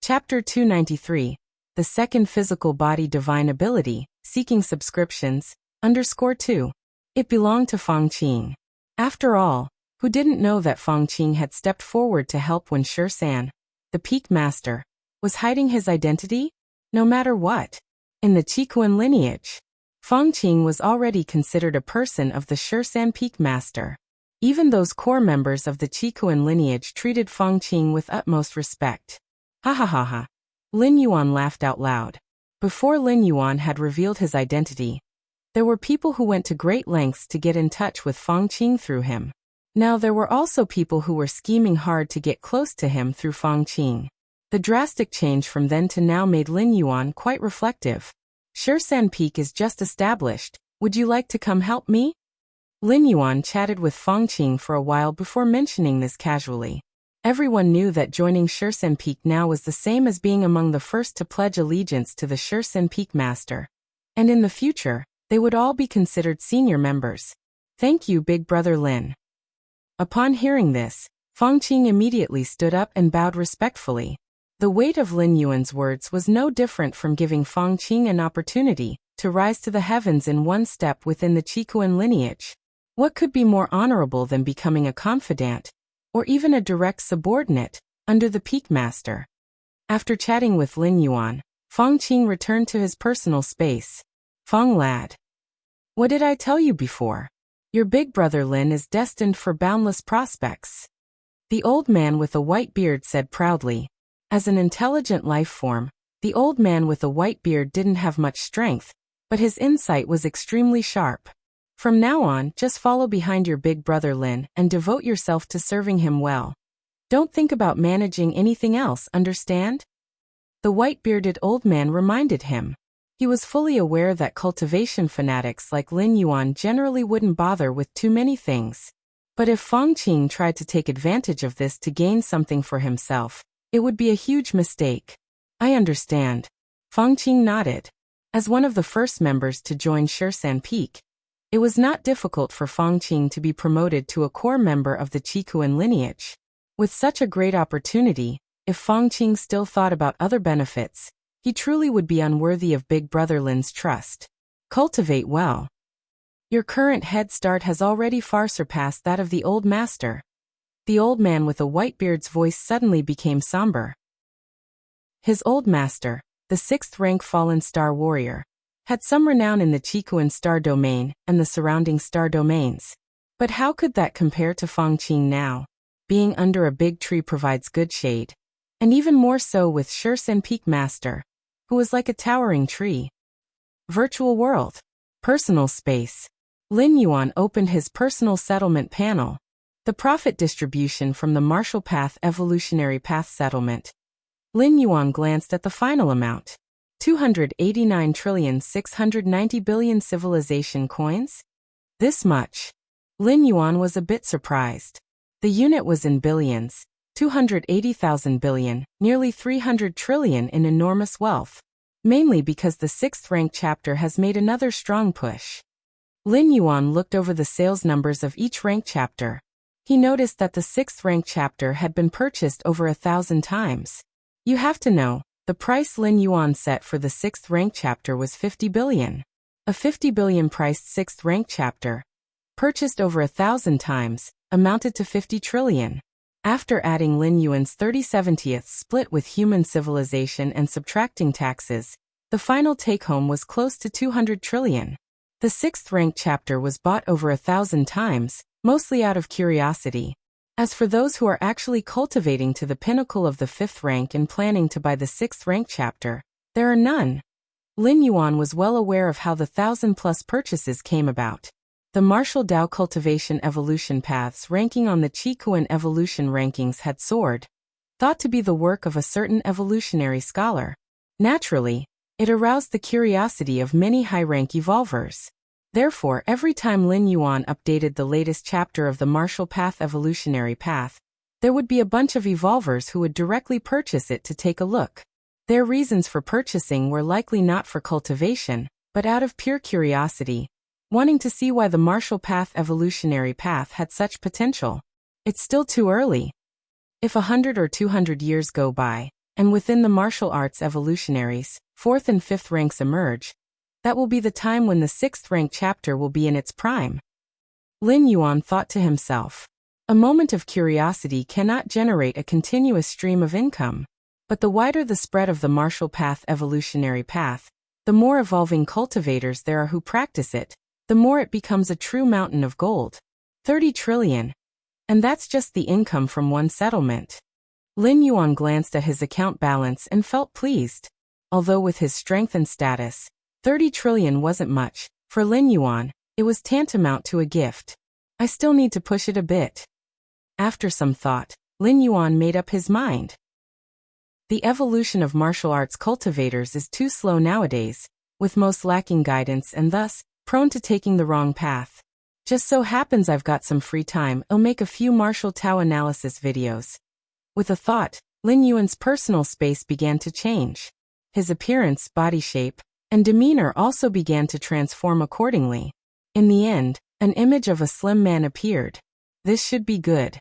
Chapter 293, The Second Physical Body Divine Ability, Seeking Subscriptions, _2. It belonged to Fangqing. After all, who didn't know that Fangqing had stepped forward to help when Shan, the Peak Master, was hiding his identity? No matter what. In the Qikuan lineage, Fangqing was already considered a person of the Shan Peak Master. Even those core members of the Qikuan lineage treated Fangqing with utmost respect. Ha ha ha ha. Lin Yuan laughed out loud. Before Lin Yuan had revealed his identity, there were people who went to great lengths to get in touch with Fangqing through him. Now there were also people who were scheming hard to get close to him through Fangqing. The drastic change from then to now made Lin Yuan quite reflective. Shan Peak is just established. Would you like to come help me? Lin Yuan chatted with Fangqing for a while before mentioning this casually. Everyone knew that joining Shan Peak now was the same as being among the first to pledge allegiance to the Shan Peak Master. And in the future, they would all be considered senior members. Thank you, Big Brother Lin. Upon hearing this, Fangqing immediately stood up and bowed respectfully. The weight of Lin Yuan's words was no different from giving Fangqing an opportunity to rise to the heavens in one step within the Qikuan lineage. What could be more honorable than becoming a confidant, or even a direct subordinate, under the Peak Master? After chatting with Lin Yuan, Fangqing returned to his personal space. Fang lad. What did I tell you before? Your big brother Lin is destined for boundless prospects. The old man with a white beard said proudly. As an intelligent life form, the old man with a white beard didn't have much strength, but his insight was extremely sharp. From now on, just follow behind your big brother Lin and devote yourself to serving him well. Don't think about managing anything else, understand? The white-bearded old man reminded him. He was fully aware that cultivation fanatics like Lin Yuan generally wouldn't bother with too many things. But if Fangqing tried to take advantage of this to gain something for himself, it would be a huge mistake. I understand. Fangqing nodded. As one of the first members to join Shan Peak, it was not difficult for Fangqing to be promoted to a core member of the Qikuan lineage. With such a great opportunity, if Fangqing still thought about other benefits, he truly would be unworthy of Big Brother Lin's trust. Cultivate well. Your current head start has already far surpassed that of the old master. The old man with a white beard's voice suddenly became somber. His old master, the 6th-rank fallen star warrior, had some renown in the Qikuan star domain and the surrounding star domains. But how could that compare to Fangqing now? Being under a big tree provides good shade. And even more so with Shan Peak Master, who was like a towering tree. Virtual world. Personal space. Lin Yuan opened his personal settlement panel. The profit distribution from the Martial Path Evolutionary Path Settlement. Lin Yuan glanced at the final amount. 289,690,000,000,000 civilization coins? This much. Lin Yuan was a bit surprised. The unit was in billions, 280,000 billion, nearly 300 trillion in enormous wealth. Mainly because the 6th rank chapter has made another strong push. Lin Yuan looked over the sales numbers of each rank chapter. He noticed that the 6th rank chapter had been purchased over 1,000 times. You have to know, the price Lin Yuan set for the 6th rank chapter was 50 billion. A 50 billion priced 6th rank chapter, purchased over 1,000 times, amounted to 50 trillion. After adding Lin Yuan's 30/70th split with human civilization and subtracting taxes, the final take-home was close to 200 trillion. The 6th rank chapter was bought over 1,000 times, mostly out of curiosity. As for those who are actually cultivating to the pinnacle of the 5th rank and planning to buy the 6th rank chapter, there are none. Lin Yuan was well aware of how the 1,000+ purchases came about. The martial Dao cultivation evolution paths ranking on the Qikuan evolution rankings had soared, thought to be the work of a certain evolutionary scholar. Naturally, it aroused the curiosity of many high-rank evolvers. Therefore, every time Lin Yuan updated the latest chapter of the Martial Path Evolutionary Path, there would be a bunch of evolvers who would directly purchase it to take a look. Their reasons for purchasing were likely not for cultivation, but out of pure curiosity, wanting to see why the Martial Path Evolutionary Path had such potential. It's still too early. If 100 or 200 years go by, and within the martial arts evolutionaries, 4th and 5th ranks emerge, that will be the time when the 6th rank chapter will be in its prime. Lin Yuan thought to himself. A moment of curiosity cannot generate a continuous stream of income. But the wider the spread of the martial path evolutionary path, the more evolving cultivators there are who practice it, the more it becomes a true mountain of gold. 30 trillion. And that's just the income from one settlement. Lin Yuan glanced at his account balance and felt pleased. Although with his strength and status, 30 trillion wasn't much. For Lin Yuan, it was tantamount to a gift. I still need to push it a bit. After some thought, Lin Yuan made up his mind. The evolution of martial arts cultivators is too slow nowadays, with most lacking guidance and thus, prone to taking the wrong path. Just so happens I've got some free time, I'll make a few martial Tao analysis videos. With a thought, Lin Yuan's personal space began to change. His appearance, body shape, and demeanor also began to transform accordingly. In the end, an image of a slim man appeared. This should be good.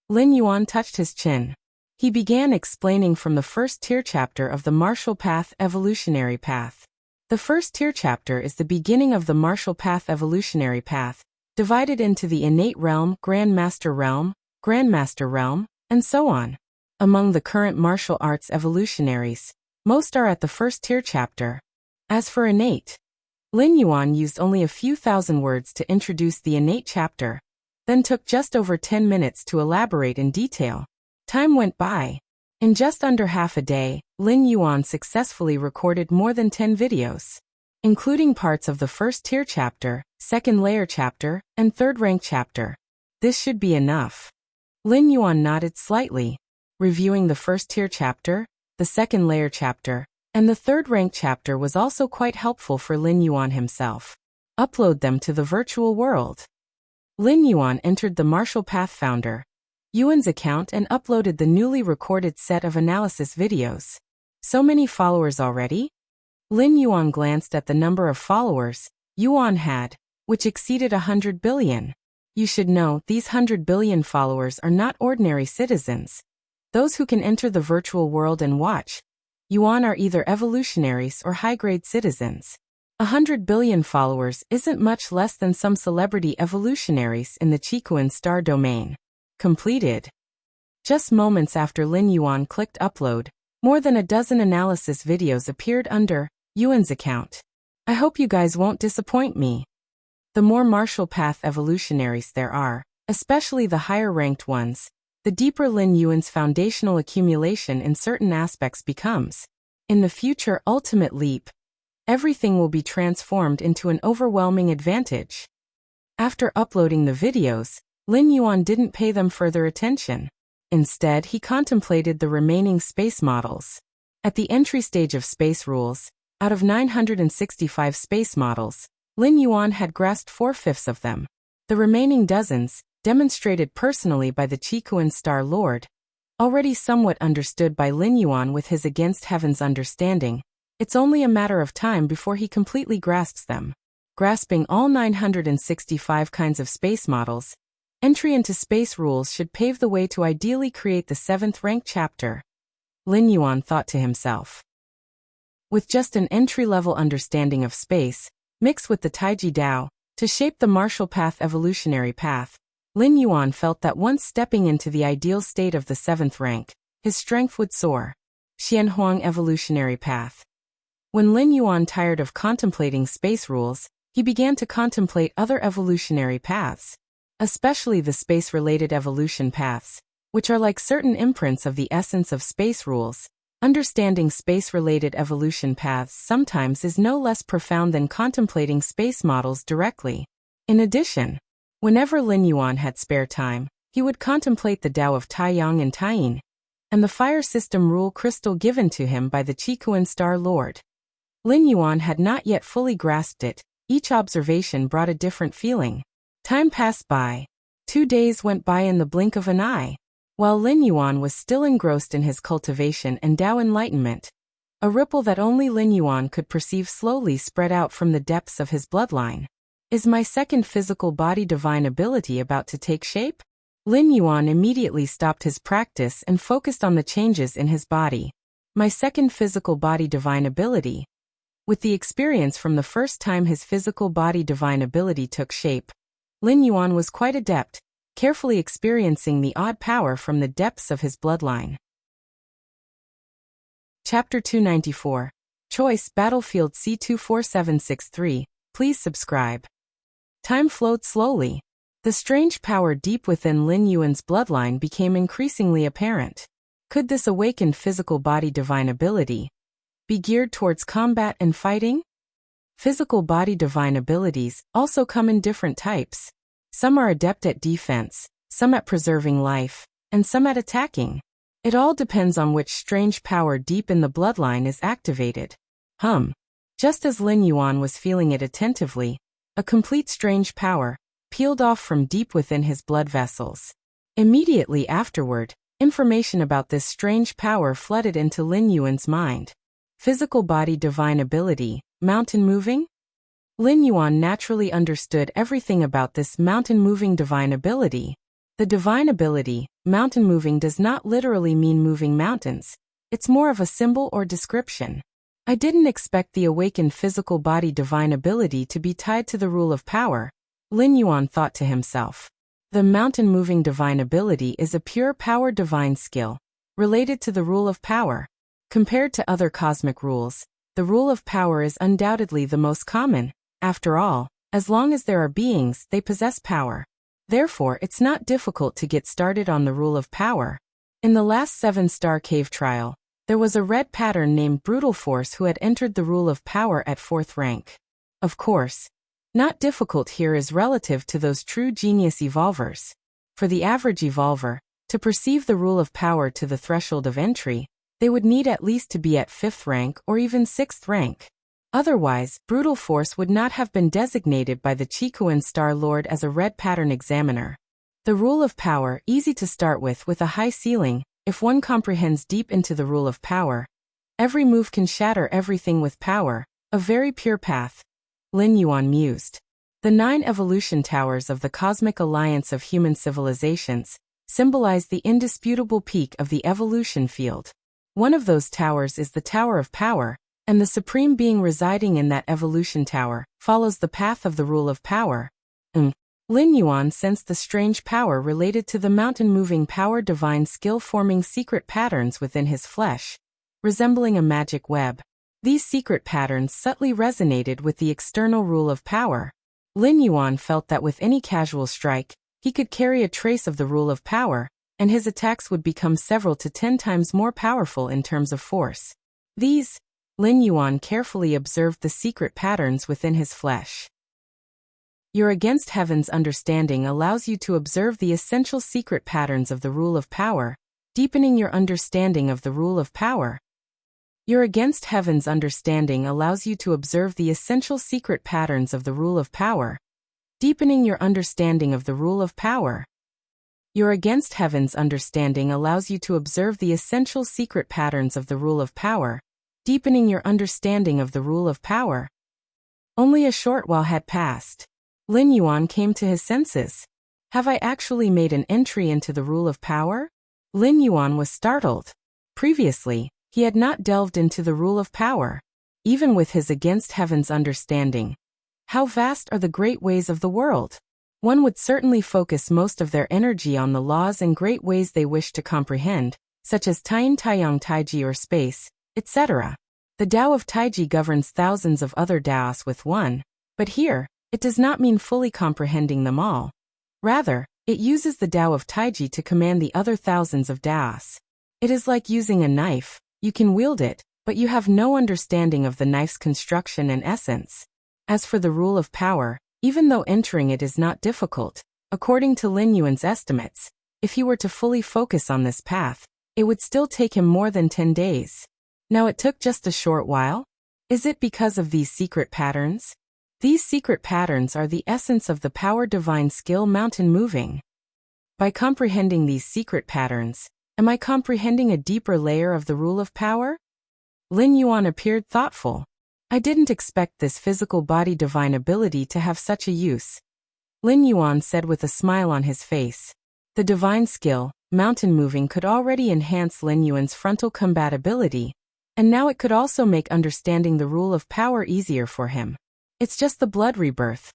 Lin Yuan touched his chin. He began explaining from the first tier chapter of the martial path evolutionary path. The first tier chapter is the beginning of the martial path evolutionary path, divided into the innate realm, grandmaster realm, and so on. Among the current martial arts evolutionaries, most are at the first tier chapter. As for innate, Lin Yuan used only a few thousand words to introduce the innate chapter, then took just over 10 minutes to elaborate in detail. Time went by. In just under half a day, Lin Yuan successfully recorded more than 10 videos, including parts of the first tier chapter, second layer chapter, and third rank chapter. This should be enough. Lin Yuan nodded slightly, reviewing the first tier chapter, the second layer chapter, and the third rank chapter was also quite helpful for Lin Yuan himself. Upload them to the virtual world. Lin Yuan entered the Martial Path founder Yuan's account and uploaded the newly recorded set of analysis videos. So many followers already? Lin Yuan glanced at the number of followers Yuan had, which exceeded 100 billion. You should know, these 100 billion followers are not ordinary citizens. Those who can enter the virtual world and watch Yuan are either evolutionaries or high-grade citizens. 100 billion followers isn't much less than some celebrity evolutionaries in the Qikuan star domain. Completed. Just moments after Lin Yuan clicked upload, more than a dozen analysis videos appeared under Yuan's account. I hope you guys won't disappoint me. The more martial path evolutionaries there are, especially the higher ranked ones, the deeper Lin Yuan's foundational accumulation in certain aspects becomes. In the future ultimate leap, everything will be transformed into an overwhelming advantage. After uploading the videos, Lin Yuan didn't pay them further attention. Instead, he contemplated the remaining space models. At the entry stage of space rules, out of 965 space models, Lin Yuan had grasped 4/5 of them. The remaining dozens, demonstrated personally by the Qikuan Star Lord, already somewhat understood by Lin Yuan with his against heaven's understanding, it's only a matter of time before he completely grasps them. Grasping all 965 kinds of space models, entry into space rules should pave the way to ideally create the 7th rank chapter. Lin Yuan thought to himself. With just an entry-level understanding of space, mixed with the Taiji Dao, to shape the martial path evolutionary path, Lin Yuan felt that once stepping into the ideal state of the 7th rank, his strength would soar. Xianhuang evolutionary path. When Lin Yuan tired of contemplating space rules, he began to contemplate other evolutionary paths, especially the space-related evolution paths, which are like certain imprints of the essence of space rules. Understanding space-related evolution paths sometimes is no less profound than contemplating space models directly. In addition, whenever Lin Yuan had spare time, he would contemplate the Tao of Taiyang and Taiyin, and the fire system rule crystal given to him by the Qikuan Star Lord. Lin Yuan had not yet fully grasped it. Each observation brought a different feeling. Time passed by. 2 days went by in the blink of an eye. While Lin Yuan was still engrossed in his cultivation and Tao enlightenment, a ripple that only Lin Yuan could perceive slowly spread out from the depths of his bloodline. Is my second physical body divine ability about to take shape? Lin Yuan immediately stopped his practice and focused on the changes in his body. My second physical body divine ability. With the experience from the first time his physical body divine ability took shape, Lin Yuan was quite adept, carefully experiencing the odd power from the depths of his bloodline. Chapter 294. Choice Battlefield C24763. Please subscribe. Time flowed slowly. The strange power deep within Lin Yuan's bloodline became increasingly apparent. Could this awakened physical body divine ability be geared towards combat and fighting? Physical body divine abilities also come in different types. Some are adept at defense, some at preserving life, and some at attacking. It all depends on which strange power deep in the bloodline is activated. Just as Lin Yuan was feeling it attentively, a complete strange power peeled off from deep within his blood vessels. Immediately afterward, information about this strange power flooded into Lin Yuan's mind. Physical body divine ability, mountain moving? Lin Yuan naturally understood everything about this mountain-moving divine ability. The divine ability, mountain moving, does not literally mean moving mountains. It's more of a symbol or description. I didn't expect the awakened physical body divine ability to be tied to the rule of power, Lin Yuan thought to himself. The mountain-moving divine ability is a pure power divine skill, related to the rule of power. Compared to other cosmic rules, the rule of power is undoubtedly the most common. After all, as long as there are beings, they possess power. Therefore, it's not difficult to get started on the rule of power. In the last 7-star cave trial, there was a red pattern named Brutal Force who had entered the rule of power at 4th rank. Of course, not difficult here is relative to those true genius evolvers. For the average evolver, to perceive the rule of power to the threshold of entry, they would need at least to be at 5th rank or even 6th rank. Otherwise, Brutal Force would not have been designated by the Chikuan Star Lord as a red pattern examiner. The rule of power, easy to start with a high ceiling. If one comprehends deep into the rule of power, every move can shatter everything with power, a very pure path. Lin Yuan mused. The 9 evolution towers of the Cosmic Alliance of Human Civilizations symbolize the indisputable peak of the evolution field. One of those towers is the Tower of Power, and the supreme being residing in that evolution tower follows the path of the rule of power. Lin Yuan sensed the strange power related to the mountain-moving power divine skill forming secret patterns within his flesh, resembling a magic web. These secret patterns subtly resonated with the external rule of power. Lin Yuan felt that with any casual strike, he could carry a trace of the rule of power, and his attacks would become several to 10 times more powerful in terms of force. Lin Yuan carefully observed the secret patterns within his flesh. Your against heaven's understanding allows you to observe the essential secret patterns of the rule of power, deepening your understanding of the rule of power. Your against heaven's understanding allows you to observe the essential secret patterns of the rule of power, deepening your understanding of the rule of power. Your against heaven's understanding allows you to observe the essential secret patterns of the rule of power, deepening your understanding of the rule of power. Only a short while had passed. Lin Yuan came to his senses. Have I actually made an entry into the rule of power? Lin Yuan was startled. Previously, he had not delved into the rule of power, even with his against heaven's understanding. How vast are the great ways of the world? One would certainly focus most of their energy on the laws and great ways they wish to comprehend, such as Taiyin Taiyang Taiji or space, etc. The Tao of Taiji governs thousands of other Taos with one, but here, it does not mean fully comprehending them all. Rather, it uses the Tao of Taiji to command the other thousands of Taos. It is like using a knife. You can wield it, but you have no understanding of the knife's construction and essence. As for the rule of power, even though entering it is not difficult, according to Lin Yuan's estimates, if he were to fully focus on this path, it would still take him more than 10 days. Now it took just a short while? Is it because of these secret patterns? These secret patterns are the essence of the power divine skill mountain moving. By comprehending these secret patterns, am I comprehending a deeper layer of the rule of power? Lin Yuan appeared thoughtful. I didn't expect this physical body divine ability to have such a use. Lin Yuan said with a smile on his face. The divine skill, mountain moving, could already enhance Lin Yuan's frontal combat ability, And now it could also make understanding the rule of power easier for him. It's just the blood rebirth.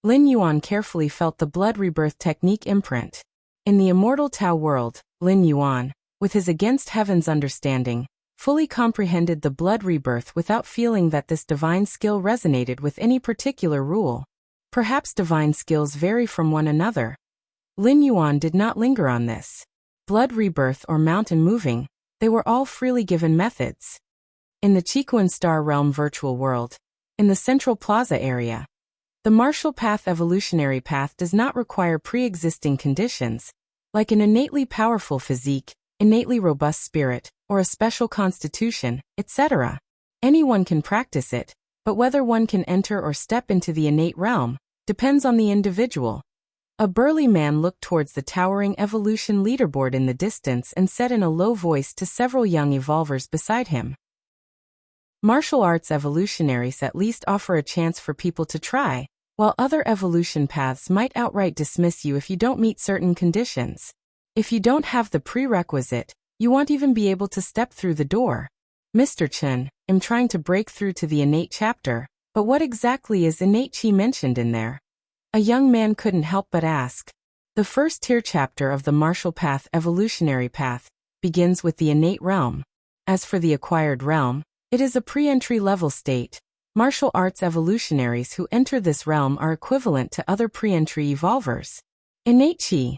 Lin Yuan carefully felt the blood rebirth technique imprint. In the immortal Tao world, Lin Yuan, with his against heaven's understanding, fully comprehended the blood rebirth without feeling that this divine skill resonated with any particular rule. Perhaps divine skills vary from one another. Lin Yuan did not linger on this. Blood rebirth or mountain moving, they were all freely given methods. In the Qikuan Star Realm virtual world, in the Central Plaza area, the martial path evolutionary path does not require pre-existing conditions, like an innately powerful physique, innately robust spirit, or a special constitution, etc. Anyone can practice it, but whether one can enter or step into the innate realm depends on the individual. A burly man looked towards the towering evolution leaderboard in the distance and said in a low voice to several young evolvers beside him, "Martial arts evolutionaries at least offer a chance for people to try, while other evolution paths might outright dismiss you if you don't meet certain conditions. If you don't have the prerequisite, you won't even be able to step through the door. Mr. Chen, I'm trying to break through to the innate chapter, but what exactly is innate qi mentioned in there?" A young man couldn't help but ask. The first tier chapter of the martial path evolutionary path begins with the innate realm. As for the acquired realm, it is a pre-entry level state. Martial arts evolutionaries who enter this realm are equivalent to other pre-entry evolvers. Innate qi.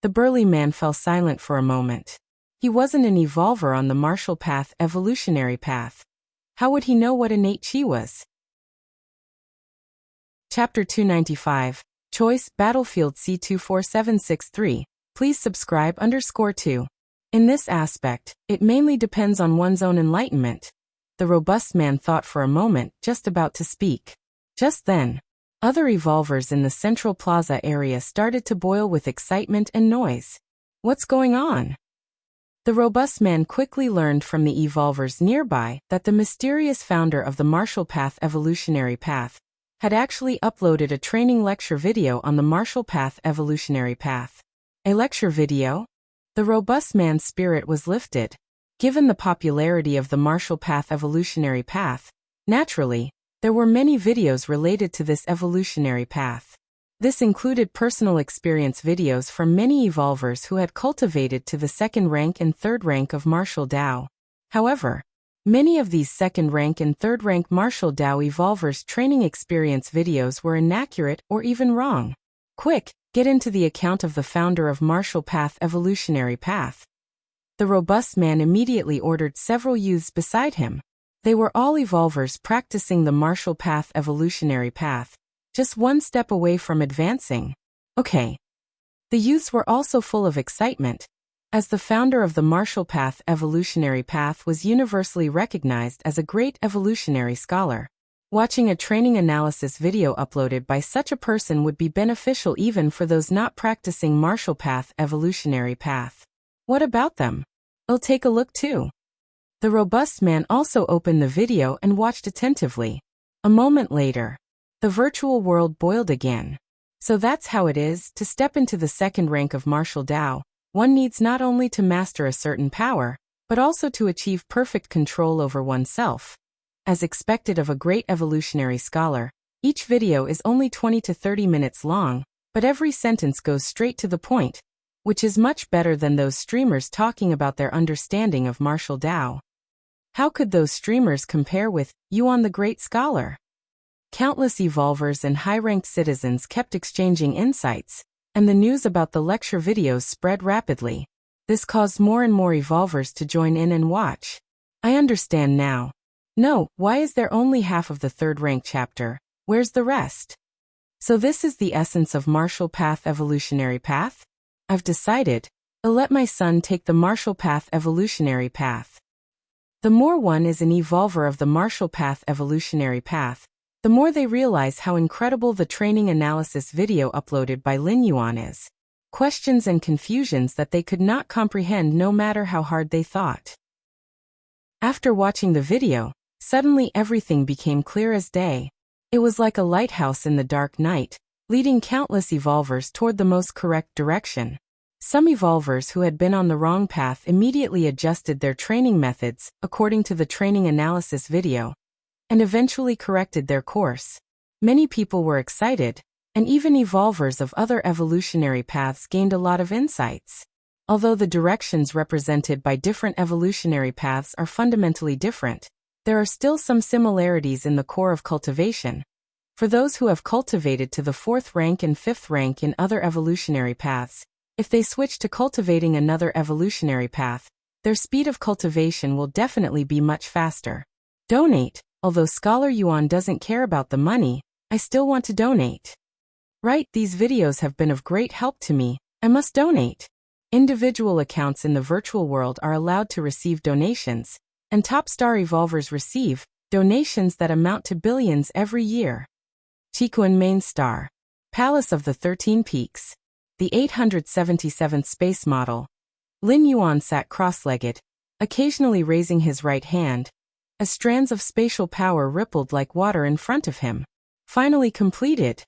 The burly man fell silent for a moment. He wasn't an evolver on the martial path evolutionary path. How would he know what innate qi was? Chapter 295, Choice, Battlefield C24763. Please subscribe _2. In this aspect, it mainly depends on one's own enlightenment. The robust man thought for a moment, just about to speak. Just then, other evolvers in the Central Plaza area started to boil with excitement and noise. What's going on? The robust man quickly learned from the evolvers nearby that the mysterious founder of the martial path evolutionary path had actually uploaded a training lecture video on the martial path evolutionary path. A lecture video? The robust man's spirit was lifted. Given the popularity of the martial path evolutionary path, naturally, there were many videos related to this evolutionary path. This included personal experience videos from many evolvers who had cultivated to the second rank and third rank of martial Dao. However, many of these second rank and third rank martial Dao evolvers' training experience videos were inaccurate or even wrong. Quick, get into the account of the founder of martial path evolutionary path. The robust man immediately ordered several youths beside him. They were all evolvers practicing the martial path evolutionary path, just one step away from advancing. Okay. The youths were also full of excitement, as the founder of the martial path evolutionary path was universally recognized as a great evolutionary scholar. Watching a training analysis video uploaded by such a person would be beneficial even for those not practicing martial path evolutionary path. What about them? I'll take a look too. The robust man also opened the video and watched attentively. A moment later, the virtual world boiled again. So that's how it is, to step into the second rank of martial Dao, one needs not only to master a certain power, but also to achieve perfect control over oneself. As expected of a great evolutionary scholar, each video is only 20 to 30 minutes long, but every sentence goes straight to the point, which is much better than those streamers talking about their understanding of martial Dao. How could those streamers compare with Yuan the Great Scholar? Countless evolvers and high-ranked citizens kept exchanging insights, and the news about the lecture videos spread rapidly. This caused more and more evolvers to join in and watch. I understand now. No, why is there only half of the third rank chapter? Where's the rest? So this is the essence of martial path evolutionary path? I've decided. I'll let my son take the martial path evolutionary path. The more one is an evolver of the martial path evolutionary path, the more they realize how incredible the training analysis video uploaded by Lin Yuan is. Questions and confusions that they could not comprehend no matter how hard they thought. After watching the video, suddenly everything became clear as day. It was like a lighthouse in the dark night, leading countless evolvers toward the most correct direction. Some evolvers who had been on the wrong path immediately adjusted their training methods according to the training analysis video, and eventually corrected their course. Many people were excited, and even evolvers of other evolutionary paths gained a lot of insights. Although the directions represented by different evolutionary paths are fundamentally different, there are still some similarities in the core of cultivation. For those who have cultivated to the 4th rank and 5th rank in other evolutionary paths, if they switch to cultivating another evolutionary path, their speed of cultivation will definitely be much faster. Donate. Although Scholar Yuan doesn't care about the money, I still want to donate. Right, these videos have been of great help to me. I must donate. Individual accounts in the virtual world are allowed to receive donations, and top star evolvers receive donations that amount to billions every year. Qikuan Main Star. Palace of the 13 Peaks. The 877th space model. Lin Yuan sat cross-legged, occasionally raising his right hand, as strands of spatial power rippled like water in front of him. Finally completed.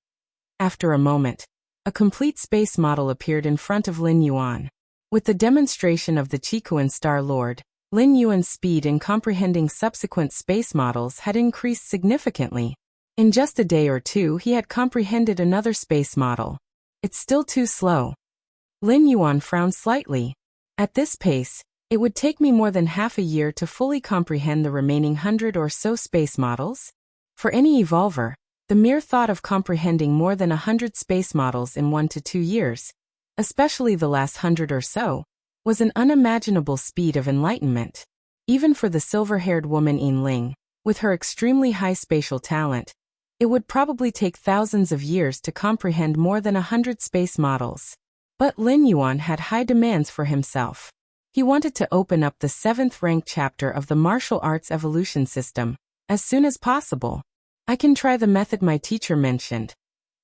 After a moment, a complete space model appeared in front of Lin Yuan. With the demonstration of the Qikuan Star Lord, Lin Yuan's speed in comprehending subsequent space models had increased significantly. In just a day or two he had comprehended another space model. It's still too slow. Lin Yuan frowned slightly. At this pace, it would take me more than half a year to fully comprehend the remaining 100 or so space models. For any evolver, the mere thought of comprehending more than 100 space models in 1 to 2 years, especially the last 100 or so, was an unimaginable speed of enlightenment. Even for the silver-haired woman Yin Ling, with her extremely high spatial talent, it would probably take thousands of years to comprehend more than 100 space models. But Lin Yuan had high demands for himself. He wanted to open up the 7th rank chapter of the martial arts evolution system as soon as possible. I can try the method my teacher mentioned,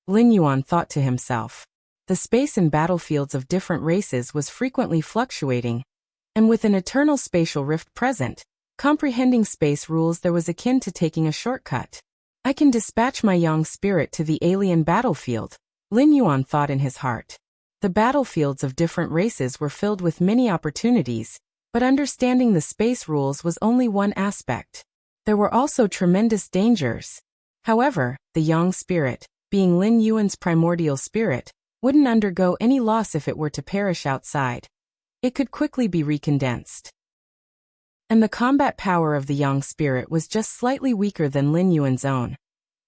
Lin Yuan thought to himself. The space in battlefields of different races was frequently fluctuating, and with an eternal spatial rift present, comprehending space rules there was akin to taking a shortcut. I can dispatch my young spirit to the alien battlefield, Lin Yuan thought in his heart. The battlefields of different races were filled with many opportunities, but understanding the space rules was only one aspect. There were also tremendous dangers. However, the young spirit, being Lin Yuan's primordial spirit, wouldn't undergo any loss if it were to perish outside. It could quickly be recondensed. And the combat power of the young spirit was just slightly weaker than Lin Yuan's own.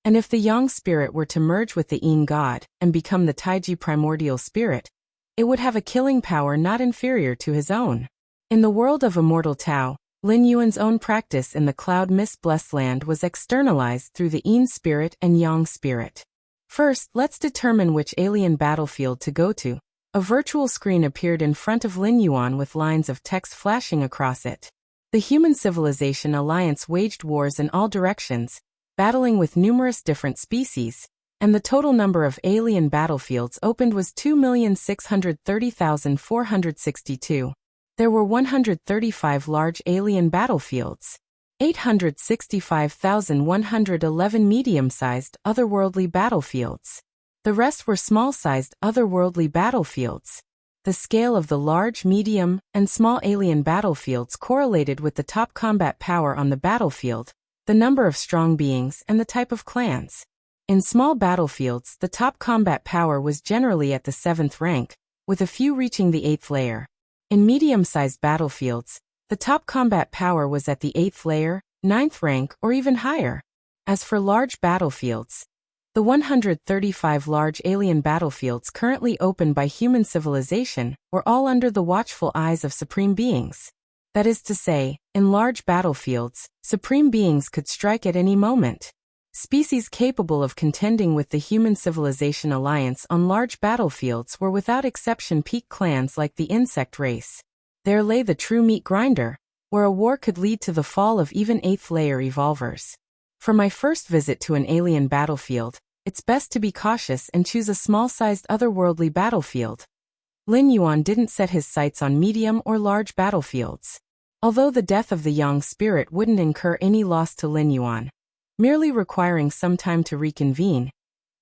And if the young spirit were to merge with the Yin God and become the Taiji primordial spirit, it would have a killing power not inferior to his own. In the world of immortal Tao, Lin Yuan's own practice in the cloud mist blessed land was externalized through the Yin spirit and Yang spirit. First, let's determine which alien battlefield to go to. A virtual screen appeared in front of Lin Yuan with lines of text flashing across it. The Human Civilization Alliance waged wars in all directions, battling with numerous different species, and the total number of alien battlefields opened was 2,630,462. There were 135 large alien battlefields, 865,111 medium-sized otherworldly battlefields. The rest were small-sized otherworldly battlefields. The scale of the large, medium, and small alien battlefields correlated with the top combat power on the battlefield, the number of strong beings, and the type of clans. In small battlefields, the top combat power was generally at the 7th rank, with a few reaching the 8th layer. In medium-sized battlefields, the top combat power was at the 8th layer, 9th rank, or even higher. As for large battlefields, the 135 large alien battlefields currently opened by human civilization were all under the watchful eyes of supreme beings. That is to say, in large battlefields, supreme beings could strike at any moment. Species capable of contending with the Human Civilization Alliance on large battlefields were without exception peak clans like the insect race. There lay the true meat grinder, where a war could lead to the fall of even 8th layer evolvers. For my first visit to an alien battlefield, it's best to be cautious and choose a small-sized otherworldly battlefield. Lin Yuan didn't set his sights on medium or large battlefields. Although the death of the young spirit wouldn't incur any loss to Lin Yuan, merely requiring some time to reconvene,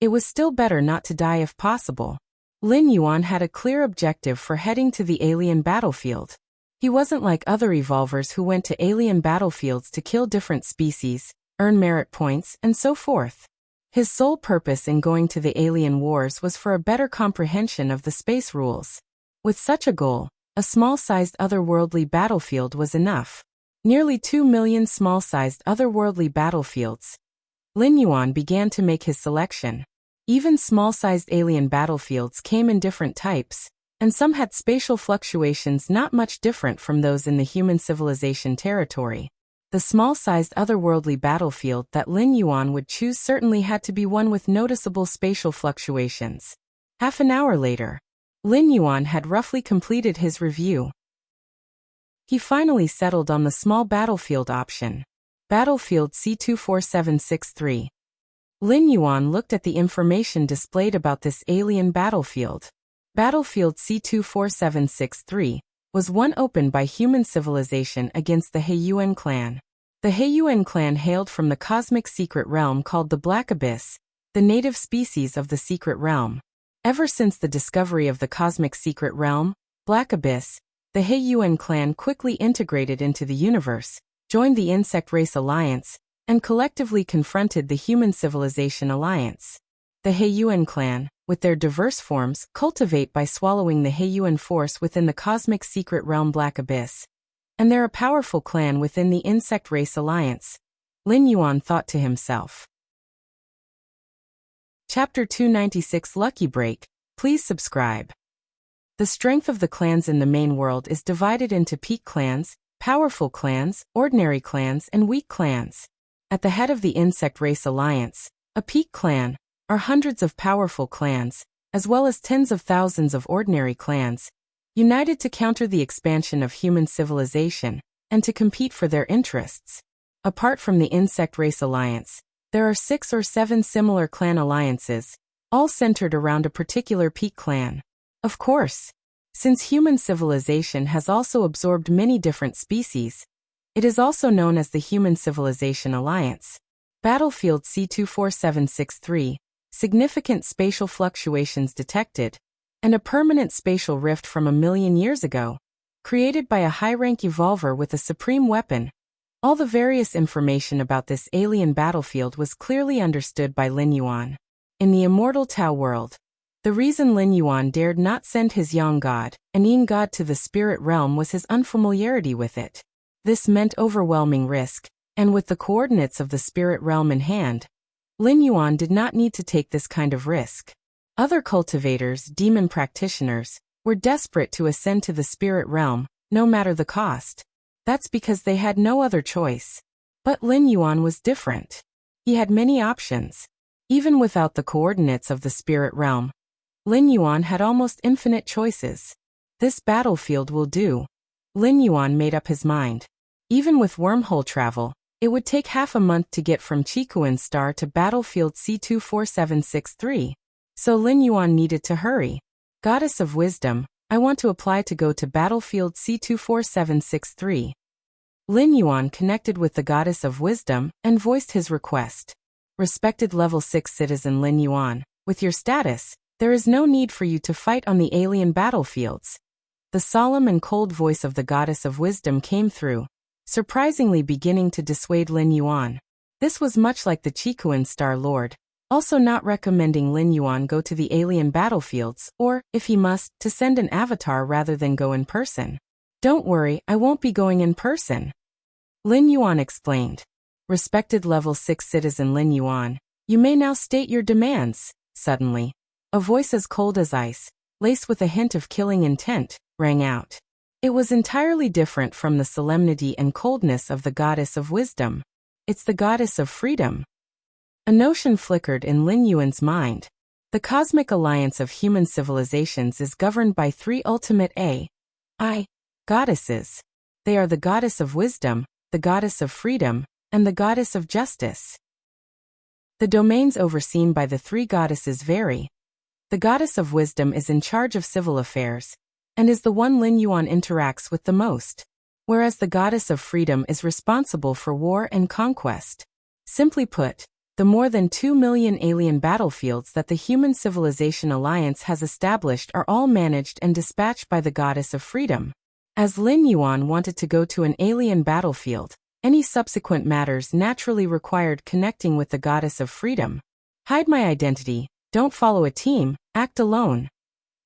it was still better not to die if possible. Lin Yuan had a clear objective for heading to the alien battlefield. He wasn't like other evolvers who went to alien battlefields to kill different species, earn merit points, and so forth. His sole purpose in going to the alien wars was for a better comprehension of the space rules. With such a goal, a small-sized otherworldly battlefield was enough. Nearly 2 million small-sized otherworldly battlefields. Lin Yuan began to make his selection. Even small-sized alien battlefields came in different types, and some had spatial fluctuations not much different from those in the human civilization territory. The small-sized otherworldly battlefield that Lin Yuan would choose certainly had to be one with noticeable spatial fluctuations. Half an hour later, Lin Yuan had roughly completed his review. He finally settled on the small battlefield option. Battlefield C24763. Lin Yuan looked at the information displayed about this alien battlefield. Battlefield C24763 was one opened by human civilization against the Heiyuan clan. The Heiyuan clan hailed from the cosmic secret realm called the Black Abyss, the native species of the secret realm. Ever since the discovery of the cosmic secret realm, Black Abyss, the Heiyuan clan quickly integrated into the universe, joined the Insect Race Alliance, and collectively confronted the Human Civilization Alliance. The Heiyuan clan, with their diverse forms, cultivate by swallowing the Heiyuan force within the cosmic secret realm Black Abyss. And they're a powerful clan within the Insect Race Alliance. Lin Yuan thought to himself. Chapter 296 Lucky Break. Please subscribe. The strength of the clans in the main world is divided into peak clans, powerful clans, ordinary clans, and weak clans. At the head of the Insect Race Alliance, a peak clan, are hundreds of powerful clans, as well as tens of thousands of ordinary clans, united to counter the expansion of human civilization, and to compete for their interests. Apart from the Insect Race Alliance, there are 6 or 7 similar clan alliances, all centered around a particular peak clan. Of course, since human civilization has also absorbed many different species, it is also known as the Human Civilization Alliance. Battlefield C24763, significant spatial fluctuations detected, and a permanent spatial rift from 1 million years ago, created by a high-rank evolver with a supreme weapon. All the various information about this alien battlefield was clearly understood by Lin Yuan. In the immortal Tao world, the reason Lin Yuan dared not send his Yang God, an Yin God, to the spirit realm was his unfamiliarity with it. This meant overwhelming risk, and with the coordinates of the spirit realm in hand, Lin Yuan did not need to take this kind of risk. Other cultivators, demon practitioners, were desperate to ascend to the spirit realm, no matter the cost. That's because they had no other choice. But Lin Yuan was different. He had many options. Even without the coordinates of the spirit realm, Lin Yuan had almost infinite choices. This battlefield will do. Lin Yuan made up his mind. Even with wormhole travel, it would take half a month to get from Chikuan Star to battlefield C24763. So Lin Yuan needed to hurry. Goddess of Wisdom, I want to apply to go to battlefield C24763. Lin Yuan connected with the Goddess of Wisdom and voiced his request. Respected level 6 citizen Lin Yuan, with your status, there is no need for you to fight on the alien battlefields. The solemn and cold voice of the Goddess of Wisdom came through, surprisingly beginning to dissuade Lin Yuan. This was much like the Chikuan Star Lord, also not recommending Lin Yuan go to the alien battlefields, or, if he must, to send an avatar rather than go in person. Don't worry, I won't be going in person. Lin Yuan explained. Respected level 6 citizen Lin Yuan, you may now state your demands. Suddenly, a voice as cold as ice, laced with a hint of killing intent, rang out. It was entirely different from the solemnity and coldness of the Goddess of Wisdom. It's the Goddess of Freedom. A notion flickered in Lin Yuan's mind. The Cosmic Alliance of Human Civilizations is governed by 3 ultimate AI goddesses. They are the Goddess of Wisdom, the Goddess of Freedom, and the Goddess of Justice. The domains overseen by the 3 goddesses vary. The Goddess of Wisdom is in charge of civil affairs, and is the one Lin Yuan interacts with the most, whereas the Goddess of Freedom is responsible for war and conquest. Simply put, The more than 2 million alien battlefields that the Human Civilization Alliance has established are all managed and dispatched by the Goddess of Freedom. As Lin Yuan wanted to go to an alien battlefield, any subsequent matters naturally required connecting with the Goddess of Freedom. Hide my identity, don't follow a team, act alone.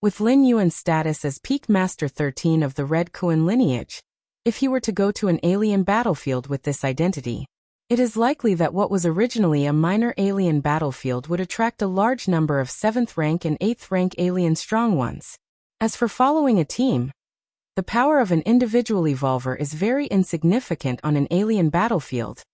With Lin Yuan's status as Peak Master 13 of the Red Kuan lineage, if he were to go to an alien battlefield with this identity, it is likely that what was originally a minor alien battlefield would attract a large number of 7th rank and 8th rank alien strong ones. As for following a team, the power of an individual evolver is very insignificant on an alien battlefield,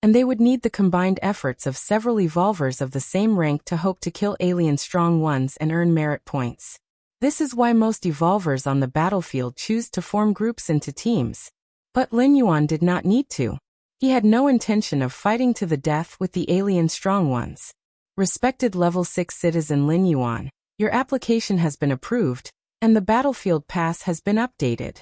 and they would need the combined efforts of several evolvers of the same rank to hope to kill alien strong ones and earn merit points. This is why most evolvers on the battlefield choose to form groups into teams. But Lin Yuan did not need to. He had no intention of fighting to the death with the alien strong ones. Respected Level 6 citizen Lin Yuan, your application has been approved, and the battlefield pass has been updated.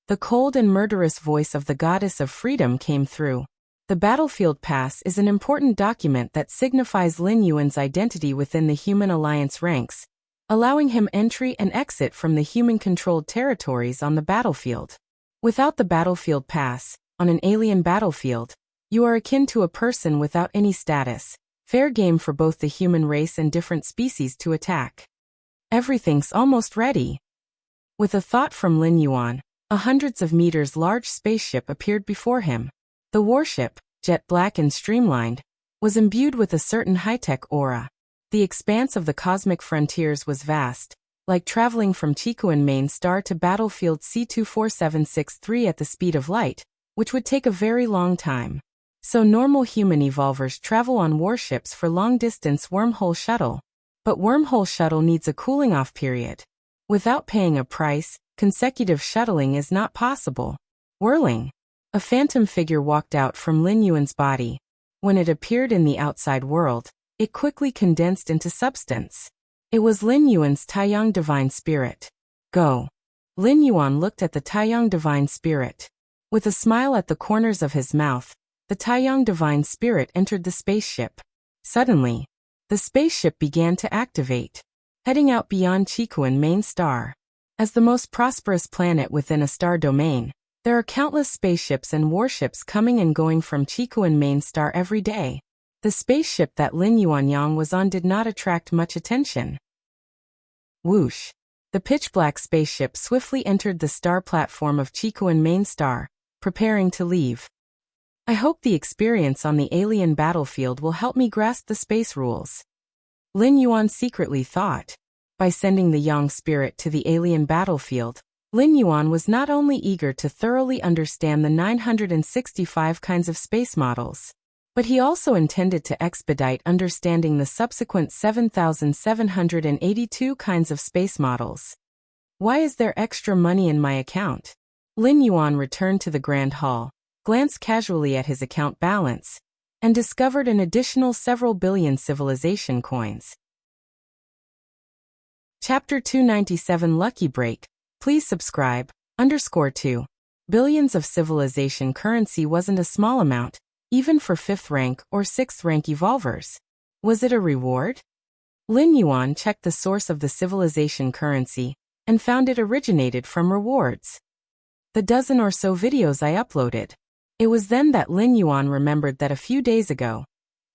The cold and murderous voice of the Goddess of Freedom came through. The battlefield pass is an important document that signifies Lin Yuan's identity within the Human Alliance ranks, allowing him entry and exit from the human-controlled territories on the battlefield. Without the battlefield pass, on an alien battlefield, you are akin to a person without any status, fair game for both the human race and different species to attack. Everything's almost ready. With a thought from Lin Yuan, a hundreds of meters large spaceship appeared before him. The warship, jet black and streamlined, was imbued with a certain high-tech aura. The expanse of the cosmic frontiers was vast, like traveling from Chikuan main star to battlefield C24763 at the speed of light, which would take a very long time. So normal human evolvers travel on warships for long-distance wormhole shuttle. But wormhole shuttle needs a cooling-off period. Without paying a price, consecutive shuttling is not possible. Whirling. A phantom figure walked out from Lin Yuan's body. When it appeared in the outside world, it quickly condensed into substance. It was Lin Yuan's Taiyang Divine Spirit. Go. Lin Yuan looked at the Taiyang Divine Spirit. With a smile at the corners of his mouth, the Taiyang Divine Spirit entered the spaceship. Suddenly, the spaceship began to activate, heading out beyond Chikuan main star. As the most prosperous planet within a star domain, there are countless spaceships and warships coming and going from Chikuan main star every day. The spaceship that Lin Yuanyang was on did not attract much attention. Whoosh! The pitch-black spaceship swiftly entered the star platform of Chikuan main star, preparing to leave. I hope the experience on the alien battlefield will help me grasp the space rules. Lin Yuan secretly thought. By sending the Yang spirit to the alien battlefield, Lin Yuan was not only eager to thoroughly understand the 965 kinds of space models, but he also intended to expedite understanding the subsequent 7,782 kinds of space models. Why is there extra money in my account? Lin Yuan returned to the Grand Hall, glanced casually at his account balance, and discovered an additional several billion civilization coins. Chapter 297 Lucky Break. Please subscribe. _2. Billions of civilization currency wasn't a small amount, even for 5th rank or 6th rank evolvers. Was it a reward? Lin Yuan checked the source of the civilization currency, and found it originated from rewards. The dozen or so videos I uploaded. It was then that Lin Yuan remembered that a few days ago,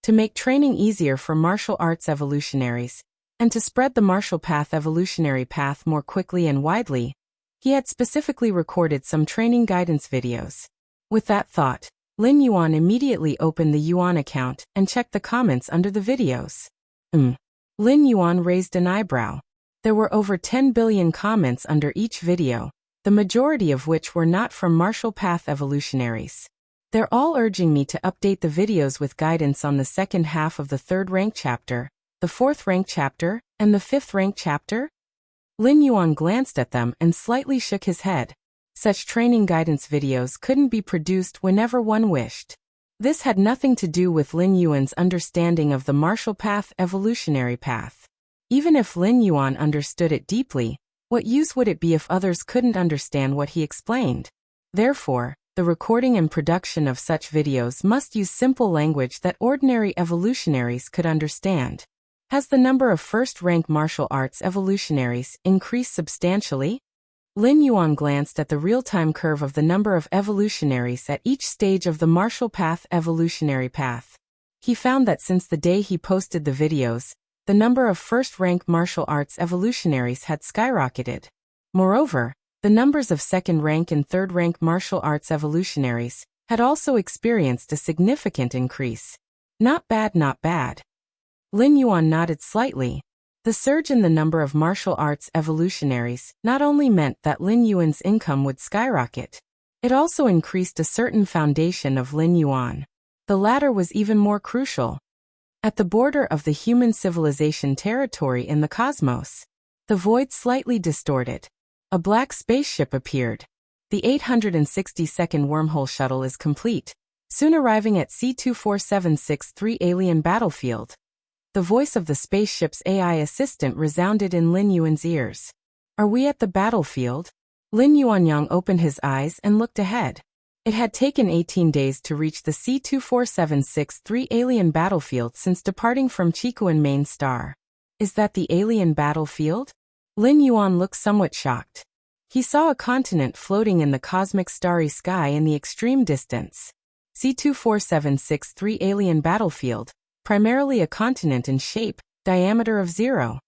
to make training easier for martial arts evolutionaries, and to spread the martial path evolutionary path more quickly and widely, he had specifically recorded some training guidance videos. With that thought, Lin Yuan immediately opened the Yuan account and checked the comments under the videos. Lin Yuan raised an eyebrow. There were over 10 billion comments under each video, the majority of which were not from martial path evolutionaries. They're all urging me to update the videos with guidance on the second half of the 3rd rank chapter, the 4th rank chapter, and the 5th rank chapter? Lin Yuan glanced at them and slightly shook his head. Such training guidance videos couldn't be produced whenever one wished. This had nothing to do with Lin Yuan's understanding of the martial path evolutionary path. Even if Lin Yuan understood it deeply, what use would it be if others couldn't understand what he explained? Therefore, The recording and production of such videos must use simple language that ordinary evolutionaries could understand. Has the number of first-rank martial arts evolutionaries increased substantially? Lin Yuan glanced at the real-time curve of the number of evolutionaries at each stage of the martial path evolutionary path. He found that since the day he posted the videos, the number of first-rank martial arts evolutionaries had skyrocketed. Moreover, the numbers of second-rank and third-rank martial arts evolutionaries had also experienced a significant increase. Not bad, not bad. Lin Yuan nodded slightly. The surge in the number of martial arts evolutionaries not only meant that Lin Yuan's income would skyrocket, it also increased a certain foundation of Lin Yuan. The latter was even more crucial. At the border of the human civilization territory in the cosmos, the void slightly distorted. A black spaceship appeared. The 860-second wormhole shuttle is complete, soon arriving at C24763 alien battlefield. The voice of the spaceship's AI assistant resounded in Lin Yuan's ears. Are we at the battlefield? Lin Yuanyang opened his eyes and looked ahead. It had taken 18 days to reach the C24763 alien battlefield since departing from Chikuan main star. Is that the alien battlefield? Lin Yuan looked somewhat shocked. He saw a continent floating in the cosmic starry sky in the extreme distance. C24763 alien battlefield, primarily a continent in shape, diameter of 0.2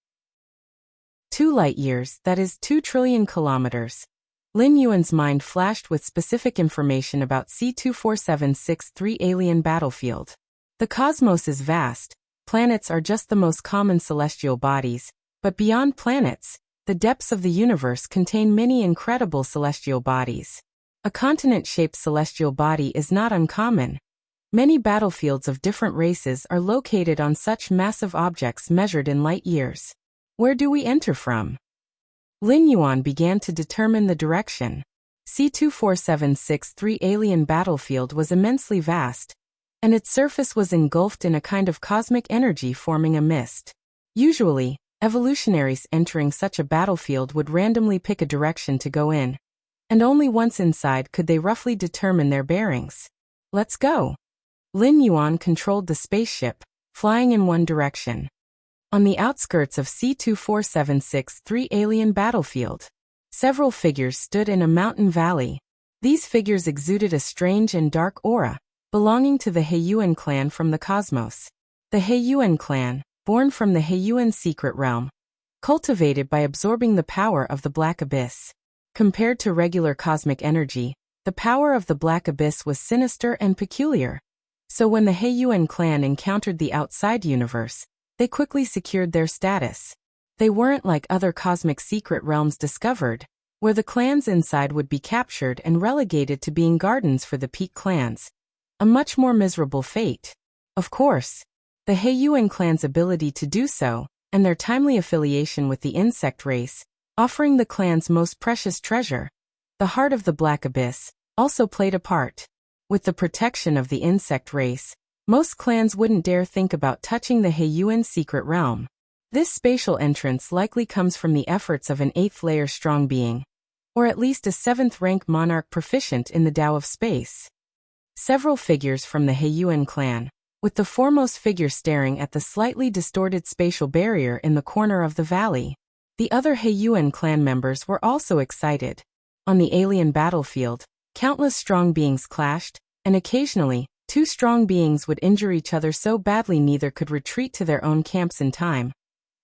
light-years, that is 2 trillion kilometers. Lin Yuan's mind flashed with specific information about C24763 alien battlefield. The cosmos is vast. Planets are just the most common celestial bodies, but beyond planets, the depths of the universe contain many incredible celestial bodies. A continent-shaped celestial body is not uncommon. Many battlefields of different races are located on such massive objects measured in light-years. Where do we enter from? Lin Yuan began to determine the direction. C24763 alien battlefield was immensely vast, and its surface was engulfed in a kind of cosmic energy forming a mist. Usually, evolutionaries entering such a battlefield would randomly pick a direction to go in, and only once inside could they roughly determine their bearings. Let's go. Lin Yuan controlled the spaceship, flying in one direction. On the outskirts of C24763 alien battlefield, several figures stood in a mountain valley. These figures exuded a strange and dark aura, belonging to the Heiyuan clan from the cosmos. The Heiyuan clan, born from the Heiyuan secret realm, cultivated by absorbing the power of the Black Abyss. Compared to regular cosmic energy, the power of the Black Abyss was sinister and peculiar. So when the Heiyuan clan encountered the outside universe, they quickly secured their status. They weren't like other cosmic secret realms discovered, where the clans inside would be captured and relegated to being gardens for the peak clans. A much more miserable fate. Of course, the Heiyuan clan's ability to do so, and their timely affiliation with the insect race, offering the clan's most precious treasure, the heart of the Black Abyss, also played a part. With the protection of the insect race, most clans wouldn't dare think about touching the Heiyuan secret realm. This spatial entrance likely comes from the efforts of an 8th-layer strong being, or at least a 7th-rank monarch proficient in the Tao of space. Several figures from the Heiyuan clan, with the foremost figure staring at the slightly distorted spatial barrier in the corner of the valley. The other Heiyuan clan members were also excited. On the alien battlefield, countless strong beings clashed, and occasionally, two strong beings would injure each other so badly neither could retreat to their own camps in time,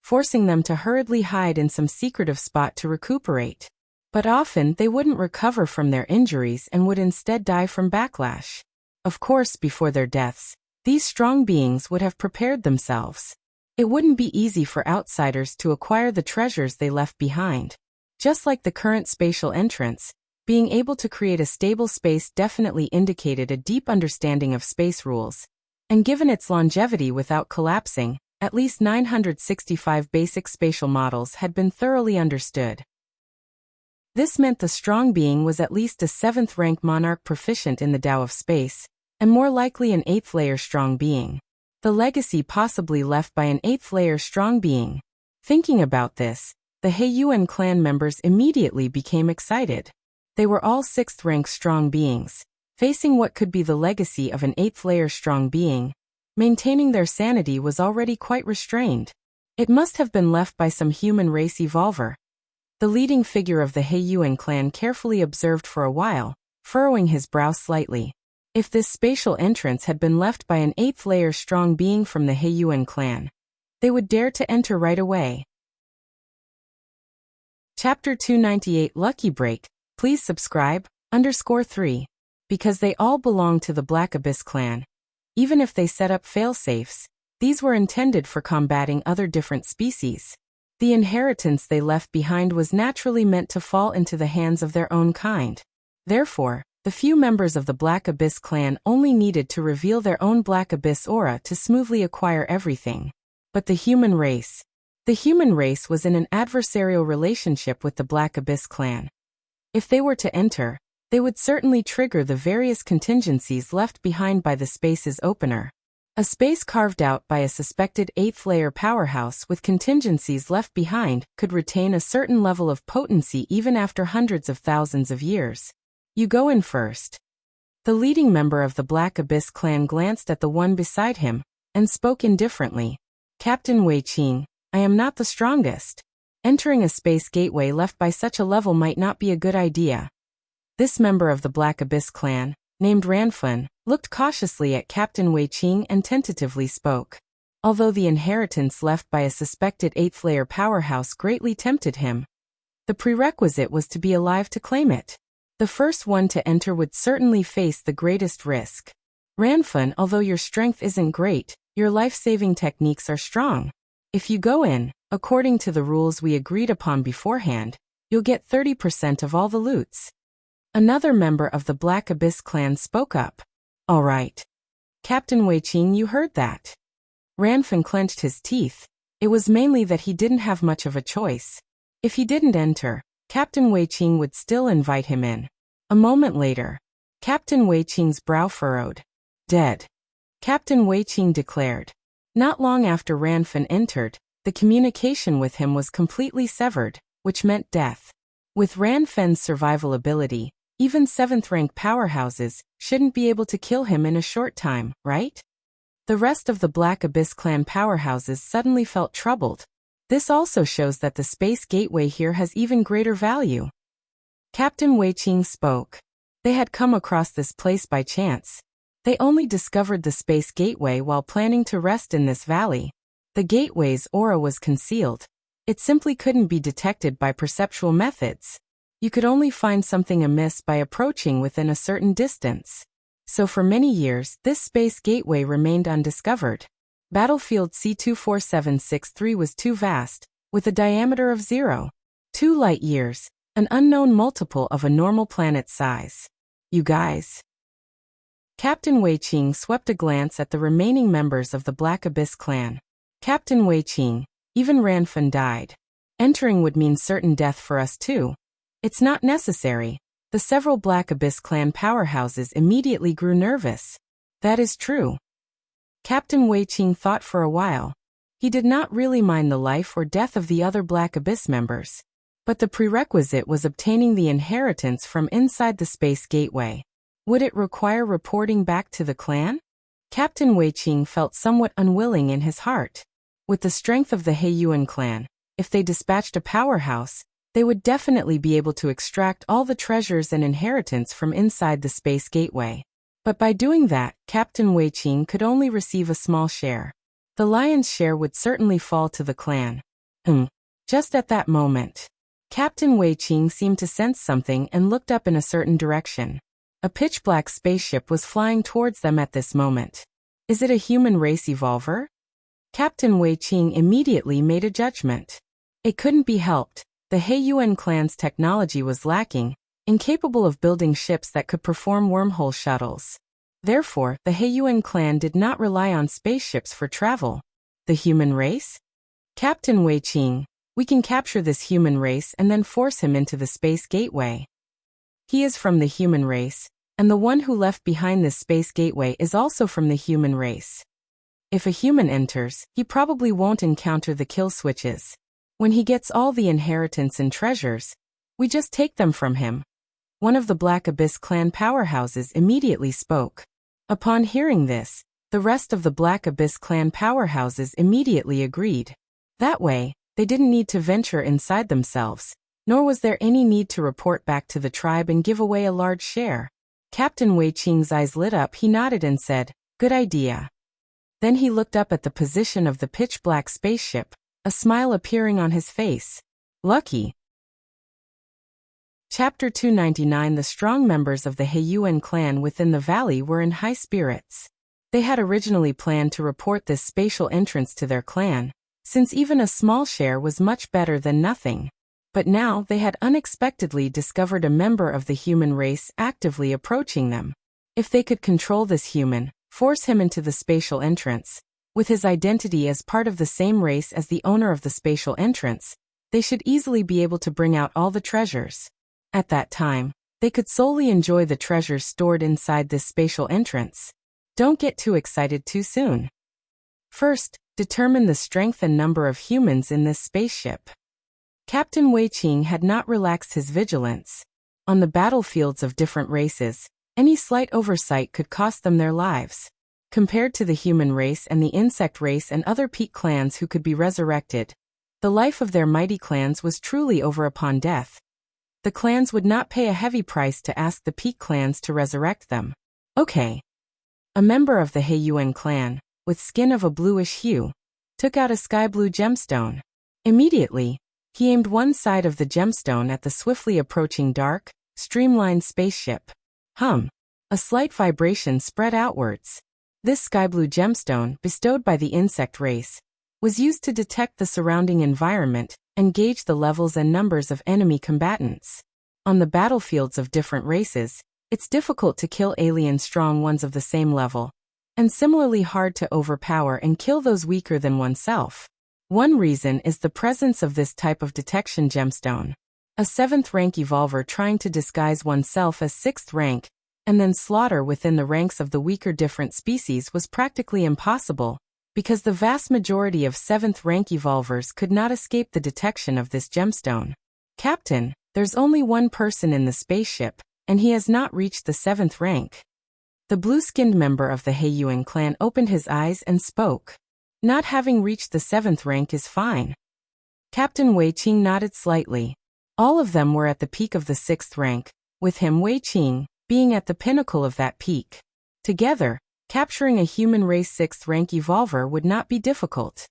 forcing them to hurriedly hide in some secretive spot to recuperate. But often they wouldn't recover from their injuries and would instead die from backlash. Of course, before their deaths, these strong beings would have prepared themselves. It wouldn't be easy for outsiders to acquire the treasures they left behind. Just like the current spatial entrance, being able to create a stable space definitely indicated a deep understanding of space rules. And given its longevity without collapsing, at least 965 basic spatial models had been thoroughly understood. This meant the strong being was at least a 7th-rank monarch proficient in the Tao of space, and more likely an 8th-layer strong being. The legacy possibly left by an 8th-layer strong being. Thinking about this, the Heiyuan clan members immediately became excited. They were all 6th-rank strong beings, Facing what could be the legacy of an eighth-layer strong being, maintaining their sanity was already quite restrained. It must have been left by some human race evolver. The leading figure of the Heiyuan clan carefully observed for a while, furrowing his brow slightly. If this spatial entrance had been left by an eighth-layer strong being from the Heiyuan clan, they would dare to enter right away. Chapter 298 Lucky Break. Please subscribe, _3. Because they all belong to the Black Abyss clan. Even if they set up failsafes, these were intended for combating other different species. The inheritance they left behind was naturally meant to fall into the hands of their own kind. Therefore, the few members of the Black Abyss clan only needed to reveal their own Black Abyss aura to smoothly acquire everything. But the human race. The human race was in an adversarial relationship with the Black Abyss clan. If they were to enter, they would certainly trigger the various contingencies left behind by the space's opener. A space carved out by a suspected eighth-layer powerhouse with contingencies left behind could retain a certain level of potency even after hundreds of thousands of years. You go in first. The leading member of the Black Abyss clan glanced at the one beside him and spoke indifferently. Captain Wei Qing, I am not the strongest. Entering a space gateway left by such a level might not be a good idea. This member of the Black Abyss clan, named Ranfun, looked cautiously at Captain Wei Qing and tentatively spoke. Although the inheritance left by a suspected eighth-layer powerhouse greatly tempted him, the prerequisite was to be alive to claim it. The first one to enter would certainly face the greatest risk. Ranfun, although your strength isn't great, your life-saving techniques are strong. If you go in, according to the rules we agreed upon beforehand, you'll get 30% of all the loots. Another member of the Black Abyss clan spoke up. All right. Captain Wei Qing, you heard that. Ranfun clenched his teeth. It was mainly that he didn't have much of a choice. If he didn't enter, Captain Wei Qing would still invite him in. A moment later, Captain Wei Qing's brow furrowed. Dead. Captain Wei Qing declared. Not long after Ranfun entered, the communication with him was completely severed, which meant death. With Ranfun's survival ability, even 7th-rank powerhouses shouldn't be able to kill him in a short time, right? The rest of the Black Abyss clan powerhouses suddenly felt troubled. This also shows that the space gateway here has even greater value. Captain Wei Qing spoke. They had come across this place by chance. They only discovered the space gateway while planning to rest in this valley. The gateway's aura was concealed. It simply couldn't be detected by perceptual methods. You could only find something amiss by approaching within a certain distance. So for many years, this space gateway remained undiscovered. Battlefield C24763 was too vast, with a diameter of 0.2 light-years, an unknown multiple of a normal planet's size. You guys. Captain Wei Qing swept a glance at the remaining members of the Black Abyss clan. Captain Wei Qing, even Ranfun died. Entering would mean certain death for us too. It's not necessary. The several Black Abyss clan powerhouses immediately grew nervous. That is true. Captain Wei Qing thought for a while. He did not really mind the life or death of the other Black Abyss members. But the prerequisite was obtaining the inheritance from inside the space gateway. Would it require reporting back to the clan? Captain Wei Qing felt somewhat unwilling in his heart. With the strength of the Heiyuan clan, if they dispatched a powerhouse, they would definitely be able to extract all the treasures and inheritance from inside the space gateway. But by doing that, Captain Wei Qing could only receive a small share. The lion's share would certainly fall to the clan. Just at that moment, Captain Wei Qing seemed to sense something and looked up in a certain direction. A pitch-black spaceship was flying towards them at this moment. Is it a human race evolver? Captain Wei Qing immediately made a judgment. It couldn't be helped. The Heiyuan clan's technology was lacking, incapable of building ships that could perform wormhole shuttles. Therefore, the Heiyuan clan did not rely on spaceships for travel. The human race? Captain Wei Qing, we can capture this human race and then force him into the space gateway. He is from the human race, and the one who left behind this space gateway is also from the human race. If a human enters, he probably won't encounter the kill switches. When he gets all the inheritance and treasures, we just take them from him. One of the Black Abyss clan powerhouses immediately spoke. Upon hearing this, the rest of the Black Abyss clan powerhouses immediately agreed. That way, they didn't need to venture inside themselves, nor was there any need to report back to the tribe and give away a large share. Captain Wei Qing's eyes lit up. He nodded and said, "Good idea." Then he looked up at the position of the pitch-black spaceship, a smile appearing on his face. Lucky. Chapter 299. The strong members of the Heiyuan clan within the valley were in high spirits. They had originally planned to report this spatial entrance to their clan, since even a small share was much better than nothing. But now they had unexpectedly discovered a member of the human race actively approaching them. If they could control this human, force him into the spatial entrance, with his identity as part of the same race as the owner of the spatial entrance, they should easily be able to bring out all the treasures. At that time, they could solely enjoy the treasures stored inside this spatial entrance. Don't get too excited too soon. First, determine the strength and number of humans in this spaceship. Captain Wei Qing had not relaxed his vigilance. On the battlefields of different races, any slight oversight could cost them their lives. Compared to the human race and the insect race and other peak clans who could be resurrected, the life of their mighty clans was truly over upon death. The clans would not pay a heavy price to ask the peak clans to resurrect them. Okay. A member of the Heiyuan clan, with skin of a bluish hue, took out a sky blue gemstone. Immediately, he aimed one side of the gemstone at the swiftly approaching dark, streamlined spaceship. A slight vibration spread outwards. This sky blue gemstone, bestowed by the insect race, was used to detect the surrounding environment and gauge the levels and numbers of enemy combatants. On the battlefields of different races, it's difficult to kill alien strong ones of the same level, and similarly hard to overpower and kill those weaker than oneself. One reason is the presence of this type of detection gemstone. A 7th rank evolver trying to disguise oneself as 6th rank, and then slaughter within the ranks of the weaker different species was practically impossible, because the vast majority of 7th rank evolvers could not escape the detection of this gemstone. Captain, there's only one person in the spaceship, and he has not reached the 7th rank. The blue-skinned member of the Heiyuan clan opened his eyes and spoke. Not having reached the 7th rank is fine. Captain Wei Qing nodded slightly. All of them were at the peak of the 6th rank, with him Wei Qing being at the pinnacle of that peak. Together, capturing a human race 6th rank evolver would not be difficult.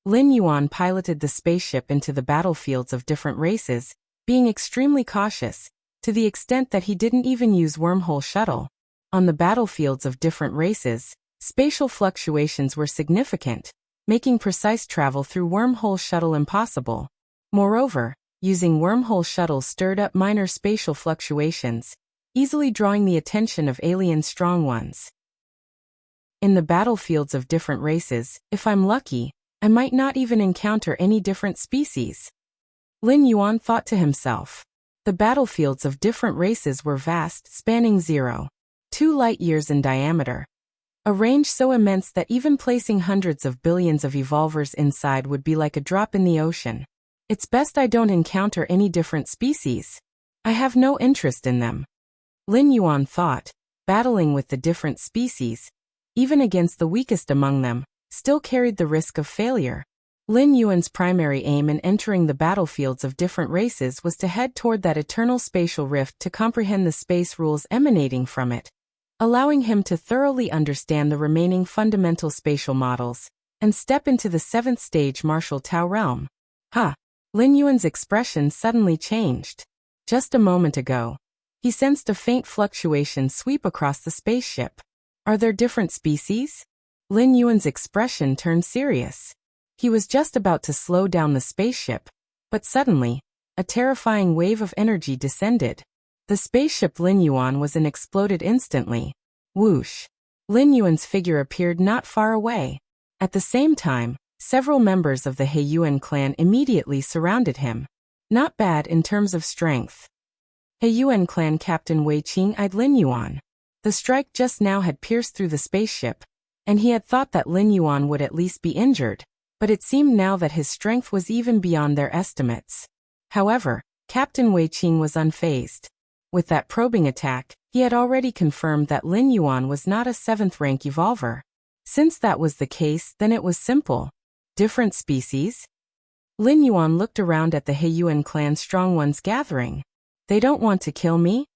Lin Yuan piloted the spaceship into the battlefields of different races, being extremely cautious, to the extent that he didn't even use wormhole shuttle. On the battlefields of different races, spatial fluctuations were significant, making precise travel through wormhole shuttle impossible. Moreover, using wormhole shuttles stirred up minor spatial fluctuations, easily drawing the attention of alien strong ones. In the battlefields of different races, if I'm lucky, I might not even encounter any different species. Lin Yuan thought to himself. The battlefields of different races were vast, spanning 0.2 light-years in diameter. A range so immense that even placing hundreds of billions of evolvers inside would be like a drop in the ocean. It's best I don't encounter any different species. I have no interest in them. Lin Yuan thought, battling with the different species, even against the weakest among them, still carried the risk of failure. Lin Yuan's primary aim in entering the battlefields of different races was to head toward that eternal spatial rift to comprehend the space rules emanating from it, allowing him to thoroughly understand the remaining fundamental spatial models, and step into the 7th stage Martial Tao realm. Lin Yuan's expression suddenly changed. Just a moment ago, he sensed a faint fluctuation sweep across the spaceship. Are there different species? Lin Yuan's expression turned serious. He was just about to slow down the spaceship, but suddenly, a terrifying wave of energy descended. The spaceship Lin Yuan was in exploded instantly. Whoosh! Lin Yuan's figure appeared not far away. At the same time, several members of the Heiyuan clan immediately surrounded him. Not bad in terms of strength. Heiyuan clan Captain Wei Qing eyed Lin Yuan. The strike just now had pierced through the spaceship, and he had thought that Lin Yuan would at least be injured, but it seemed now that his strength was even beyond their estimates. However, Captain Wei Qing was unfazed. With that probing attack, he had already confirmed that Lin Yuan was not a 7th rank evolver. Since that was the case, then it was simple. Different species? Lin Yuan looked around at the Heiyuan clan strong ones gathering. They don't want to kill me?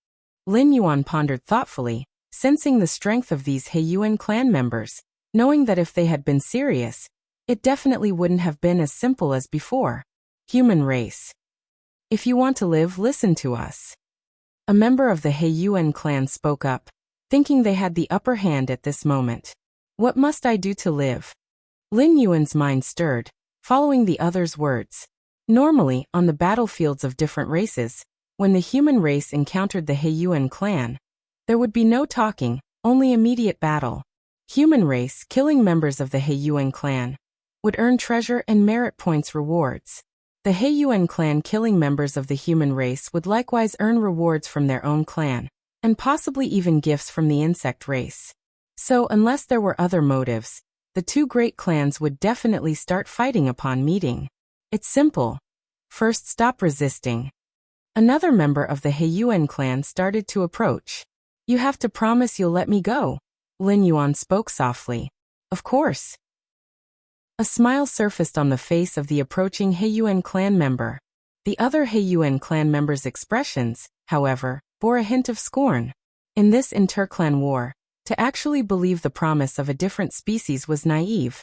Lin Yuan pondered thoughtfully, sensing the strength of these Heiyuan clan members, knowing that if they had been serious, it definitely wouldn't have been as simple as before. Human race. If you want to live, listen to us. A member of the Heiyuan clan spoke up, thinking they had the upper hand at this moment. What must I do to live? Lin Yuan's mind stirred, following the other's words. Normally, on the battlefields of different races, when the human race encountered the Heiyuan clan, there would be no talking, only immediate battle. Human race killing members of the Heiyuan clan would earn treasure and merit points rewards. The Heiyuan clan killing members of the human race would likewise earn rewards from their own clan, and possibly even gifts from the insect race. So, unless there were other motives, the two great clans would definitely start fighting upon meeting. It's simple. First, stop resisting. Another member of the Heiyuan clan started to approach. You have to promise you'll let me go. Lin Yuan spoke softly. Of course. A smile surfaced on the face of the approaching Heiyuan clan member. The other Heiyuan clan member's expressions, however, bore a hint of scorn. In this interclan war, to actually believe the promise of a different species was naive.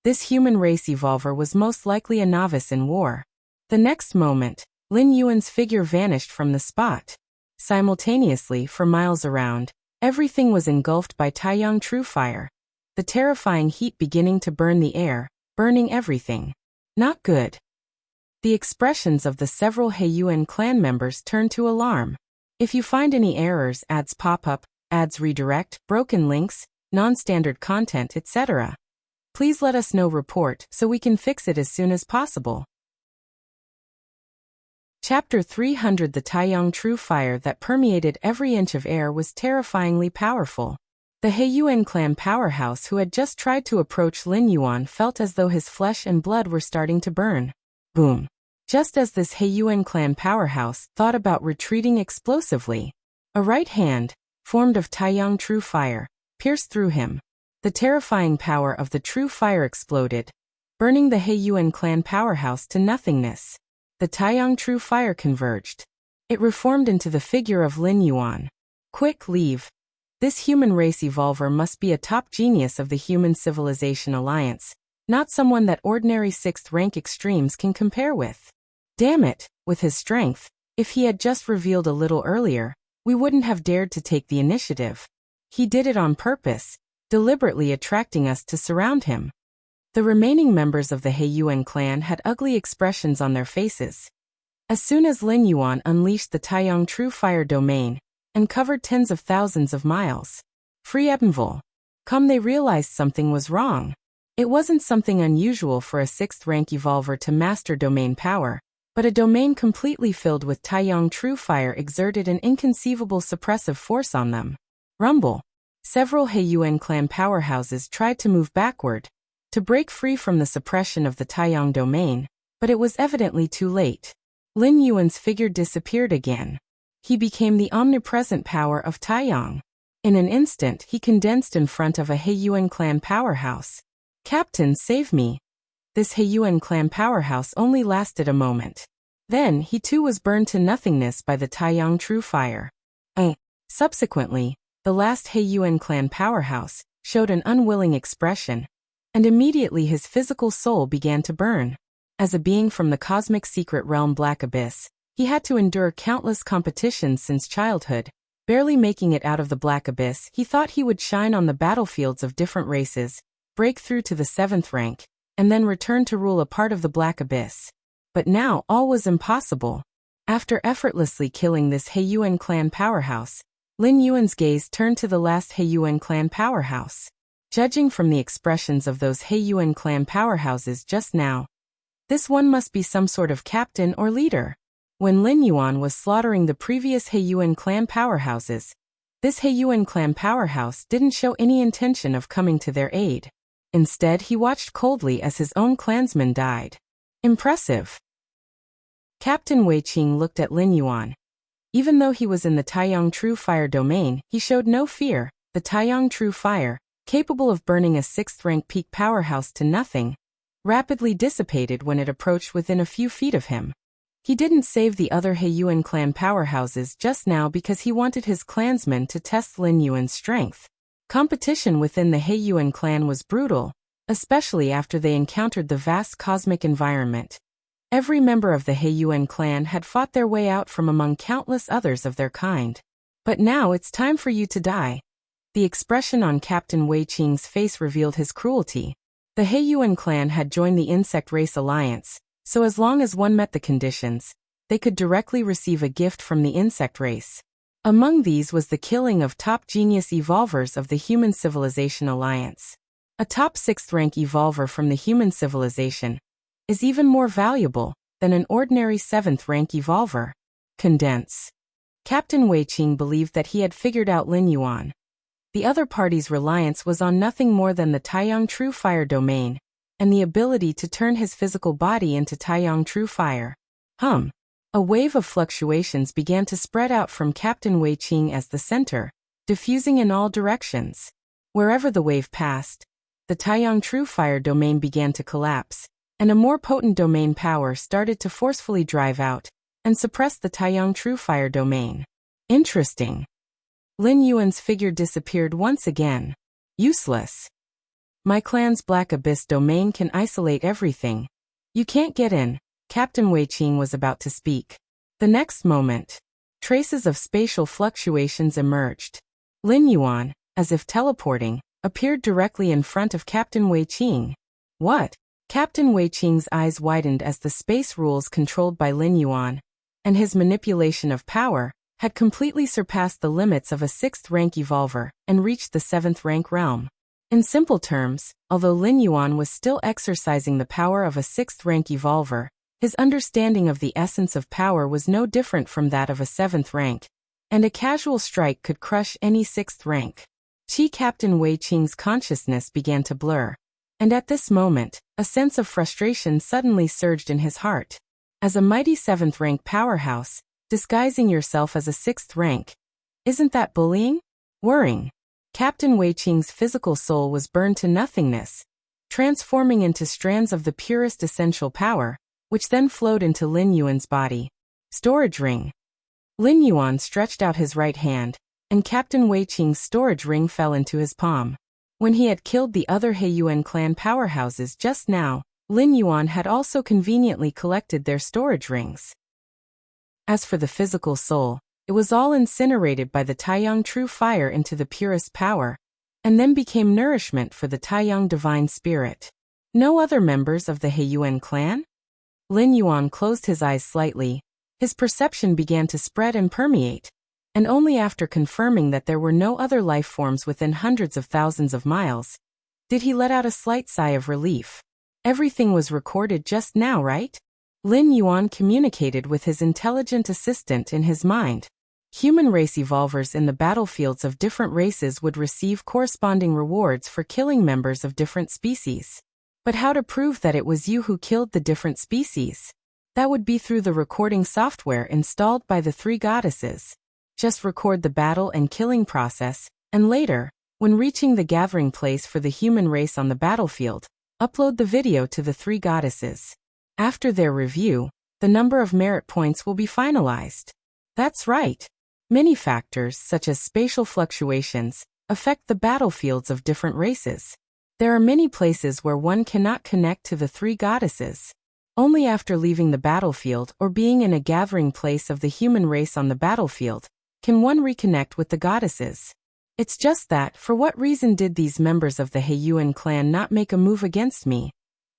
This human race evolver was most likely a novice in war. The next moment, Lin Yuan's figure vanished from the spot. Simultaneously, for miles around, everything was engulfed by Taiyang True Fire, the terrifying heat beginning to burn the air, burning everything. Not good. The expressions of the several Heiyuan clan members turned to alarm. If you find any errors, ads pop up, ads redirect, broken links, non-standard content, etc., please let us know. Report so we can fix it as soon as possible. Chapter 300. The Taiyang True Fire that permeated every inch of air was terrifyingly powerful. The Heiyuan clan powerhouse who had just tried to approach Lin Yuan felt as though his flesh and blood were starting to burn. Boom. Just as this Heiyuan clan powerhouse thought about retreating explosively, a right hand, formed of Taiyang True Fire, pierced through him. The terrifying power of the True Fire exploded, burning the Heiyuan clan powerhouse to nothingness. The Taiyang True Fire converged. It reformed into the figure of Lin Yuan. Quick, leave. This human race evolver must be a top genius of the Human Civilization Alliance, not someone that ordinary 6th rank extremes can compare with. Damn it, with his strength, if he had just revealed a little earlier, we wouldn't have dared to take the initiative. He did it on purpose, deliberately attracting us to surround him. The remaining members of the Heiyuan clan had ugly expressions on their faces. As soon as Lin Yuan unleashed the Taiyang True Fire domain and covered tens of thousands of miles, free Ebenville, they realized something was wrong. It wasn't something unusual for a 6th rank evolver to master domain power, but a domain completely filled with Taiyang True Fire exerted an inconceivable suppressive force on them. Rumble. Several Heiyuan clan powerhouses tried to move backward, to break free from the suppression of the Taiyang domain, but it was evidently too late. Lin Yuan's figure disappeared again. He became the omnipresent power of Taiyang. In an instant, he condensed in front of a Heiyuan clan powerhouse. Captain, save me. This Heiyuan clan powerhouse only lasted a moment. Then, he too was burned to nothingness by the Taiyang True Fire. Subsequently, the last Heiyuan clan powerhouse showed an unwilling expression, and immediately his physical soul began to burn. As a being from the cosmic secret realm Black Abyss, he had to endure countless competitions since childhood. Barely making it out of the Black Abyss, he thought he would shine on the battlefields of different races, break through to the 7th rank, and then return to rule a part of the Black Abyss. But now all was impossible. After effortlessly killing this Heiyuan clan powerhouse, Lin Yuan's gaze turned to the last Heiyuan clan powerhouse. Judging from the expressions of those Heiyuan clan powerhouses just now, this one must be some sort of captain or leader. When Lin Yuan was slaughtering the previous Heiyuan clan powerhouses, this Heiyuan clan powerhouse didn't show any intention of coming to their aid. Instead, he watched coldly as his own clansmen died. Impressive. Captain Wei Qing looked at Lin Yuan. Even though he was in the Taiyang True Fire domain, he showed no fear. The Taiyang True Fire, capable of burning a 6th-rank peak powerhouse to nothing, rapidly dissipated when it approached within a few feet of him. He didn't save the other Heiyuan clan powerhouses just now because he wanted his clansmen to test Lin Yuan's strength. Competition within the Heiyuan clan was brutal, especially after they encountered the vast cosmic environment. Every member of the Heiyuan clan had fought their way out from among countless others of their kind. But now it's time for you to die. The expression on Captain Wei Qing's face revealed his cruelty. The Heiyuan clan had joined the Insect Race Alliance, so as long as one met the conditions, they could directly receive a gift from the insect race. Among these was the killing of top genius evolvers of the Human Civilization Alliance. A top 6th-rank evolver from the human civilization is even more valuable than an ordinary 7th-rank evolver. Condense. Captain Wei Qing believed that he had figured out Lin Yuan. The other party's reliance was on nothing more than the Taiyang True Fire domain, and the ability to turn his physical body into Taiyang True Fire. A wave of fluctuations began to spread out from Captain Wei Qing as the center, diffusing in all directions. Wherever the wave passed, the Taiyang True Fire domain began to collapse, and a more potent domain power started to forcefully drive out and suppress the Taiyang True Fire domain. Interesting. Lin Yuan's figure disappeared once again. Useless. My clan's Black Abyss domain can isolate everything. You can't get in. Captain Wei Qing was about to speak. The next moment, traces of spatial fluctuations emerged. Lin Yuan, as if teleporting, appeared directly in front of Captain Wei Qing. What? Captain Wei Qing's eyes widened as the space rules controlled by Lin Yuan, and his manipulation of power, had completely surpassed the limits of a 6th-rank evolver and reached the 7th-rank realm. In simple terms, although Lin Yuan was still exercising the power of a 6th-rank evolver, his understanding of the essence of power was no different from that of a 7th rank, and a casual strike could crush any 6th rank. Captain Wei Qing's consciousness began to blur, and at this moment, a sense of frustration suddenly surged in his heart. As a mighty 7th-rank powerhouse, disguising yourself as a 6th rank, isn't that bullying? Worrying. Captain Wei Qing's physical soul was burned to nothingness, transforming into strands of the purest essential power, which then flowed into Lin Yuan's body. Storage ring. Lin Yuan stretched out his right hand, and Captain Wei Qing's storage ring fell into his palm. When he had killed the other Heiyuan clan powerhouses just now, Lin Yuan had also conveniently collected their storage rings. As for the physical soul, it was all incinerated by the Taiyang True Fire into the purest power, and then became nourishment for the Taiyang Divine Spirit. No other members of the Heiyuan clan? Lin Yuan closed his eyes slightly. His perception began to spread and permeate, and only after confirming that there were no other life forms within hundreds of thousands of miles, did he let out a slight sigh of relief. Everything was recorded just now, right? Lin Yuan communicated with his intelligent assistant in his mind. Human race evolvers in the battlefields of different races would receive corresponding rewards for killing members of different species. But how to prove that it was you who killed the different species? That would be through the recording software installed by the 3 goddesses. Just record the battle and killing process, and later, when reaching the gathering place for the human race on the battlefield, upload the video to the 3 goddesses. After their review, the number of merit points will be finalized. That's right. Many factors, such as spatial fluctuations, affect the battlefields of different races. There are many places where one cannot connect to the 3 goddesses. Only after leaving the battlefield or being in a gathering place of the human race on the battlefield can one reconnect with the goddesses. It's just that, for what reason did these members of the Heiyuan clan not make a move against me?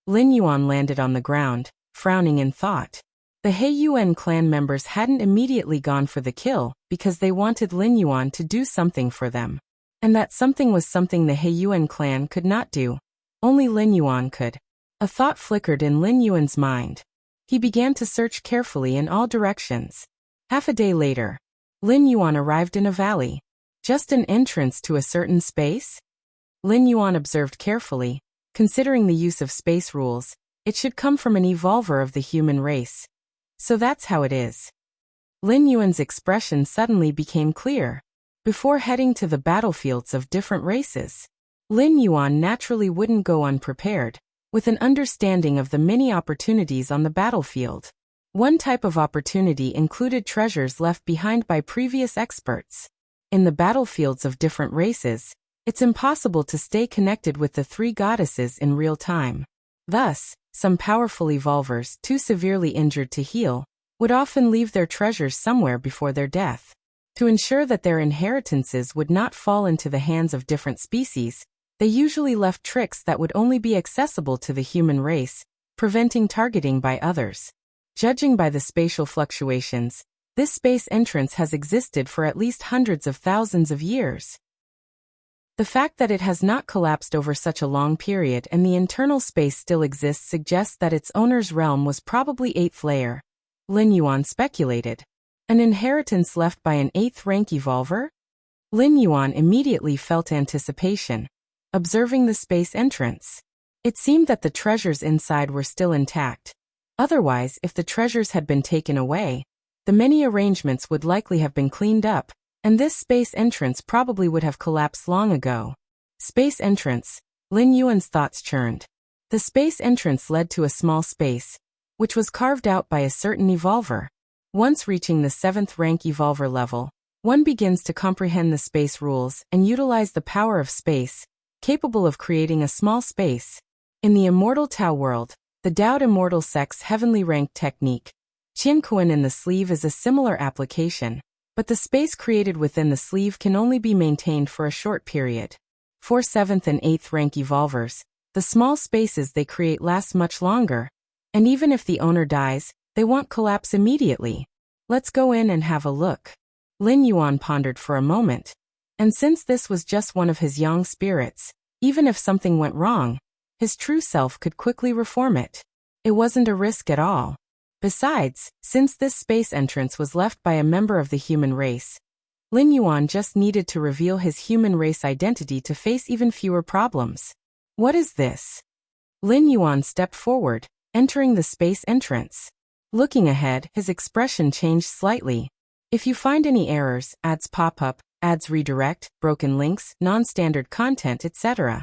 Lin Yuan landed on the ground, frowning in thought. The Heiyuan clan members hadn't immediately gone for the kill because they wanted Lin Yuan to do something for them. And that something was something the Heiyuan clan could not do. Only Lin Yuan could. A thought flickered in Lin Yuan's mind. He began to search carefully in all directions. Half a day later, Lin Yuan arrived in a valley. Just an entrance to a certain space? Lin Yuan observed carefully. Considering the use of space rules, it should come from an evolver of the human race. So that's how it is. Lin Yuan's expression suddenly became clear. Before heading to the battlefields of different races, Lin Yuan naturally wouldn't go unprepared, with an understanding of the many opportunities on the battlefield. One type of opportunity included treasures left behind by previous experts. In the battlefields of different races, it's impossible to stay connected with the three goddesses in real time. Thus, some powerful evolvers, too severely injured to heal, would often leave their treasures somewhere before their death. To ensure that their inheritances would not fall into the hands of different species, they usually left tricks that would only be accessible to the human race, preventing targeting by others. Judging by the spatial fluctuations, this space entrance has existed for at least hundreds of thousands of years. The fact that it has not collapsed over such a long period and the internal space still exists suggests that its owner's realm was probably 8th layer. Lin Yuan speculated. An inheritance left by an 8th rank evolver? Lin Yuan immediately felt anticipation, observing the space entrance. It seemed that the treasures inside were still intact. Otherwise, if the treasures had been taken away, the many arrangements would likely have been cleaned up, and this space entrance probably would have collapsed long ago. Space entrance. Lin Yuan's thoughts churned. The space entrance led to a small space, which was carved out by a certain evolver. Once reaching the 7th rank evolver level, one begins to comprehend the space rules and utilize the power of space, capable of creating a small space. In the Immortal Tao world, the Dao Immortal Sect's heavenly ranked technique, Qian Kuan in the sleeve, is a similar application, but the space created within the sleeve can only be maintained for a short period. For 7th and 8th rank evolvers, the small spaces they create last much longer, and even if the owner dies, they won't collapse immediately. Let's go in and have a look. Lin Yuan pondered for a moment, and since this was just one of his young spirits, even if something went wrong, his true self could quickly reform it. It wasn't a risk at all. Besides, since this space entrance was left by a member of the human race, Lin Yuan just needed to reveal his human race identity to face even fewer problems. What is this? Lin Yuan stepped forward, entering the space entrance. Looking ahead, his expression changed slightly. If you find any errors, ads pop up, ads redirect, broken links, non-standard content, etc.,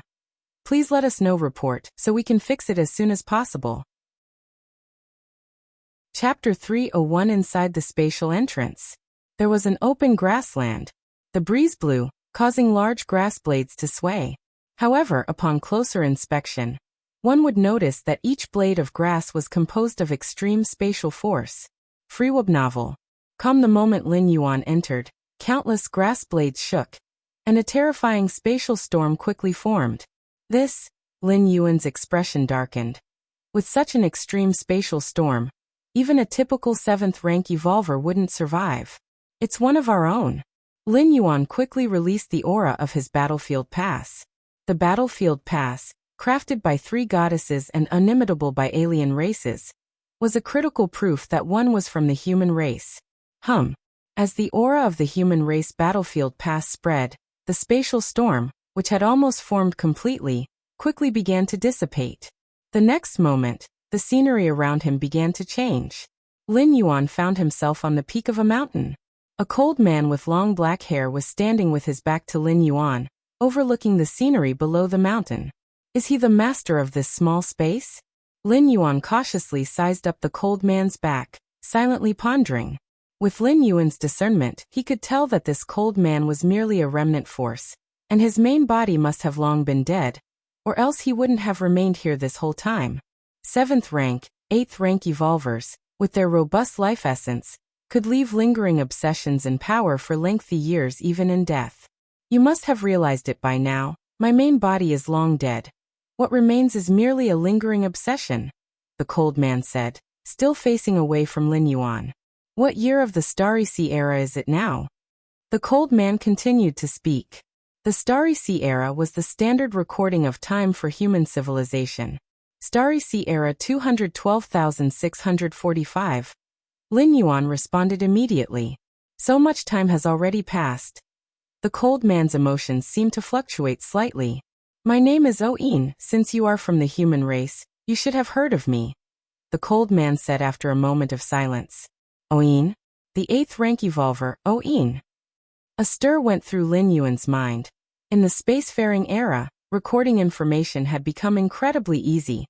please let us know. Report, so we can fix it as soon as possible. Chapter 301. Inside the spatial entrance, there was an open grassland. The breeze blew, causing large grass blades to sway. However, upon closer inspection, one would notice that each blade of grass was composed of extreme spatial force. Freeweb novel. Come the moment Lin Yuan entered, countless grass blades shook, and a terrifying spatial storm quickly formed. This, Lin Yuan's expression darkened. With such an extreme spatial storm, even a typical 7th rank evolver wouldn't survive. It's one of our own. Lin Yuan quickly released the aura of his battlefield pass. The battlefield pass, crafted by 3 goddesses and unimitable by alien races, was a critical proof that one was from the human race. As the aura of the human race battlefield pass spread, the spatial storm, which had almost formed completely, quickly began to dissipate. The next moment, the scenery around him began to change. Lin Yuan found himself on the peak of a mountain. A cold man with long black hair was standing with his back to Lin Yuan, overlooking the scenery below the mountain. Is he the master of this small space? Lin Yuan cautiously sized up the cold man's back, silently pondering. With Lin Yuan's discernment, he could tell that this cold man was merely a remnant force, and his main body must have long been dead, or else he wouldn't have remained here this whole time. 7th rank, 8th rank evolvers, with their robust life essence, could leave lingering obsessions and power for lengthy years even in death. You must have realized it by now. My main body is long dead. What remains is merely a lingering obsession, the cold man said, still facing away from Lin Yuan. What year of the Starry Sea era is it now? The cold man continued to speak. The Starry Sea era was the standard recording of time for human civilization. Starry Sea era 212,645. Lin Yuan responded immediately. So much time has already passed. The cold man's emotions seemed to fluctuate slightly. My name is Oin. Since you are from the human race, you should have heard of me, the cold man said after a moment of silence. Oin? the 8th rank evolver, Oin. A stir went through Lin Yuan's mind. In the spacefaring era, recording information had become incredibly easy.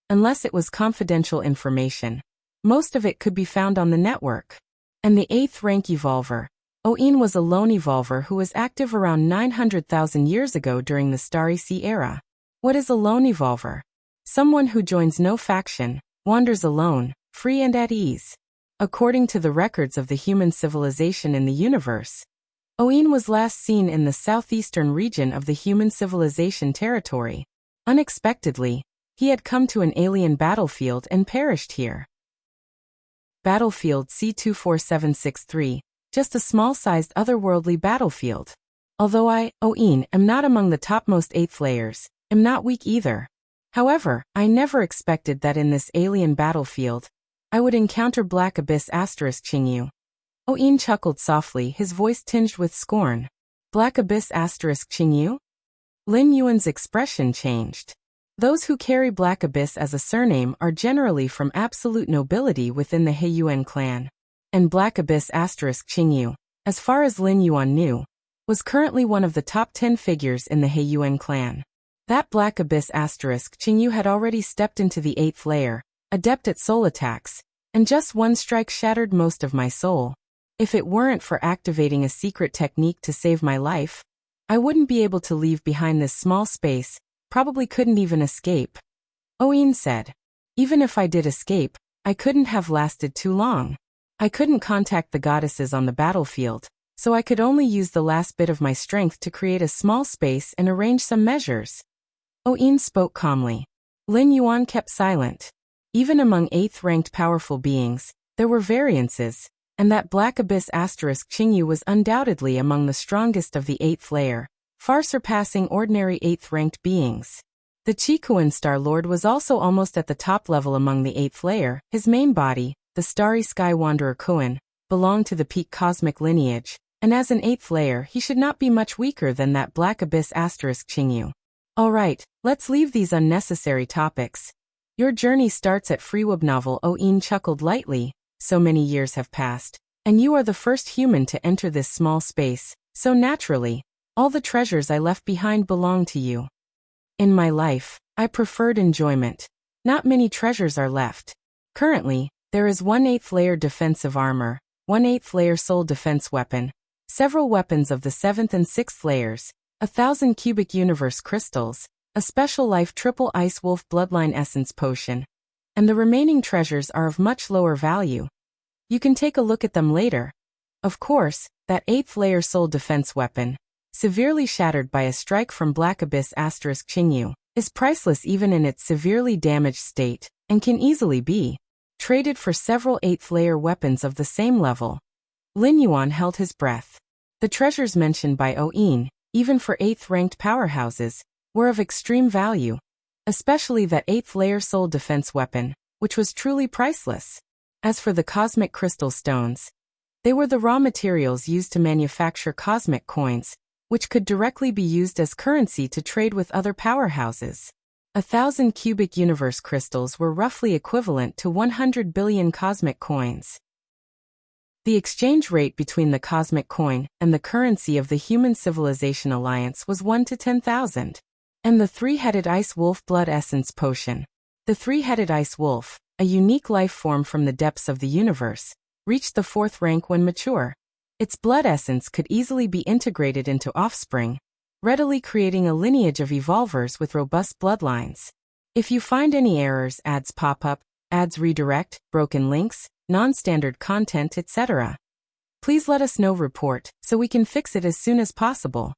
Unless it was confidential information, most of it could be found on the network. And the 8th rank evolver, Oin, was a lone evolver who was active around 900,000 years ago during the Starry Sea era. What is a lone evolver? Someone who joins no faction, wanders alone, free and at ease. According to the records of the human civilization in the universe, Oin was last seen in the southeastern region of the human civilization territory. Unexpectedly, he had come to an alien battlefield and perished here. Battlefield C24763, just a small-sized otherworldly battlefield. Although I, Oin, am not among the topmost 8th layers, am not weak either. However, I never expected that in this alien battlefield, I would encounter Black Abyss Qingyu. Oin chuckled softly, his voice tinged with scorn. Black Abyss Qingyu? Lin Yuan's expression changed. Those who carry Black Abyss as a surname are generally from absolute nobility within the Heiyuan clan. And Black Abyss Qingyu, as far as Lin Yuan knew, was currently one of the top 10 figures in the Heiyuan clan. That Black Abyss Qingyu had already stepped into the 8th layer, adept at soul attacks, and just one strike shattered most of my soul. If it weren't for activating a secret technique to save my life, I wouldn't be able to leave behind this small space, probably couldn't even escape. Oin said. Even if I did escape, I couldn't have lasted too long. I couldn't contact the goddesses on the battlefield, so I could only use the last bit of my strength to create a small space and arrange some measures. Oin spoke calmly. Lin Yuan kept silent. Even among 8th-ranked powerful beings, there were variances, and that Black Abyss Qingyu was undoubtedly among the strongest of the 8th layer, far surpassing ordinary 8th-ranked beings. The Qikuan Star Lord was also almost at the top level among the 8th layer. His main body, the Starry Sky Wanderer Kuan, belonged to the peak cosmic lineage, and as an 8th layer he should not be much weaker than that Black Abyss Qingyu. Alright, let's leave these unnecessary topics. Your journey starts at Freewub. Oin chuckled lightly. So many years have passed, and you are the first human to enter this small space, so naturally, all the treasures I left behind belong to you. In my life, I preferred enjoyment. Not many treasures are left. Currently, there is 1 8th layer defensive armor, 1 8th layer soul defense weapon, several weapons of the 7th and 6th layers, 1,000 cubic universe crystals, a special life triple ice wolf bloodline essence potion, and the remaining treasures are of much lower value. You can take a look at them later. Of course, that 8th layer soul defense weapon, severely shattered by a strike from Black Abyss Qingyu, is priceless even in its severely damaged state, and can easily be traded for several 8th layer weapons of the same level. Lin Yuan held his breath. The treasures mentioned by Oin, even for 8th ranked powerhouses, were of extreme value, especially that 8th layer soul defense weapon, which was truly priceless. As for the cosmic crystal stones, they were the raw materials used to manufacture cosmic coins, which could directly be used as currency to trade with other powerhouses. 1,000 cubic universe crystals were roughly equivalent to 100 billion cosmic coins. The exchange rate between the cosmic coin and the currency of the Human Civilization Alliance was 1 to 10,000. And the 3-headed ice wolf blood essence potion. The 3-headed ice wolf, a unique life form from the depths of the universe, reached the 4th rank when mature. Its blood essence could easily be integrated into offspring, readily creating a lineage of evolvers with robust bloodlines. If you find any errors, ads pop up, ads redirect, broken links, non-standard content, etc., please let us know. Report, so we can fix it as soon as possible.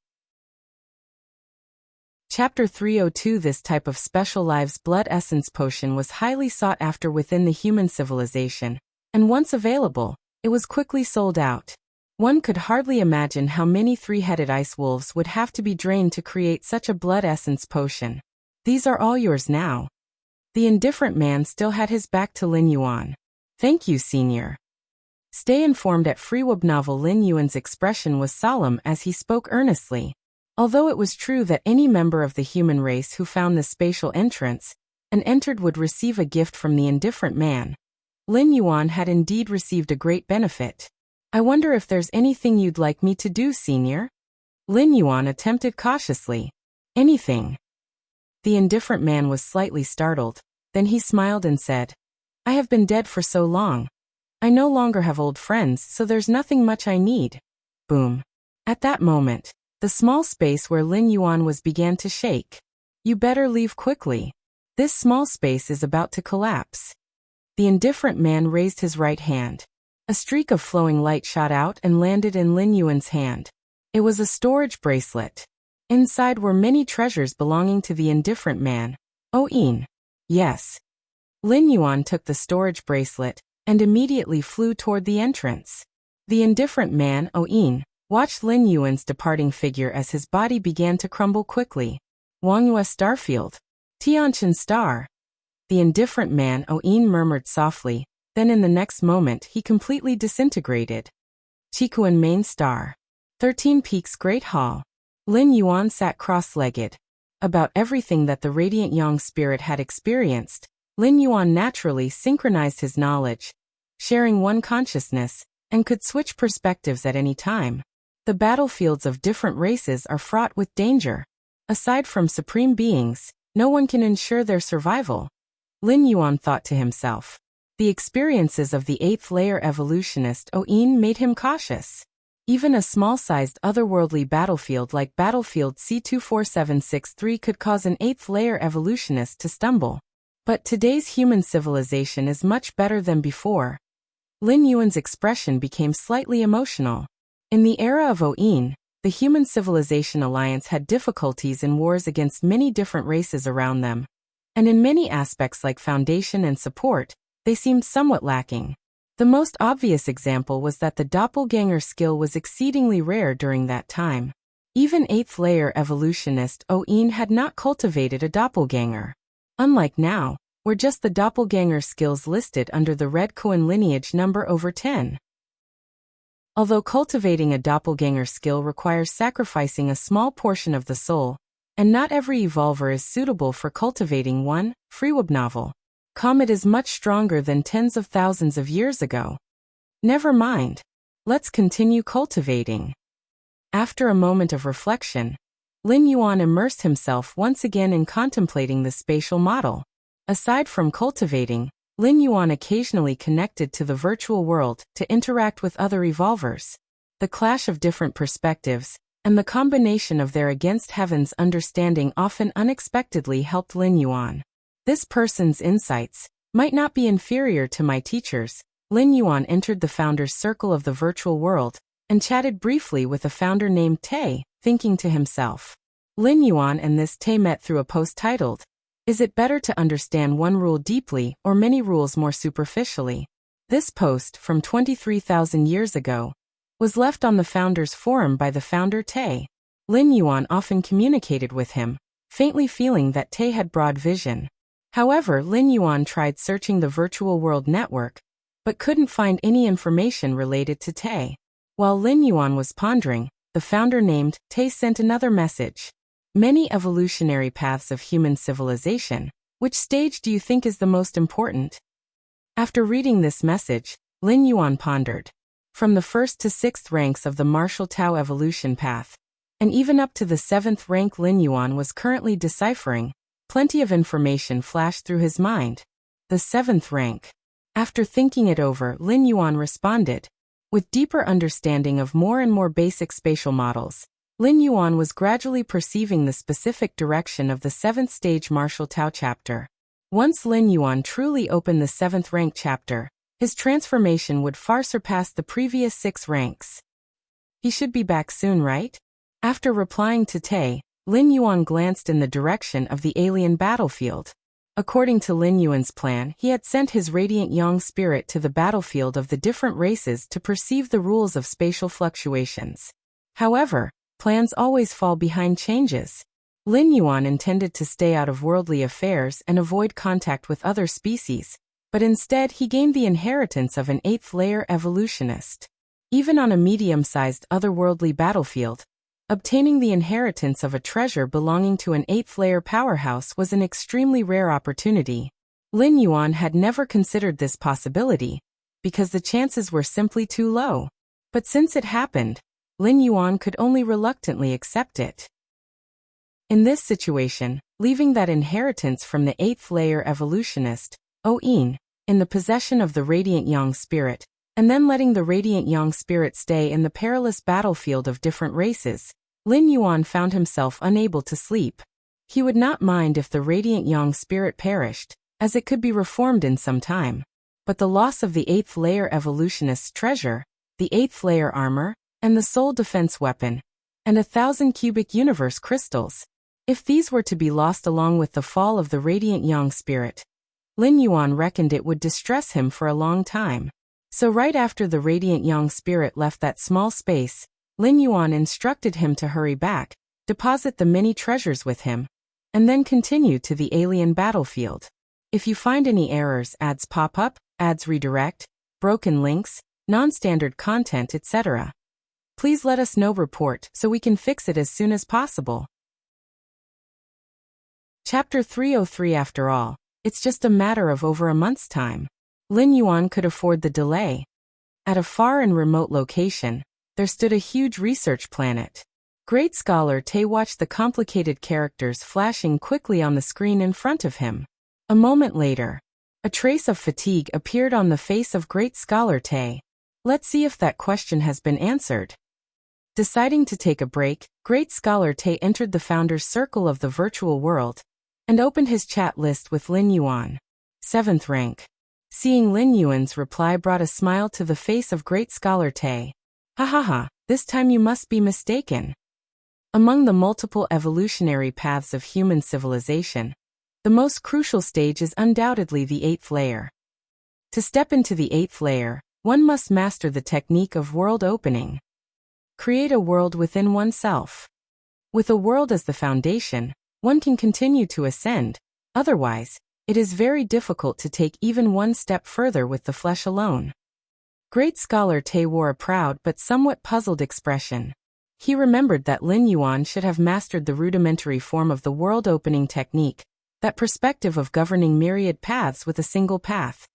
Chapter 302. This type of special lives blood essence potion was highly sought after within the human civilization, and once available, it was quickly sold out. One could hardly imagine how many 3-headed ice wolves would have to be drained to create such a blood essence potion. These are all yours now. The indifferent man still had his back to Lin Yuan. Thank you, senior. Stay informed at Freewub. Lin Yuan's expression was solemn as he spoke earnestly. Although it was true that any member of the human race who found the spatial entrance and entered would receive a gift from the indifferent man, Lin Yuan had indeed received a great benefit. I wonder if there's anything you'd like me to do, Senior? Lin Yuan attempted cautiously. Anything. The indifferent man was slightly startled. Then he smiled and said, I have been dead for so long. I no longer have old friends, so there's nothing much I need. Boom. At that moment, the small space where Lin Yuan was began to shake. You better leave quickly. This small space is about to collapse. The indifferent man raised his right hand. A streak of flowing light shot out and landed in Lin Yuan's hand. It was a storage bracelet. Inside were many treasures belonging to the indifferent man. Oh, Yin. Yes. Lin Yuan took the storage bracelet and immediately flew toward the entrance. The indifferent man, Oh Yin, watched Lin Yuan's departing figure as his body began to crumble quickly. Wangyue Starfield. Tianqian Star. The indifferent man, Oh Yin, murmured softly, then in the next moment he completely disintegrated. Qikuan Main Star. 13 Peaks Great Hall. Lin Yuan sat cross-legged. About everything that the radiant Yang spirit had experienced, Lin Yuan naturally synchronized his knowledge, sharing one consciousness, and could switch perspectives at any time. The battlefields of different races are fraught with danger. Aside from supreme beings, no one can ensure their survival. Lin Yuan thought to himself. The experiences of the 8th layer evolutionist Oh Yin made him cautious. Even a small-sized otherworldly battlefield like battlefield C24763 could cause an 8th layer evolutionist to stumble. But today's human civilization is much better than before. Lin Yuan's expression became slightly emotional. In the era of Oh Yin, the Human Civilization Alliance had difficulties in wars against many different races around them. And in many aspects like foundation and support, they seemed somewhat lacking. The most obvious example was that the doppelganger skill was exceedingly rare during that time. Even 8th layer evolutionist Oh Yin had not cultivated a doppelganger. Unlike now, where just the doppelganger skills listed under the red Koan lineage number over 10. Although cultivating a doppelganger skill requires sacrificing a small portion of the soul, and not every evolver is suitable for cultivating one, Freeweb novel. Comet is much stronger than tens of thousands of years ago. Never mind. Let's continue cultivating. After a moment of reflection, Lin Yuan immersed himself once again in contemplating the spatial model. Aside from cultivating, Lin Yuan occasionally connected to the virtual world to interact with other evolvers. The clash of different perspectives, and the combination of their against heaven's understanding often unexpectedly helped Lin Yuan. This person's insights might not be inferior to my teacher's. Lin Yuan entered the founder's circle of the virtual world and chatted briefly with a founder named Tay, thinking to himself. Lin Yuan and this Tay met through a post titled, Is it better to understand one rule deeply or many rules more superficially? This post, from 23,000 years ago, was left on the founder's forum by the founder Tay. Lin Yuan often communicated with him, faintly feeling that Tay had broad vision. However, Lin Yuan tried searching the virtual world network, but couldn't find any information related to Tay. While Lin Yuan was pondering, the founder named Tay sent another message. Many evolutionary paths of human civilization. Which stage do you think is the most important? After reading this message, Lin Yuan pondered. From the 1st to 6th ranks of the Martial Tao evolution path, and even up to the 7th rank Lin Yuan was currently deciphering, plenty of information flashed through his mind. The 7th rank. After thinking it over, Lin Yuan responded. With deeper understanding of more and more basic spatial models, Lin Yuan was gradually perceiving the specific direction of the 7th stage Martial Tao chapter. Once Lin Yuan truly opened the 7th rank chapter, his transformation would far surpass the previous 6 ranks. He should be back soon, right? After replying to Tay, Lin Yuan glanced in the direction of the alien battlefield. According to Lin Yuan's plan, he had sent his radiant Yang spirit to the battlefield of the different races to perceive the rules of spatial fluctuations. However, plans always fall behind changes. Lin Yuan intended to stay out of worldly affairs and avoid contact with other species, but instead he gained the inheritance of an 8th layer evolutionist. Even on a medium-sized otherworldly battlefield, obtaining the inheritance of a treasure belonging to an 8th layer powerhouse was an extremely rare opportunity. Lin Yuan had never considered this possibility, because the chances were simply too low. But since it happened, Lin Yuan could only reluctantly accept it. In this situation, leaving that inheritance from the 8th layer evolutionist, Oin, in the possession of the radiant Yang spirit, and then letting the radiant Yang spirit stay in the perilous battlefield of different races, Lin Yuan found himself unable to sleep. He would not mind if the radiant Yang spirit perished, as it could be reformed in some time. But the loss of the 8th layer evolutionist's treasure, the 8th layer armor, and the soul defense weapon, and 1,000 cubic universe crystals, if these were to be lost along with the fall of the radiant Yang spirit, Lin Yuan reckoned it would distress him for a long time. So right after the radiant Yang spirit left that small space, Lin Yuan instructed him to hurry back, deposit the many treasures with him, and then continue to the alien battlefield. If you find any errors, ads pop up, ads redirect, broken links, non-standard content, etc., please let us know. Report so we can fix it as soon as possible. Chapter 303. After all, it's just a matter of over a month's time. Lin Yuan could afford the delay. At a far and remote location, there stood a huge research planet. Great Scholar Tay watched the complicated characters flashing quickly on the screen in front of him. A moment later, a trace of fatigue appeared on the face of Great Scholar Tay. Let's see if that question has been answered. Deciding to take a break, Great Scholar Tay entered the founder's circle of the virtual world and opened his chat list with Lin Yuan. 7th rank. Seeing Lin Yuan's reply brought a smile to the face of Great Scholar Tay. Ha ha ha, this time you must be mistaken. Among the multiple evolutionary paths of human civilization, the most crucial stage is undoubtedly the 8th layer. To step into the 8th layer, one must master the technique of world opening. Create a world within oneself. With a world as the foundation, one can continue to ascend. Otherwise, it is very difficult to take even one step further with the flesh alone. Great Scholar Tay wore a proud but somewhat puzzled expression. He remembered that Lin Yuan should have mastered the rudimentary form of the world opening technique, that perspective of governing myriad paths with a single path.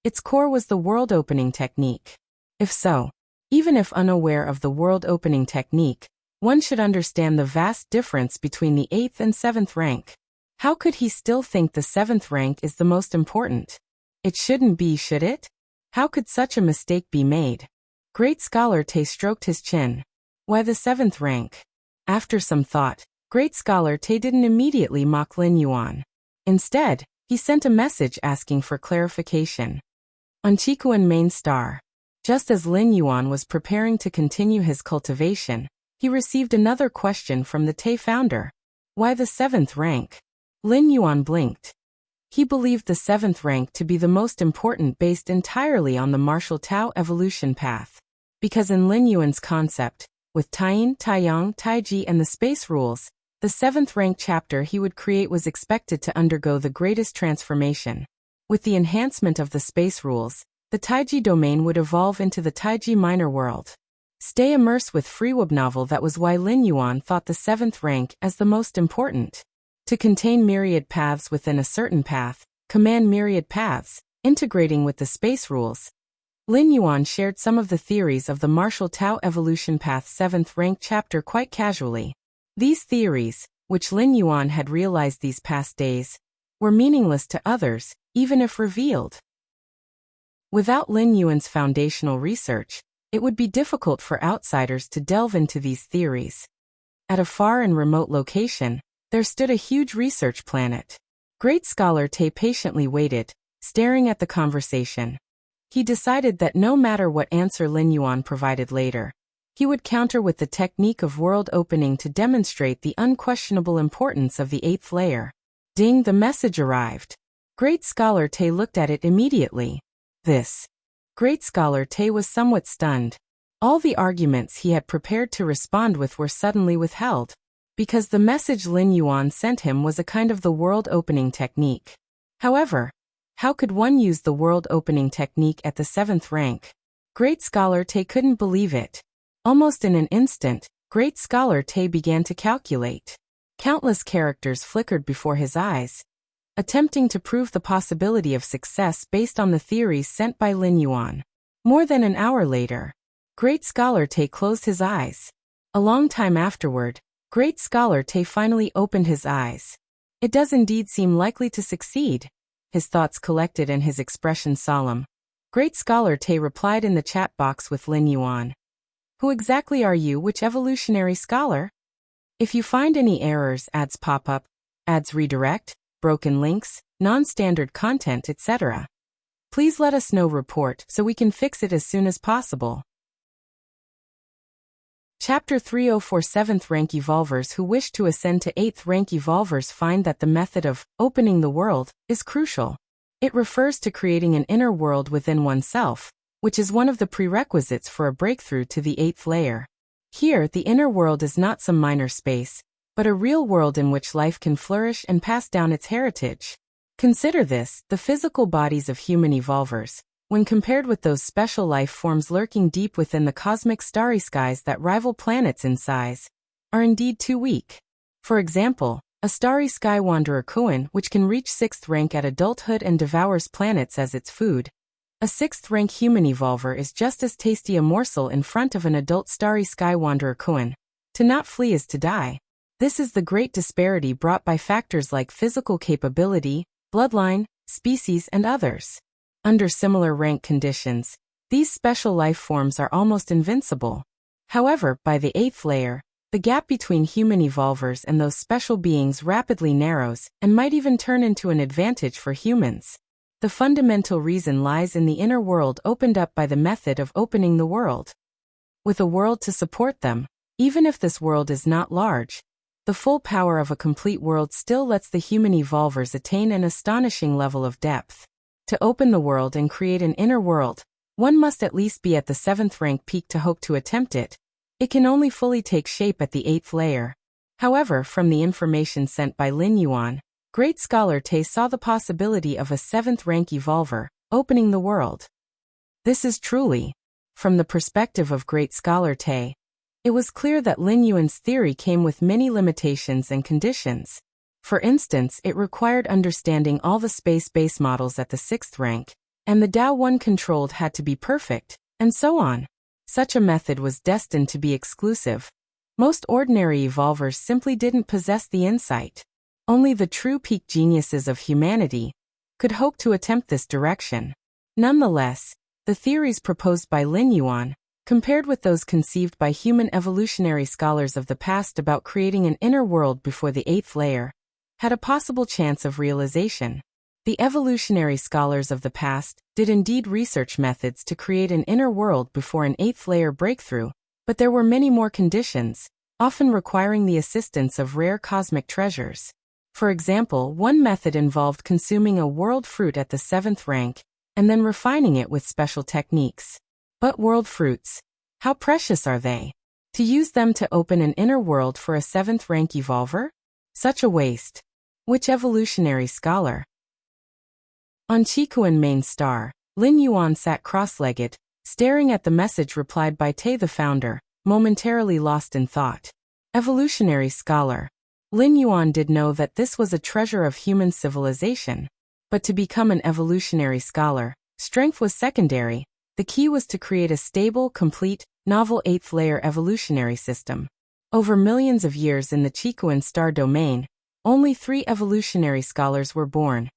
Its core was the world opening technique. If so, even if unaware of the world opening technique, one should understand the vast difference between the 8th and 7th rank. How could he still think the 7th rank is the most important? It shouldn't be, should it? How could such a mistake be made? Great Scholar Tay stroked his chin. Why the 7th rank? After some thought, Great Scholar Tay didn't immediately mock Lin Yuan. Instead, he sent a message asking for clarification. On Chikuan Main Star. Just as Lin Yuan was preparing to continue his cultivation, he received another question from the Tay founder. Why the 7th rank? Lin Yuan blinked. He believed the 7th rank to be the most important based entirely on the martial Tao evolution path. Because in Lin Yuan's concept, with Taiyin, Taiyang, Taiji and the space rules, the 7th rank chapter he would create was expected to undergo the greatest transformation. With the enhancement of the space rules, the Taiji domain would evolve into the Taiji minor world. Stay immersed with Freeweb novel. That was why Lin Yuan thought the 7th rank as the most important. To contain myriad paths within a certain path, command myriad paths, integrating with the space rules. Lin Yuan shared some of the theories of the martial Tao evolution path 7th rank chapter quite casually. These theories, which Lin Yuan had realized these past days, were meaningless to others, even if revealed. Without Lin Yuan's foundational research, it would be difficult for outsiders to delve into these theories. At a far and remote location, there stood a huge research planet. Great Scholar Tay patiently waited, staring at the conversation. He decided that no matter what answer Lin Yuan provided later, he would counter with the technique of world opening to demonstrate the unquestionable importance of the 8th layer. Ding, the message arrived. Great Scholar Tay looked at it immediately. This. Great Scholar Tay was somewhat stunned. All the arguments he had prepared to respond with were suddenly withheld, because the message Lin Yuan sent him was a kind of the world opening technique. However, how could one use the world opening technique at the 7th rank? Great Scholar Tay couldn't believe it. Almost in an instant, Great Scholar Tay began to calculate. Countless characters flickered before his eyes, attempting to prove the possibility of success based on the theories sent by Lin Yuan. More than an hour later, Great Scholar Tay closed his eyes. A long time afterward, Great Scholar Tay finally opened his eyes. It does indeed seem likely to succeed. His thoughts collected and his expression solemn. Great Scholar Tay replied in the chat box with Lin Yuan. Who exactly are you, which evolutionary scholar? If you find any errors, ads pop up, ads redirect, broken links, non-standard content, etc., please let us know report so we can fix it as soon as possible. Chapter 304 7th rank evolvers who wish to ascend to 8th rank evolvers find that the method of opening the world is crucial. It refers to creating an inner world within oneself, which is one of the prerequisites for a breakthrough to the 8th layer. Here, the inner world is not some minor space, but a real world in which life can flourish and pass down its heritage. Consider this: the physical bodies of human evolvers, when compared with those special life forms lurking deep within the cosmic starry skies that rival planets in size, are indeed too weak. For example, a starry sky wanderer Kuan, which can reach 6th rank at adulthood and devours planets as its food. A 6th rank human evolver is just as tasty a morsel in front of an adult starry sky wanderer Kuan. To not flee is to die. This is the great disparity brought by factors like physical capability, bloodline, species, and others. Under similar rank conditions, these special life forms are almost invincible. However, by the 8th layer, the gap between human evolvers and those special beings rapidly narrows and might even turn into an advantage for humans. The fundamental reason lies in the inner world opened up by the method of opening the world. With a world to support them, even if this world is not large, the full power of a complete world still lets the human evolvers attain an astonishing level of depth. To open the world and create an inner world, one must at least be at the 7th rank peak to hope to attempt it. It can only fully take shape at the 8th layer. However, from the information sent by Lin Yuan, Great Scholar Tay saw the possibility of a 7th rank evolver opening the world. This is truly, from the perspective of Great Scholar Tay, it was clear that Lin Yuan's theory came with many limitations and conditions. For instance, it required understanding all the space base models at the 6th rank, and the Tao one controlled had to be perfect, and so on. Such a method was destined to be exclusive. Most ordinary evolvers simply didn't possess the insight. Only the true peak geniuses of humanity could hope to attempt this direction. Nonetheless, the theories proposed by Lin Yuan, compared with those conceived by human evolutionary scholars of the past about creating an inner world before the 8th layer, had a possible chance of realization. The evolutionary scholars of the past did indeed research methods to create an inner world before an 8th layer breakthrough, but there were many more conditions, often requiring the assistance of rare cosmic treasures. For example, one method involved consuming a world fruit at the 7th rank, and then refining it with special techniques. But world fruits, how precious are they? To use them to open an inner world for a 7th rank evolver? Such a waste. Which evolutionary scholar? On Chikuan main star, Lin Yuan sat cross-legged, staring at the message replied by Tay the founder, momentarily lost in thought. Evolutionary scholar. Lin Yuan did know that this was a treasure of human civilization. But to become an evolutionary scholar, strength was secondary. The key was to create a stable, complete, novel 8th layer evolutionary system. Over millions of years in the Chikuan star domain, only 3 evolutionary scholars were born.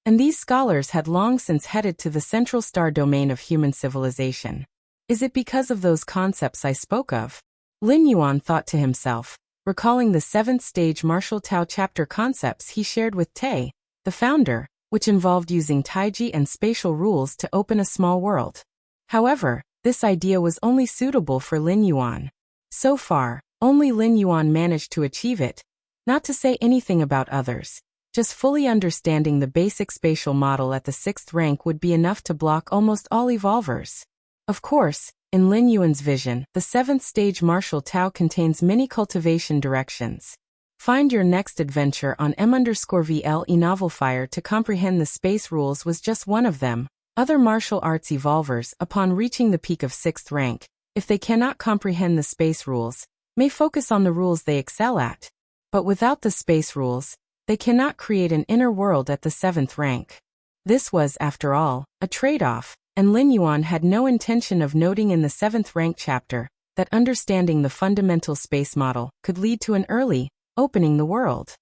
And these scholars had long since headed to the central star domain of human civilization. Is it because of those concepts I spoke of? Lin Yuan thought to himself, recalling the 7th stage martial Tao chapter concepts he shared with Tay, the founder, which involved using Taiji and spatial rules to open a small world. However, this idea was only suitable for Lin Yuan. So far, only Lin Yuan managed to achieve it. Not to say anything about others. Just fully understanding the basic spatial model at the 6th rank would be enough to block almost all evolvers. Of course, in Lin Yuan's vision, the 7th stage martial Tao contains many cultivation directions. Find your next adventure on m_VLE Novelfire to comprehend the space rules was just one of them. Other martial arts evolvers, upon reaching the peak of 6th rank, if they cannot comprehend the space rules, may focus on the rules they excel at. But without the space rules, they cannot create an inner world at the 7th rank. This was, after all, a trade-off, and Lin Yuan had no intention of noting in the 7th rank chapter that understanding the fundamental space model could lead to an early opening the world.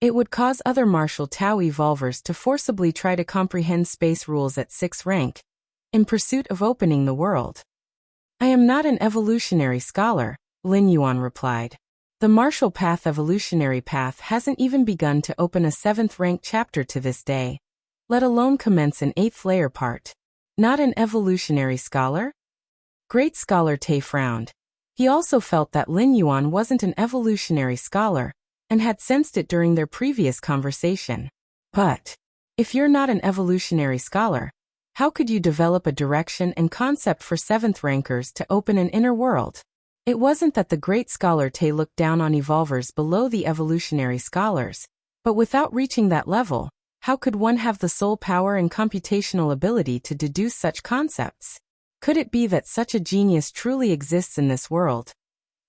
It would cause other martial Tao evolvers to forcibly try to comprehend space rules at 6th rank, in pursuit of opening the world. I am not an evolutionary scholar, Lin Yuan replied. The martial path evolutionary path hasn't even begun to open a 7th rank chapter to this day, let alone commence an 8th layer part. Not an evolutionary scholar? Great Scholar Te frowned. He also felt that Lin Yuan wasn't an evolutionary scholar, and had sensed it during their previous conversation. But if you're not an evolutionary scholar, how could you develop a direction and concept for 7th rankers to open an inner world? It wasn't that the Great Scholar Te looked down on evolvers below the evolutionary scholars, but without reaching that level, how could one have the soul power and computational ability to deduce such concepts? Could it be that such a genius truly exists in this world?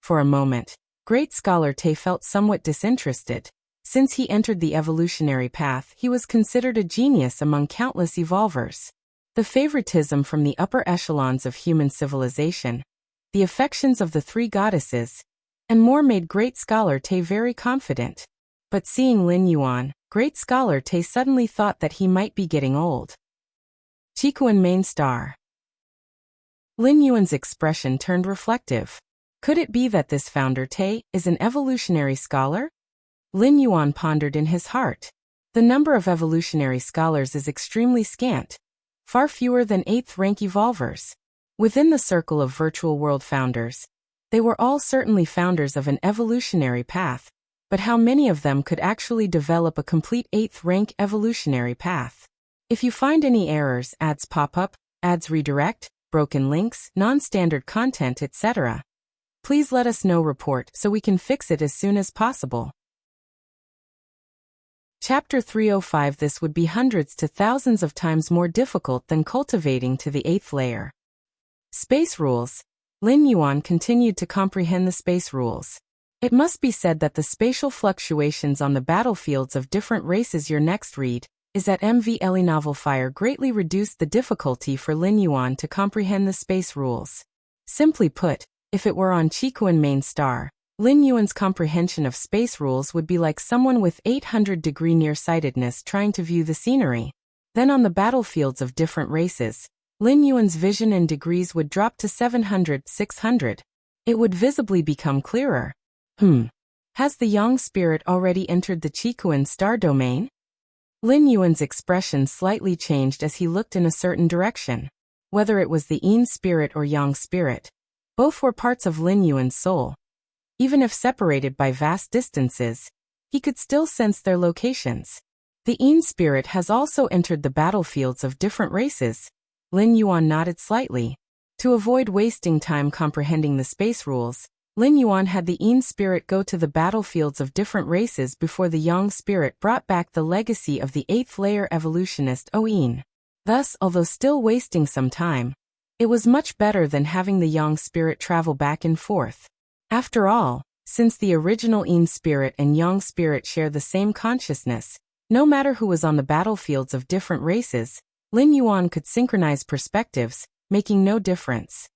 For a moment, Great Scholar Te felt somewhat disinterested. Since he entered the evolutionary path, he was considered a genius among countless evolvers. The favoritism from the upper echelons of human civilization, the affections of the 3 goddesses, and more made Great Scholar Te very confident. But seeing Lin Yuan, Great Scholar Te suddenly thought that he might be getting old. Qikuan Main Star. Lin Yuan's expression turned reflective. Could it be that this founder Te is an evolutionary scholar? Lin Yuan pondered in his heart. The number of evolutionary scholars is extremely scant, far fewer than 8th rank evolvers. Within the circle of virtual world founders, they were all certainly founders of an evolutionary path, but how many of them could actually develop a complete 8th rank evolutionary path? If you find any errors, ads pop up, ads redirect, broken links, non-standard content, etc., please let us know. Report so we can fix it as soon as possible. Chapter 305. This would be hundreds to thousands of times more difficult than cultivating to the 8th layer. Space rules. Lin Yuan continued to comprehend the space rules. It must be said that the spatial fluctuations on the battlefields of different races your next read is at MVLE Novel Fire greatly reduced the difficulty for Lin Yuan to comprehend the space rules. Simply put, if it were on Qikuan Main Star, Lin Yuan's comprehension of space rules would be like someone with 800-degree nearsightedness trying to view the scenery. Then on the battlefields of different races, Lin Yuan's vision in degrees would drop to 700, 600. It would visibly become clearer. Has the Yang spirit already entered the Qikuan star domain? Lin Yuan's expression slightly changed as he looked in a certain direction. Whether it was the Yin spirit or Yang spirit, both were parts of Lin Yuan's soul. Even if separated by vast distances, he could still sense their locations. The Yin spirit has also entered the battlefields of different races. Lin Yuan nodded slightly. To avoid wasting time comprehending the space rules, Lin Yuan had the Yin spirit go to the battlefields of different races before the Yang spirit brought back the legacy of the 8th layer evolutionist Yin. Thus, although still wasting some time, it was much better than having the Yang spirit travel back and forth. After all, since the original Yin spirit and Yang spirit share the same consciousness, no matter who was on the battlefields of different races, Lin Yuan could synchronize perspectives, making no difference.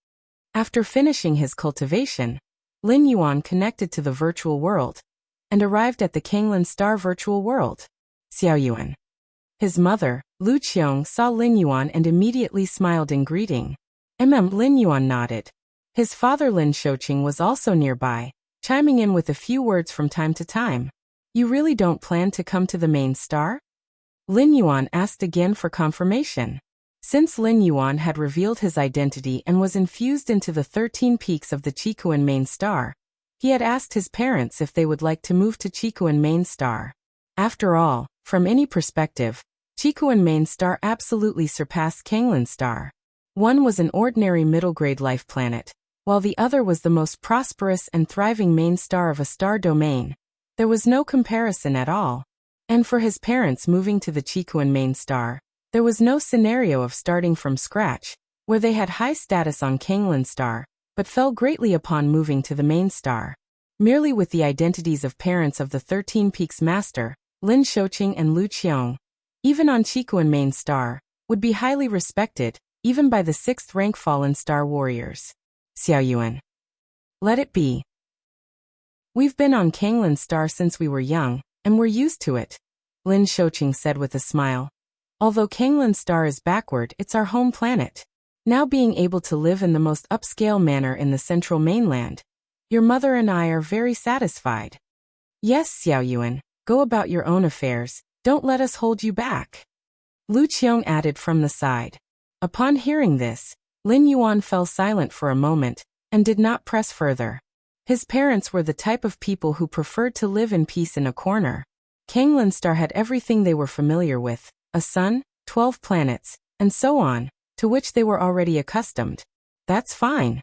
After finishing his cultivation, Lin Yuan connected to the virtual world and arrived at the Kanglan Star virtual world. Xiaoyuan. His mother, Lu Qiong, saw Lin Yuan and immediately smiled in greeting. Lin Yuan nodded. His father Lin Shouqing was also nearby, chiming in with a few words from time to time. You really don't plan to come to the main star? Lin Yuan asked again for confirmation. Since Lin Yuan had revealed his identity and was infused into the 13 peaks of the Qikuan main star, he had asked his parents if they would like to move to Qikuan main star. After all, from any perspective, Qikuan main star absolutely surpassed Kanglan star. One was an ordinary middle-grade life planet, while the other was the most prosperous and thriving main star of a star domain. There was no comparison at all. And for his parents moving to the Qikuan main star, there was no scenario of starting from scratch, where they had high status on Kanglan star, but fell greatly upon moving to the main star. Merely with the identities of parents of the 13 Peaks Master, Lin Shouqing and Lu Qiong, even on Qikuan main star, would be highly respected, even by the 6th rank fallen star warriors. Xiaoyuan. Let it be. We've been on Kanglan Star since we were young, and we're used to it, Lin Shouqing said with a smile. Although Kanglan Star is backward, it's our home planet. Now being able to live in the most upscale manner in the central mainland, your mother and I are very satisfied. Yes, Xiaoyuan, go about your own affairs, don't let us hold you back. Lu Qiong added from the side. Upon hearing this, Lin Yuan fell silent for a moment, and did not press further. His parents were the type of people who preferred to live in peace in a corner. Kanglan Star had everything they were familiar with, a sun, 12 planets, and so on, to which they were already accustomed. That's fine.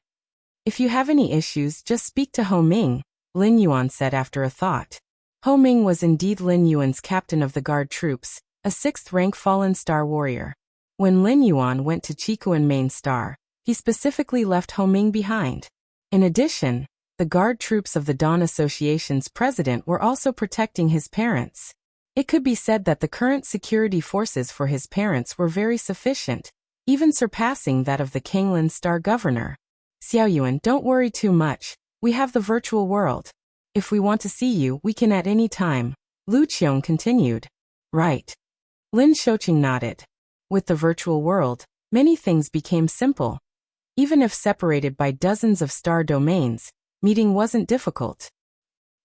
If you have any issues, just speak to Ho Ming, Lin Yuan said after a thought. Ho Ming was indeed Lin Yuan's captain of the guard troops, a 6th rank fallen star warrior. When Lin Yuan went to Chikuan Main Star, he specifically left Ho Ming behind. In addition, the guard troops of the Dawn Association's president were also protecting his parents. It could be said that the current security forces for his parents were very sufficient, even surpassing that of the Kanglan Star governor. Xiaoyuan, don't worry too much, we have the virtual world. If we want to see you, we can at any time, Lu Qiong continued. Right. Lin Shouqing nodded. With the virtual world, many things became simple. Even if separated by dozens of star domains, meeting wasn't difficult.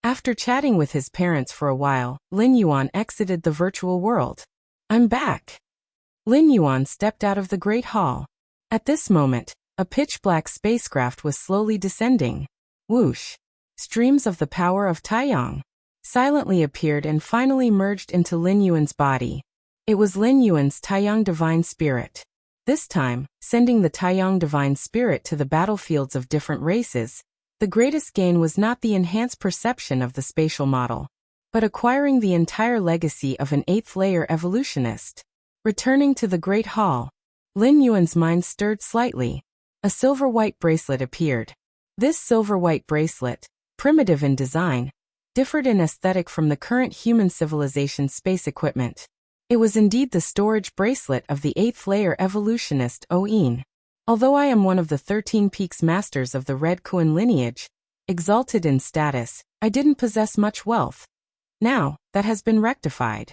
After chatting with his parents for a while, Lin Yuan exited the virtual world. I'm back. Lin Yuan stepped out of the Great Hall. At this moment, a pitch-black spacecraft was slowly descending. Whoosh! Streams of the power of Taiyang silently appeared and finally merged into Lin Yuan's body. It was Lin Yuan's Taiyang Divine Spirit. This time, sending the Taiyang Divine Spirit to the battlefields of different races, the greatest gain was not the enhanced perception of the spatial model, but acquiring the entire legacy of an 8th-layer evolutionist. Returning to the Great Hall, Lin Yuan's mind stirred slightly. A silver-white bracelet appeared. This silver-white bracelet, primitive in design, differed in aesthetic from the current human civilization's space equipment. It was indeed the storage bracelet of the 8th-layer evolutionist Oin. Although I am one of the 13 Peaks Masters of the Red Kuan lineage, exalted in status, I didn't possess much wealth. Now, that has been rectified.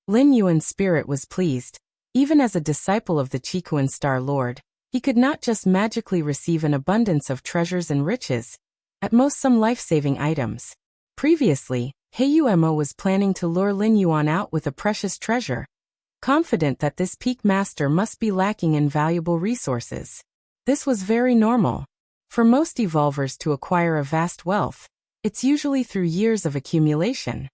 Lin Yuan's spirit was pleased. Even as a disciple of the Chikuan Star Lord, he could not just magically receive an abundance of treasures and riches, at most some life-saving items. Previously, Heiyumo was planning to lure Lin Yuan out with a precious treasure, confident that this peak master must be lacking in valuable resources. This was very normal. For most evolvers to acquire a vast wealth, it's usually through years of accumulation.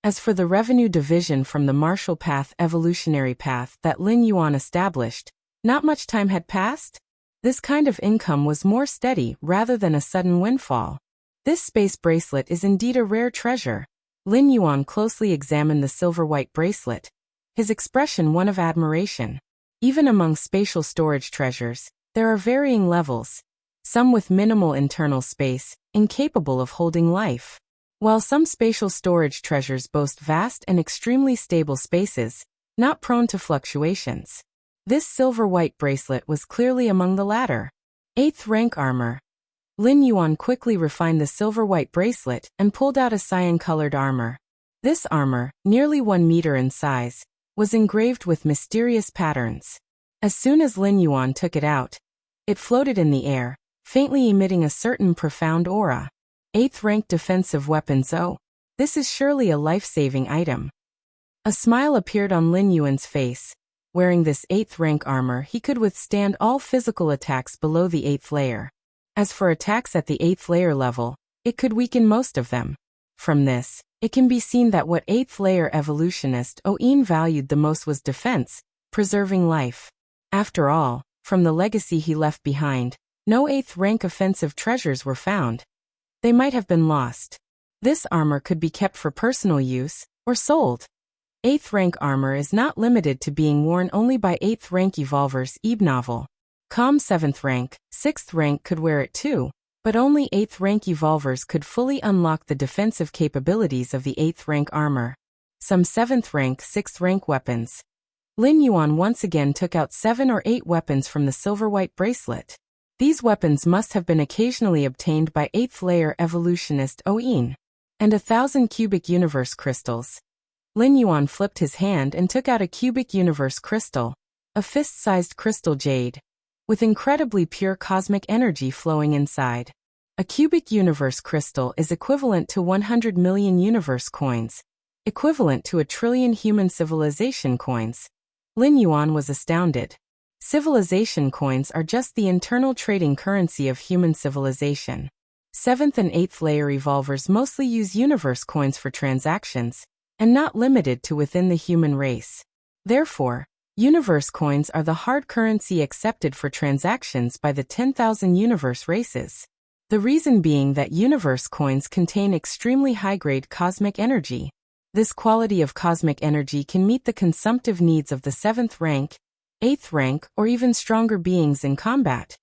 As for the revenue division from the martial path evolutionary path that Lin Yuan established, not much time had passed. This kind of income was more steady rather than a sudden windfall. This space bracelet is indeed a rare treasure. Lin Yuan closely examined the silver-white bracelet, his expression one of admiration. Even among spatial storage treasures, there are varying levels, some with minimal internal space, incapable of holding life, while some spatial storage treasures boast vast and extremely stable spaces, not prone to fluctuations. This silver-white bracelet was clearly among the latter. 8th rank armor. Lin Yuan quickly refined the silver-white bracelet and pulled out a cyan-colored armor. This armor, nearly 1 meter in size, was engraved with mysterious patterns. As soon as Lin Yuan took it out, it floated in the air, faintly emitting a certain profound aura. 8th rank defensive weapons. Oh, this is surely a life-saving item. A smile appeared on Lin Yuan's face. Wearing this 8th rank armor, he could withstand all physical attacks below the 8th layer. As for attacks at the 8th layer level, it could weaken most of them. From this, it can be seen that what 8th layer evolutionist Oin valued the most was defense, preserving life. After all, from the legacy he left behind, no 8th rank offensive treasures were found. They might have been lost. This armor could be kept for personal use, or sold. 8th rank armor is not limited to being worn only by 8th rank evolvers. Novel. 7th rank, 6th rank could wear it too, but only 8th rank evolvers could fully unlock the defensive capabilities of the 8th rank armor. Some 7th rank, 6th rank weapons. Lin Yuan once again took out 7 or 8 weapons from the silver-white bracelet. These weapons must have been occasionally obtained by 8th-layer evolutionist Oin. And 1,000 cubic universe crystals. Lin Yuan flipped his hand and took out a cubic universe crystal, a fist-sized crystal jade, with incredibly pure cosmic energy flowing inside. A cubic universe crystal is equivalent to 100 million universe coins, equivalent to 1 trillion human civilization coins. Lin Yuan was astounded. Civilization coins are just the internal trading currency of human civilization. 7th and 8th layer evolvers mostly use universe coins for transactions, and not limited to within the human race. Therefore, universe coins are the hard currency accepted for transactions by the 10,000 universe races. The reason being that universe coins contain extremely high-grade cosmic energy. This quality of cosmic energy can meet the consumptive needs of the 7th rank, 8th rank, or even stronger beings in combat.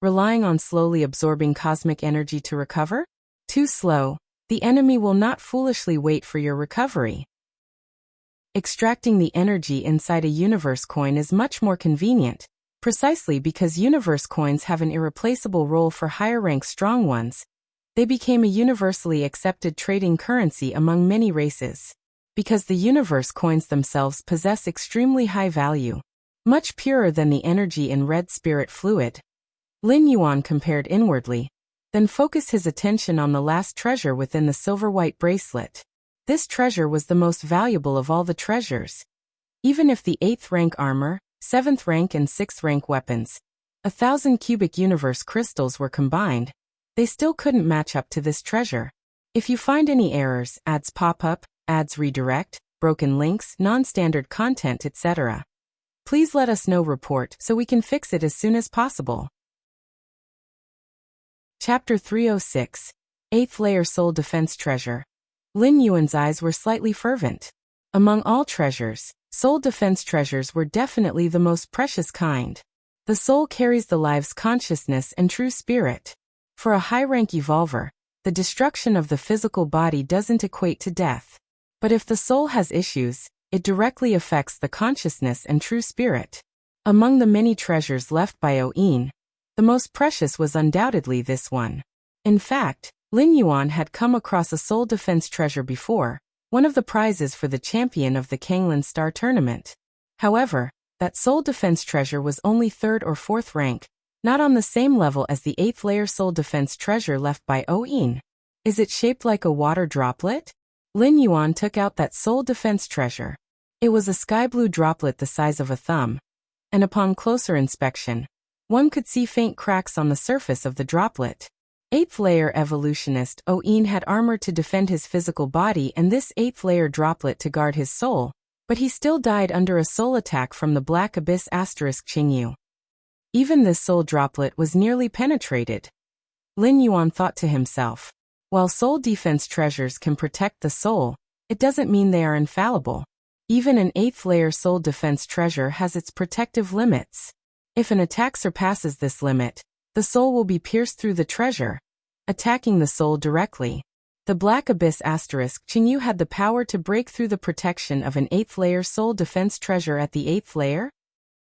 Relying on slowly absorbing cosmic energy to recover? Too slow. The enemy will not foolishly wait for your recovery. Extracting the energy inside a universe coin is much more convenient, precisely because universe coins have an irreplaceable role for higher-rank strong ones. They became a universally accepted trading currency among many races. Because the universe coins themselves possess extremely high value, much purer than the energy in red spirit fluid. Lin Yuan compared inwardly, then focused his attention on the last treasure within the silver-white bracelet. This treasure was the most valuable of all the treasures. Even if the 8th rank armor, 7th rank and 6th rank weapons, 1,000 cubic universe crystals were combined, they still couldn't match up to this treasure. If you find any errors, ads pop up, ads redirect, broken links, non-standard content, etc., please let us know. Report so we can fix it as soon as possible. Chapter 306. 8th Layer Soul Defense Treasure. Lin Yuan's eyes were slightly fervent. Among all treasures, soul defense treasures were definitely the most precious kind. The soul carries the live's consciousness and true spirit. For a high-rank evolver, the destruction of the physical body doesn't equate to death. But if the soul has issues, it directly affects the consciousness and true spirit. Among the many treasures left by Oin, the most precious was undoubtedly this one. In fact, Lin Yuan had come across a soul defense treasure before, one of the prizes for the champion of the Kanglan Star Tournament. However, that soul defense treasure was only 3rd or 4th rank, not on the same level as the 8th layer soul defense treasure left by Oin. Is it shaped like a water droplet? Lin Yuan took out that soul defense treasure. It was a sky blue droplet the size of a thumb, and upon closer inspection, one could see faint cracks on the surface of the droplet. 8th layer evolutionist Oin had armor to defend his physical body and this 8th layer droplet to guard his soul, but he still died under a soul attack from the Black Abyss Qingyu. Even this soul droplet was nearly penetrated. Lin Yuan thought to himself, while soul defense treasures can protect the soul, it doesn't mean they are infallible. Even an 8th layer soul defense treasure has its protective limits. If an attack surpasses this limit, the soul will be pierced through the treasure, attacking the soul directly. The Black Abyss Qingyu had the power to break through the protection of an 8th layer soul defense treasure at the 8th layer?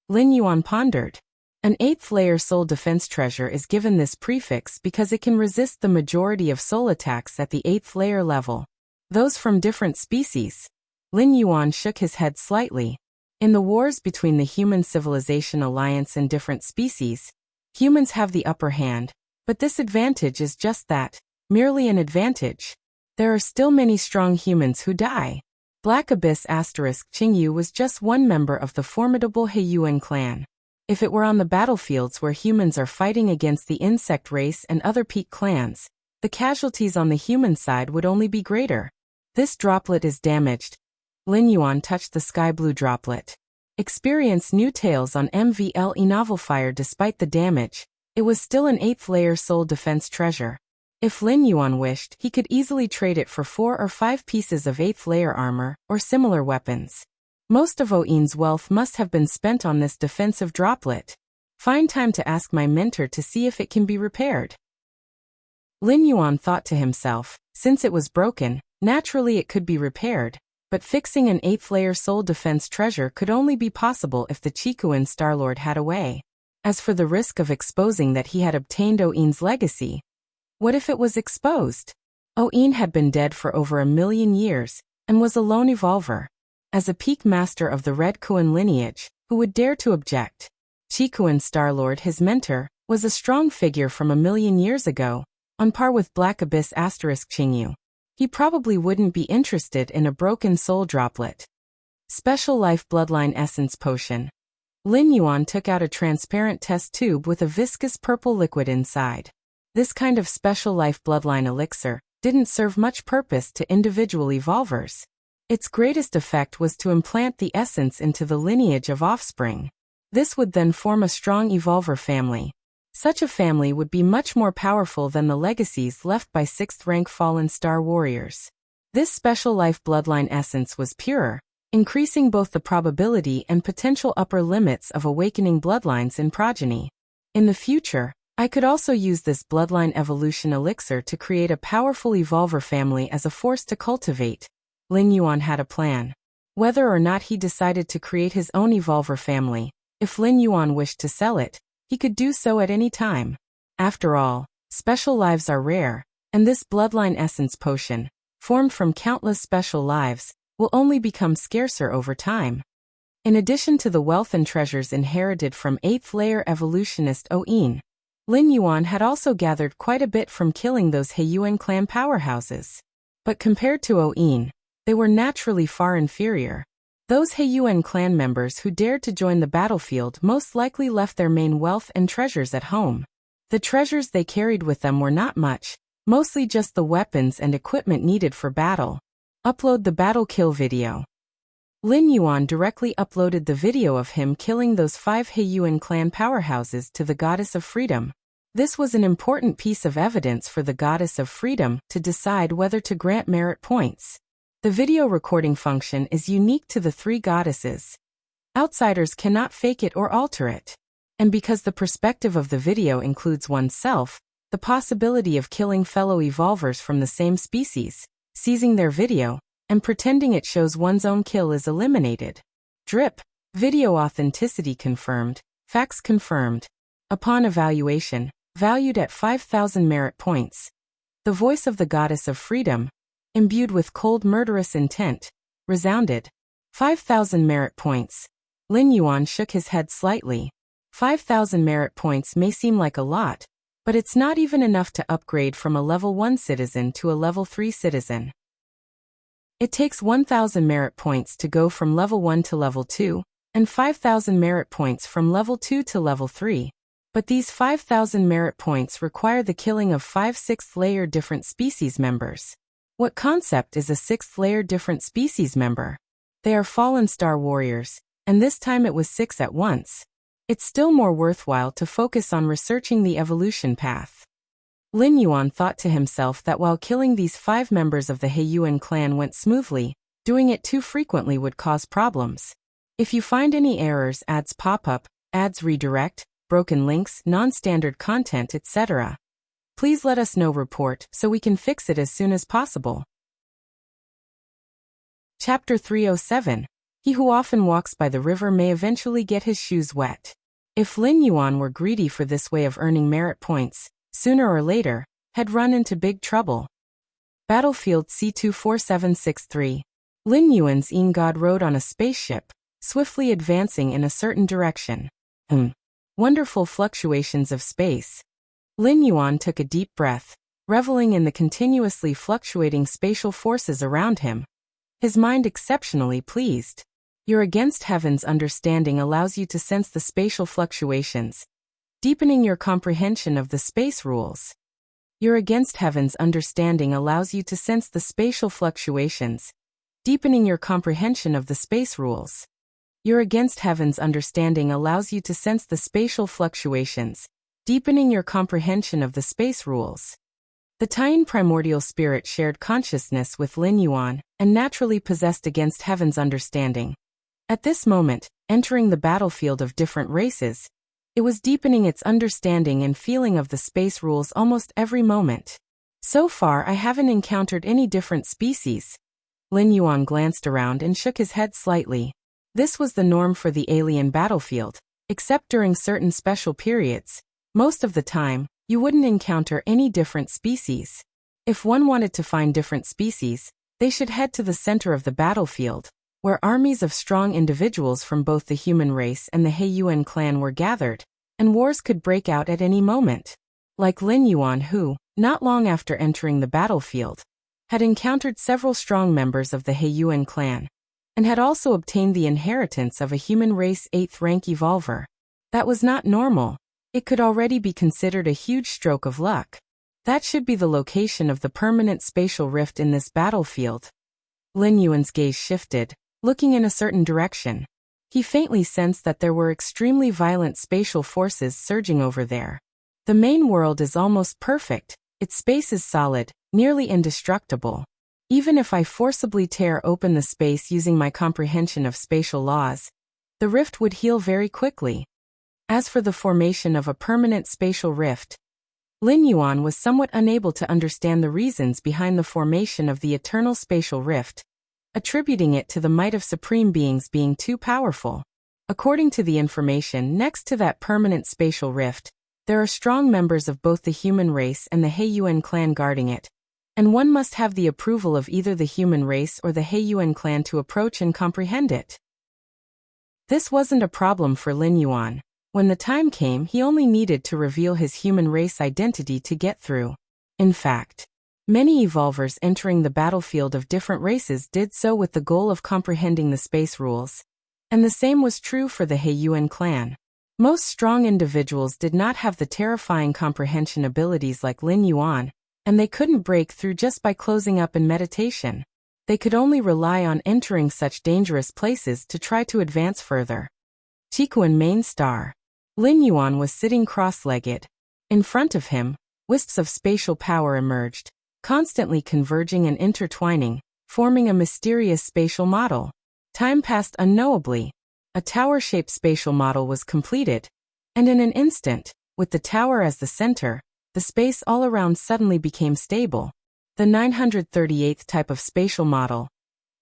Lin Yuan pondered. An 8th layer soul defense treasure is given this prefix because it can resist the majority of soul attacks at the 8th layer level. Those from different species. Lin Yuan shook his head slightly. In the wars between the Human Civilization Alliance and different species, humans have the upper hand, but this advantage is just that, merely an advantage. There are still many strong humans who die. Black Abyss Qingyu was just one member of the formidable Heiyuan clan. If it were on the battlefields where humans are fighting against the insect race and other peak clans, the casualties on the human side would only be greater. This droplet is damaged. Lin Yuan touched the sky blue droplet. Experience new tales on MVLE Novel Fire. Despite the damage, it was still an 8th layer soul defense treasure. If Lin Yuan wished, he could easily trade it for 4 or 5 pieces of 8th layer armor, or similar weapons. Most of Oin's wealth must have been spent on this defensive droplet. Find time to ask my mentor to see if it can be repaired. Lin Yuan thought to himself, since it was broken, naturally it could be repaired. But fixing an 8th-layer soul defense treasure could only be possible if the Chikuan Starlord had a way. As for the risk of exposing that he had obtained Oin's legacy, what if it was exposed? Oin had been dead for over 1,000,000 years, and was a lone evolver. As a peak master of the Red Kuan lineage, who would dare to object? Chikuan Starlord, his mentor, was a strong figure from 1,000,000 years ago, on par with Black Abyss * Qingyu. He probably wouldn't be interested in a broken soul droplet. Special Life Bloodline Essence Potion. Lin Yuan took out a transparent test tube with a viscous purple liquid inside. This kind of Special Life Bloodline elixir didn't serve much purpose to individual evolvers. Its greatest effect was to implant the essence into the lineage of offspring. This would then form a strong evolver family. Such a family would be much more powerful than the legacies left by 6th-rank fallen star warriors. This Special Life Bloodline essence was purer, increasing both the probability and potential upper limits of awakening bloodlines in progeny. In the future, I could also use this bloodline evolution elixir to create a powerful evolver family as a force to cultivate. Lin Yuan had a plan. Whether or not he decided to create his own evolver family, if Lin Yuan wished to sell it, he could do so at any time. After all, special lives are rare, and this bloodline essence potion, formed from countless special lives, will only become scarcer over time. In addition to the wealth and treasures inherited from 8th-layer evolutionist Oin, Lin Yuan had also gathered quite a bit from killing those Heiyuan clan powerhouses. But compared to Oin, they were naturally far inferior. Those Heiyuan clan members who dared to join the battlefield most likely left their main wealth and treasures at home. The treasures they carried with them were not much, mostly just the weapons and equipment needed for battle. Upload the battle kill video. Lin Yuan directly uploaded the video of him killing those 5 Heiyuan clan powerhouses to the Goddess of Freedom. This was an important piece of evidence for the Goddess of Freedom to decide whether to grant merit points. The video recording function is unique to the 3 goddesses. Outsiders cannot fake it or alter it. And because the perspective of the video includes oneself, the possibility of killing fellow evolvers from the same species, seizing their video, and pretending it shows one's own kill is eliminated. Drip. Video authenticity confirmed. Facts confirmed. Upon evaluation, valued at 5,000 merit points. The voice of the Goddess of Freedom, imbued with cold murderous intent, resounded. 5,000 merit points. Lin Yuan shook his head slightly. 5,000 merit points may seem like a lot, but it's not even enough to upgrade from a level 1 citizen to a level 3 citizen. It takes 1,000 merit points to go from level 1 to level 2, and 5,000 merit points from level 2 to level 3. But these 5,000 merit points require the killing of 5 6th-layer different species members. What concept is a 6th-layer different species member? They are fallen star warriors, and this time it was 6 at once. It's still more worthwhile to focus on researching the evolution path. Lin Yuan thought to himself that while killing these 5 members of the Heiyuan clan went smoothly, doing it too frequently would cause problems. If you find any errors, ads pop up, ads redirect, broken links, non-standard content, etc., please let us know. Report so we can fix it as soon as possible. Chapter 307. He who often walks by the river may eventually get his shoes wet. If Lin Yuan were greedy for this way of earning merit points, sooner or later, had run into big trouble. Battlefield C24763. Lin Yuan's God rode on a spaceship, swiftly advancing in a certain direction. Wonderful fluctuations of space. Lin Yuan took a deep breath, reveling in the continuously fluctuating spatial forces around him. His mind exceptionally pleased. Your against heaven's understanding allows you to sense the spatial fluctuations, deepening your comprehension of the space rules. Your against heaven's understanding allows you to sense the spatial fluctuations, deepening your comprehension of the space rules. Your against heaven's understanding allows you to sense the spatial fluctuations, deepening your comprehension of the space rules. The Taiyin primordial spirit shared consciousness with Lin Yuan and naturally possessed against heaven's understanding. At this moment, entering the battlefield of different races, it was deepening its understanding and feeling of the space rules almost every moment. So far I haven't encountered any different species. Lin Yuan glanced around and shook his head slightly. This was the norm for the alien battlefield, except during certain special periods. Most of the time, you wouldn't encounter any different species. If one wanted to find different species, they should head to the center of the battlefield, where armies of strong individuals from both the human race and the He clan were gathered, and wars could break out at any moment. Like Lin Yuan who, not long after entering the battlefield, had encountered several strong members of the He clan, and had also obtained the inheritance of a human race 8th rank evolver. That was not normal. It could already be considered a huge stroke of luck. That should be the location of the permanent spatial rift in this battlefield. Lin Yuan's gaze shifted, looking in a certain direction. He faintly sensed that there were extremely violent spatial forces surging over there. The main world is almost perfect, its space is solid, nearly indestructible. Even if I forcibly tear open the space using my comprehension of spatial laws, the rift would heal very quickly. As for the formation of a permanent spatial rift, Lin Yuan was somewhat unable to understand the reasons behind the formation of the eternal spatial rift, attributing it to the might of supreme beings being too powerful. According to the information next to that permanent spatial rift, there are strong members of both the human race and the He clan guarding it, and one must have the approval of either the human race or the He clan to approach and comprehend it. This wasn't a problem for Lin Yuan. When the time came, he only needed to reveal his human race identity to get through. In fact, many evolvers entering the battlefield of different races did so with the goal of comprehending the space rules. And the same was true for the He clan. Most strong individuals did not have the terrifying comprehension abilities like Lin Yuan, and they couldn't break through just by closing up in meditation. They could only rely on entering such dangerous places to try to advance further. Chikuan main star. Lin Yuan was sitting cross-legged. In front of him, wisps of spatial power emerged, constantly converging and intertwining, forming a mysterious spatial model. Time passed unknowably. A tower-shaped spatial model was completed, and in an instant, with the tower as the center, the space all around suddenly became stable. The 938th type of spatial model.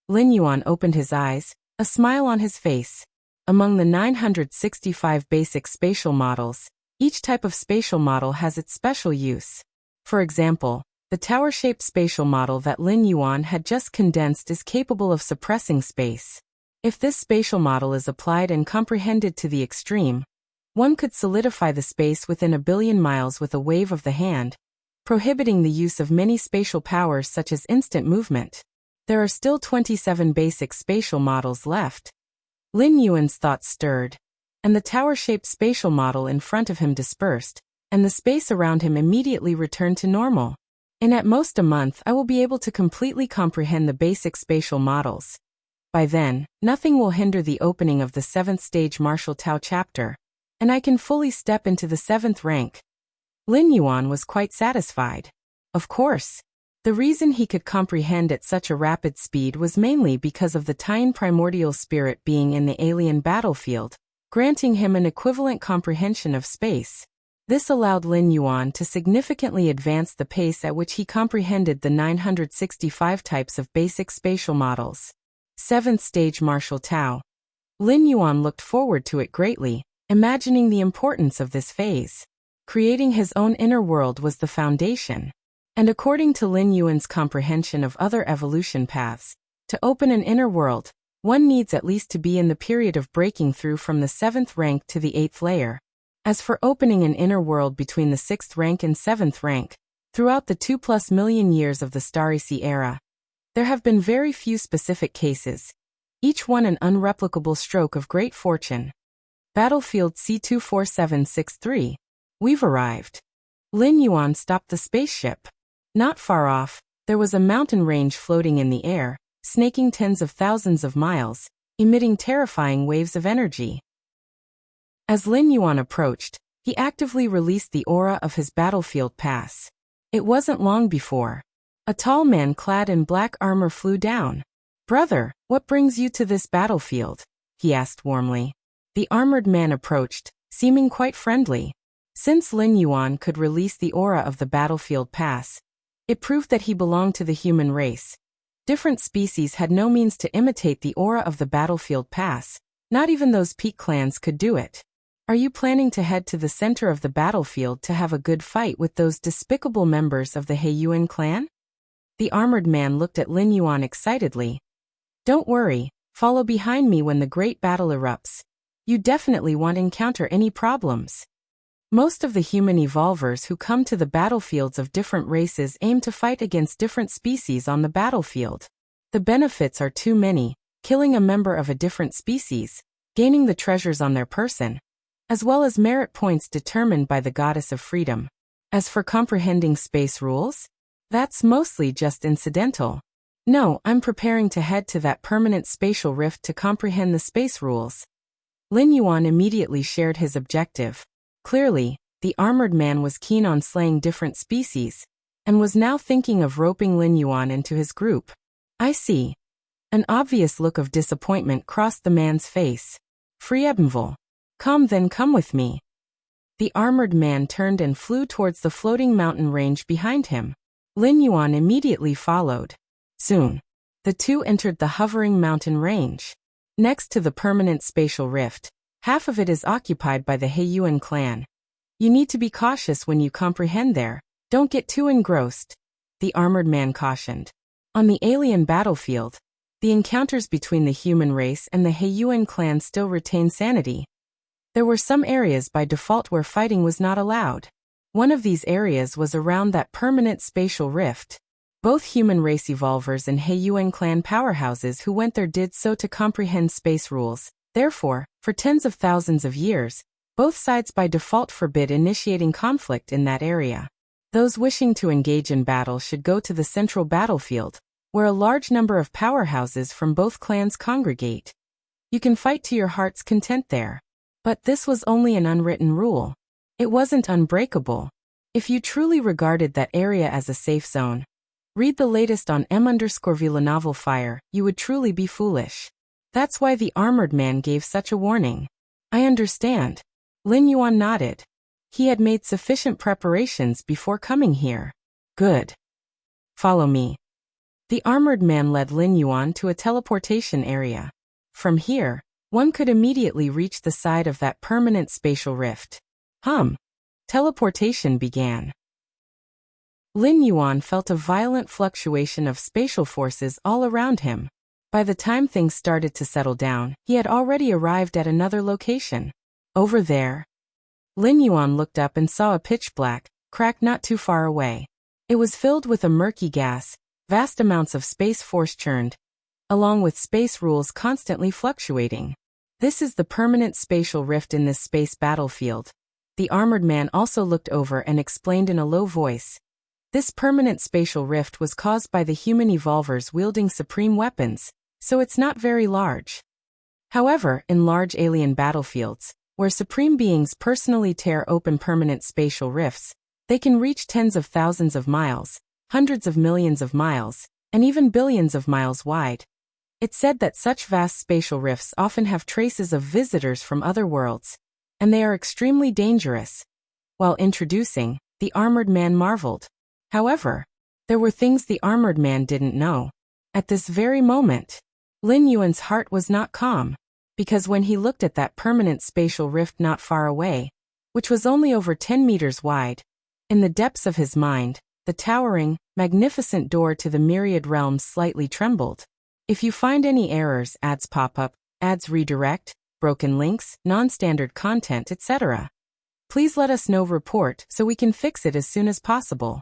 Lin Yuan opened his eyes, a smile on his face. Among the 965 basic spatial models, each type of spatial model has its special use. For example, the tower-shaped spatial model that Lin Yuan had just condensed is capable of suppressing space. If this spatial model is applied and comprehended to the extreme, one could solidify the space within a billion miles with a wave of the hand, prohibiting the use of many spatial powers such as instant movement. There are still 27 basic spatial models left. Lin Yuan's thoughts stirred, and the tower-shaped spatial model in front of him dispersed, and the space around him immediately returned to normal. In at most a month I will be able to completely comprehend the basic spatial models. By then, nothing will hinder the opening of the 7th stage Martial Tao chapter, and I can fully step into the 7th rank. Lin Yuan was quite satisfied. Of course, the reason he could comprehend at such a rapid speed was mainly because of the Tian primordial spirit being in the alien battlefield, granting him an equivalent comprehension of space. This allowed Lin Yuan to significantly advance the pace at which he comprehended the 965 types of basic spatial models. 7th stage Martial Tao. Lin Yuan looked forward to it greatly, imagining the importance of this phase. Creating his own inner world was the foundation. And according to Lin Yuan's comprehension of other evolution paths, to open an inner world, one needs at least to be in the period of breaking through from the 7th rank to the 8th layer. As for opening an inner world between the 6th rank and 7th rank, throughout the 2+ million years of the Starry Sea era, there have been very few specific cases, each one an unreplicable stroke of great fortune. Battlefield C24763. We've arrived. Lin Yuan stopped the spaceship. Not far off, there was a mountain range floating in the air, snaking tens of thousands of miles, emitting terrifying waves of energy. As Lin Yuan approached, he actively released the aura of his battlefield pass. It wasn't long before a tall man clad in black armor flew down. "Brother, what brings you to this battlefield?" he asked warmly. The armored man approached, seeming quite friendly. Since Lin Yuan could release the aura of the battlefield pass, it proved that he belonged to the human race. Different species had no means to imitate the aura of the battlefield pass. Not even those peak clans could do it. Are you planning to head to the center of the battlefield to have a good fight with those despicable members of the Heiyuan clan? The armored man looked at Lin Yuan excitedly. Don't worry, follow behind me when the great battle erupts. You definitely won't encounter any problems. Most of the human evolvers who come to the battlefields of different races aim to fight against different species on the battlefield. The benefits are too many: killing a member of a different species, gaining the treasures on their person, as well as merit points determined by the goddess of freedom. As for comprehending space rules, that's mostly just incidental. No, I'm preparing to head to that permanent spatial rift to comprehend the space rules. Lin Yuan immediately shared his objective. Clearly, the armored man was keen on slaying different species, and was now thinking of roping Lin Yuan into his group. I see. An obvious look of disappointment crossed the man's face. Friebnville. Come then, come with me. The armored man turned and flew towards the floating mountain range behind him. Lin Yuan immediately followed. Soon, the two entered the hovering mountain range. Next to the permanent spatial rift, half of it is occupied by the Heiyuan clan. You need to be cautious when you comprehend there. Don't get too engrossed, the armored man cautioned. On the alien battlefield, the encounters between the human race and the Heiyuan clan still retain sanity. There were some areas by default where fighting was not allowed. One of these areas was around that permanent spatial rift. Both human race evolvers and Heiyuan clan powerhouses who went there did so to comprehend space rules. Therefore, for tens of thousands of years, both sides by default forbid initiating conflict in that area. Those wishing to engage in battle should go to the central battlefield, where a large number of powerhouses from both clans congregate. You can fight to your heart's content there. But this was only an unwritten rule. It wasn't unbreakable. If you truly regarded that area as a safe zone, read the latest on M_Vila novel Fire, you would truly be foolish. That's why the armored man gave such a warning. I understand. Lin Yuan nodded. He had made sufficient preparations before coming here. Good. Follow me. The armored man led Lin Yuan to a teleportation area. From here, one could immediately reach the side of that permanent spatial rift. Teleportation began. Lin Yuan felt a violent fluctuation of spatial forces all around him. By the time things started to settle down, he had already arrived at another location. Over there. Lin Yuan looked up and saw a pitch-black crack not too far away. It was filled with a murky gas, vast amounts of space force churned, along with space rules constantly fluctuating. This is the permanent spatial rift in this space battlefield. The armored man also looked over and explained in a low voice. This permanent spatial rift was caused by the human evolvers wielding supreme weapons, so it's not very large. However, in large alien battlefields, where supreme beings personally tear open permanent spatial rifts, they can reach tens of thousands of miles, hundreds of millions of miles, and even billions of miles wide. It's said that such vast spatial rifts often have traces of visitors from other worlds, and they are extremely dangerous. While introducing, the armored man marveled. However, there were things the armored man didn't know. At this very moment, Lin Yuan's heart was not calm, because when he looked at that permanent spatial rift not far away, which was only over 10 meters wide, in the depths of his mind, the towering, magnificent door to the myriad realms slightly trembled. If you find any errors, ads pop up, ads redirect, broken links, non-standard content, etc., please let us know. Report so we can fix it as soon as possible.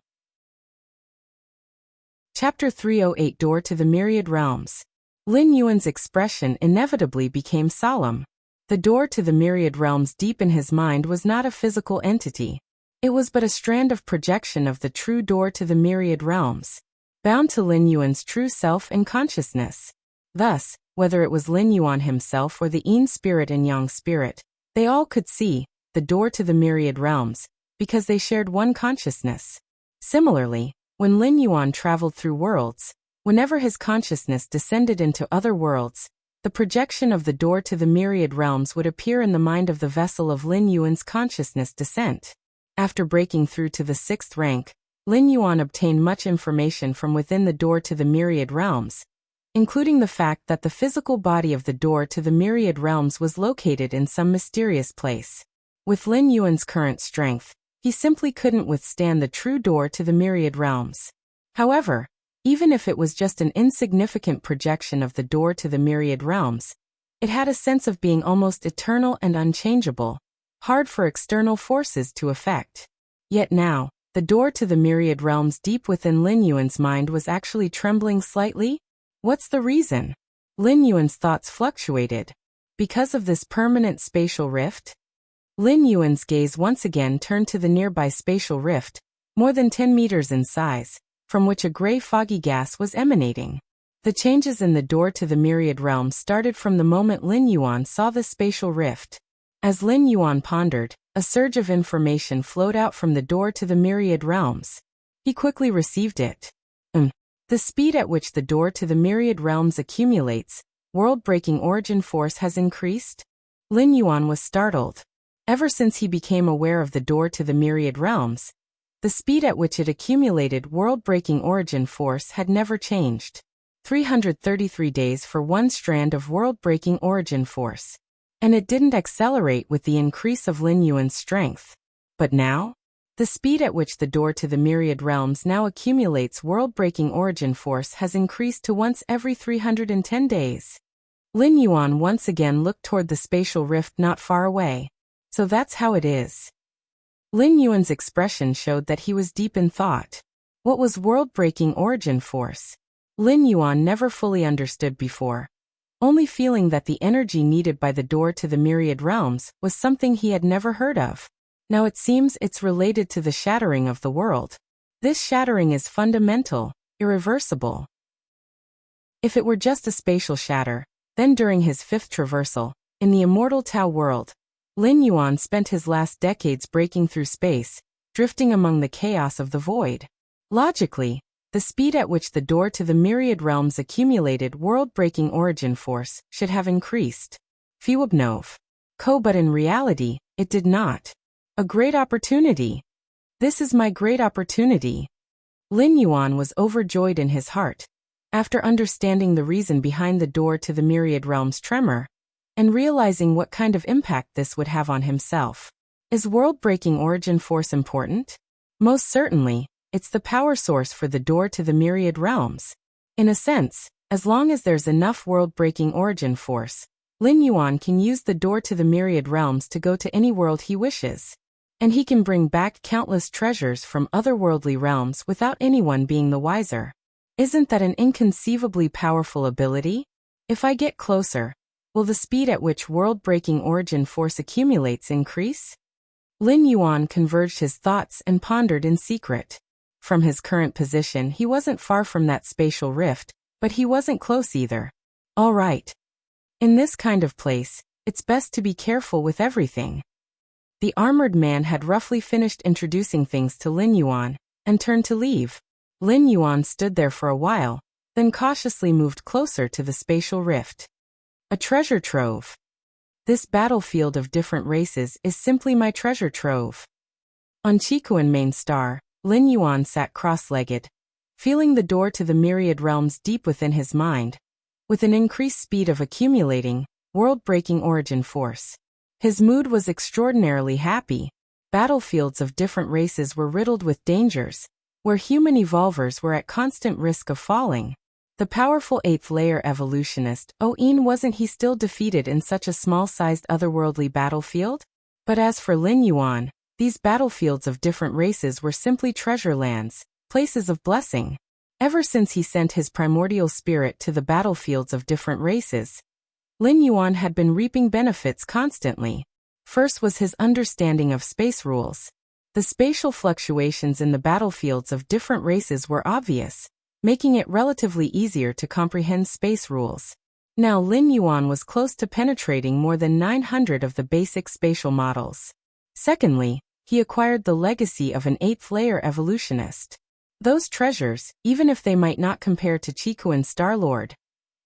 Chapter 308 Door to the Myriad Realms. Lin Yuan's expression inevitably became solemn. The door to the myriad realms deep in his mind was not a physical entity. It was but a strand of projection of the true door to the myriad realms, bound to Lin Yuan's true self and consciousness. Thus, whether it was Lin Yuan himself or the Yin spirit and Yang spirit, they all could see the door to the myriad realms, because they shared one consciousness. Similarly, when Lin Yuan traveled through worlds, whenever his consciousness descended into other worlds, the projection of the door to the myriad realms would appear in the mind of the vessel of Lin Yuan's consciousness descent. After breaking through to the 6th rank, Lin Yuan obtained much information from within the door to the myriad realms, including the fact that the physical body of the door to the myriad realms was located in some mysterious place. With Lin Yuan's current strength, he simply couldn't withstand the true door to the myriad realms. However, even if it was just an insignificant projection of the door to the myriad realms, it had a sense of being almost eternal and unchangeable, hard for external forces to affect. Yet now, the door to the myriad realms deep within Lin Yuan's mind was actually trembling slightly. What's the reason? Lin Yuan's thoughts fluctuated. Because of this permanent spatial rift? Lin Yuan's gaze once again turned to the nearby spatial rift, more than 10 meters in size, from which a gray foggy gas was emanating. The changes in the door to the myriad realms started from the moment Lin Yuan saw the spatial rift. As Lin Yuan pondered, a surge of information flowed out from the door to the myriad realms. He quickly received it. The speed at which the door to the myriad realms accumulates, world-breaking origin force has increased? Lin Yuan was startled. Ever since he became aware of the door to the myriad realms, the speed at which it accumulated world-breaking origin force had never changed. 333 days for one strand of world-breaking origin force. And it didn't accelerate with the increase of Lin Yuan's strength. But now? The speed at which the door to the myriad realms now accumulates world-breaking origin force has increased to once every 310 days. Lin Yuan once again looked toward the spatial rift not far away. So that's how it is. Lin Yuan's expression showed that he was deep in thought. What was world-breaking origin force? Lin Yuan never fully understood before, only feeling that the energy needed by the door to the myriad realms was something he had never heard of. Now it seems it's related to the shattering of the world. This shattering is fundamental, irreversible. If it were just a spatial shatter, then during his fifth traversal, in the immortal Tao world, Lin Yuan spent his last decades breaking through space, drifting among the chaos of the void. Logically, the speed at which the door to the myriad realms accumulated world-breaking origin force should have increased. Fiwabnov. But in reality, it did not. A great opportunity. This is my great opportunity. Lin Yuan was overjoyed in his heart. After understanding the reason behind the door to the myriad realms tremor, and realizing what kind of impact this would have on himself. Is world-breaking origin force important? Most certainly, it's the power source for the door to the myriad realms. In a sense, as long as there's enough world-breaking origin force, Lin Yuan can use the door to the myriad realms to go to any world he wishes. And he can bring back countless treasures from otherworldly realms without anyone being the wiser. Isn't that an inconceivably powerful ability? If I get closer, will the speed at which world-breaking origin force accumulates increase? Lin Yuan converged his thoughts and pondered in secret. From his current position, he wasn't far from that spatial rift, but he wasn't close either. All right. In this kind of place, it's best to be careful with everything. The armored man had roughly finished introducing things to Lin Yuan, and turned to leave. Lin Yuan stood there for a while, then cautiously moved closer to the spatial rift. A treasure trove. This battlefield of different races is simply my treasure trove. On Chikuan main star, Lin Yuan sat cross-legged, feeling the door to the myriad realms deep within his mind, with an increased speed of accumulating, world-breaking origin force. His mood was extraordinarily happy. Battlefields of different races were riddled with dangers, where human evolvers were at constant risk of falling. The powerful 8th-layer evolutionist, wasn't he still defeated in such a small-sized otherworldly battlefield? But as for Lin Yuan, these battlefields of different races were simply treasure lands, places of blessing. Ever since he sent his primordial spirit to the battlefields of different races, Lin Yuan had been reaping benefits constantly. First was his understanding of space rules. The spatial fluctuations in the battlefields of different races were obvious, making it relatively easier to comprehend space rules. Now Lin Yuan was close to penetrating more than 900 of the basic spatial models. Secondly, he acquired the legacy of an 8th-layer evolutionist. Those treasures, even if they might not compare to Chikuan Starlord,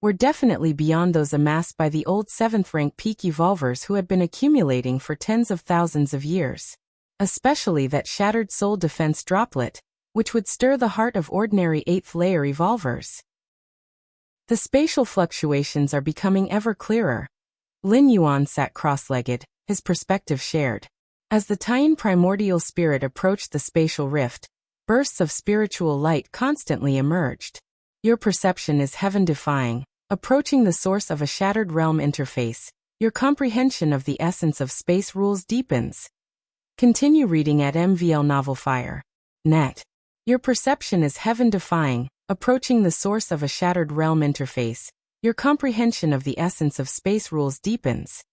were definitely beyond those amassed by the old 7th-rank peak evolvers who had been accumulating for tens of thousands of years. Especially that shattered soul defense droplet, which would stir the heart of ordinary eighth-layer evolvers. The spatial fluctuations are becoming ever clearer. Lin Yuan sat cross-legged, his perspective shared. As the Tian primordial spirit approached the spatial rift, bursts of spiritual light constantly emerged. Your perception is heaven-defying, approaching the source of a shattered realm interface. Your comprehension of the essence of space rules deepens. Continue reading at mvlnovelfire.net. Your perception is heaven-defying, approaching the source of a shattered realm interface. Your comprehension of the essence of space rules deepens.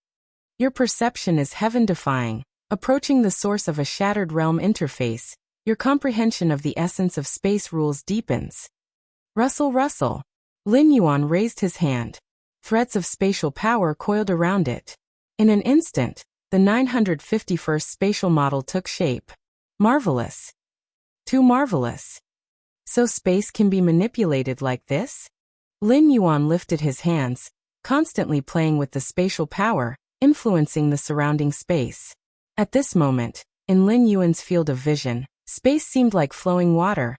Your perception is heaven-defying, approaching the source of a shattered realm interface. Your comprehension of the essence of space rules deepens. Rustle. Lin Yuan raised his hand. Threads of spatial power coiled around it. In an instant, the 951st spatial model took shape. Marvelous. Too marvelous. So space can be manipulated like this? Lin Yuan lifted his hands, constantly playing with the spatial power, influencing the surrounding space. At this moment, in Lin Yuan's field of vision, space seemed like flowing water,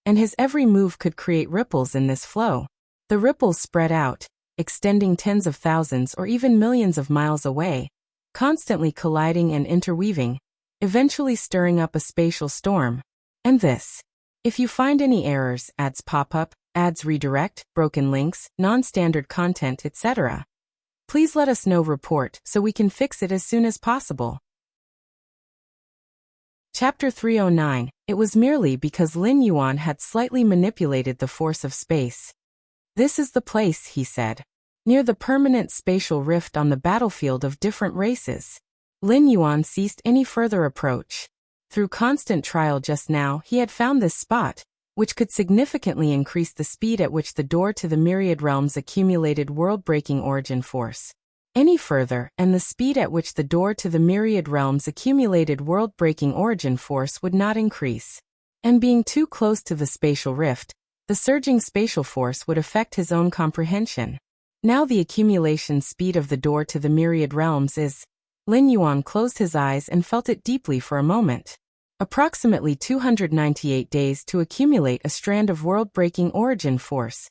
and his every move could create ripples in this flow. The ripples spread out, extending tens of thousands or even millions of miles away, constantly colliding and interweaving, eventually stirring up a spatial storm. And this. If you find any errors, ads pop up, ads redirect, broken links, non-standard content, etc., please let us know. Report so we can fix it as soon as possible. Chapter 309. It was merely because Lin Yuan had slightly manipulated the force of space. This is the place, he said. Near the permanent spatial rift on the battlefield of different races. Lin Yuan ceased any further approach. Through constant trial just now he had found this spot, which could significantly increase the speed at which the door to the myriad realms accumulated world-breaking origin force. Any further, and the speed at which the door to the myriad realms accumulated world-breaking origin force would not increase. And being too close to the spatial rift, the surging spatial force would affect his own comprehension. Now the accumulation speed of the door to the myriad realms is... Lin Yuan closed his eyes and felt it deeply for a moment. Approximately 298 days to accumulate a strand of world-breaking origin force.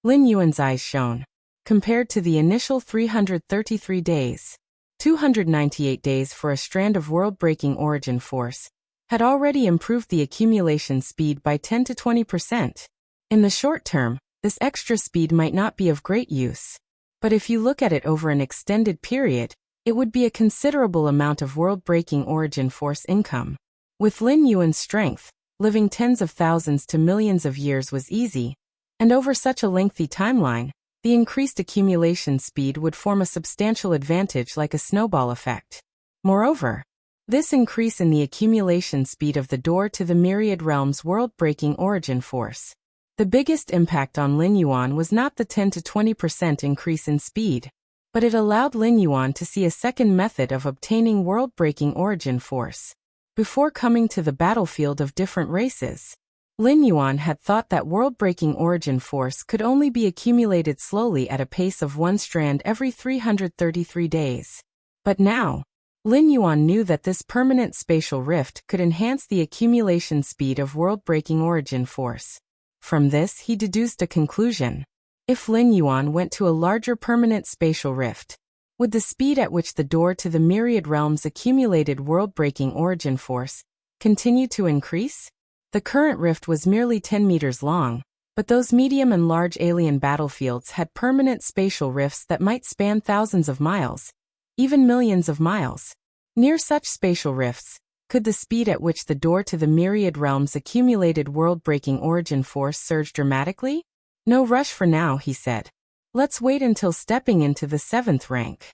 Lin Yuan's eyes shone. Compared to the initial 333 days, 298 days for a strand of world-breaking origin force had already improved the accumulation speed by 10 to 20%. In the short term, this extra speed might not be of great use. But if you look at it over an extended period, it would be a considerable amount of world-breaking origin force income. With Lin Yuan's strength, living tens of thousands to millions of years was easy, and over such a lengthy timeline, the increased accumulation speed would form a substantial advantage like a snowball effect. Moreover, this increase in the accumulation speed of the door to the myriad realms world-breaking origin force. The biggest impact on Lin Yuan was not the 10 to 20% increase in speed, but it allowed Lin Yuan to see a second method of obtaining world-breaking origin force. Before coming to the battlefield of different races, Lin Yuan had thought that world-breaking origin force could only be accumulated slowly at a pace of one strand every 333 days. But now, Lin Yuan knew that this permanent spatial rift could enhance the accumulation speed of world-breaking origin force. From this he deduced a conclusion. If Lin Yuan went to a larger permanent spatial rift, would the speed at which the door to the myriad realms accumulated world-breaking origin force continue to increase? The current rift was merely 10 meters long, but those medium and large alien battlefields had permanent spatial rifts that might span thousands of miles, even millions of miles. Near such spatial rifts, could the speed at which the door to the myriad realms accumulated world-breaking origin force surge dramatically? No rush for now, he said. Let's wait until stepping into the 7th rank.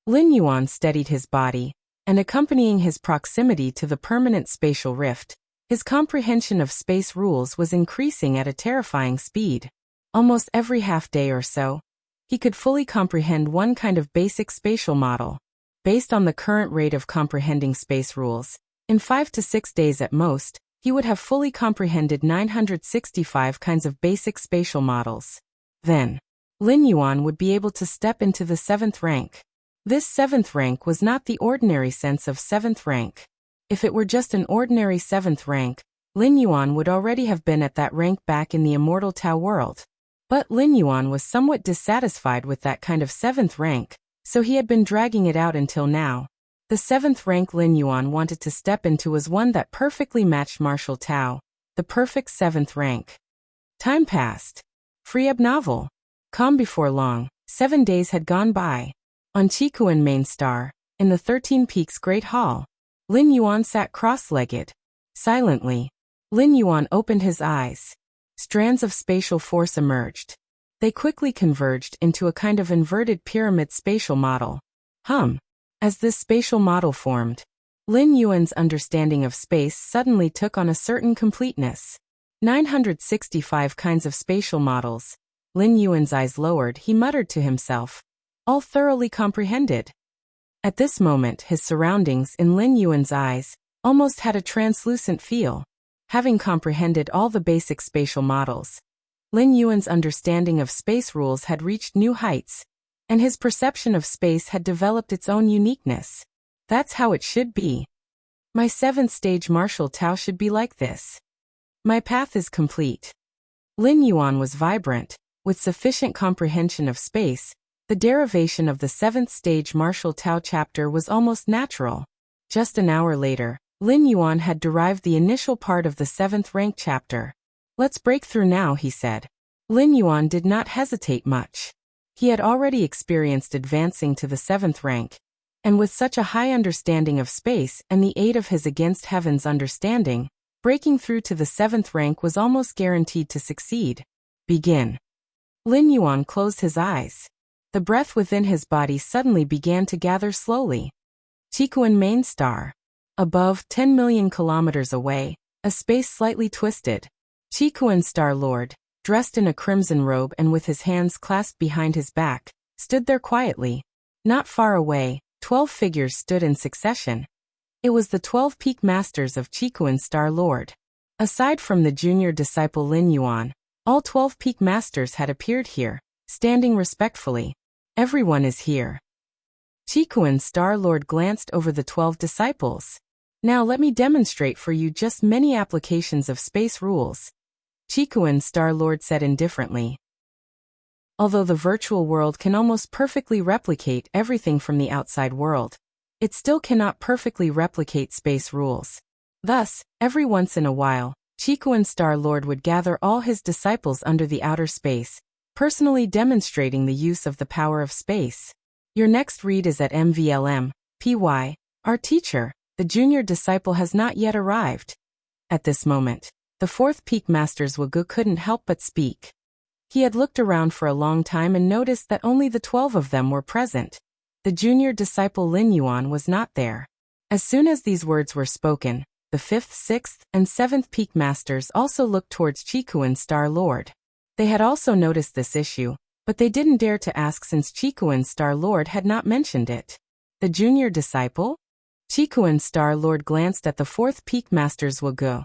Lin Yuan steadied his body, and accompanying his proximity to the permanent spatial rift, his comprehension of space rules was increasing at a terrifying speed. Almost every half-day or so, he could fully comprehend one kind of basic spatial model. Based on the current rate of comprehending space rules, in 5 to 6 days at most, he would have fully comprehended 965 kinds of basic spatial models. Then, Lin Yuan would be able to step into the 7th rank. This 7th rank was not the ordinary sense of 7th rank. If it were just an ordinary 7th rank, Lin Yuan would already have been at that rank back in the immortal Tao world. But Lin Yuan was somewhat dissatisfied with that kind of 7th rank, so he had been dragging it out until now. The 7th rank Lin Yuan wanted to step into was one that perfectly matched martial Tao, the perfect 7th rank. Time passed. Freeb novel. Calm before long, 7 days had gone by. On Qikuan Main Star, in the 13 Peaks Great Hall, Lin Yuan sat cross-legged. Silently, Lin Yuan opened his eyes. Strands of spatial force emerged. They quickly converged into a kind of inverted pyramid spatial model. As this spatial model formed, Lin Yuan's understanding of space suddenly took on a certain completeness. 965 kinds of spatial models. Lin Yuan's eyes lowered, he muttered to himself. All thoroughly comprehended. At this moment, his surroundings in Lin Yuan's eyes almost had a translucent feel. Having comprehended all the basic spatial models, Lin Yuan's understanding of space rules had reached new heights, and his perception of space had developed its own uniqueness. That's how it should be. My 7th stage martial Tao should be like this. My path is complete. Lin Yuan was vibrant, with sufficient comprehension of space. The derivation of the 7th stage martial Tao chapter was almost natural. Just an hour later, Lin Yuan had derived the initial part of the 7th rank chapter. Let's break through now, he said. Lin Yuan did not hesitate much. He had already experienced advancing to the 7th rank, and with such a high understanding of space and the aid of his against heavens understanding, breaking through to the 7th rank was almost guaranteed to succeed. Begin. Lin Yuan closed his eyes. The breath within his body suddenly began to gather slowly. Qikuan Main Star. Above, 10 million kilometers away, a space slightly twisted. Qikuan Star Lord, dressed in a crimson robe and with his hands clasped behind his back, stood there quietly. Not far away, 12 figures stood in succession. It was the 12 peak masters of Qikuan Star Lord. Aside from the junior disciple Lin Yuan, all 12 peak masters had appeared here, standing respectfully. Everyone is here. Qikuan Star Lord glanced over the 12 disciples. Now let me demonstrate for you just many applications of space rules. Qikuan Star Lord said indifferently. Although the virtual world can almost perfectly replicate everything from the outside world, it still cannot perfectly replicate space rules. Thus, every once in a while, Qikuan Star Lord would gather all his disciples under the outer space, personally demonstrating the use of the power of space. Your next read is at MVLM, PY. Our teacher, the junior disciple, has not yet arrived. At this moment, the 4th peak master's Wagu couldn't help but speak. He had looked around for a long time and noticed that only the 12 of them were present. The junior disciple Lin Yuan was not there. As soon as these words were spoken, the 5th, 6th, and 7th peak masters also looked towards Qikuan Star Lord. They had also noticed this issue, but they didn't dare to ask since Qikuan Star Lord had not mentioned it. The junior disciple? Qikuan Star Lord glanced at the 4th peak master's Wagu,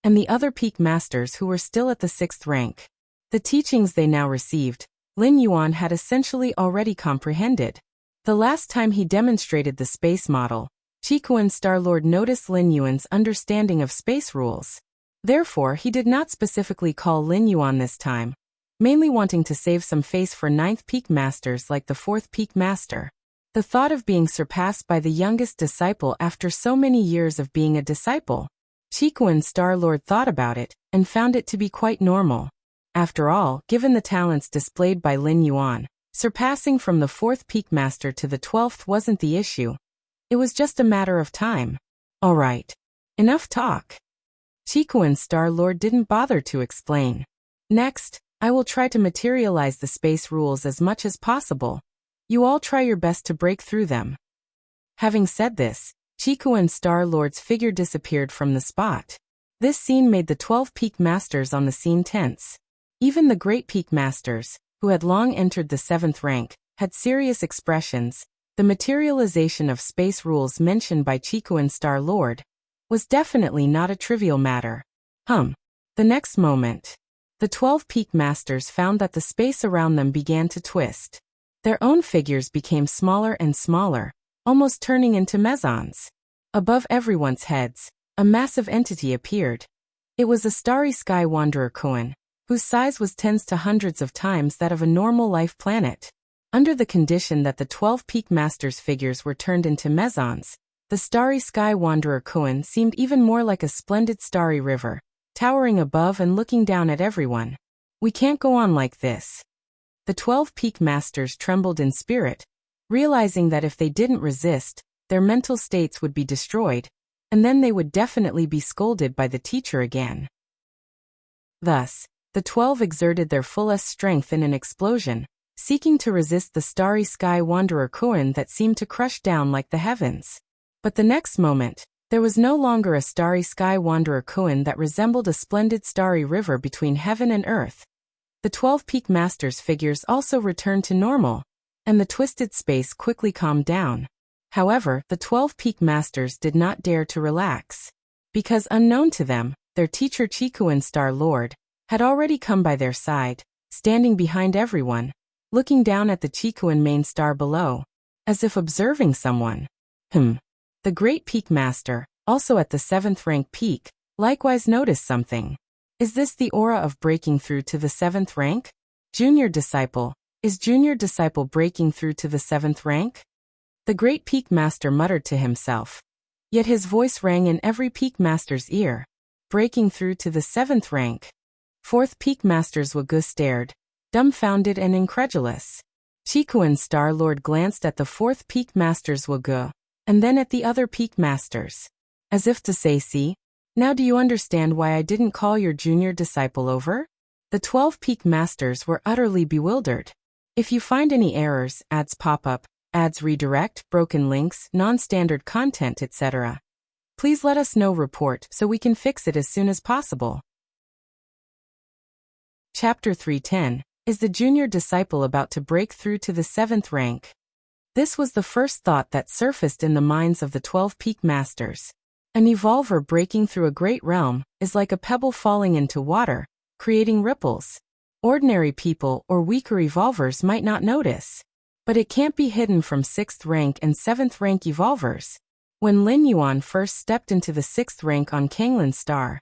and the other peak masters who were still at the 6th rank. The teachings they now received, Lin Yuan had essentially already comprehended. The last time he demonstrated the space model, Qikuan Star Lord noticed Lin Yuan's understanding of space rules. Therefore, he did not specifically call Lin Yuan this time, mainly wanting to save some face for 9th peak masters like the 4th peak master. The thought of being surpassed by the youngest disciple after so many years of being a disciple. Qikuan Star Lord thought about it, and found it to be quite normal. After all, given the talents displayed by Lin Yuan, surpassing from the 4th peak master to the 12th wasn't the issue. It was just a matter of time. All right. Enough talk. Qikuan Star Lord didn't bother to explain. Next, I will try to materialize the space rules as much as possible. You all try your best to break through them. Having said this, Qikuan Star Lord's figure disappeared from the spot. This scene made the 12 peak masters on the scene tense. Even the great peak masters, who had long entered the 7th rank, had serious expressions. The materialization of space rules mentioned by Qikuan Star Lord was definitely not a trivial matter. The next moment, the 12 peak masters found that the space around them began to twist. Their own figures became smaller and smaller, almost turning into mesons. Above everyone's heads, a massive entity appeared. It was a starry sky wanderer koan, whose size was tens to hundreds of times that of a normal life planet. Under the condition that the 12 peak masters' figures were turned into mesons, the starry sky wanderer koan seemed even more like a splendid starry river, towering above and looking down at everyone. We can't go on like this. The 12 peak masters trembled in spirit, realizing that if they didn't resist, their mental states would be destroyed, and then they would definitely be scolded by the teacher again. Thus, the 12 exerted their fullest strength in an explosion, seeking to resist the starry sky wanderer koan that seemed to crush down like the heavens. But the next moment, there was no longer a starry sky wanderer koan that resembled a splendid starry river between heaven and earth. The 12 peak masters' figures also returned to normal, and the twisted space quickly calmed down. However, the 12 peak masters did not dare to relax, because unknown to them, their teacher Chikuan Star Lord had already come by their side, standing behind everyone, looking down at the Chikuan main star below, as if observing someone. The great peak master, also at the 7th rank peak, likewise noticed something. Is this the aura of breaking through to the 7th rank? Junior disciple. Is junior disciple breaking through to the 7th rank? The great peak master muttered to himself. Yet his voice rang in every peak master's ear. Breaking through to the 7th rank. 4th peak master's Wagu stared, dumbfounded and incredulous. Chikuan Star Lord glanced at the 4th peak master's Wagu, and then at the other peak masters. As if to say, see, now do you understand why I didn't call your junior disciple over? The 12 peak masters were utterly bewildered. If you find any errors, ads pop up, ads redirect, broken links, non-standard content, etc., please let us know report so we can fix it as soon as possible. Chapter 310. Is the junior disciple about to break through to the 7th rank? This was the first thought that surfaced in the minds of the 12 peak masters. An evolver breaking through a great realm is like a pebble falling into water, creating ripples. Ordinary people or weaker evolvers might not notice. But it can't be hidden from 6th rank and 7th rank evolvers. When Lin Yuan first stepped into the 6th rank on Kanglin's star,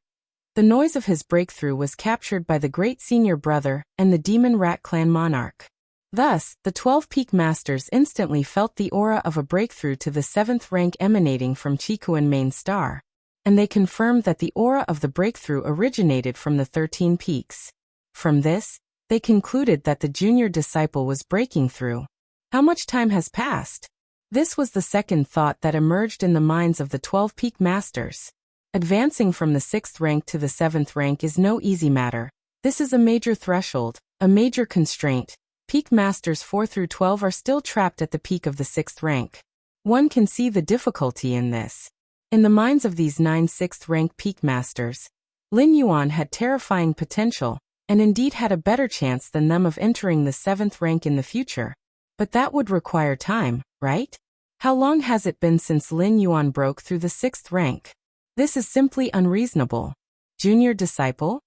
the noise of his breakthrough was captured by the great senior brother and the demon rat clan monarch. Thus, the 12 peak masters instantly felt the aura of a breakthrough to the 7th rank emanating from Chikuan main star, and they confirmed that the aura of the breakthrough originated from the 13 peaks. From this, they concluded that the junior disciple was breaking through. How much time has passed? This was the second thought that emerged in the minds of the 12 peak masters. Advancing from the 6th rank to the 7th rank is no easy matter. This is a major threshold, a major constraint. Peak masters 4 through 12 are still trapped at the peak of the 6th rank. One can see the difficulty in this. In the minds of these 9 6th rank peak masters, Lin Yuan had terrifying potential, and indeed had a better chance than them of entering the 7th rank in the future. But that would require time, right? How long has it been since Lin Yuan broke through the 6th rank? This is simply unreasonable. Junior disciple?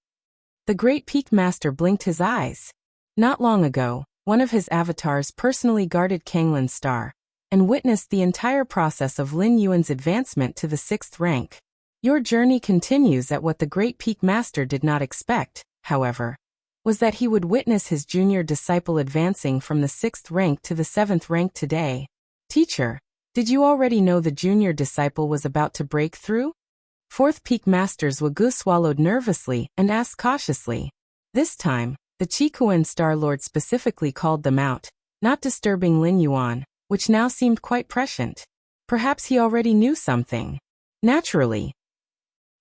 The great peak master blinked his eyes. Not long ago, one of his avatars personally guarded Kanglin's star, and witnessed the entire process of Lin Yuan's advancement to the 6th rank. Your journey continues at what the great peak master did not expect, however, was that he would witness his junior disciple advancing from the 6th rank to the 7th rank today. Teacher, did you already know the junior disciple was about to break through? 4th peak master's Wagu swallowed nervously and asked cautiously. This time, the Chikuan Star Lord specifically called them out, not disturbing Lin Yuan, which now seemed quite prescient. Perhaps he already knew something. Naturally.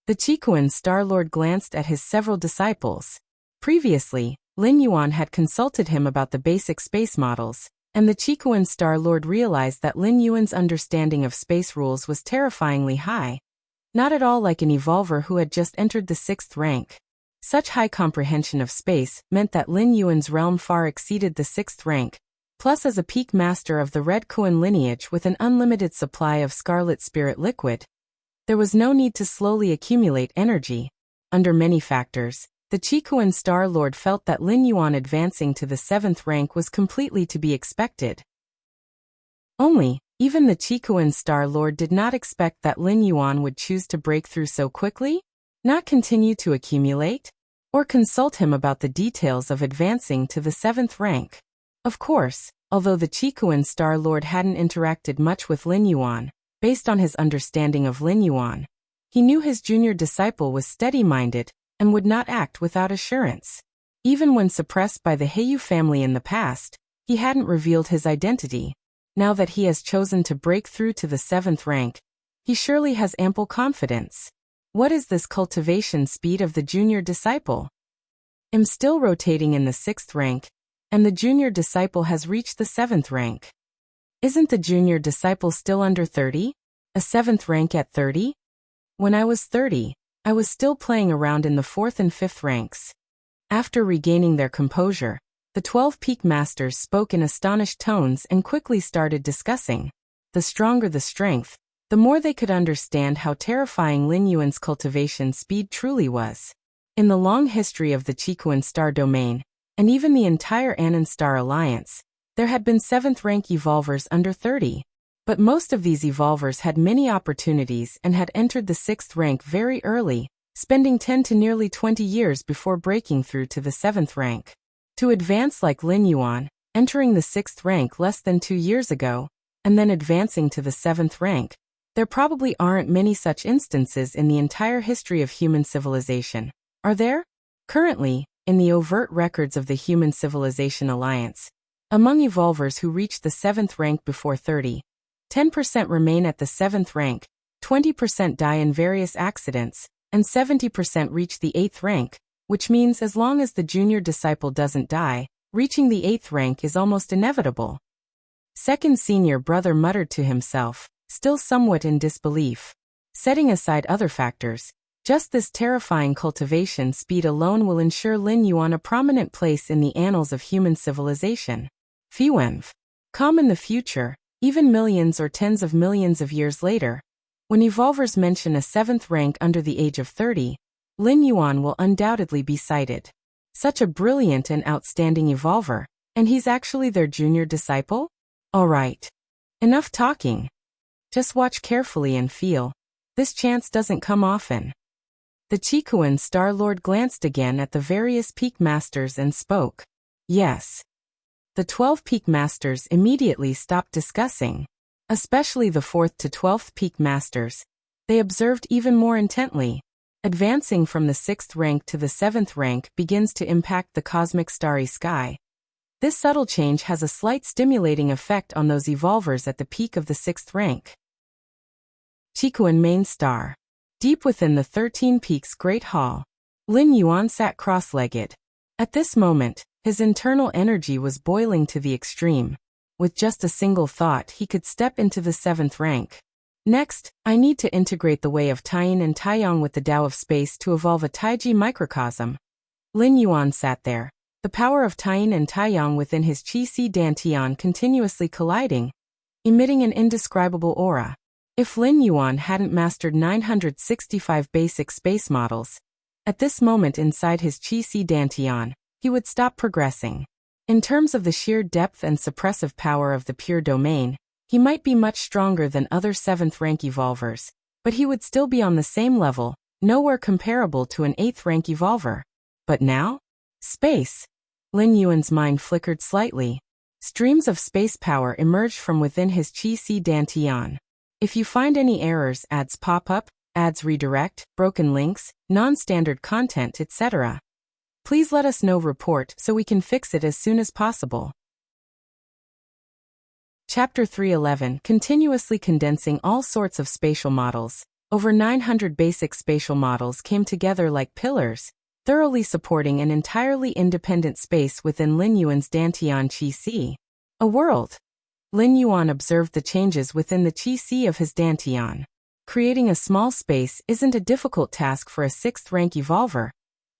The Chikuan Star Lord glanced at his several disciples. Previously, Lin Yuan had consulted him about the basic space models, and the Chikuan Star Lord realized that Lin Yuan's understanding of space rules was terrifyingly high. Not at all like an evolver who had just entered the 6th rank. Such high comprehension of space meant that Lin Yuan's realm far exceeded the 6th rank, plus as a peak master of the Red Kuan lineage with an unlimited supply of Scarlet Spirit liquid, there was no need to slowly accumulate energy. Under many factors, the Chikuan Star Lord felt that Lin Yuan advancing to the 7th rank was completely to be expected. Only, even the Chikuan Star Lord did not expect that Lin Yuan would choose to break through so quickly. Not continue to accumulate? Or consult him about the details of advancing to the 7th rank? Of course, although the Chikuan Star Lord hadn't interacted much with Lin Yuan, based on his understanding of Lin Yuan, he knew his junior disciple was steady-minded and would not act without assurance. Even when suppressed by the Heiyu family in the past, he hadn't revealed his identity. Now that he has chosen to break through to the 7th rank, he surely has ample confidence. What is this cultivation speed of the junior disciple? I'm still rotating in the 6th rank, and the junior disciple has reached the 7th rank. Isn't the junior disciple still under 30? A 7th rank at 30? When I was 30, I was still playing around in the 4th and 5th ranks. After regaining their composure, the 12 peak masters spoke in astonished tones and quickly started discussing. The stronger the strength, the more they could understand how terrifying Lin Yuan's cultivation speed truly was. In the long history of the Chikuan Star Domain, and even the entire Anan Star Alliance, there had been 7th rank evolvers under 30. But most of these evolvers had many opportunities and had entered the 6th rank very early, spending 10 to nearly 20 years before breaking through to the 7th rank. To advance like Lin Yuan, entering the 6th rank less than 2 years ago, and then advancing to the 7th rank, there probably aren't many such instances in the entire history of human civilization, are there? Currently, in the overt records of the Human Civilization Alliance, among evolvers who reach the 7th rank before 30, 10% remain at the 7th rank, 20% die in various accidents, and 70% reach the 8th rank, which means as long as the junior disciple doesn't die, reaching the 8th rank is almost inevitable. Second senior brother muttered to himself, still somewhat in disbelief. Setting aside other factors, just this terrifying cultivation speed alone will ensure Lin Yuan a prominent place in the annals of human civilization. Fuenv. Come in the future, even millions or tens of millions of years later, when evolvers mention a 7th rank under the age of 30, Lin Yuan will undoubtedly be cited. Such a brilliant and outstanding evolver, and he's actually their junior disciple? Alright. Enough talking. Just watch carefully and feel. This chance doesn't come often. The Chikuan Star Lord glanced again at the various peak masters and spoke. Yes. The 12 peak masters immediately stopped discussing. Especially the 4th to 12th peak masters. They observed even more intently. Advancing from the 6th rank to the 7th rank begins to impact the cosmic starry sky. This subtle change has a slight stimulating effect on those evolvers at the peak of the 6th rank. Chikuan Main Star. Deep within the 13 Peaks Great Hall, Lin Yuan sat cross-legged. At this moment, his internal energy was boiling to the extreme. With just a single thought, he could step into the 7th rank. Next, I need to integrate the way of Taiyin and Taiyang with the Tao of space to evolve a Taiji microcosm. Lin Yuan sat there, the power of Taiyin and Taiyang within his Qi-Si Dantian continuously colliding, emitting an indescribable aura. If Lin Yuan hadn't mastered 965 basic space models, at this moment inside his Qi-Si Dantian, he would stop progressing. In terms of the sheer depth and suppressive power of the pure domain, he might be much stronger than other 7th rank evolvers, but he would still be on the same level, nowhere comparable to an 8th rank evolver. But now? Space. Lin Yuan's mind flickered slightly. Streams of space power emerged from within his Qi-Si Dantian. If you find any errors, ads pop up, ads redirect, broken links, non-standard content, etc., please let us know. Report so we can fix it as soon as possible. Chapter 311. Continuously condensing all sorts of spatial models. Over 900 basic spatial models came together like pillars, thoroughly supporting an entirely independent space within Lin Yuan's Dantian Qi-Si. A world. Lin Yuan observed the changes within the Qi-Si of his Dantian. Creating a small space isn't a difficult task for a 6th rank evolver.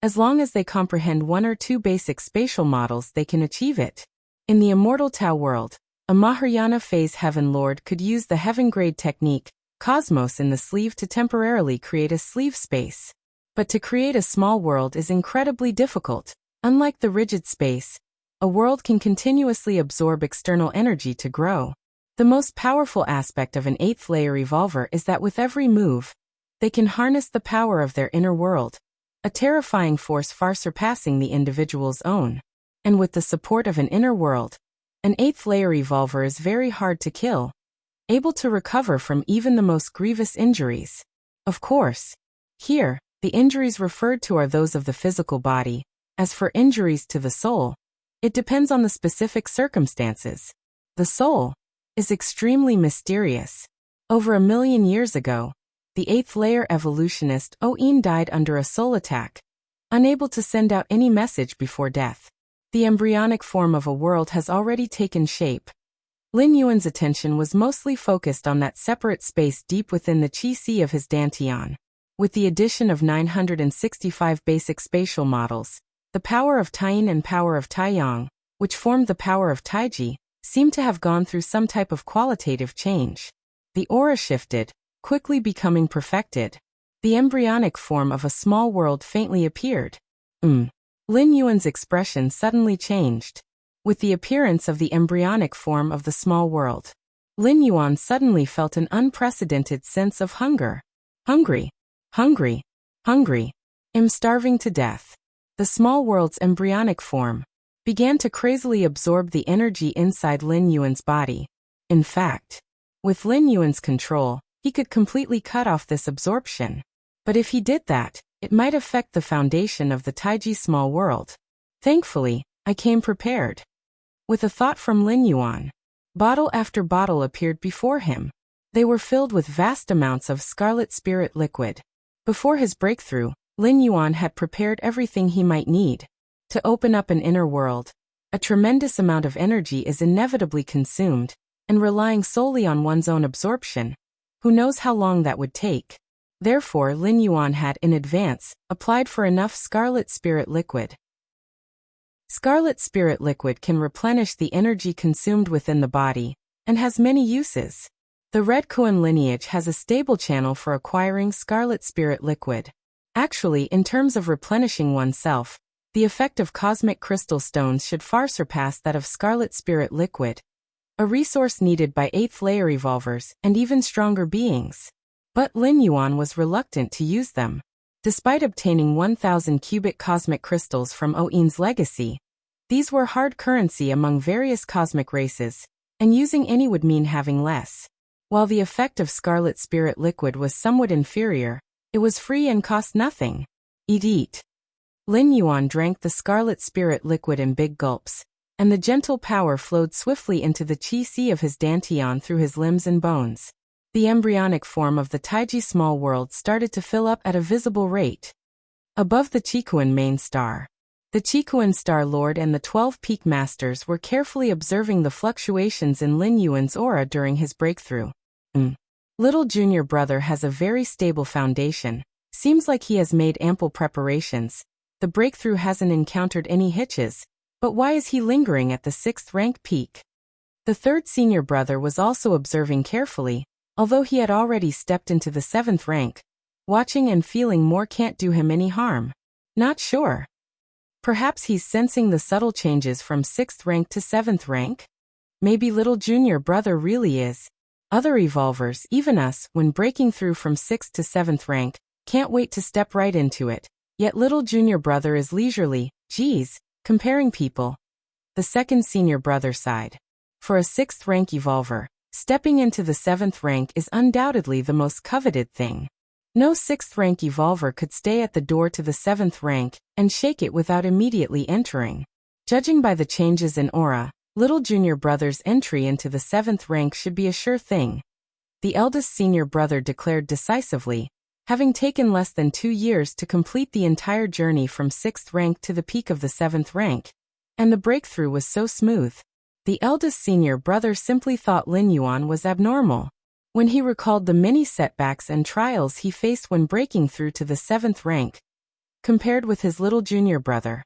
As long as they comprehend 1 or 2 basic spatial models, they can achieve it. In the immortal Tao world, a Mahayana phase heaven lord could use the heaven-grade technique, cosmos in the sleeve, to temporarily create a sleeve space. But to create a small world is incredibly difficult. Unlike the rigid space, a world can continuously absorb external energy to grow. The most powerful aspect of an 8th layer evolver is that with every move, They can harness the power of their inner world, a terrifying force far surpassing the individual's own. And with the support of an inner world, an 8th layer evolver is very hard to kill, able to recover from even the most grievous injuries. Of course, here, the injuries referred to are those of the physical body. As for injuries to the soul, it depends on the specific circumstances. The soul is extremely mysterious. Over 1,000,000 years ago, the 8th layer evolutionist Oin died under a soul attack, unable to send out any message before death. The embryonic form of a world has already taken shape. Lin Yuan's attention was mostly focused on that separate space deep within the Qi-Si of his Dantian. With the addition of 965 basic spatial models, the power of Taiyin and power of Taiyang, which formed the power of Taiji, seemed to have gone through some type of qualitative change. The aura shifted, quickly becoming perfected. The embryonic form of a small world faintly appeared. Lin Yuan's expression suddenly changed. With the appearance of the embryonic form of the small world, Lin Yuan suddenly felt an unprecedented sense of hunger. Hungry. Hungry. Hungry. I'm starving to death. The small world's embryonic form began to crazily absorb the energy inside Lin Yuan's body. In fact, with Lin Yuan's control, he could completely cut off this absorption. But if he did that, it might affect the foundation of the Taiji small world. Thankfully, I came prepared. With a thought from Lin Yuan, bottle after bottle appeared before him. They were filled with vast amounts of scarlet spirit liquid. Before his breakthrough, Lin Yuan had prepared everything he might need. To open up an inner world, a tremendous amount of energy is inevitably consumed, and relying solely on one's own absorption, who knows how long that would take. Therefore, Lin Yuan had, in advance, applied for enough scarlet spirit liquid. Scarlet spirit liquid can replenish the energy consumed within the body, and has many uses. The Red Kuan lineage has a stable channel for acquiring scarlet spirit liquid. Actually, in terms of replenishing oneself, the effect of cosmic crystal stones should far surpass that of scarlet spirit liquid, a resource needed by 8th layer evolvers and even stronger beings. But Lin Yuan was reluctant to use them. Despite obtaining 1,000 cubic cosmic crystals from Oin's legacy, these were hard currency among various cosmic races, and using any would mean having less. While the effect of scarlet spirit liquid was somewhat inferior, it was free and cost nothing. Eat. Lin Yuan drank the scarlet spirit liquid in big gulps, and the gentle power flowed swiftly into the Qi-Si of his Dantian through his limbs and bones. The embryonic form of the Taiji small world started to fill up at a visible rate. Above the Qikuan main star, the Qikuan Star Lord and the 12 Peak Masters were carefully observing the fluctuations in Lin Yuan's aura during his breakthrough. Little junior brother has a very stable foundation. Seems like he has made ample preparations. The breakthrough hasn't encountered any hitches, but why is he lingering at the 6th rank peak? The 3rd senior brother was also observing carefully, although he had already stepped into the 7th rank. Watching and feeling more can't do him any harm. Not sure. Perhaps he's sensing the subtle changes from 6th rank to 7th rank? Maybe little junior brother really is. Other evolvers, even us, when breaking through from 6th to 7th rank, can't wait to step right into it. Yet little junior brother is leisurely, comparing people. The 2nd senior brother sighed. For a 6th rank evolver, stepping into the 7th rank is undoubtedly the most coveted thing. No 6th rank evolver could stay at the door to the 7th rank and shake it without immediately entering. Judging by the changes in aura, little junior brother's entry into the 7th rank should be a sure thing. The eldest senior brother declared decisively, having taken less than 2 years to complete the entire journey from 6th rank to the peak of the 7th rank, and the breakthrough was so smooth. The eldest senior brother simply thought Lin Yuan was abnormal. When he recalled the many setbacks and trials he faced when breaking through to the 7th rank, compared with his little junior brother.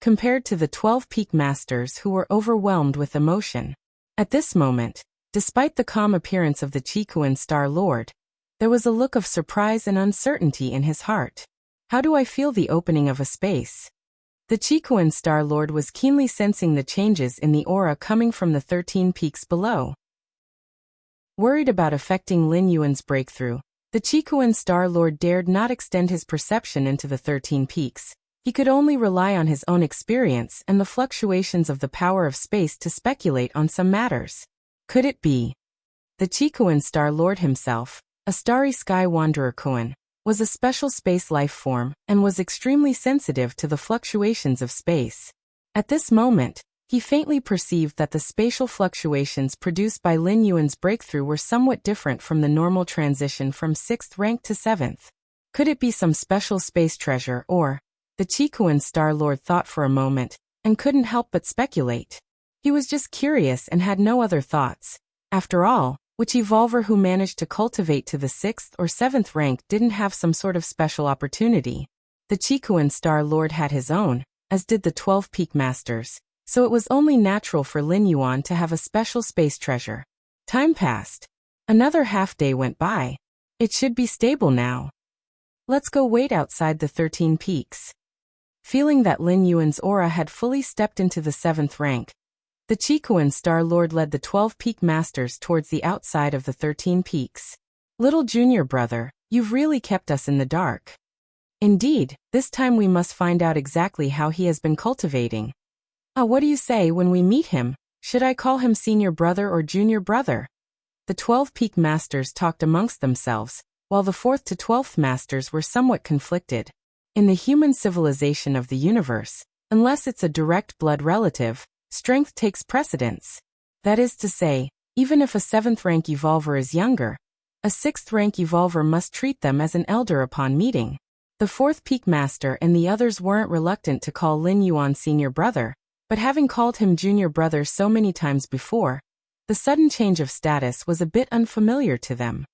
Compared to the 12 Peak Masters who were overwhelmed with emotion. At this moment, despite the calm appearance of the Qikuan Star Lord, there was a look of surprise and uncertainty in his heart. How do I feel the opening of a space? The Qikuan Star Lord was keenly sensing the changes in the aura coming from the 13 peaks below. Worried about affecting Lin Yuan's breakthrough, The Chikuan Star Lord dared not extend his perception into the 13 peaks. He could only rely on his own experience and the fluctuations of the power of space to speculate on some matters. Could it be? The Chikuan Star Lord himself, a starry sky wanderer Kuan, was a special space life form and was extremely sensitive to the fluctuations of space. At this moment, he faintly perceived that the spatial fluctuations produced by Lin Yuan's breakthrough were somewhat different from the normal transition from 6th rank to 7th. Could it be some special space treasure or... The Chikuan Star Lord thought for a moment, and couldn't help but speculate. He was just curious and had no other thoughts. After all, which evolver who managed to cultivate to the 6th or 7th rank didn't have some sort of special opportunity? The Chikuan Star Lord had his own, as did the 12 Peak Masters, so it was only natural for Lin Yuan to have a special space treasure. Time passed. Another half-day went by. It should be stable now. Let's go wait outside the 13 peaks. Feeling that Lin Yuan's aura had fully stepped into the 7th rank, the Chikuan Star Lord led the 12 Peak Masters towards the outside of the 13 peaks. Little junior brother, you've really kept us in the dark. Indeed, this time we must find out exactly how he has been cultivating. What do you say when we meet him? Should I call him senior brother or junior brother? The 12 Peak Masters talked amongst themselves, while the 4th to 12th Masters were somewhat conflicted. In the human civilization of the universe, unless it's a direct blood relative, strength takes precedence. That is to say, even if a 7th rank evolver is younger, a 6th rank evolver must treat them as an elder upon meeting. The 4th Peak Master and the others weren't reluctant to call Lin Yuan senior brother, but having called him junior brother so many times before, the sudden change of status was a bit unfamiliar to them.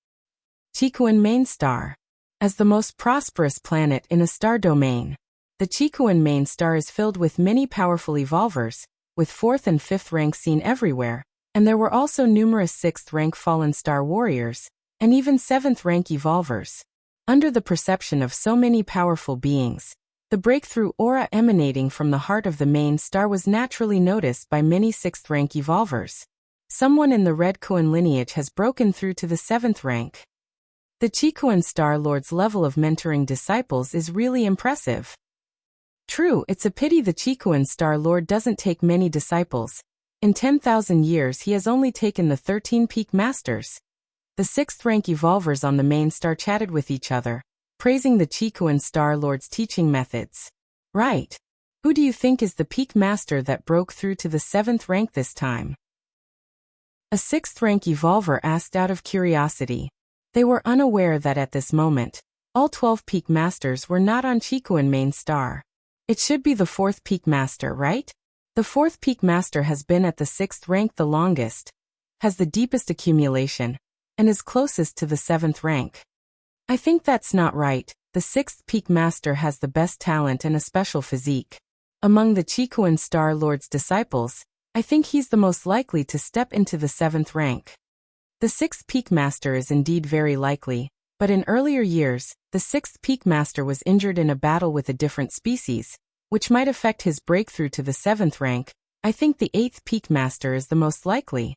Chikuan Main Star. As the most prosperous planet in a star domain, the Chikuan Main Star is filled with many powerful evolvers, with 4th and 5th ranks seen everywhere, and there were also numerous 6th rank fallen star warriors, and even 7th rank evolvers. Under the perception of so many powerful beings, the breakthrough aura emanating from the heart of the main star was naturally noticed by many 6th rank evolvers. Someone in the Red Kuan lineage has broken through to the 7th rank. The Chikuan Star Lord's level of mentoring disciples is really impressive. True, it's a pity the Chikuan Star Lord doesn't take many disciples. In 10,000 years he has only taken the 13 Peak Masters. The 6th rank evolvers on the main star chatted with each other, praising the Chikuan Star Lord's teaching methods. Right. Who do you think is the Peak Master that broke through to the 7th rank this time? A 6th rank evolver asked out of curiosity. They were unaware that at this moment, all 12 Peak Masters were not on Chikuan Main Star. It should be the 4th Peak Master, right? The 4th Peak Master has been at the 6th rank the longest, has the deepest accumulation, and is closest to the 7th rank. I think that's not right. The 6th Peak Master has the best talent and a special physique. Among the Chikuan Star Lord's disciples, I think he's the most likely to step into the 7th rank. The 6th Peak Master is indeed very likely, but in earlier years, the 6th Peak Master was injured in a battle with a different species, which might affect his breakthrough to the 7th rank. I think the 8th Peak Master is the most likely.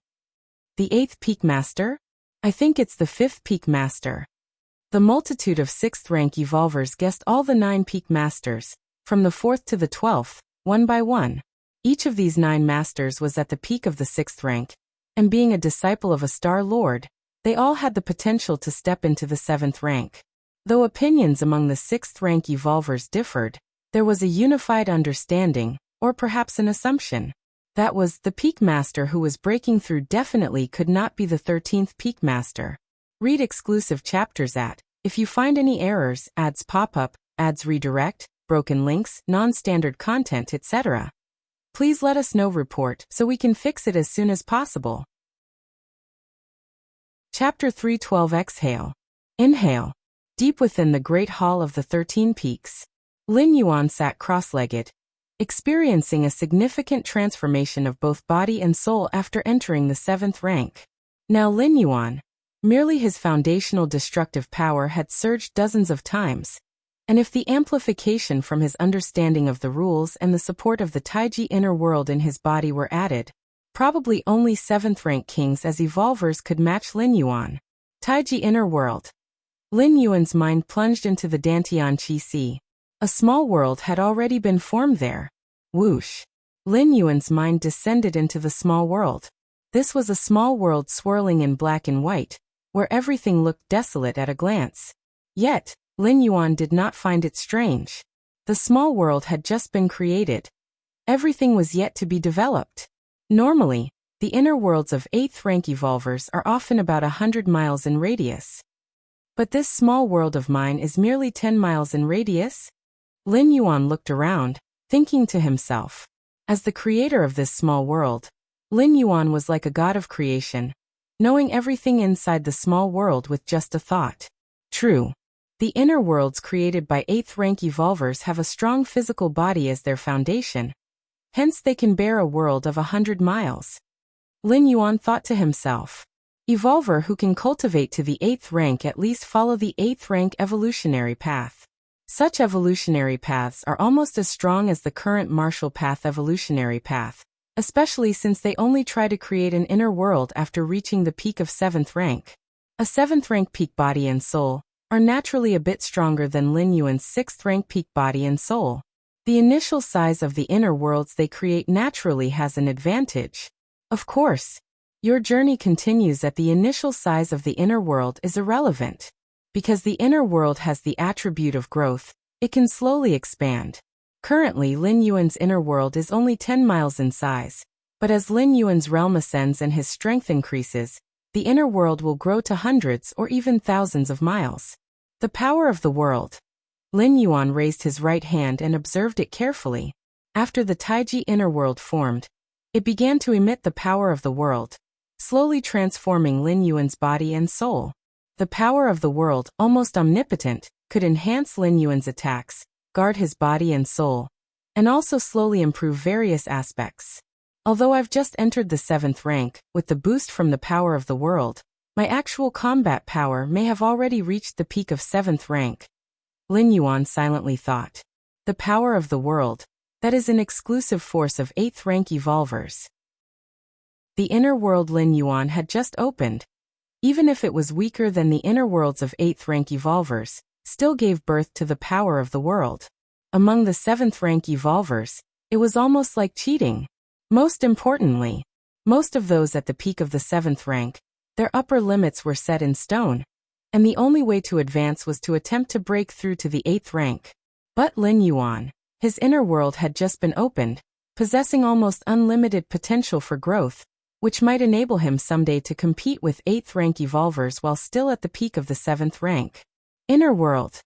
The 8th Peak Master? I think it's the 5th Peak Master. The multitude of 6th rank evolvers guessed all the 9 Peak Masters, from the 4th to the 12th, one by one. Each of these 9 Masters was at the peak of the 6th rank, and being a disciple of a Star Lord, they all had the potential to step into the 7th rank. Though opinions among the 6th rank evolvers differed, there was a unified understanding, or perhaps an assumption. That was, the Peak Master who was breaking through definitely could not be the 13th Peak Master. Read exclusive chapters at. If you find any errors, ads pop up, ads redirect, broken links, non-standard content, etc., please let us know. Report so we can fix it as soon as possible. Chapter 312. Exhale. Inhale. Deep within the Great Hall of the 13 Peaks, Lin Yuan sat cross-legged, experiencing a significant transformation of both body and soul after entering the 7th rank. Now Lin Yuan, merely his foundational destructive power had surged dozens of times, and if the amplification from his understanding of the rules and the support of the Taiji inner world in his body were added, probably only 7th rank kings as evolvers could match Lin Yuan. Taiji inner world. Lin Yuan's mind plunged into the Dantian Qi Sea. A small world had already been formed there. Whoosh! Lin Yuan's mind descended into the small world. This was a small world swirling in black and white, where everything looked desolate at a glance. Yet, Lin Yuan did not find it strange. The small world had just been created. Everything was yet to be developed. Normally, the inner worlds of 8th rank evolvers are often about 100 miles in radius. But this small world of mine is merely 10 miles in radius? Lin Yuan looked around, thinking to himself. As the creator of this small world, Lin Yuan was like a god of creation, knowing everything inside the small world with just a thought. True. The inner worlds created by 8th rank evolvers have a strong physical body as their foundation. Hence they can bear a world of 100 miles. Lin Yuan thought to himself. Evolver who can cultivate to the 8th rank at least follow the 8th rank evolutionary path. Such evolutionary paths are almost as strong as the current martial path evolutionary path, especially since they only try to create an inner world after reaching the peak of 7th rank. A 7th rank peak body and soul are naturally a bit stronger than Lin Yuan's 6th rank peak body and soul. The initial size of the inner worlds they create naturally has an advantage. Of course, your journey continues at the initial size of the inner world is irrelevant. Because the inner world has the attribute of growth, it can slowly expand. Currently Lin Yuan's inner world is only 10 miles in size, but as Lin Yuan's realm ascends and his strength increases, the inner world will grow to hundreds or even thousands of miles. The power of the world. Lin Yuan raised his right hand and observed it carefully. After the Taiji inner world formed, it began to emit the power of the world, slowly transforming Lin Yuan's body and soul. The power of the world, almost omnipotent, could enhance Lin Yuan's attacks, guard his body and soul, and also slowly improve various aspects. Although I've just entered the 7th rank, with the boost from the power of the world, my actual combat power may have already reached the peak of 7th rank. Lin Yuan silently thought. The power of the world, that is an exclusive force of 8th rank evolvers. The inner world Lin Yuan had just opened, even if it was weaker than the inner worlds of 8th rank evolvers, still gave birth to the power of the world. Among the 7th rank evolvers, it was almost like cheating. Most importantly, most of those at the peak of the 7th rank, their upper limits were set in stone, and the only way to advance was to attempt to break through to the 8th rank. But Lin Yuan, his inner world had just been opened, possessing almost unlimited potential for growth, which might enable him someday to compete with 8th rank evolvers while still at the peak of the 7th rank. Inner world.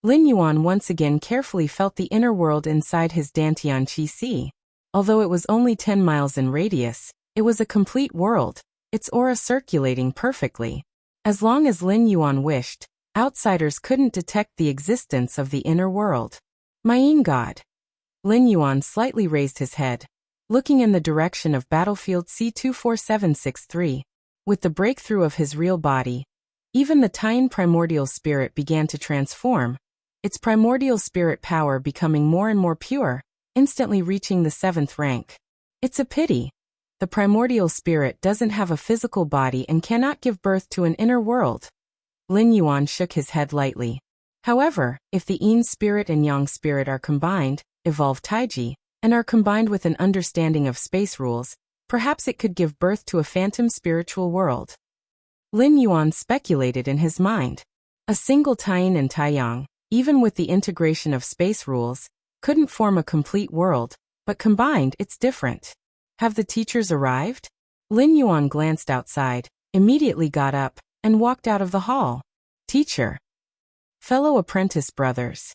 Lin Yuan once again carefully felt the inner world inside his Dantian Qi Sea. Although it was only 10 miles in radius, it was a complete world, its aura circulating perfectly. As long as Lin Yuan wished, outsiders couldn't detect the existence of the inner world. Mine God. Lin Yuan slightly raised his head, looking in the direction of battlefield C24763. With the breakthrough of his real body, even the Tian primordial spirit began to transform, its primordial spirit power becoming more and more pure, instantly reaching the 7th rank. It's a pity. The primordial spirit doesn't have a physical body and cannot give birth to an inner world. Lin Yuan shook his head lightly. However, if the Yin spirit and Yang spirit are combined, evolve Taiji, and are combined with an understanding of space rules, perhaps it could give birth to a phantom spiritual world. Lin Yuan speculated in his mind. A single Taiyin and Taiyang, even with the integration of space rules, couldn't form a complete world, but combined it's different. Have the teachers arrived? Lin Yuan glanced outside, immediately got up, and walked out of the hall. Teacher. Fellow apprentice brothers.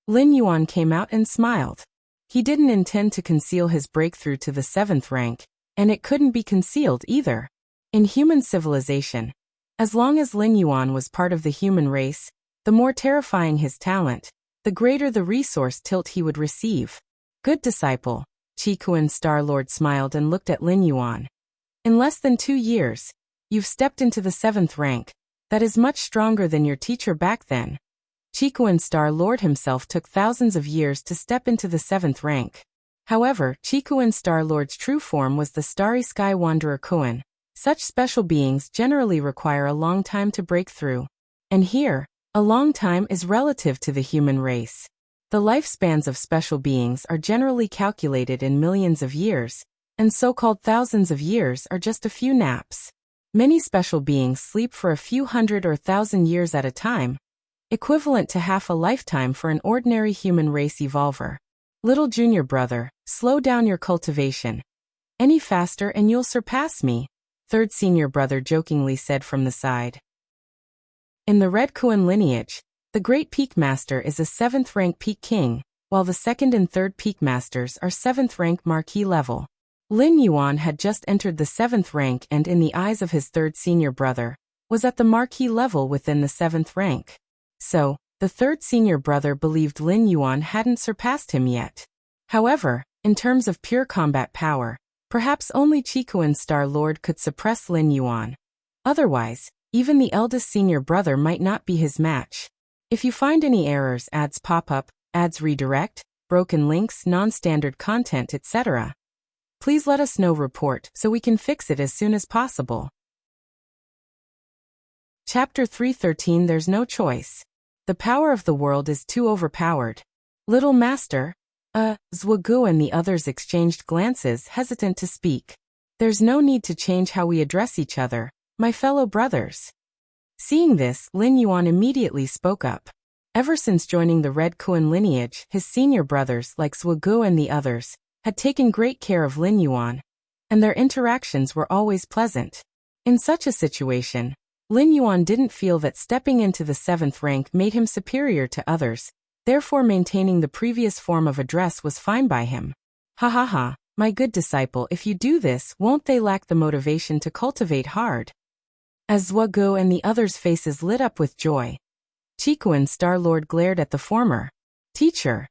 Lin Yuan came out and smiled. He didn't intend to conceal his breakthrough to the 7th rank, and it couldn't be concealed either. In human civilization, as long as Lin Yuan was part of the human race, the more terrifying his talent, the greater the resource tilt he would receive. Good disciple. Qikuan Star-Lord smiled and looked at Lin Yuan. In less than 2 years, you've stepped into the 7th rank. That is much stronger than your teacher back then. Qikuan Star-Lord himself took thousands of years to step into the 7th rank. However, Qikuan Star-Lord's true form was the Starry Sky Wanderer Kuan. Such special beings generally require a long time to break through. And here, a long time is relative to the human race. The lifespans of special beings are generally calculated in millions of years, and so-called thousands of years are just a few naps. Many special beings sleep for a few hundred or thousand years at a time, equivalent to half a lifetime for an ordinary human race evolver. Little junior brother, slow down your cultivation. Any faster and you'll surpass me, third senior brother jokingly said from the side. In the Red Kuan lineage, the Great Peak Master is a 7th rank Peak King, while the 2nd and 3rd Peak Masters are 7th rank Marquis level. Lin Yuan had just entered the 7th rank and in the eyes of his 3rd senior brother, was at the Marquis level within the 7th rank. So, the 3rd senior brother believed Lin Yuan hadn't surpassed him yet. However, in terms of pure combat power, perhaps only Qikuan Star Lord could suppress Lin Yuan. Otherwise, even the eldest senior brother might not be his match. If you find any errors, ads pop up, ads redirect, broken links, non-standard content, etc., please let us know report so we can fix it as soon as possible. Chapter 313 There's no choice. The power of the world is too overpowered. Little Master, Zhugu and the others exchanged glances, hesitant to speak. There's no need to change how we address each other, my fellow brothers. Seeing this, Lin Yuan immediately spoke up. Ever since joining the Red Kuan lineage, his senior brothers, like Zhugu and the others, had taken great care of Lin Yuan, and their interactions were always pleasant. In such a situation, Lin Yuan didn't feel that stepping into the 7th rank made him superior to others, therefore maintaining the previous form of address was fine by him. Ha ha ha, my good disciple, if you do this, won't they lack the motivation to cultivate hard? As Zhugu and the others' faces lit up with joy, Qikuan Star Lord glared at the former teacher.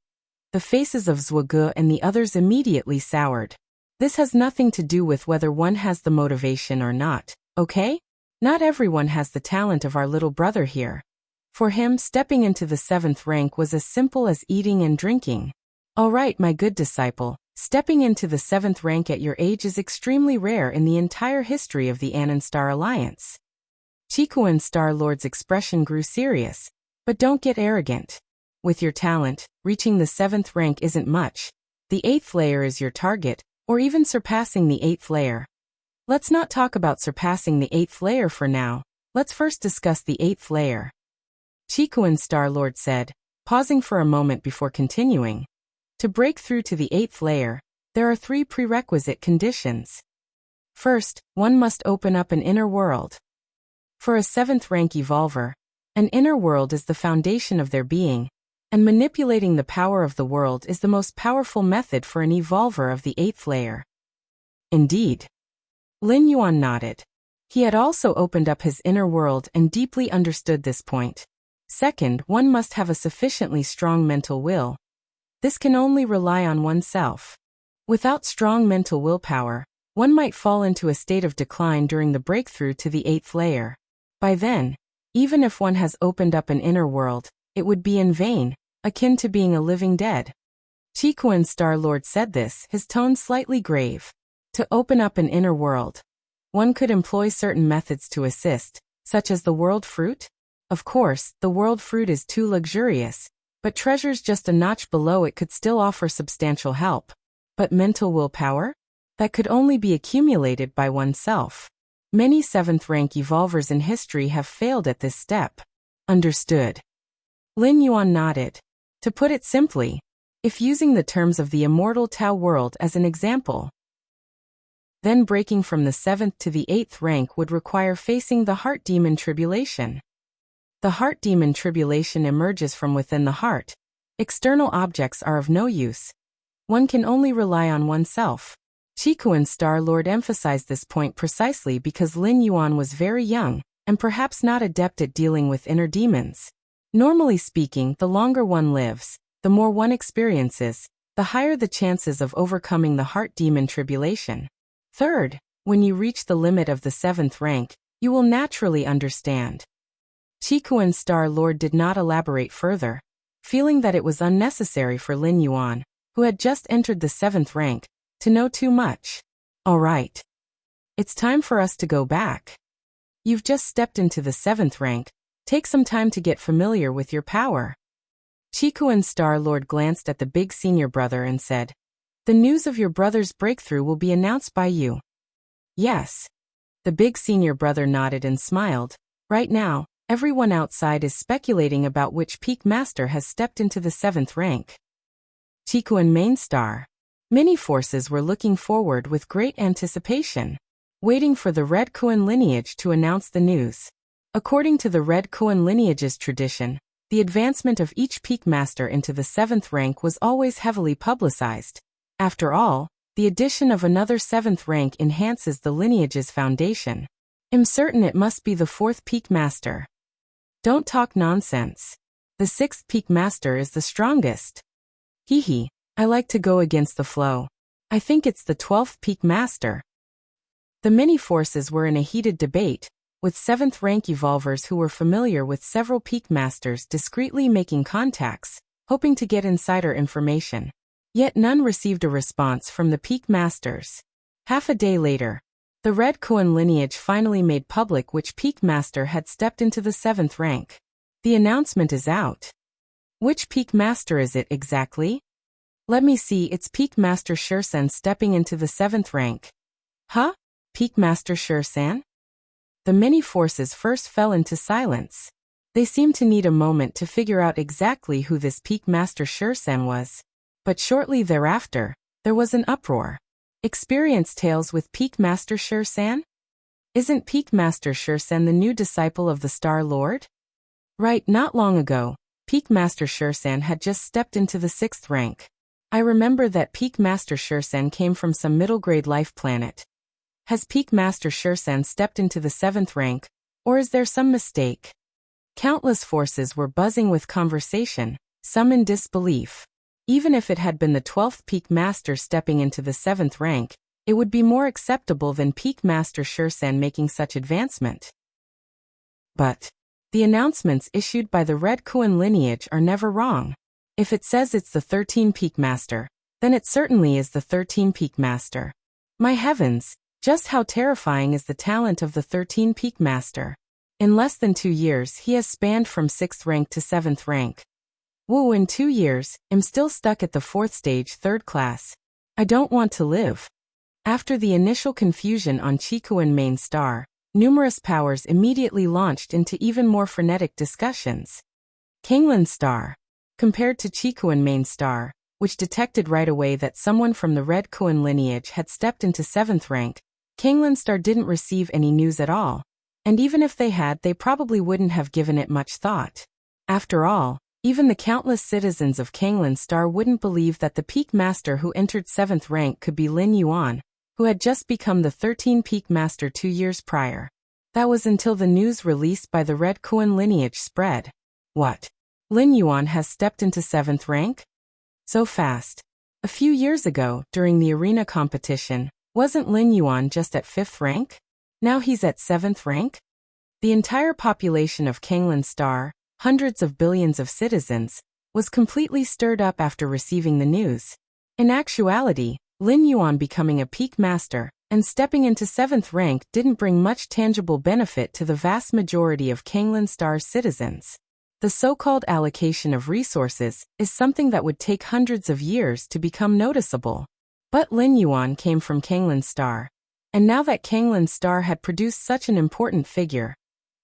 The faces of Zhugu and the others immediately soured. This has nothing to do with whether one has the motivation or not, okay? Not everyone has the talent of our little brother here. For him, stepping into the 7th rank was as simple as eating and drinking. All right, my good disciple, stepping into the 7th rank at your age is extremely rare in the entire history of the Anan Star Alliance. Qikuan Star Lord's expression grew serious. But don't get arrogant. With your talent, reaching the 7th rank isn't much. The 8th layer is your target, or even surpassing the 8th layer. Let's not talk about surpassing the 8th layer for now. Let's first discuss the 8th layer. Qikuan Star Lord said, pausing for a moment before continuing. To break through to the 8th layer, there are 3 prerequisite conditions. First, one must open up an inner world. For a 7th rank evolver, an inner world is the foundation of their being, and manipulating the power of the world is the most powerful method for an evolver of the 8th layer. Indeed. Lin Yuan nodded. He had also opened up his inner world and deeply understood this point. Second, one must have a sufficiently strong mental will. This can only rely on oneself. Without strong mental willpower, one might fall into a state of decline during the breakthrough to the 8th layer. By then, even if one has opened up an inner world, it would be in vain, akin to being a living dead. Qikuan Star Lord said this, his tone slightly grave. To open up an inner world, one could employ certain methods to assist, such as the world fruit. Of course, the world fruit is too luxurious, but treasures just a notch below it could still offer substantial help. But mental willpower? That could only be accumulated by oneself. Many 7th rank evolvers in history have failed at this step. Understood. Lin Yuan nodded. To put it simply, if using the terms of the immortal Tao world as an example, then breaking from the 7th to the 8th rank would require facing the heart demon tribulation. The heart demon tribulation emerges from within the heart. External objects are of no use. One can only rely on oneself. Qikuan Star Lord emphasized this point precisely because Lin Yuan was very young, and perhaps not adept at dealing with inner demons. Normally speaking, the longer one lives, the more one experiences, the higher the chances of overcoming the heart demon tribulation. Third, when you reach the limit of the 7th rank, you will naturally understand. Qikuan Star Lord did not elaborate further, feeling that it was unnecessary for Lin Yuan, who had just entered the 7th rank, to know too much. All right. It's time for us to go back. You've just stepped into the 7th rank, Take some time to get familiar with your power. Chikuan Star Lord glanced at the big senior brother and said, "The news of your brother's breakthrough will be announced by you." "Yes." The big senior brother nodded and smiled. "Right now, everyone outside is speculating about which peak master has stepped into the 7th rank." Chikuan Main Star. Many forces were looking forward with great anticipation, waiting for the Red Kuan lineage to announce the news. According to the Red Kuan lineage's tradition, the advancement of each peak master into the 7th rank was always heavily publicized. After all, the addition of another 7th rank enhances the lineage's foundation. I'm certain it must be the 4th peak master. Don't talk nonsense. The 6th peak master is the strongest. Hee, I like to go against the flow. I think it's the 12th peak master. The many forces were in a heated debate, with 7th rank evolvers who were familiar with several peak masters discreetly making contacts, hoping to get insider information. Yet none received a response from the peak masters. Half a day later, the Red Kuan lineage finally made public which peak master had stepped into the 7th rank. The announcement is out. Which peak master is it exactly? Let me see, it's Peak Master Shursan stepping into the 7th rank. Huh? Peak Master Shursan? The many forces first fell into silence. They seemed to need a moment to figure out exactly who this Peak Master Shursan was. But shortly thereafter, there was an uproar. Experience tales with Peak Master Shursan? Isn't Peak Master Shursan the new disciple of the Star Lord? Right, not long ago, Peak Master Shursan had just stepped into the 6th rank. I remember that Peak Master Shursan came from some middle-grade life planet. Has Peak Master Shursan stepped into the 7th rank, or is there some mistake? Countless forces were buzzing with conversation, some in disbelief. Even if it had been the 12th Peak Master stepping into the 7th rank, it would be more acceptable than Peak Master Shursan making such advancement. But the announcements issued by the Red Kuan lineage are never wrong. If it says it's the 13 Peak Master, then it certainly is the 13 Peak Master. My heavens, just how terrifying is the talent of the 13 Peak Master. In less than 2 years he has spanned from 6th rank to 7th rank. Woo, in 2 years, I'm still stuck at the 4th stage 3rd class. I don't want to live. After the initial confusion on Chikuan Main Star, numerous powers immediately launched into even more frenetic discussions. Kanglan Star. Compared to Chikuan Main Star, which detected right away that someone from the Red Kuan lineage had stepped into 7th rank, Kanglan Star didn't receive any news at all. And even if they had, they probably wouldn't have given it much thought. After all, even the countless citizens of Kanglan Star wouldn't believe that the Peak Master who entered 7th rank could be Lin Yuan, who had just become the 13 Peak Master 2 years prior. That was until the news released by the Red Kuan lineage spread. What? Lin Yuan has stepped into 7th rank? So fast. A few years ago, during the arena competition, wasn't Lin Yuan just at 5th rank? Now he's at 7th rank? The entire population of Kanglan Star, hundreds of billions of citizens, was completely stirred up after receiving the news. In actuality, Lin Yuan becoming a Peak Master and stepping into 7th rank didn't bring much tangible benefit to the vast majority of Kanglan Star's citizens. The so-called allocation of resources is something that would take hundreds of years to become noticeable. But Lin Yuan came from Kanglan Star. And now that Kanglan Star had produced such an important figure,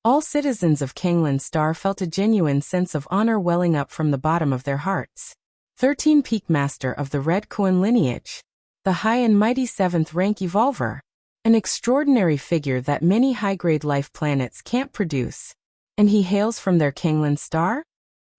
all citizens of Kanglan Star felt a genuine sense of honor welling up from the bottom of their hearts. 13 Peak Master of the Red Kuan lineage. The high and mighty 7th rank evolver. An extraordinary figure that many high-grade life planets can't produce. And he hails from their Kanglan Star?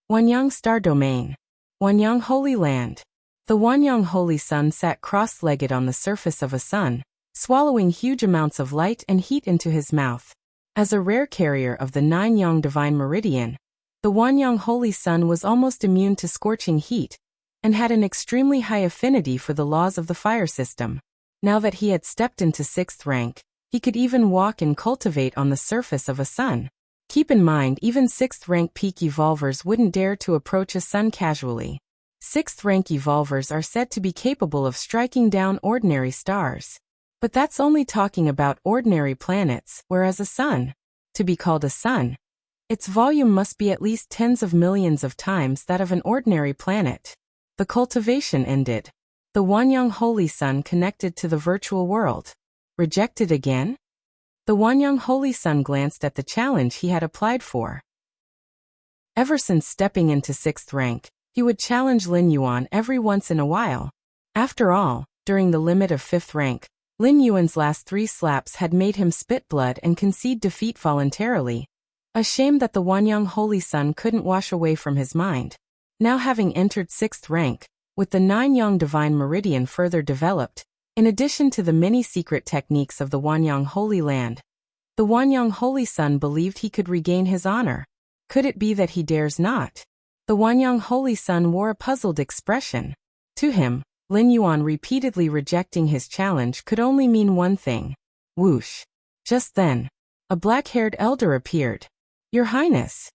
Wanyang Star Domain. Wanyang Holy Land. The Wanyang Holy Sun sat cross-legged on the surface of a sun, swallowing huge amounts of light and heat into his mouth. As a rare carrier of the 9-yang divine meridian, the Wanyang Holy Sun was almost immune to scorching heat, and had an extremely high affinity for the laws of the fire system. Now that he had stepped into 6th rank, he could even walk and cultivate on the surface of a sun. Keep in mind, even 6th rank peak evolvers wouldn't dare to approach a sun casually. 6th rank evolvers are said to be capable of striking down ordinary stars. But that's only talking about ordinary planets, whereas a sun, to be called a sun, Its volume must be at least tens of millions of times that of an ordinary planet. The cultivation ended. The Wanyang Holy Sun connected to the virtual world. Rejected again? The Wanyang Holy Sun glanced at the challenge he had applied for. Ever since stepping into 6th rank, he would challenge Lin Yuan every once in a while. After all, during the limit of 5th rank, Lin Yuan's last 3 slaps had made him spit blood and concede defeat voluntarily. A shame that the Wanyang Holy Sun couldn't wash away from his mind. Now having entered 6th rank, with the 9 Yang Divine Meridian further developed, in addition to the many secret techniques of the Wanyang Holy Land, the Wanyang Holy Sun believed he could regain his honor. Could it be that he dares not? The Wanyang Holy Sun wore a puzzled expression. To him, Lin Yuan repeatedly rejecting his challenge could only mean one thing. Whoosh. Just then, a black-haired elder appeared. Your Highness.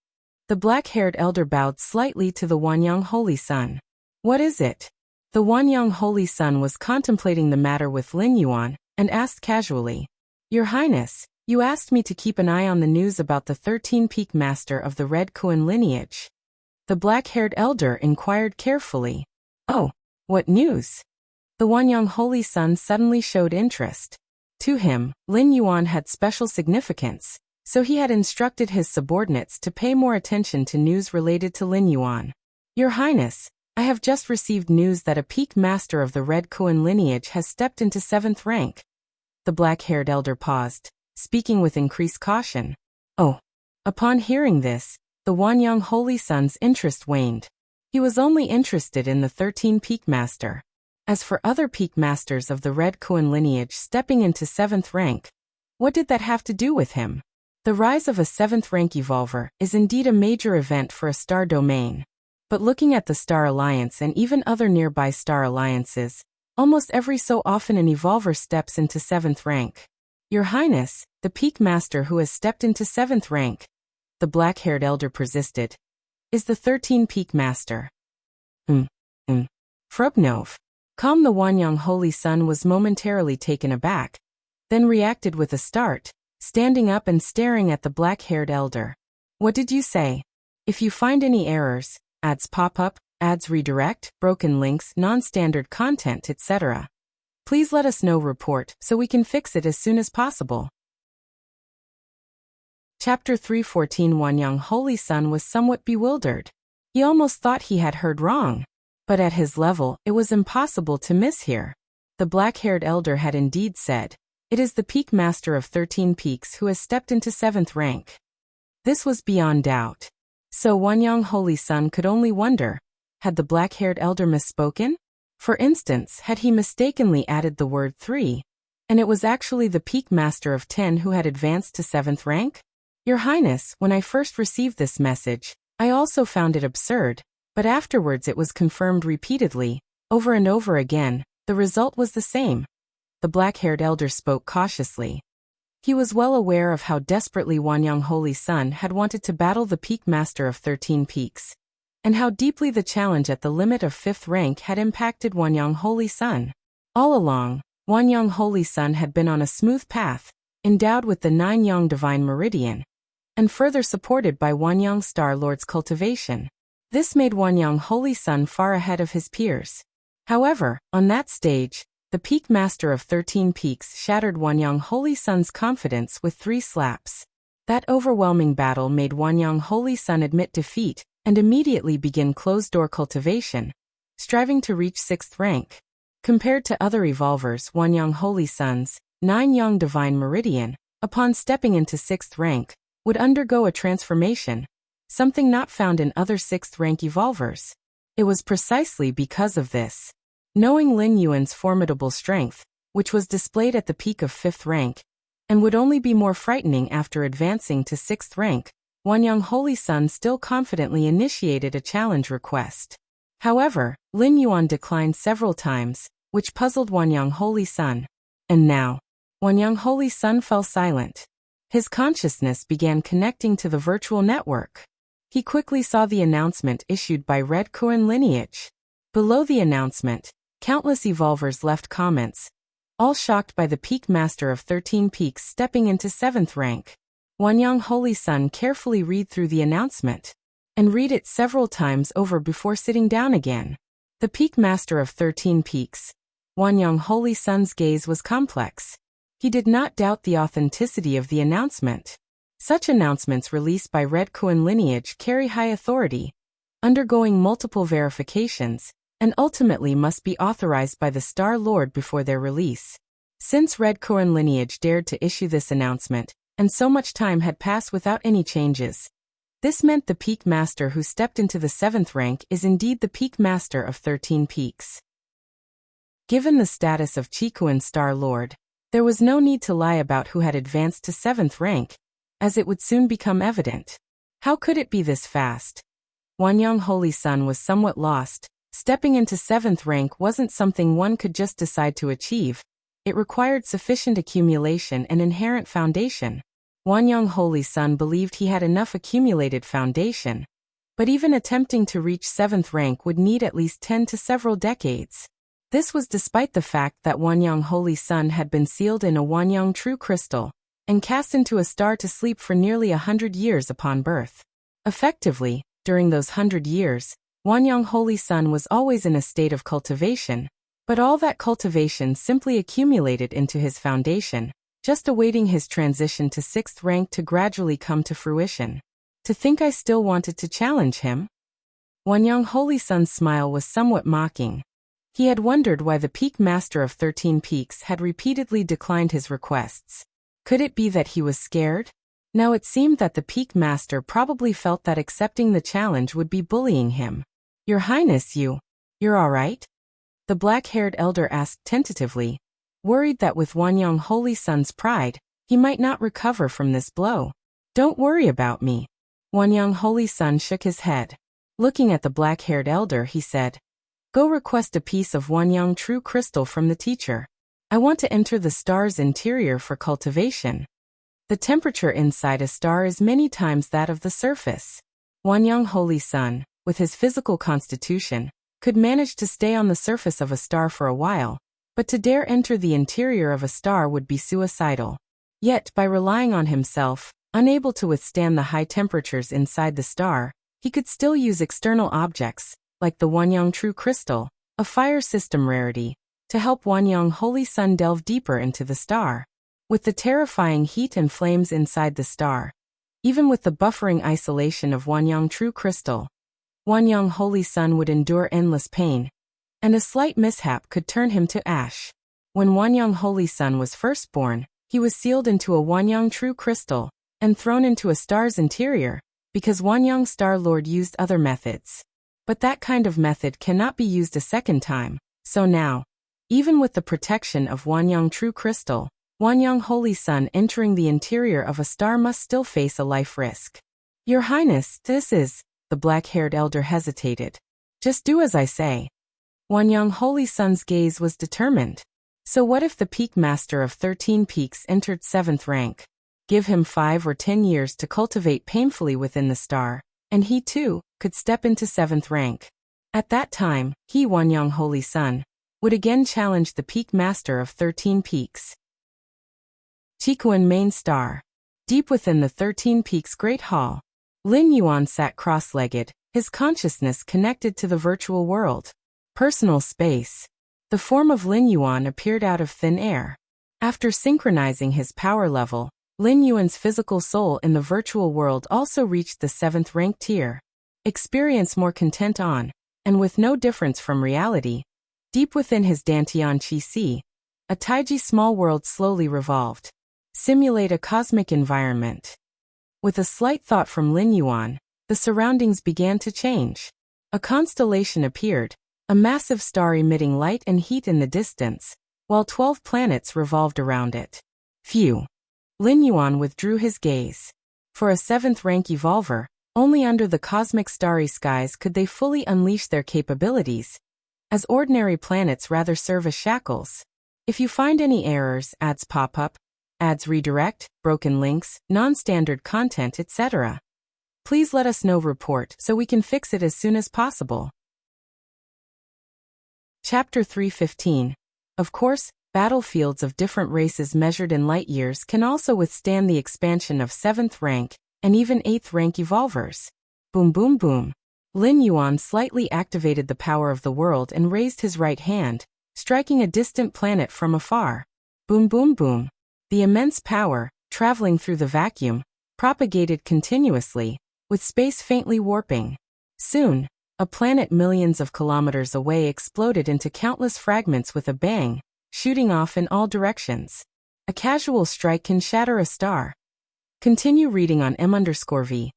The black-haired elder bowed slightly to the Wanyang Holy Sun. What is it? The Wanyang Holy Sun was contemplating the matter with Lin Yuan, and asked casually. Your Highness, you asked me to keep an eye on the news about the 13-peak master of the Red Kuan lineage. The black-haired elder inquired carefully. Oh, what news? The Wanyang Holy Sun suddenly showed interest. To him, Lin Yuan had special significance, so he had instructed his subordinates to pay more attention to news related to Lin Yuan. Your Highness, I have just received news that a peak master of the Red Kuan lineage has stepped into 7th rank. The black-haired elder paused, speaking with increased caution. Oh. Upon hearing this, the Wanyang Holy Sun's interest waned. He was only interested in the 13-peak master. As for other peak masters of the Red Kuan lineage stepping into 7th rank, what did that have to do with him? The rise of a 7th rank evolver is indeed a major event for a star domain. But looking at the Star Alliance and even other nearby star alliances, almost every so often an evolver steps into 7th rank. Your Highness, the peak master who has stepped into 7th rank, the black-haired elder persisted, is the 13-peak master. Frobnov. Calm. The Wanyang Holy Sun was momentarily taken aback, then reacted with a start, standing up and staring at the black-haired elder. What did you say? If you find any errors, ads pop up, ads redirect, broken links, non-standard content, etc., please let us know. Report so we can fix it as soon as possible. Chapter 314. Wanyang Holy Sun was somewhat bewildered. He almost thought he had heard wrong. But at his level, it was impossible to mishear. The black-haired elder had indeed said, it is the peak master of 13 peaks who has stepped into 7th rank. This was beyond doubt. So Wanyang Holy Sun could only wonder, had the black-haired elder misspoken? For instance, had he mistakenly added the word 3, and it was actually the peak master of 10 who had advanced to 7th rank? Your Highness, when I first received this message, I also found it absurd, but afterwards it was confirmed repeatedly, over and over again. The result was the same. The black-haired elder spoke cautiously. He was well aware of how desperately Wanyang Holy Sun had wanted to battle the peak master of 13 peaks, and how deeply the challenge at the limit of 5th rank had impacted Wanyang Holy Sun. All along, Wanyang Holy Sun had been on a smooth path, endowed with the 9 Yang Divine Meridian, and further supported by Wanyang Star Lord's cultivation. This made Wanyang Holy Sun far ahead of his peers. However, on that stage, the peak master of 13 peaks shattered Wanyang Holy Sun's confidence with 3 slaps. That overwhelming battle made Wanyang Holy Sun admit defeat and immediately begin closed-door cultivation, striving to reach 6th rank. Compared to other evolvers, Wanyang Holy Sun's 9 Yang Divine Meridian, upon stepping into 6th rank, would undergo a transformation, something not found in other 6th rank evolvers. It was precisely because of this. Knowing Lin Yuan's formidable strength, which was displayed at the peak of 5th rank, and would only be more frightening after advancing to 6th rank, Wanyang Holy Sun still confidently initiated a challenge request. However, Lin Yuan declined several times, which puzzled Wanyang Holy Sun. And now, Wanyang Holy Sun fell silent. His consciousness began connecting to the virtual network. He quickly saw the announcement issued by Red Kuan lineage. Below the announcement, countless evolvers left comments, all shocked by the peak master of 13 peaks stepping into 7th rank. Wanyang Holy Sun carefully read through the announcement and read it several times over before sitting down again. The Peak Master of 13 Peaks. Wanyang Holy Sun's gaze was complex. He did not doubt the authenticity of the announcement. Such announcements released by Red Kuan lineage carry high authority, undergoing multiple verifications, and ultimately must be authorized by the Star Lord before their release. Since Red Kuan lineage dared to issue this announcement, and so much time had passed without any changes, this meant the Peak Master who stepped into the 7th rank is indeed the Peak Master of 13 Peaks. Given the status of Chikuan Star Lord, there was no need to lie about who had advanced to 7th rank, as it would soon become evident. How could it be this fast? Wanyang Holy Sun was somewhat lost. Stepping into 7th rank wasn't something one could just decide to achieve. It required sufficient accumulation and inherent foundation. Wanyang Holy Sun believed he had enough accumulated foundation, but even attempting to reach 7th rank would need at least 10 to several decades. This was despite the fact that Wanyang Holy Sun had been sealed in a Wanyang True Crystal and cast into a star to sleep for nearly 100 years upon birth. Effectively, during those 100 years, Wanyang Holy Sun was always in a state of cultivation, but all that cultivation simply accumulated into his foundation, just awaiting his transition to 6th rank to gradually come to fruition. To think I still wanted to challenge him? Wanyang Holy Sun's smile was somewhat mocking. He had wondered why the Peak Master of 13 Peaks had repeatedly declined his requests. Could it be that he was scared? Now it seemed that the Peak Master probably felt that accepting the challenge would be bullying him. Your Highness, you're all right? The black-haired elder asked tentatively, worried that with Wanyang Holy Sun's pride, he might not recover from this blow. Don't worry about me. Wanyang Holy Sun shook his head. Looking at the black-haired elder, he said, go request a piece of Wanyang True Crystal from the teacher. I want to enter the star's interior for cultivation. The temperature inside a star is many times that of the surface. Wanyang Holy Sun, with his physical constitution, could manage to stay on the surface of a star for a while, but to dare enter the interior of a star would be suicidal. Yet, by relying on himself, unable to withstand the high temperatures inside the star, he could still use external objects, like the Wanyang True Crystal, a fire system rarity, to help Wanyang Holy Sun delve deeper into the star. With the terrifying heat and flames inside the star, even with the buffering isolation of Wanyang True Crystal, Wanyang Holy Sun would endure endless pain, and a slight mishap could turn him to ash. When Wanyang Holy Sun was first born, he was sealed into a Wanyang True Crystal and thrown into a star's interior, because Wanyang Star Lord used other methods. But that kind of method cannot be used a second time, so now, even with the protection of Wanyang True Crystal, Wanyang Holy Sun entering the interior of a star must still face a life risk. Your Highness, the black-haired elder hesitated. Just do as I say. Wanyang Holy Sun's gaze was determined. So what if the Peak Master of 13 Peaks entered 7th rank? Give him 5 or 10 years to cultivate painfully within the star, and he too could step into 7th rank. At that time, he, Wanyang Holy Sun, would again challenge the Peak Master of 13 Peaks. Chikuan Main Star. Deep within the 13 Peaks Great Hall, Lin Yuan sat cross-legged, his consciousness connected to the virtual world. Personal space. The form of Lin Yuan appeared out of thin air. After synchronizing his power level, Lin Yuan's physical soul in the virtual world also reached the 7th rank tier. Experience more content on, and with no difference from reality. Deep within his Dantian Chi Si, a Taiji small world slowly revolved. Simulate a cosmic environment. With a slight thought from Lin Yuan, the surroundings began to change. A constellation appeared, a massive star emitting light and heat in the distance, while 12 planets revolved around it. Phew. Lin Yuan withdrew his gaze. For a 7th rank evolver, only under the cosmic starry skies could they fully unleash their capabilities, as ordinary planets rather serve as shackles. If you find any errors, ads pop up, ads redirect, broken links, non-standard content, etc., please let us know. Report so we can fix it as soon as possible. Chapter 315. Of course, battlefields of different races measured in light years can also withstand the expansion of 7th rank and even 8th rank evolvers. Boom boom boom. Lin Yuan slightly activated the power of the world and raised his right hand, striking a distant planet from afar. Boom boom boom. The immense power, traveling through the vacuum, propagated continuously, with space faintly warping. Soon, a planet millions of kilometers away exploded into countless fragments with a bang, shooting off in all directions. A casual strike can shatter a star. Continue reading on m_v.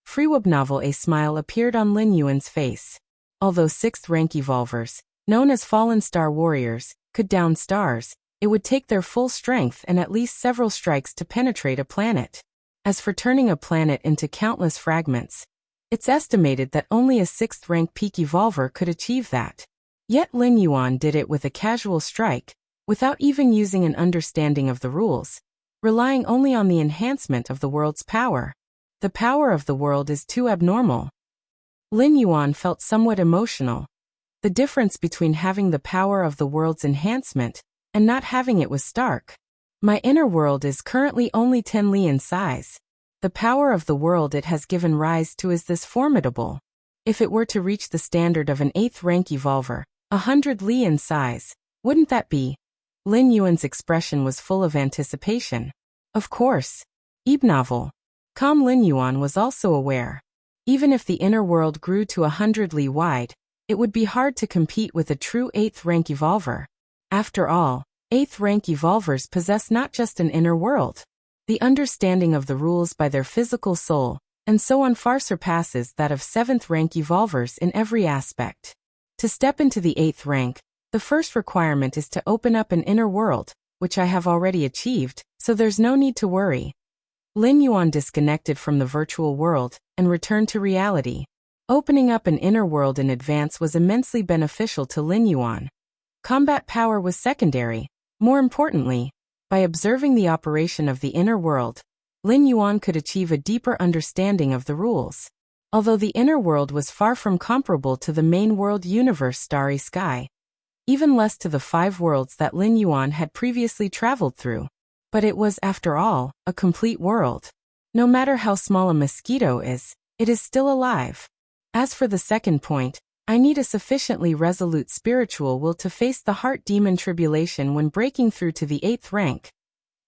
Freeweb novel. A smile appeared on Lin Yuan's face. Although 6th rank evolvers, known as fallen star warriors, could down stars, it would take their full strength and at least several strikes to penetrate a planet. As for turning a planet into countless fragments, it's estimated that only a 6th rank peak evolver could achieve that. Yet Lin Yuan did it with a casual strike, without even using an understanding of the rules, relying only on the enhancement of the world's power. The power of the world is too abnormal. Lin Yuan felt somewhat emotional. The difference between having the power of the world's enhancement and not having it was stark. My inner world is currently only 10 li in size. The power of the world it has given rise to is this formidable. If it were to reach the standard of an 8th rank evolver, 100 li in size, wouldn't that be? Lin Yuan's expression was full of anticipation. Of course. Novel. Calm. Lin Yuan was also aware. Even if the inner world grew to 100 li wide, it would be hard to compete with a true 8th rank evolver. After all, 8th rank evolvers possess not just an inner world. The understanding of the rules by their physical soul, and so on, far surpasses that of 7th rank evolvers in every aspect. To step into the 8th rank, the first requirement is to open up an inner world, which I have already achieved, so there's no need to worry. Lin Yuan disconnected from the virtual world and returned to reality. Opening up an inner world in advance was immensely beneficial to Lin Yuan. Combat power was secondary. More importantly, by observing the operation of the inner world, Lin Yuan could achieve a deeper understanding of the rules. Although the inner world was far from comparable to the main world universe Starry Sky, even less to the 5 worlds that Lin Yuan had previously traveled through. But it was, after all, a complete world. No matter how small a mosquito is, it is still alive. As for the second point, I need a sufficiently resolute spiritual will to face the heart demon tribulation when breaking through to the 8th rank.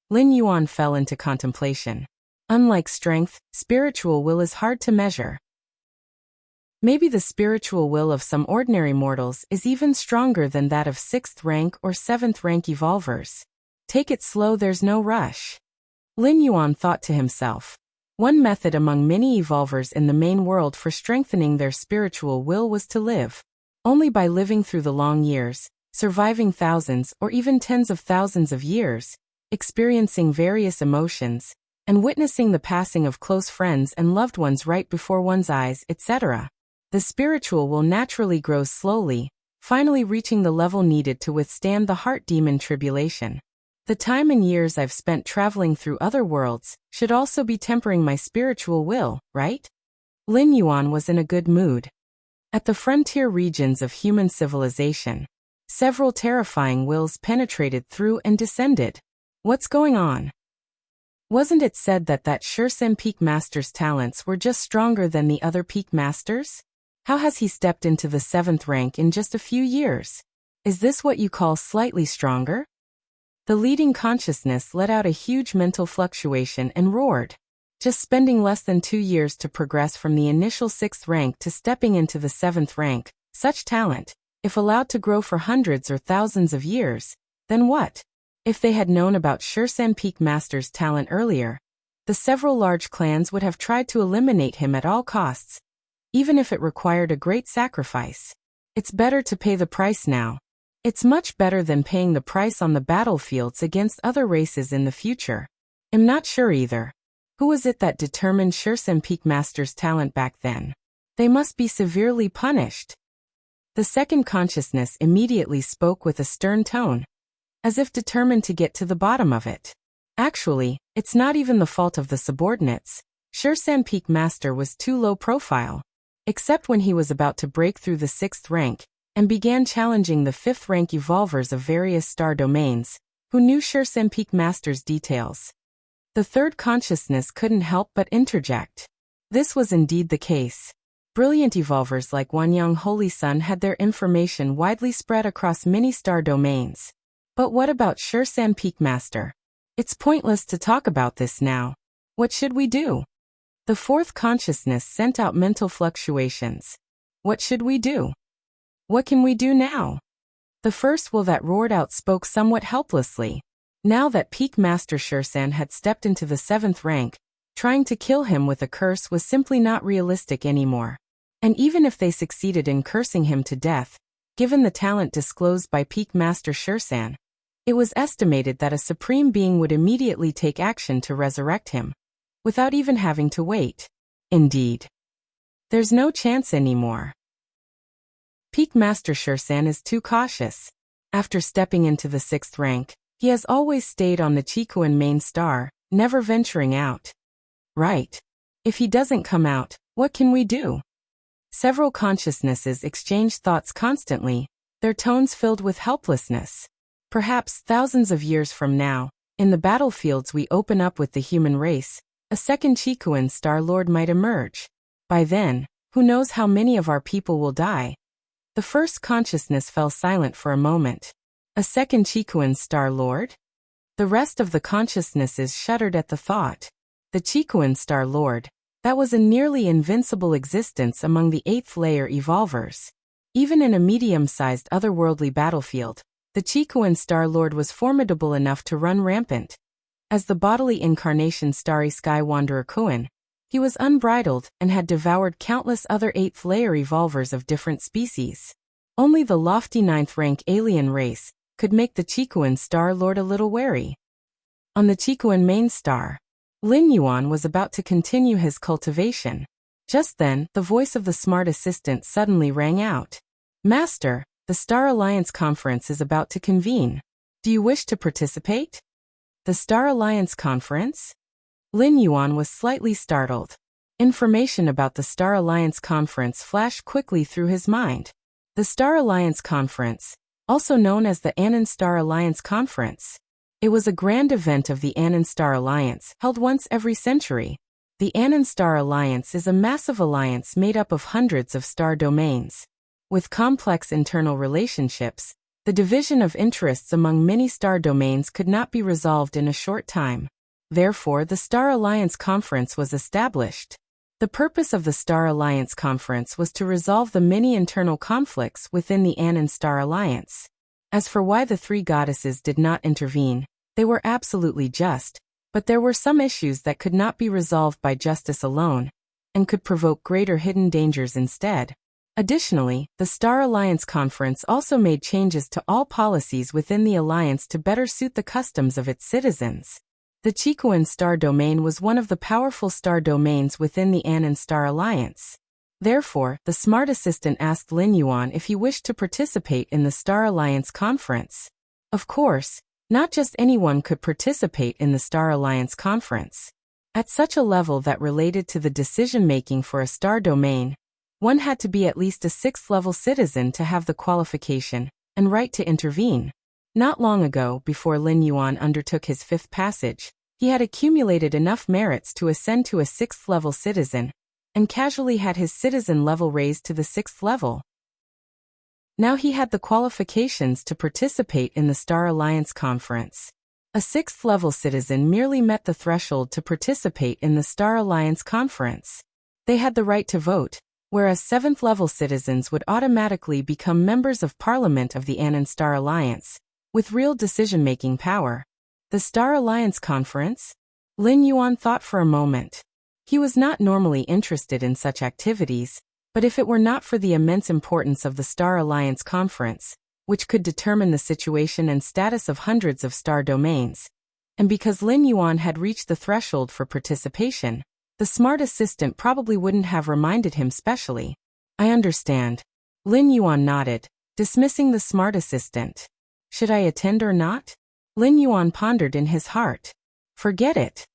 Lin Yuan fell into contemplation. Unlike strength, spiritual will is hard to measure. Maybe the spiritual will of some ordinary mortals is even stronger than that of 6th rank or 7th rank evolvers. Take it slow, there's no rush. Lin Yuan thought to himself. One method among many evolvers in the main world for strengthening their spiritual will was to live. Only by living through the long years, surviving thousands or even tens of thousands of years, experiencing various emotions, and witnessing the passing of close friends and loved ones right before one's eyes, etc. The spiritual will naturally grows slowly, finally reaching the level needed to withstand the heart demon tribulation. The time and years I've spent traveling through other worlds should also be tempering my spiritual will, right? Lin Yuan was in a good mood. At the frontier regions of human civilization, several terrifying wills penetrated through and descended. What's going on? Wasn't it said that Shursen Peak Master's talents were just stronger than the other Peak Masters? How has he stepped into the 7th rank in just a few years? Is this what you call slightly stronger? The leading consciousness let out a huge mental fluctuation and roared. Just spending less than 2 years to progress from the initial 6th rank to stepping into the 7th rank, such talent, if allowed to grow for hundreds or thousands of years, then what? If they had known about Shursen Peak Master's talent earlier, the several large clans would have tried to eliminate him at all costs, even if it required a great sacrifice. It's better to pay the price now. It's much better than paying the price on the battlefields against other races in the future. I'm not sure either. Who was it that determined Shursen Peak Master's talent back then? They must be severely punished. The second consciousness immediately spoke with a stern tone, as if determined to get to the bottom of it. Actually, it's not even the fault of the subordinates. Shursen Peak Master was too low profile. Except when he was about to break through the 6th rank, and began challenging the fifth-rank evolvers of various star domains, who knew Shursan Peak Master's details. The third consciousness couldn't help but interject. This was indeed the case. Brilliant evolvers like Wanyang Holy Sun had their information widely spread across many star domains. But what about Shursan Peak Master? It's pointless to talk about this now. What should we do? The fourth consciousness sent out mental fluctuations. What should we do? What can we do now? The first will that roared out spoke somewhat helplessly. Now that Peak Master Shursan had stepped into the seventh rank, trying to kill him with a curse was simply not realistic anymore. And even if they succeeded in cursing him to death, given the talent disclosed by Peak Master Shursan, it was estimated that a supreme being would immediately take action to resurrect him, without even having to wait. Indeed, there's no chance anymore. Peak Master Shursan is too cautious. After stepping into the sixth rank, he has always stayed on the Chikuan main star, never venturing out. Right. If he doesn't come out, what can we do? Several consciousnesses exchange thoughts constantly, their tones filled with helplessness. Perhaps thousands of years from now, in the battlefields we open up with the human race, a second Chikuan Star Lord might emerge. By then, who knows how many of our people will die? The first consciousness fell silent for a moment. A second Chikuan Star Lord? The rest of the consciousnesses shuddered at the thought. The Chikuan Star Lord, that was a nearly invincible existence among the eighth-layer evolvers. Even in a medium-sized otherworldly battlefield, the Chikuan Star Lord was formidable enough to run rampant. As the bodily incarnation Starry Sky Wanderer Kuan, he was unbridled and had devoured countless other eighth-layer evolvers of different species. Only the lofty ninth-rank alien race could make the Chikuan Star Lord a little wary. On the Chikuan main star, Lin Yuan was about to continue his cultivation. Just then, the voice of the smart assistant suddenly rang out. Master, the Star Alliance Conference is about to convene. Do you wish to participate? The Star Alliance Conference? Lin Yuan was slightly startled. Information about the Star Alliance Conference flashed quickly through his mind. The Star Alliance Conference, also known as the Annan Star Alliance Conference. It was a grand event of the Annan Star Alliance, held once every century. The Annan Star Alliance is a massive alliance made up of hundreds of star domains. With complex internal relationships, the division of interests among many star domains could not be resolved in a short time. Therefore, the Star Alliance Conference was established. The purpose of the Star Alliance Conference was to resolve the many internal conflicts within the Annan Star Alliance. As for why the three goddesses did not intervene, they were absolutely just, but there were some issues that could not be resolved by justice alone, and could provoke greater hidden dangers instead. Additionally, the Star Alliance Conference also made changes to all policies within the alliance to better suit the customs of its citizens. The Chikuan Star Domain was one of the powerful star domains within the Annan Star Alliance. Therefore, the smart assistant asked Lin Yuan if he wished to participate in the Star Alliance Conference. Of course, not just anyone could participate in the Star Alliance Conference. At such a level that related to the decision-making for a star domain, one had to be at least a sixth-level citizen to have the qualification and right to intervene. Not long ago, before Lin Yuan undertook his fifth passage, he had accumulated enough merits to ascend to a sixth-level citizen, and casually had his citizen level raised to the sixth level. Now he had the qualifications to participate in the Star Alliance Conference. A sixth-level citizen merely met the threshold to participate in the Star Alliance Conference. They had the right to vote, whereas seventh-level citizens would automatically become members of Parliament of the Annan Star Alliance, with real decision-making power. The Star Alliance Conference? Lin Yuan thought for a moment. He was not normally interested in such activities, but if it were not for the immense importance of the Star Alliance Conference, which could determine the situation and status of hundreds of star domains, and because Lin Yuan had reached the threshold for participation, the smart assistant probably wouldn't have reminded him specially. I understand. Lin Yuan nodded, dismissing the smart assistant. Should I attend or not? Lin Yuan pondered in his heart. Forget it.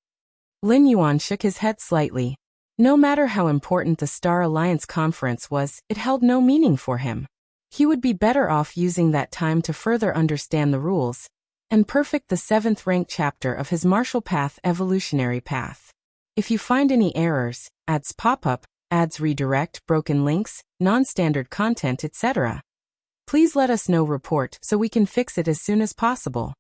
Lin Yuan shook his head slightly. No matter how important the Star Alliance Conference was, it held no meaning for him. He would be better off using that time to further understand the rules and perfect the 7th-ranked chapter of his martial path evolutionary path. If you find any errors, ads pop up, ads redirect, broken links, non-standard content, etc., please let us know. Report so we can fix it as soon as possible.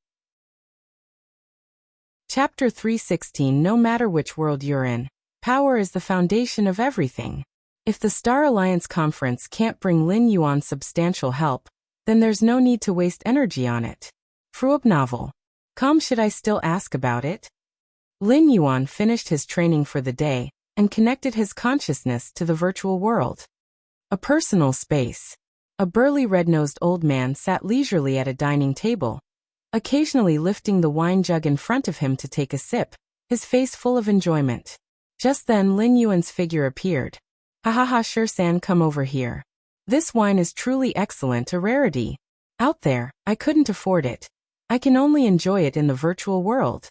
Chapter 316. No matter which world you're in, power is the foundation of everything. If the Star Alliance Conference can't bring Lin Yuan substantial help, then there's no need to waste energy on it. Fruop novel. Should I still ask about it? Lin Yuan finished his training for the day and connected his consciousness to the virtual world. A personal space. A burly red-nosed old man sat leisurely at a dining table, occasionally lifting the wine jug in front of him to take a sip, his face full of enjoyment. Just then Lin Yuan's figure appeared. Ha ha ha, Sure-san, come over here. This wine is truly excellent, a rarity. Out there, I couldn't afford it. I can only enjoy it in the virtual world.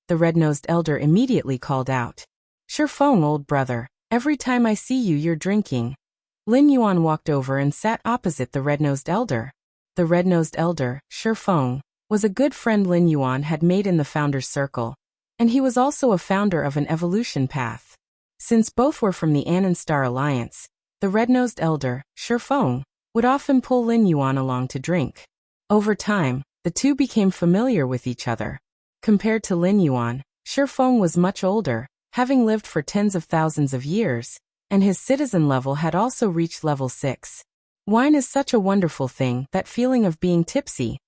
The red-nosed elder immediately called out. Sure Feng, old brother, every time I see you you're drinking. Lin Yuan walked over and sat opposite the red-nosed elder. The red-nosed elder, Sure Feng, was a good friend Lin Yuan had made in the founder's circle, and he was also a founder of an evolution path. Since both were from the Anan Star Alliance, the red-nosed elder, Sure Feng, would often pull Lin Yuan along to drink. Over time, the two became familiar with each other. Compared to Lin Yuan, Sure Feng was much older, having lived for tens of thousands of years, and his citizen level had also reached level 6. Wine is such a wonderful thing, that feeling of being tipsy,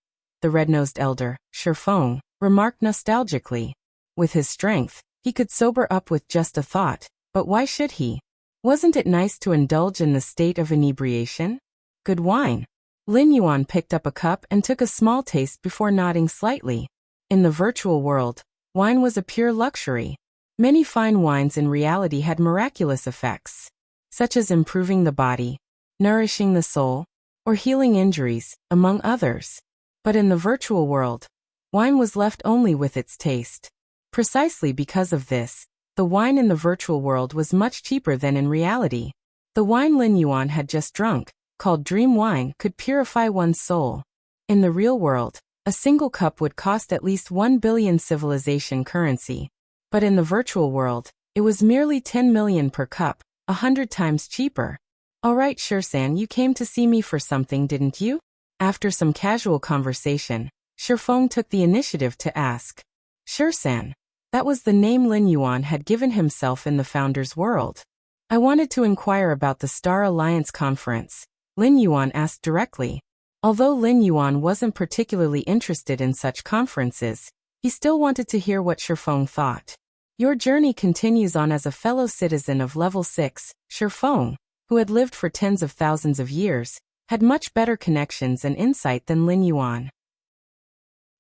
the red-nosed elder, Sure Feng, remarked nostalgically. With his strength, he could sober up with just a thought, but why should he? Wasn't it nice to indulge in the state of inebriation? Good wine. Lin Yuan picked up a cup and took a small taste before nodding slightly. In the virtual world, wine was a pure luxury. Many fine wines in reality had miraculous effects, such as improving the body, nourishing the soul, or healing injuries, among others. But in the virtual world, wine was left only with its taste. Precisely because of this, the wine in the virtual world was much cheaper than in reality. The wine Lin Yuan had just drunk, called dream wine, could purify one's soul. In the real world, a single cup would cost at least 1 billion civilization currency. But in the virtual world, it was merely 10 million per cup, 100 times cheaper. Alright, Sure-san, you came to see me for something, didn't you? After some casual conversation, Sure Feng took the initiative to ask. Sure-san. That was the name Lin Yuan had given himself in the founder's world. I wanted to inquire about the Star Alliance Conference, Lin Yuan asked directly. Although Lin Yuan wasn't particularly interested in such conferences, he still wanted to hear what Sure Feng thought. Your journey continues on as a fellow citizen of level 6, Sure Feng, who had lived for tens of thousands of years, had much better connections and insight than Lin Yuan.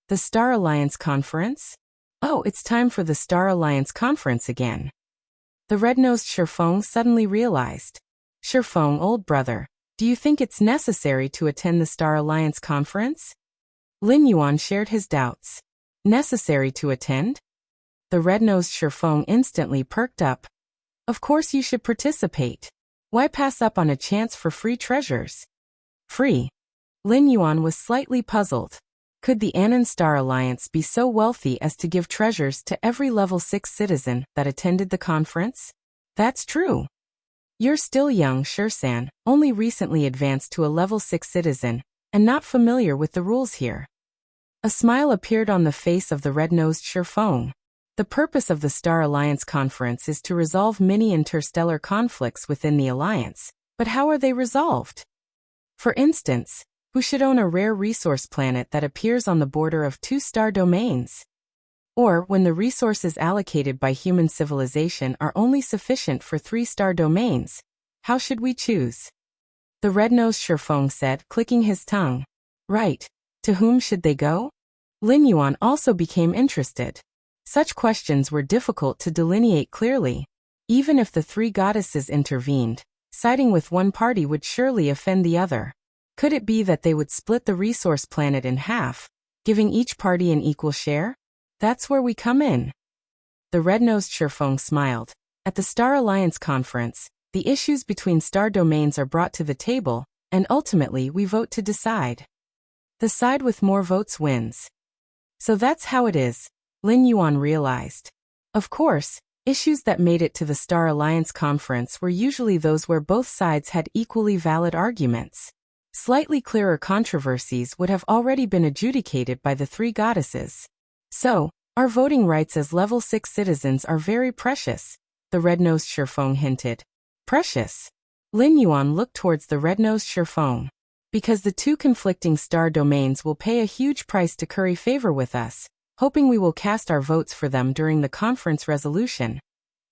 The Star Alliance Conference? Oh, it's time for the Star Alliance Conference again. The red-nosed Sure Feng suddenly realized. Sure Feng, old brother, do you think it's necessary to attend the Star Alliance Conference? Lin Yuan shared his doubts. Necessary to attend? The red-nosed Sure Feng instantly perked up. Of course you should participate. Why pass up on a chance for free treasures? Free? Lin Yuan was slightly puzzled. Could the Anan Star Alliance be so wealthy as to give treasures to every level 6 citizen that attended the conference? That's true. You're still young, Sure-san, only recently advanced to a level 6 citizen, and not familiar with the rules here. A smile appeared on the face of the red-nosed Sure Feng. The purpose of the Star Alliance Conference is to resolve many interstellar conflicts within the Alliance, but how are they resolved? For instance, who should own a rare resource planet that appears on the border of 2 star domains? Or when the resources allocated by human civilization are only sufficient for 3-star domains, how should we choose? The red-nosed Sure Feng said, clicking his tongue. Right. To whom should they go? Lin Yuan also became interested. Such questions were difficult to delineate clearly. Even if the 3 goddesses intervened, siding with one party would surely offend the other. Could it be that they would split the resource planet in half, giving each party an equal share? That's where we come in. The red-nosed Sure Feng smiled. At the Star Alliance Conference, the issues between star domains are brought to the table, and ultimately we vote to decide. The side with more votes wins. So that's how it is, Lin Yuan realized. Of course, issues that made it to the Star Alliance conference were usually those where both sides had equally valid arguments. Slightly clearer controversies would have already been adjudicated by the three goddesses. So, our voting rights as level 6 citizens are very precious, the red-nosed Shifeng hinted. Precious? Lin Yuan looked towards the red-nosed Shifeng. Because the two conflicting star domains will pay a huge price to curry favor with us, hoping we will cast our votes for them during the conference resolution.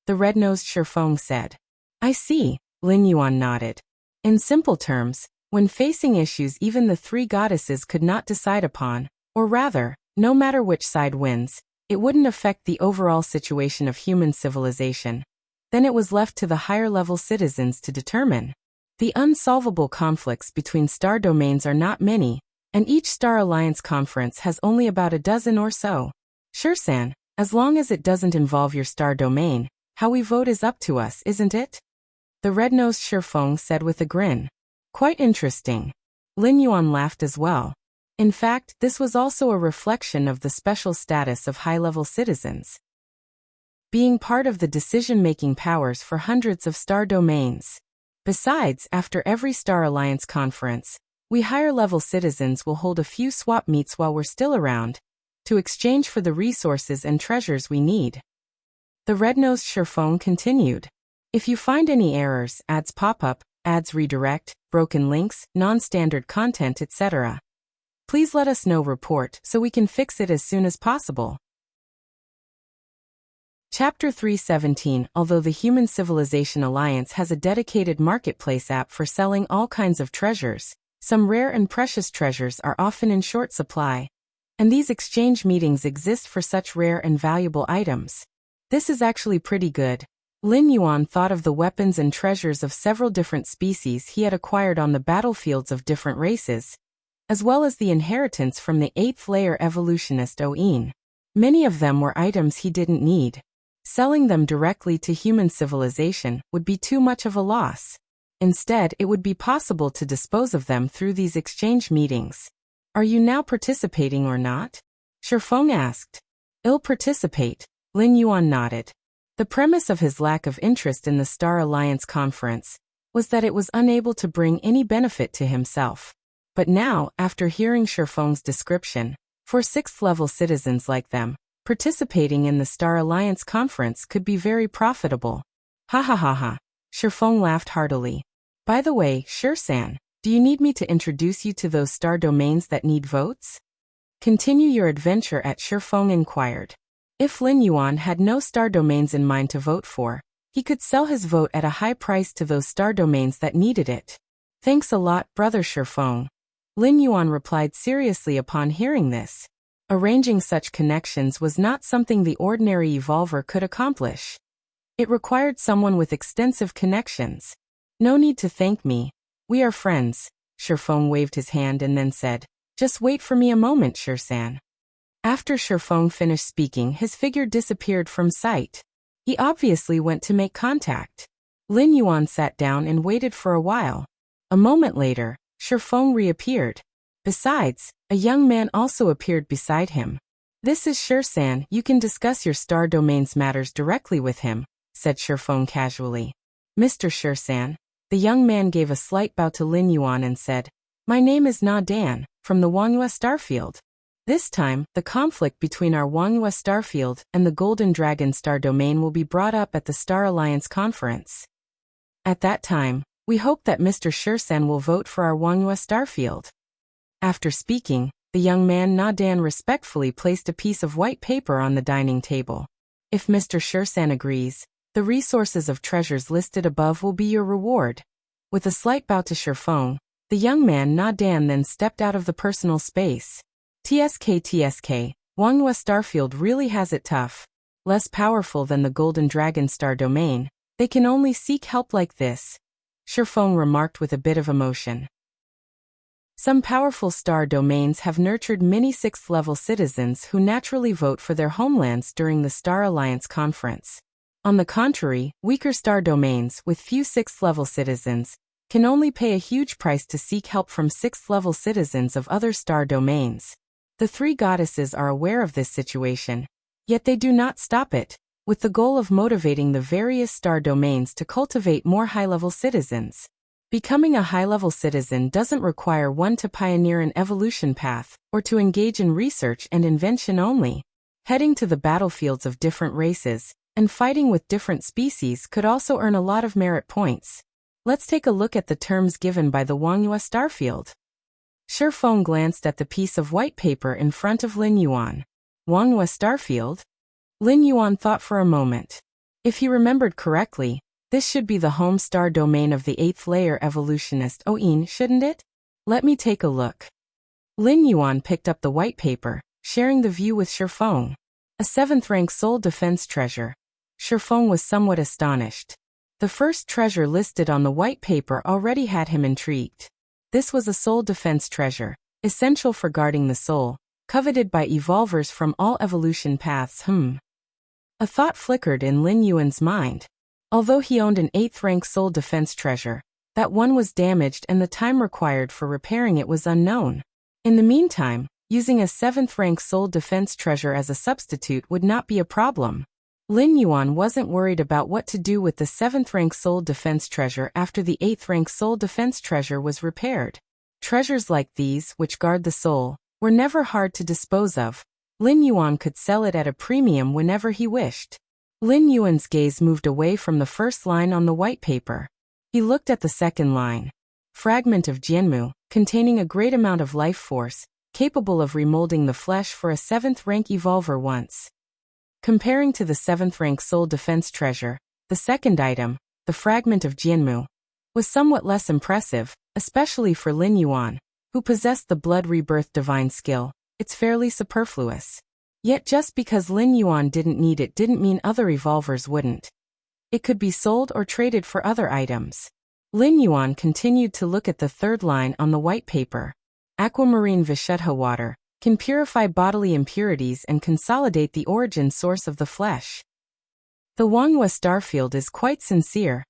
The red-nosed Shifeng said. I see, Lin Yuan nodded. In simple terms, when facing issues even the three goddesses could not decide upon, or rather, no matter which side wins, it wouldn't affect the overall situation of human civilization. Then it was left to the higher-level citizens to determine. The unsolvable conflicts between star domains are not many, and each Star Alliance conference has only about a dozen or so. Sure-san, as long as it doesn't involve your star domain, how we vote is up to us, isn't it? The red-nosed Shifeng said with a grin. Quite interesting. Lin Yuan laughed as well. In fact, this was also a reflection of the special status of high-level citizens, being part of the decision-making powers for hundreds of star domains. Besides, after every Star Alliance conference, we higher-level citizens will hold a few swap meets while we're still around, to exchange for the resources and treasures we need. The red-nosed Shifeng continued. If you find any errors, ads pop up, ads redirect, broken links, non-standard content, etc., please let us know. Report so we can fix it as soon as possible. Chapter 317. Although the Human Civilization Alliance has a dedicated marketplace app for selling all kinds of treasures, some rare and precious treasures are often in short supply, and these exchange meetings exist for such rare and valuable items. This is actually pretty good. Lin Yuan thought of the weapons and treasures of several different species he had acquired on the battlefields of different races, as well as the inheritance from the 8th layer evolutionist Oin. Many of them were items he didn't need. Selling them directly to human civilization would be too much of a loss. Instead, it would be possible to dispose of them through these exchange meetings. Are you now participating or not? Shifeng asked. I'll participate, Lin Yuan nodded. The premise of his lack of interest in the Star Alliance conference was that it was unable to bring any benefit to himself. But now, after hearing Shifeng's description, for 6th-level citizens like them, participating in the Star Alliance conference could be very profitable. Ha ha ha ha. Shifeng laughed heartily. By the way, Sure-san, do you need me to introduce you to those star domains that need votes? Continue your adventure at Shifeng inquired. If Lin Yuan had no star domains in mind to vote for, he could sell his vote at a high price to those star domains that needed it. Thanks a lot, brother Shifeng. Lin Yuan replied seriously upon hearing this. Arranging such connections was not something the ordinary evolver could accomplish. It required someone with extensive connections. No need to thank me. We are friends. Shifeng waved his hand and then said, just wait for me a moment, Sure-san. After Shifeng finished speaking, his figure disappeared from sight. He obviously went to make contact. Lin Yuan sat down and waited for a while. A moment later, Shifeng reappeared. Besides, a young man also appeared beside him. This is Sure-san, you can discuss your star domain's matters directly with him, said Shifeng casually. Mr. Sure-san. The young man gave a slight bow to Lin Yuan and said, my name is Na Dan, from the Wangyue Starfield. This time, the conflict between our Wangyue Starfield and the Golden Dragon Star Domain will be brought up at the Star Alliance conference. At that time, we hope that Mr. Sure-san will vote for our Wangyue Starfield. After speaking, the young man Na Dan respectfully placed a piece of white paper on the dining table. If Mr. Sure-san agrees, the resources of treasures listed above will be your reward. With a slight bow to Shifeng, the young man Na Dan then stepped out of the personal space. TSK, Wangyue Starfield really has it tough. Less powerful than the Golden Dragon Star Domain, they can only seek help like this, Shifeng remarked with a bit of emotion. Some powerful star domains have nurtured many 6th-level citizens who naturally vote for their homelands during the Star Alliance conference. On the contrary, weaker star domains with few 6th-level citizens can only pay a huge price to seek help from 6th-level citizens of other star domains. The three goddesses are aware of this situation, yet they do not stop it, with the goal of motivating the various star domains to cultivate more high-level citizens. Becoming a high-level citizen doesn't require one to pioneer an evolution path, or to engage in research and invention only. Heading to the battlefields of different races, and fighting with different species could also earn a lot of merit points. Let's take a look at the terms given by the Wangyue Starfield. Shifeng glanced at the piece of white paper in front of Lin Yuan. Wangyue Starfield? Lin Yuan thought for a moment. If he remembered correctly, this should be the home star domain of the 8th layer evolutionist Oin, shouldn't it? Let me take a look. Lin Yuan picked up the white paper, sharing the view with Shifeng. A 7th rank soul defense treasure. Shifeng was somewhat astonished. The first treasure listed on the white paper already had him intrigued. This was a soul defense treasure, essential for guarding the soul, coveted by evolvers from all evolution paths. A thought flickered in Lin Yuan's mind. Although he owned an 8th rank soul defense treasure, that one was damaged and the time required for repairing it was unknown. In the meantime, using a 7th rank soul defense treasure as a substitute would not be a problem. Lin Yuan wasn't worried about what to do with the 7th rank soul defense treasure after the 8th rank soul defense treasure was repaired. Treasures like these, which guard the soul, were never hard to dispose of. Lin Yuan could sell it at a premium whenever he wished. Lin Yuan's gaze moved away from the first line on the white paper. He looked at the second line. Fragment of Jianmu, containing a great amount of life force, capable of remolding the flesh for a 7th rank evolver once. Comparing to the 7th rank soul defense treasure, the second item, the fragment of Jianmu, was somewhat less impressive, especially for Lin Yuan, who possessed the blood rebirth divine skill. It's fairly superfluous. Yet just because Lin Yuan didn't need it didn't mean other evolvers wouldn't. It could be sold or traded for other items. Lin Yuan continued to look at the third line on the white paper. Aquamarine Vishuddha water can purify bodily impurities and consolidate the origin source of the flesh. The Wangyue Starfield is quite sincere.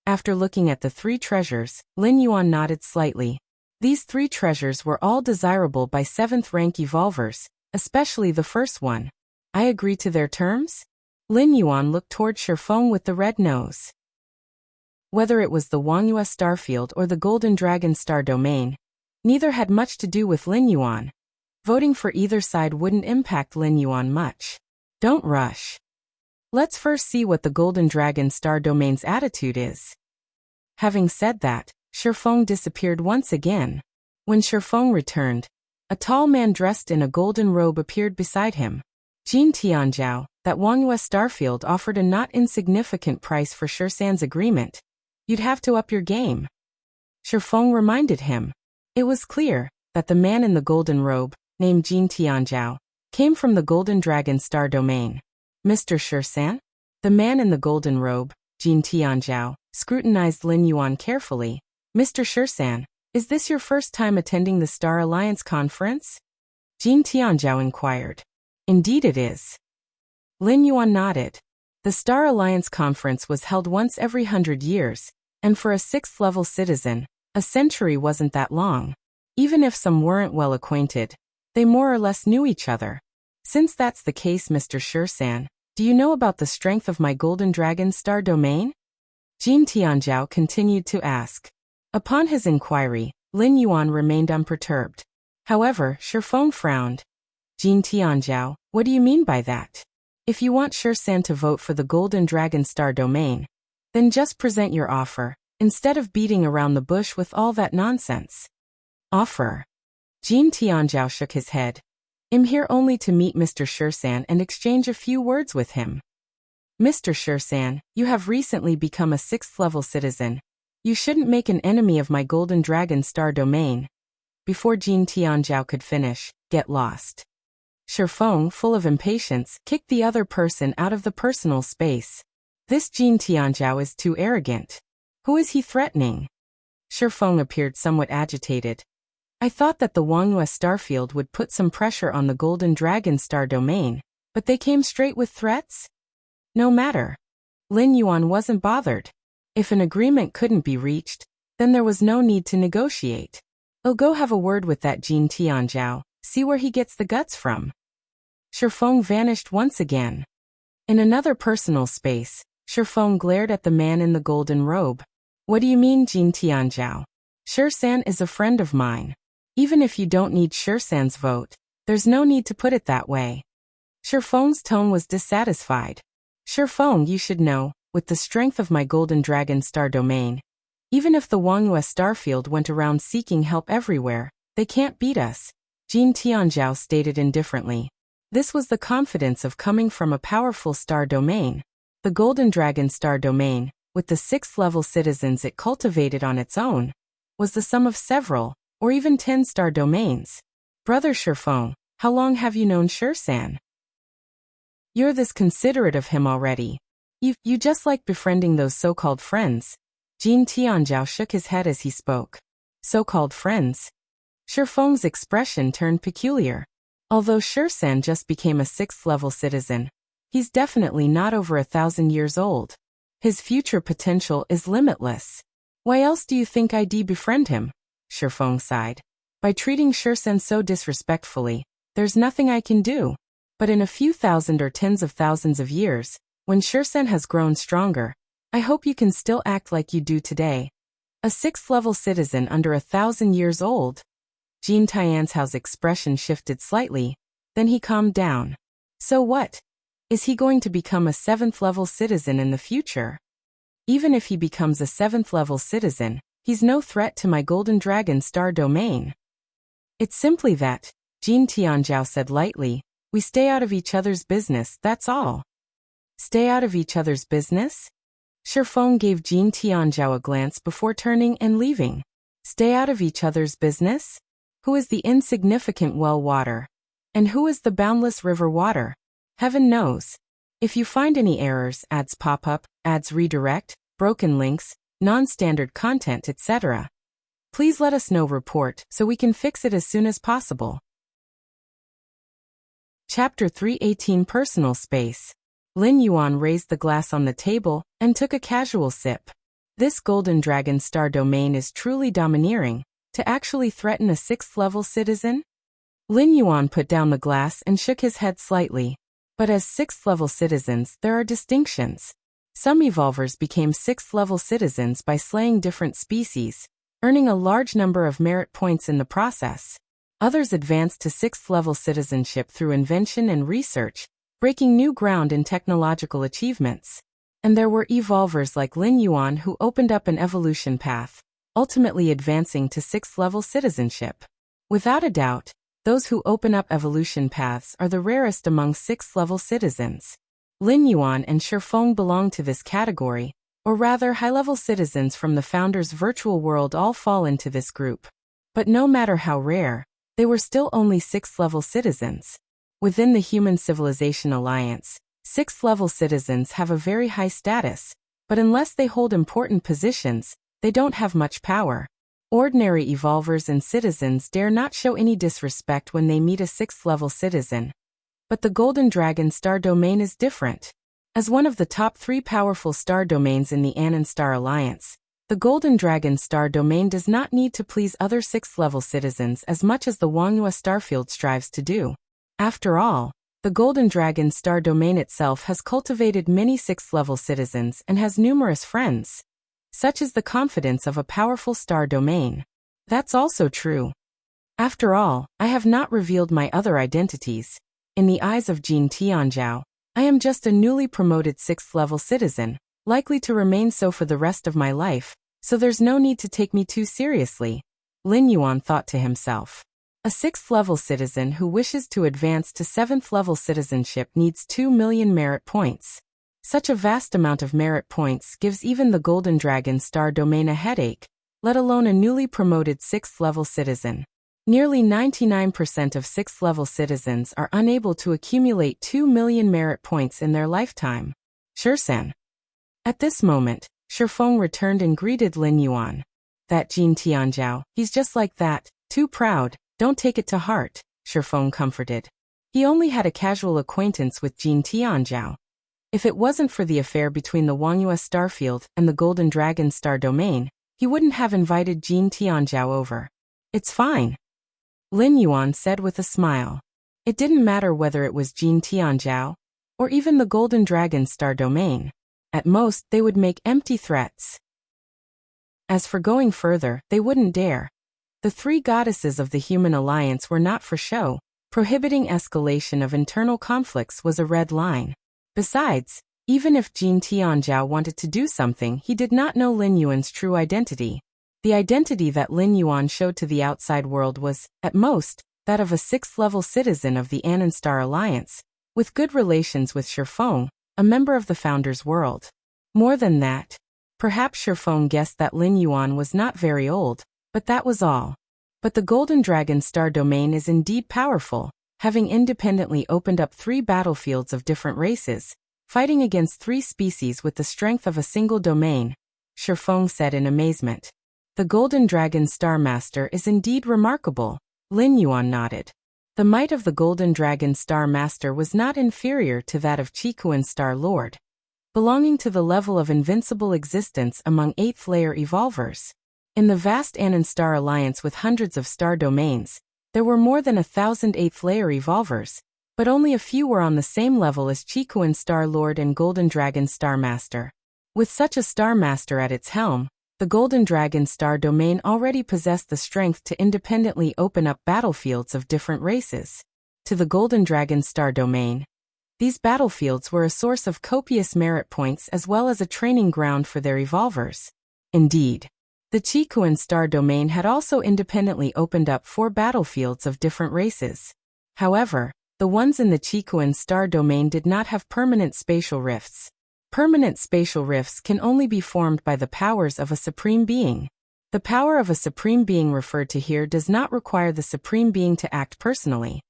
After looking at the three treasures, Lin Yuan nodded slightly. These three treasures were all desirable by 7th rank evolvers, especially the first one. I agree to their terms? Lin Yuan looked toward Shifeng with the red nose. Whether it was the Wangyue Starfield or the Golden Dragon Star Domain, neither had much to do with Lin Yuan. Voting for either side wouldn't impact Lin Yuan much. Don't rush. Let's first see what the Golden Dragon Star Domain's attitude is. Having said that, Shifeng disappeared once again. When Shifeng returned, a tall man dressed in a golden robe appeared beside him. Jin Tianjiao, that Wangyue Starfield offered a not insignificant price for Shirsan's agreement. You'd have to up your game. Shifeng reminded him. It was clear that the man in the golden robe, named Jin Tianjiao, came from the Golden Dragon Star Domain. Mr. Shirsan? The man in the golden robe, Jin Tianjiao, scrutinized Lin Yuan carefully. Mr. Shirsan, is this your first time attending the Star Alliance conference? Jin Tianjiao inquired. Indeed it is. Lin Yuan nodded. The Star Alliance conference was held once every 100 years, and for a 6th level citizen, a century wasn't that long. Even if some weren't well acquainted, they more or less knew each other. Since that's the case, Mr. Shirsan, do you know about the strength of my Golden Dragon Star Domain? Jin Tianjiao continued to ask. Upon his inquiry, Lin Yuan remained unperturbed. However, Shifeng frowned. Jin Tianjiao, what do you mean by that? If you want Shirsan to vote for the Golden Dragon Star Domain, then just present your offer, instead of beating around the bush with all that nonsense. Offer? Jin Tianjiao shook his head. I'm here only to meet Mr. Shirsan and exchange a few words with him. Mr. Shirsan, you have recently become a 6th level citizen. You shouldn't make an enemy of my Golden Dragon Star Domain. Before Jin Tianjiao could finish, get lost. Shifeng, full of impatience, kicked the other person out of the personal space. This Jin Tianjiao is too arrogant. Who is he threatening? Shifeng appeared somewhat agitated. I thought that the Wangyue Starfield would put some pressure on the Golden Dragon Star Domain, but they came straight with threats? No matter. Lin Yuan wasn't bothered. If an agreement couldn't be reached, Then there was no need to negotiate. Oh, go have a word with that Jin Tianzhao, see where he gets the guts from. Shifeng vanished once again. In another personal space, Shifeng glared at the man in the golden robe. What do you mean, Jin Tianzhao? Shisan is a friend of mine. Even if you don't need Shisan's vote, there's no need to put it that way. Shifeng's tone was dissatisfied. Shifeng, you should know, with the strength of my Golden Dragon Star domain, even if the Wangyue Starfield went around seeking help everywhere, they can't beat us, Jin Tianzhao stated indifferently. This was the confidence of coming from a powerful star domain. The Golden Dragon Star domain, with the 6th-level citizens it cultivated on its own, was the sum of several, or even 10 star domains. Brother Shifeng, how long have you known Shisan? You're this considerate of him already. You just like befriending those so-called friends. Jin Tianzhao shook his head as he spoke. So-called friends? Shifeng's expression turned peculiar. Although Shisan just became a 6th-level citizen, he's definitely not over 1,000 years old. His future potential is limitless. Why else do you think I'd befriend him? Shifeng sighed. By treating Shisan so disrespectfully, there's nothing I can do. But in a few thousand or tens of thousands of years, when Shisan has grown stronger, I hope you can still act like you do today. A 6th-level citizen under 1,000 years old? Jin Tianzhao's expression shifted slightly, then he calmed down. So what? Is he going to become a 7th-level citizen in the future? Even if he becomes a 7th-level citizen, he's no threat to my Golden Dragon Star domain. It's simply that, Jin Tianzhao said lightly, we stay out of each other's business, that's all. Stay out of each other's business? Shifeng gave Jin Tianzhao a glance before turning and leaving. Stay out of each other's business? Who is the insignificant well water? And who is the boundless river water? Heaven knows. If you find any errors, ads pop up, ads redirect, broken links, non-standard content, etc., please let us know. Report so we can fix it as soon as possible. Chapter 318 Personal Space. Lin Yuan raised the glass on the table and took a casual sip. This Golden Dragon Star domain is truly domineering, to actually threaten a 6th-level citizen? Lin Yuan put down the glass and shook his head slightly. But as 6th-level citizens, there are distinctions. Some evolvers became 6th-level citizens by slaying different species, earning a large number of merit points in the process. Others advanced to 6th-level citizenship through invention and research, breaking new ground in technological achievements. And there were evolvers like Lin Yuan who opened up an evolution path, ultimately advancing to 6th-level citizenship. Without a doubt, those who open up evolution paths are the rarest among 6th-level citizens. Lin Yuan and Shifeng belong to this category, or rather high-level citizens from the founder's virtual world all fall into this group. But no matter how rare, they were still only 6th-level citizens. Within the Human Civilization Alliance, 6th-level citizens have a very high status, but unless they hold important positions, they don't have much power. Ordinary evolvers and citizens dare not show any disrespect when they meet a 6th-level citizen. But the Golden Dragon Star domain is different. As one of the top 3 powerful star domains in the Anon Star Alliance, the Golden Dragon Star domain does not need to please other 6th-level citizens as much as the Wangyue Starfield strives to do. After all, the Golden Dragon Star domain itself has cultivated many 6th-level citizens and has numerous friends. Such is the confidence of a powerful star domain. That's also true. After all, I have not revealed my other identities. In the eyes of Jin Tianzhao, I am just a newly promoted 6th-level citizen, likely to remain so for the rest of my life, so there's no need to take me too seriously. Lin Yuan thought to himself. A 6th-level citizen who wishes to advance to 7th-level citizenship needs 2 million merit points. Such a vast amount of merit points gives even the Golden Dragon Star domain a headache, let alone a newly promoted 6th-level citizen. Nearly 99% of 6th-level citizens are unable to accumulate 2 million merit points in their lifetime. Shisan. At this moment, Shifeng returned and greeted Lin Yuan. That Jin Tianzhao, he's just like that, too proud, don't take it to heart, Shifeng comforted. He only had a casual acquaintance with Jin Tianzhao. If it wasn't for the affair between the Wangyue Starfield and the Golden Dragon Star domain, he wouldn't have invited Jin Tianzhao over. It's fine, Lin Yuan said with a smile. It didn't matter whether it was Jin Tianzhao or even the Golden Dragon Star Domain. At most, they would make empty threats. As for going further, they wouldn't dare. The three goddesses of the human alliance were not for show. Prohibiting escalation of internal conflicts was a red line. Besides, even if Jin Tianzhao wanted to do something, he did not know Lin Yuan's true identity. The identity that Lin Yuan showed to the outside world was, at most, that of a sixth-level citizen of the Anan Star Alliance, with good relations with Shifeng, a member of the Founder's World. More than that, perhaps Shifeng guessed that Lin Yuan was not very old, but that was all. But the Golden Dragon Star Domain is indeed powerful, having independently opened up 3 battlefields of different races, fighting against 3 species with the strength of a single domain, Shifeng said in amazement. The Golden Dragon Star Master is indeed remarkable, Lin Yuan nodded. The might of the Golden Dragon Star Master was not inferior to that of Qikuan's Star Lord, belonging to the level of invincible existence among 8th-layer evolvers. In the vast Anan Star Alliance with hundreds of star domains, there were more than 1,000 8th-layer evolvers, but only a few were on the same level as Qikuan's Star Lord and Golden Dragon Star Master. With such a Star Master at its helm, the Golden Dragon Star Domain already possessed the strength to independently open up battlefields of different races. To the Golden Dragon Star Domain, these battlefields were a source of copious merit points as well as a training ground for their evolvers. Indeed, the Qikuan Star Domain had also independently opened up 4 battlefields of different races. However, the ones in the Qikuan Star Domain did not have permanent spatial rifts. Permanent spatial rifts can only be formed by the powers of a Supreme Being. The power of a Supreme Being referred to here does not require the Supreme Being to act personally.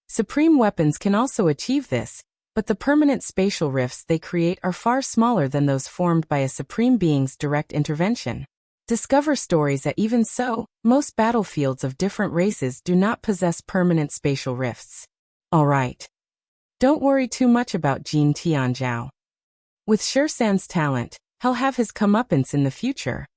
Supreme weapons can also achieve this, but the permanent spatial rifts they create are far smaller than those formed by a Supreme Being's direct intervention. Discover stories that even so, most battlefields of different races do not possess permanent spatial rifts. Alright. Don't worry too much about Jin Tianzhao. With Shirsan's talent, he'll have his comeuppance in the future,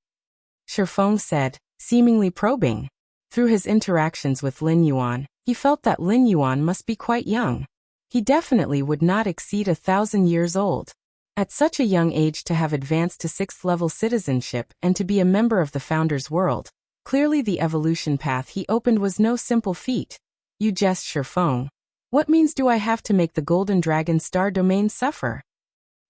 Shifeng said, seemingly probing. Through his interactions with Lin Yuan, he felt that Lin Yuan must be quite young. He definitely would not exceed 1,000 years old. At such a young age to have advanced to 6th-level citizenship and to be a member of the Founder's World, clearly the evolution path he opened was no simple feat. You jest, Shifeng. What means do I have to make the Golden Dragon Star Domain suffer?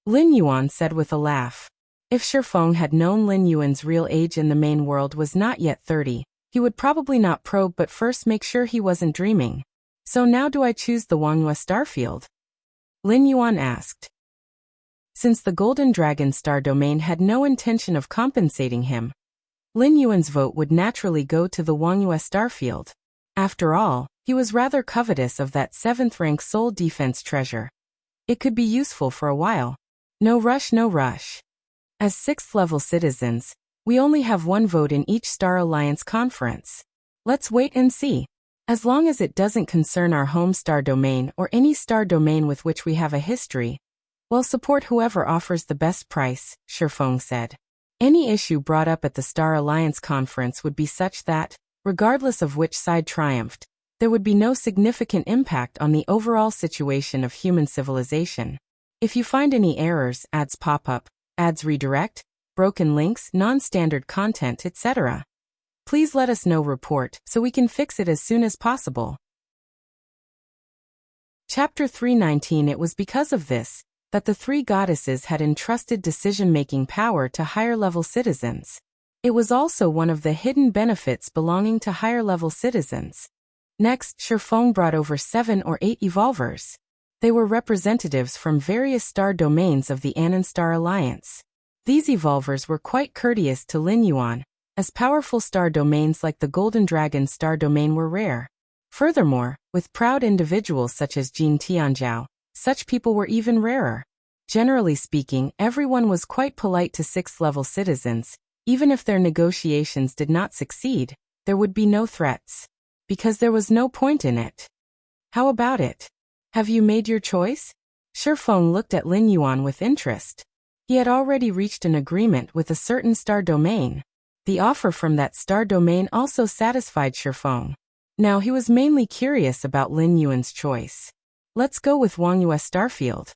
Lin Yuan said with a laugh. If Shifeng had known Lin Yuan's real age in the main world was not yet 30, he would probably not probe but first make sure he wasn't dreaming. So now do I choose the Wangyue Starfield? Lin Yuan asked. Since the Golden Dragon Star Domain had no intention of compensating him, Lin Yuan's vote would naturally go to the Wangyue Starfield. After all, he was rather covetous of that 7th-rank soul defense treasure. It could be useful for a while. No rush, no rush. As 6th-level citizens, we only have 1 vote in each Star Alliance conference. Let's wait and see. As long as it doesn't concern our home star domain or any star domain with which we have a history, we'll support whoever offers the best price, Shifeng said. Any issue brought up at the Star Alliance conference would be such that, regardless of which side triumphed, there would be no significant impact on the overall situation of human civilization. If you find any errors, ads pop up, ads redirect, broken links, non-standard content, etc., please let us know. Report so we can fix it as soon as possible. Chapter 319. It was because of this that the 3 goddesses had entrusted decision-making power to higher-level citizens. It was also one of the hidden benefits belonging to higher-level citizens. Next, Shifeng brought over 7 or 8 evolvers. They were representatives from various star domains of the Anan Star Alliance. These evolvers were quite courteous to Lin Yuan, as powerful star domains like the Golden Dragon Star Domain were rare. Furthermore, with proud individuals such as Jin Tianzhao, such people were even rarer. Generally speaking, everyone was quite polite to 6th-level citizens. Even if their negotiations did not succeed, there would be no threats, because there was no point in it. How about it? Have you made your choice? Shifeng looked at Lin Yuan with interest. He had already reached an agreement with a certain star domain. The offer from that star domain also satisfied Shifeng. Now he was mainly curious about Lin Yuan's choice. Let's go with Wangyue Starfield.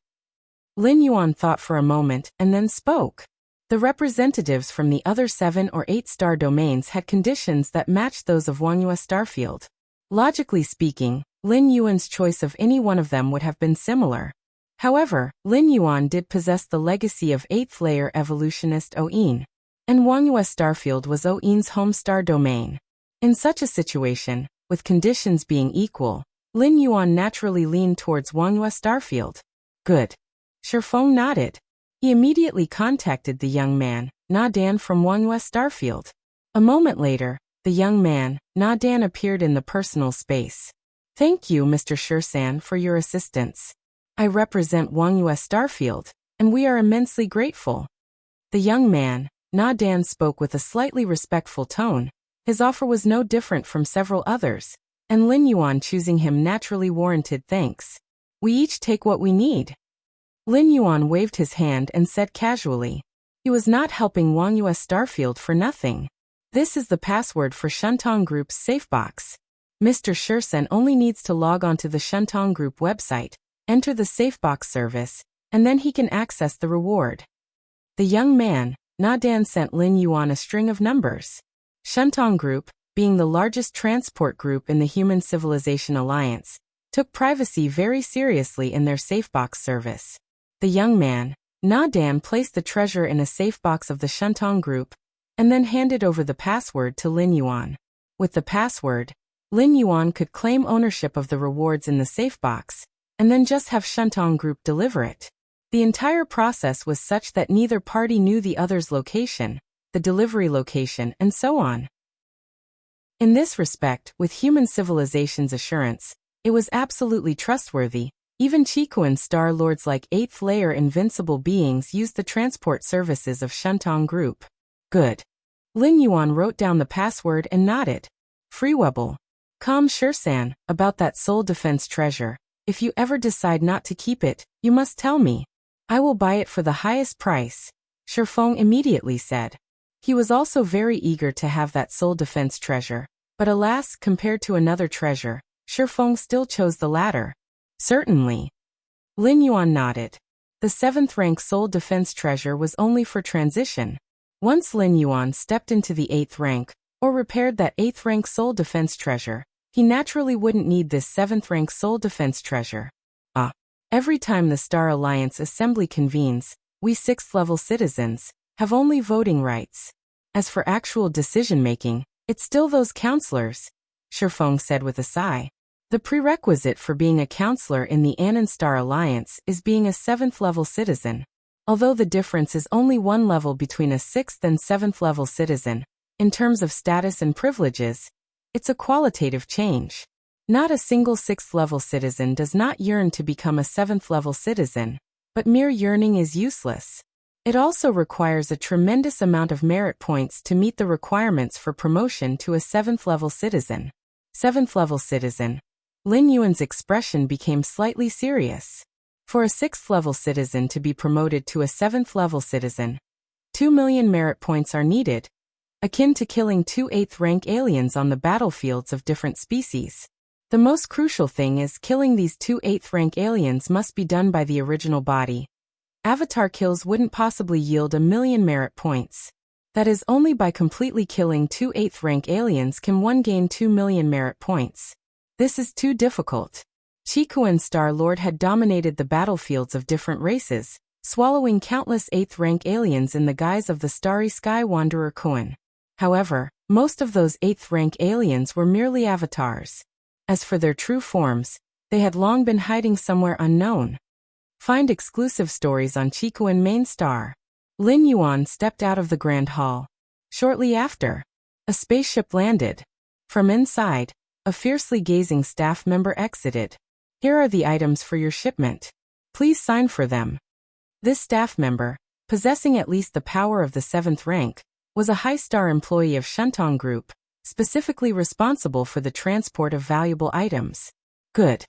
Lin Yuan thought for a moment and then spoke. The representatives from the other 7 or 8 star domains had conditions that matched those of Wangyue Starfield. Logically speaking, Lin Yuan's choice of any one of them would have been similar. However, Lin Yuan did possess the legacy of 8th layer evolutionist Oyin, and Wangyue Starfield was Oyin's home star domain. In such a situation, with conditions being equal, Lin Yuan naturally leaned towards Wangyue Starfield. Good. Shifeng nodded. He immediately contacted the young man, Na Dan from Wangyue Starfield. A moment later, the young man, Na Dan, appeared in the personal space. Thank you, Mr. Shirsan, for your assistance. I represent Wangyue Starfield, and we are immensely grateful. The young man, Na Dan, spoke with a slightly respectful tone. His offer was no different from several others, and Lin Yuan choosing him naturally warranted thanks. We each take what we need. Lin Yuan waved his hand and said casually. He was not helping Wangyue Starfield for nothing. This is the password for Shentong Group's SafeBox. Mr. Shirsan only needs to log onto the Shentong Group website, enter the SafeBox service, and then he can access the reward. The young man, Na Dan, sent Lin Yuan a string of numbers. Shentong Group, being the largest transport group in the Human Civilization Alliance, took privacy very seriously in their SafeBox service. The young man, Na Dan, placed the treasure in a SafeBox of the Shentong Group, and then handed over the password to Lin Yuan. With the password, Lin Yuan could claim ownership of the rewards in the SafeBox, and then just have Shentong Group deliver it. The entire process was such that neither party knew the other's location, the delivery location, and so on. In this respect, with Human Civilization's assurance, it was absolutely trustworthy. Even Chikuan star lords like 8th layer invincible beings used the transport services of Shentong Group. Good. Lin Yuan wrote down the password and nodded. Freewebble. Calm Shirsan, about that soul defense treasure. If you ever decide not to keep it, you must tell me. I will buy it for the highest price, Shifeng immediately said. He was also very eager to have that soul defense treasure, but alas, compared to another treasure, Shifeng still chose the latter. Certainly. Lin Yuan nodded. The 7th rank soul defense treasure was only for transition. Once Lin Yuan stepped into the 8th rank, or repaired that 8th rank soul defense treasure, he naturally wouldn't need this 7th rank soul defense treasure. Every time the Star Alliance Assembly convenes, we 6th level citizens have only voting rights. As for actual decision-making, it's still those counselors, Shifeng said with a sigh. The prerequisite for being a counselor in the Anon Star Alliance is being a 7th level citizen. Although the difference is only 1 level between a 6th and 7th level citizen, in terms of status and privileges, it's a qualitative change. Not a single 6th level citizen does not yearn to become a 7th level citizen, but mere yearning is useless. It also requires a tremendous amount of merit points to meet the requirements for promotion to a 7th level citizen. 7th level citizen. Lin Yuan's expression became slightly serious. For a 6th level citizen to be promoted to a 7th level citizen, 2 million merit points are needed, akin to killing 2 8th rank aliens on the battlefields of different species. The most crucial thing is killing these 2 8th rank aliens must be done by the original body. Avatar kills wouldn't possibly yield 1 million merit points. That is, only by completely killing 2 8th rank aliens can one gain 2 million merit points. This is too difficult. Chikuan Star Lord had dominated the battlefields of different races, swallowing countless 8th rank aliens in the guise of the Starry Sky Wanderer Kuan. However, most of those 8th rank aliens were merely avatars. As for their true forms, they had long been hiding somewhere unknown. Find exclusive stories on Chikuan Main Star. Lin Yuan stepped out of the Grand Hall. Shortly after, a spaceship landed. From inside, a fiercely gazing staff member exited. Here are the items for your shipment. Please sign for them. This staff member, possessing at least the power of the 7th rank, was a high-star employee of Shentong Group, specifically responsible for the transport of valuable items. Good.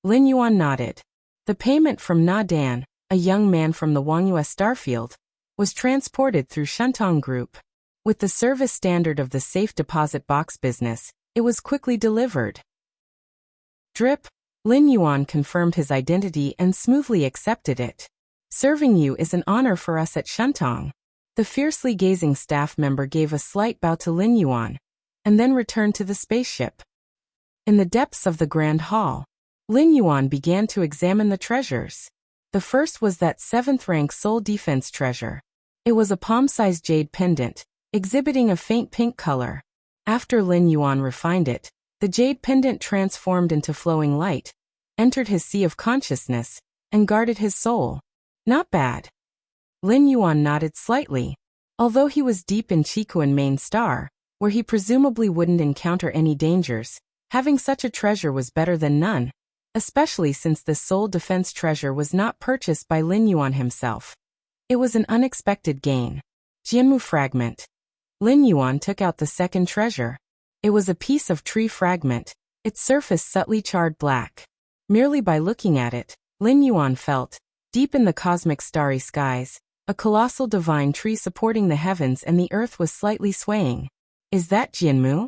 Lin Yuan nodded. The payment from Na Dan, a young man from the Wangyue Starfield, was transported through Shentong Group. With the service standard of the safe deposit box business, it was quickly delivered. Drip. Lin Yuan confirmed his identity and smoothly accepted it. Serving you is an honor for us at Shentong. The fiercely gazing staff member gave a slight bow to Lin Yuan, and then returned to the spaceship. In the depths of the Grand Hall, Lin Yuan began to examine the treasures. The first was that 7th-rank Soul Defense treasure. It was a palm-sized jade pendant, exhibiting a faint pink color. After Lin Yuan refined it, the jade pendant transformed into flowing light, entered his sea of consciousness, and guarded his soul. Not bad. Lin Yuan nodded slightly. Although he was deep in Qikuan Main Star, where he presumably wouldn't encounter any dangers, having such a treasure was better than none, especially since this soul defense treasure was not purchased by Lin Yuan himself. It was an unexpected gain. Jianmu fragment. Lin Yuan took out the second treasure. It was a piece of tree fragment, its surface subtly charred black. Merely by looking at it, Lin Yuan felt, deep in the cosmic starry skies, a colossal divine tree supporting the heavens and the earth was slightly swaying. Is that Jianmu?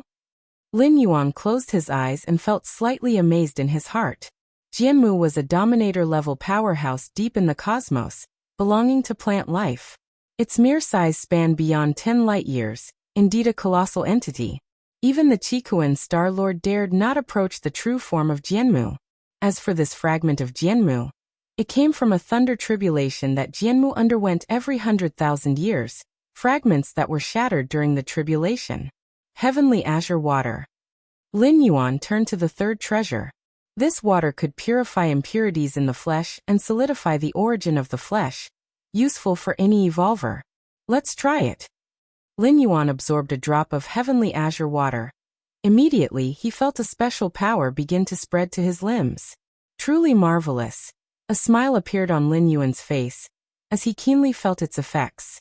Lin Yuan closed his eyes and felt slightly amazed in his heart. Jianmu was a dominator-level powerhouse deep in the cosmos, belonging to plant life. Its mere size spanned beyond 10 light-years, indeed a colossal entity. Even the Qikuan Star Lord dared not approach the true form of Jianmu. As for this fragment of Jianmu, it came from a thunder tribulation that Jianmu underwent every 100,000 years, fragments that were shattered during the tribulation. Heavenly azure water. Lin Yuan turned to the third treasure. This water could purify impurities in the flesh and solidify the origin of the flesh, useful for any evolver. Let's try it. Lin Yuan absorbed a drop of heavenly azure water. Immediately, he felt a special power begin to spread to his limbs. Truly marvelous. A smile appeared on Lin Yuan's face, as he keenly felt its effects.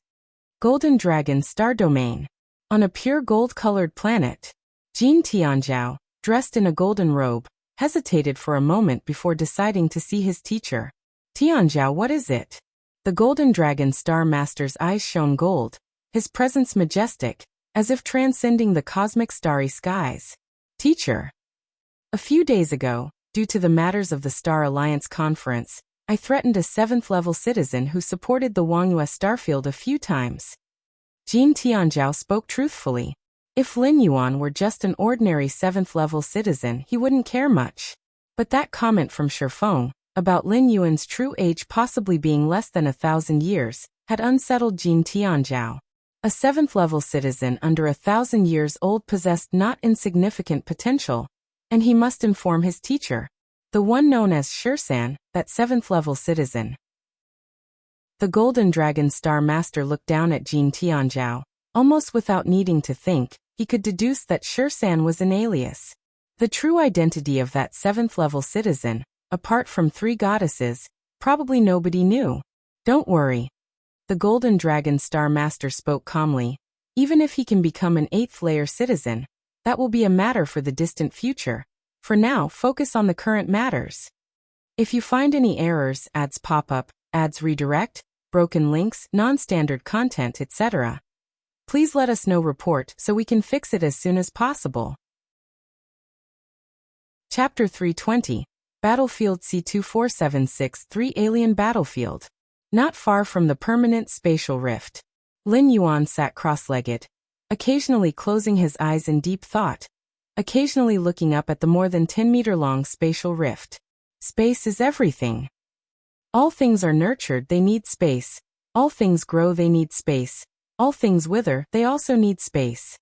Golden Dragon Star Domain. On a pure gold-colored planet, Jin Tianzhao, dressed in a golden robe, hesitated for a moment before deciding to see his teacher. Tianzhao, what is it? The Golden Dragon Star Master's eyes shone gold, his presence majestic, as if transcending the cosmic starry skies. Teacher. A few days ago, due to the matters of the Star Alliance Conference, I threatened a 7th-level citizen who supported the Wangyue Starfield a few times. Jin Tianzhao spoke truthfully. If Lin Yuan were just an ordinary 7th-level citizen, he wouldn't care much. But that comment from Shifeng, about Lin Yuan's true age possibly being less than 1,000 years, had unsettled Jin Tianzhao. A 7th-level citizen under 1,000 years old possessed not insignificant potential, and he must inform his teacher, the one known as Shirsan, that 7th-level citizen. The Golden Dragon Star Master looked down at Jin Tianzhao. Almost without needing to think, he could deduce that Shirsan was an alias. The true identity of that 7th-level citizen, apart from 3 goddesses, probably nobody knew. Don't worry. The Golden Dragon Star Master spoke calmly. Even if he can become an 8th-layer citizen, that will be a matter for the distant future. For now, focus on the current matters. If you find any errors, ads pop up, ads redirect, broken links, non-standard content, etc., please let us know report so we can fix it as soon as possible. Chapter 320, Battlefield C-24763 Alien Battlefield. Not far from the permanent spatial rift, Lin Yuan sat cross-legged, occasionally closing his eyes in deep thought, occasionally looking up at the more than 10-meter-long spatial rift. Space is everything. All things are nurtured, they need space. All things grow, they need space. All things wither, they also need space.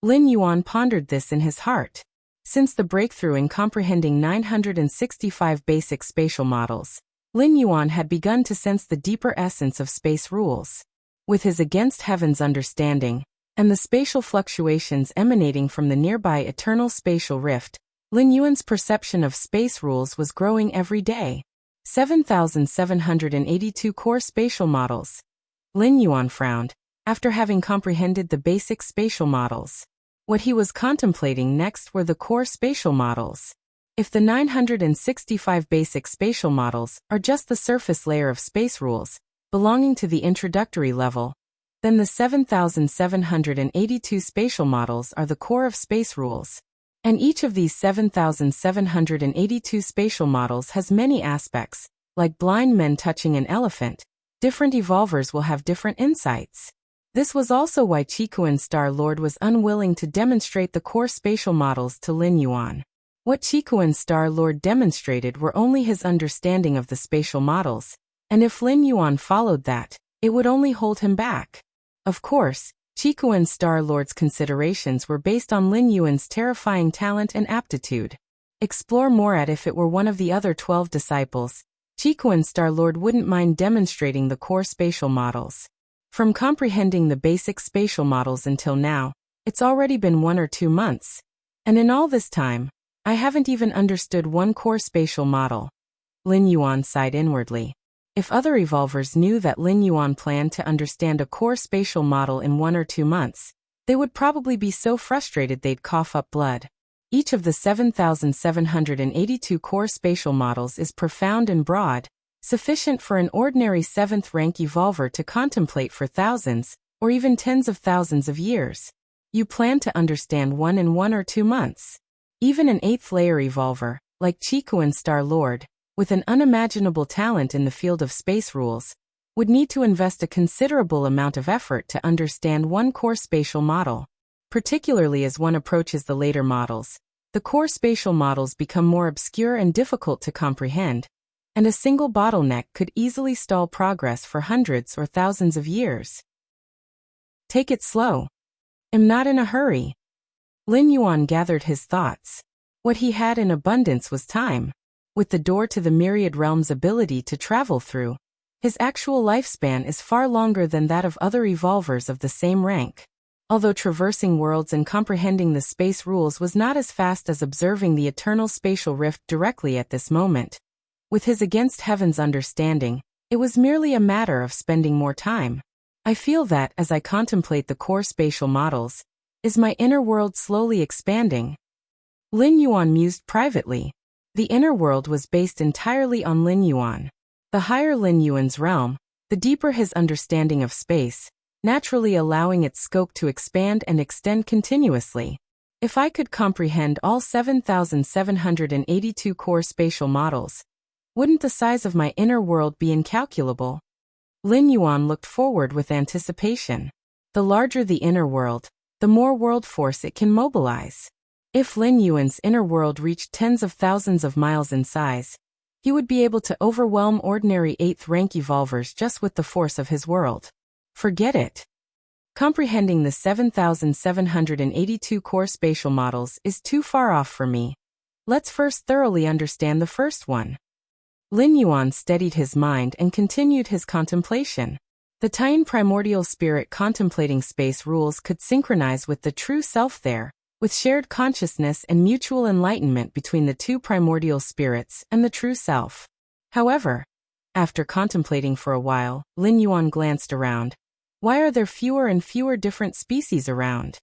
Lin Yuan pondered this in his heart. Since the breakthrough in comprehending 965 basic spatial models, Lin Yuan had begun to sense the deeper essence of space rules. With his against heavens understanding, and the spatial fluctuations emanating from the nearby eternal spatial rift, Lin Yuan's perception of space rules was growing every day. 7,782 core spatial models. Lin Yuan frowned, after having comprehended the basic spatial models. What he was contemplating next were the core spatial models. If the 965 basic spatial models are just the surface layer of space rules, belonging to the introductory level, Then the 7,782 spatial models are the core of space rules. And each of these 7,782 spatial models has many aspects, like blind men touching an elephant. Different evolvers will have different insights. This was also why Chikuan Star-Lord was unwilling to demonstrate the core spatial models to Lin Yuan. What Chikuan Star-Lord demonstrated were only his understanding of the spatial models, and if Lin Yuan followed that, it would only hold him back. Of course, Chikuan Star-Lord's considerations were based on Lin Yuan's terrifying talent and aptitude. Explore more at if it were one of the other 12 disciples, Chikuan Star-Lord wouldn't mind demonstrating the core spatial models. From comprehending the basic spatial models until now, it's already been 1 or 2 months. And in all this time, I haven't even understood one core spatial model. Lin Yuan sighed inwardly. If other evolvers knew that Lin Yuan planned to understand a core spatial model in 1 or 2 months, they would probably be so frustrated they'd cough up blood. Each of the 7,782 core spatial models is profound and broad, sufficient for an ordinary 7th-rank evolver to contemplate for thousands, or even tens of thousands of years. You plan to understand one in 1 or 2 months. Even an 8th-layer evolver, like Chikuan Star-Lord, with an unimaginable talent in the field of space rules, would need to invest a considerable amount of effort to understand one core spatial model. Particularly as one approaches the later models, the core spatial models become more obscure and difficult to comprehend, and a single bottleneck could easily stall progress for hundreds or thousands of years. Take it slow. I'm not in a hurry. Lin Yuan gathered his thoughts. What he had in abundance was time. With the door to the myriad realms ability to travel through, his actual lifespan is far longer than that of other evolvers of the same rank. Although traversing worlds and comprehending the space rules was not as fast as observing the eternal spatial rift directly at this moment, with his against heaven's understanding, it was merely a matter of spending more time. I feel that, as I contemplate the core spatial models, is my inner world slowly expanding? Lin Yuan mused privately. The inner world was based entirely on Lin Yuan. The higher Lin Yuan's realm, the deeper his understanding of space, naturally allowing its scope to expand and extend continuously. If I could comprehend all 7,782 core spatial models, wouldn't the size of my inner world be incalculable? Lin Yuan looked forward with anticipation. The larger the inner world, the more world force it can mobilize. If Lin Yuan's inner world reached tens of thousands of miles in size, he would be able to overwhelm ordinary 8th-rank evolvers just with the force of his world. Forget it. Comprehending the 7,782 core spatial models is too far off for me. Let's first thoroughly understand the first one. Lin Yuan steadied his mind and continued his contemplation. The Tian primordial spirit contemplating space rules could synchronize with the true self there, with shared consciousness and mutual enlightenment between the two primordial spirits and the true self. However, after contemplating for a while, Lin Yuan glanced around. Why are there fewer and fewer different species around?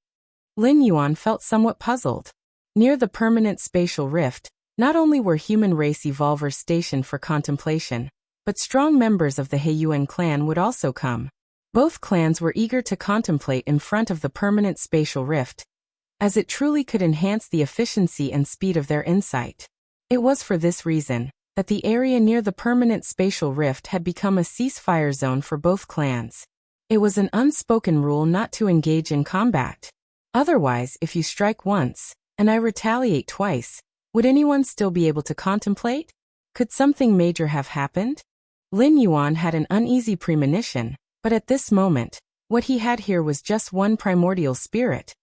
Lin Yuan felt somewhat puzzled. Near the permanent spatial rift, not only were human race evolvers stationed for contemplation, but strong members of the Heiyuan clan would also come. Both clans were eager to contemplate in front of the permanent spatial rift, as it truly could enhance the efficiency and speed of their insight. It was for this reason that the area near the permanent spatial rift had become a ceasefire zone for both clans. It was an unspoken rule not to engage in combat. Otherwise, if you strike once, and I retaliate twice, would anyone still be able to contemplate? Could something major have happened? Lin Yuan had an uneasy premonition, but at this moment, what he had here was just one primordial spirit.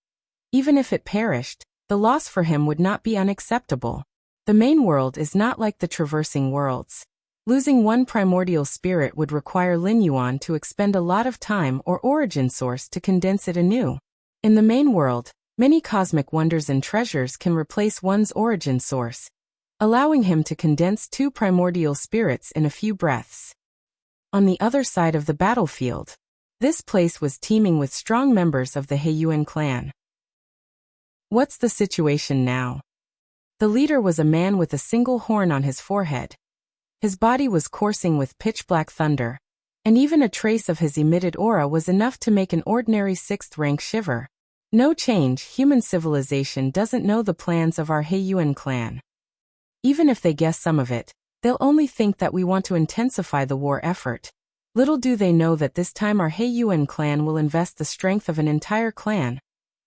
Even if it perished, the loss for him would not be unacceptable. The main world is not like the traversing worlds. Losing one primordial spirit would require Lin Yuan to expend a lot of time or origin source to condense it anew. In the main world, many cosmic wonders and treasures can replace one's origin source, allowing him to condense 2 primordial spirits in a few breaths. On the other side of the battlefield, this place was teeming with strong members of the Heiyuan clan. What's the situation now? The leader was a man with a single horn on his forehead. His body was coursing with pitch-black thunder, and even a trace of his emitted aura was enough to make an ordinary 6th rank shiver. No change. Human civilization doesn't know the plans of our Heiyuan clan. Even if they guess some of it, they'll only think that we want to intensify the war effort. Little do they know that this time our Heiyuan clan will invest the strength of an entire clan.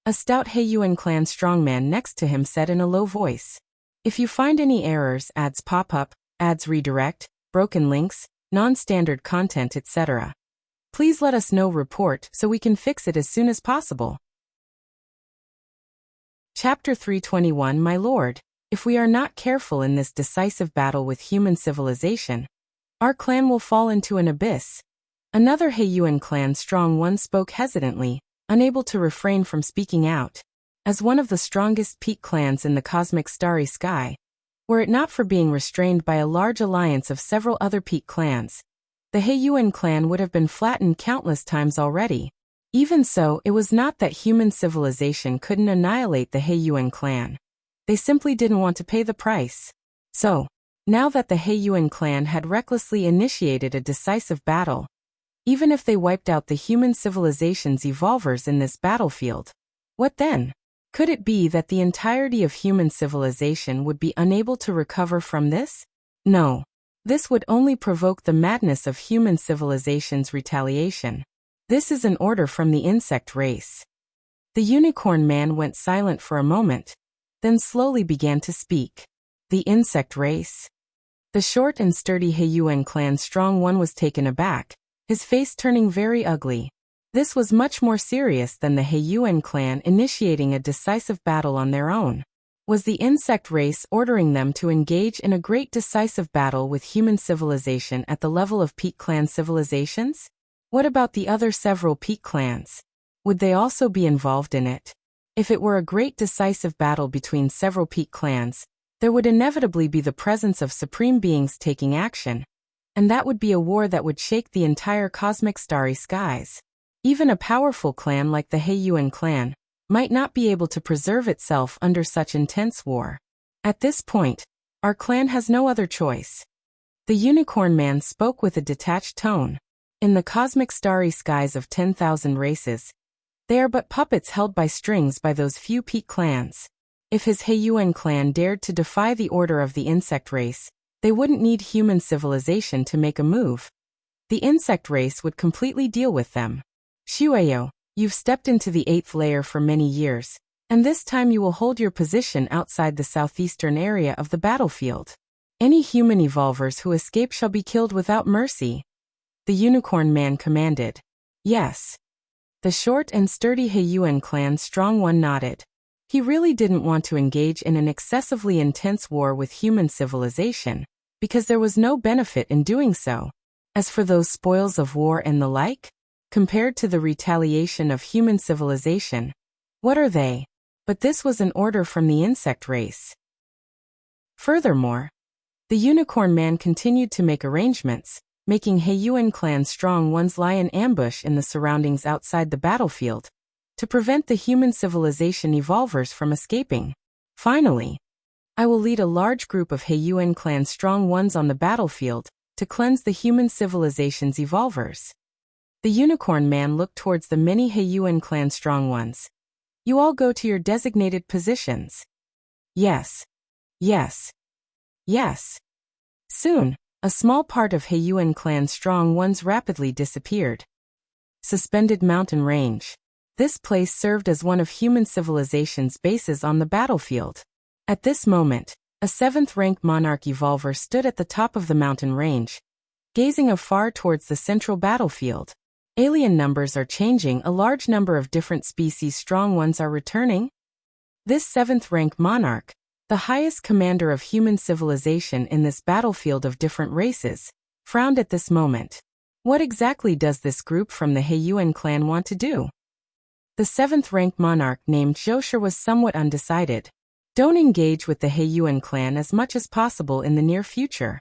A stout Heiyuan clan strongman next to him said in a low voice. If you find any errors, ads pop up, ads redirect, broken links, non-standard content, etc., please let us know. Report so we can fix it as soon as possible. Chapter 321. My lord, if we are not careful in this decisive battle with human civilization, our clan will fall into an abyss. Another Heiyuan clan strong one spoke hesitantly, unable to refrain from speaking out. As one of the strongest peak clans in the cosmic starry sky, were it not for being restrained by a large alliance of several other peak clans, the Heiyuan clan would have been flattened countless times already. Even so, it was not that human civilization couldn't annihilate the Heiyuan clan. They simply didn't want to pay the price. So, now that the Heiyuan clan had recklessly initiated a decisive battle, even if they wiped out the human civilization's evolvers in this battlefield, what then? Could it be that the entirety of human civilization would be unable to recover from this? No. This would only provoke the madness of human civilization's retaliation. This is an order from the insect race. The unicorn man went silent for a moment, then slowly began to speak. The insect race. The short and sturdy Heiyuan clan strong one was taken aback, his face turning very ugly. This was much more serious than the Heiyuan clan initiating a decisive battle on their own. Was the insect race ordering them to engage in a great decisive battle with human civilization at the level of peak clan civilizations? What about the other several peak clans? Would they also be involved in it? If it were a great decisive battle between several peak clans, there would inevitably be the presence of supreme beings taking action, and that would be a war that would shake the entire cosmic starry skies. Even a powerful clan like the Heiyuan clan might not be able to preserve itself under such intense war. At this point, our clan has no other choice. The unicorn man spoke with a detached tone. In the cosmic starry skies of 10,000 races, they are but puppets held by strings by those few peak clans. If his Heiyuan clan dared to defy the order of the insect race, they wouldn't need human civilization to make a move. The insect race would completely deal with them. Shueyo, you've stepped into the 8th layer for many years, and this time you will hold your position outside the southeastern area of the battlefield. Any human evolvers who escape shall be killed without mercy. The unicorn man commanded. Yes. The short and sturdy Heiyuan clan strong one nodded. He really didn't want to engage in an excessively intense war with human civilization, because there was no benefit in doing so. As for those spoils of war and the like, compared to the retaliation of human civilization, what are they? But this was an order from the insect race. Furthermore, the unicorn man continued to make arrangements, making Heiyuan clan strong ones lie in ambush in the surroundings outside the battlefield, to prevent the human civilization evolvers from escaping. Finally, I will lead a large group of Heiyuan clan strong ones on the battlefield, to cleanse the human civilization's evolvers. The unicorn man looked towards the many Heiyuan clan strong ones. You all go to your designated positions. Yes. Yes. Yes. Soon, a small part of Heiyuan clan strong ones rapidly disappeared. Suspended mountain range. This place served as one of human civilization's bases on the battlefield. At this moment, a 7th rank monarch evolver stood at the top of the mountain range, gazing afar towards the central battlefield. Alien numbers are changing, a large number of different species strong ones are returning. This 7th rank monarch, the highest commander of human civilization in this battlefield of different races, frowned at this moment. What exactly does this group from the Heiyuan clan want to do? The 7th rank monarch named Zhosher was somewhat undecided. Don't engage with the Heiyuan clan as much as possible in the near future.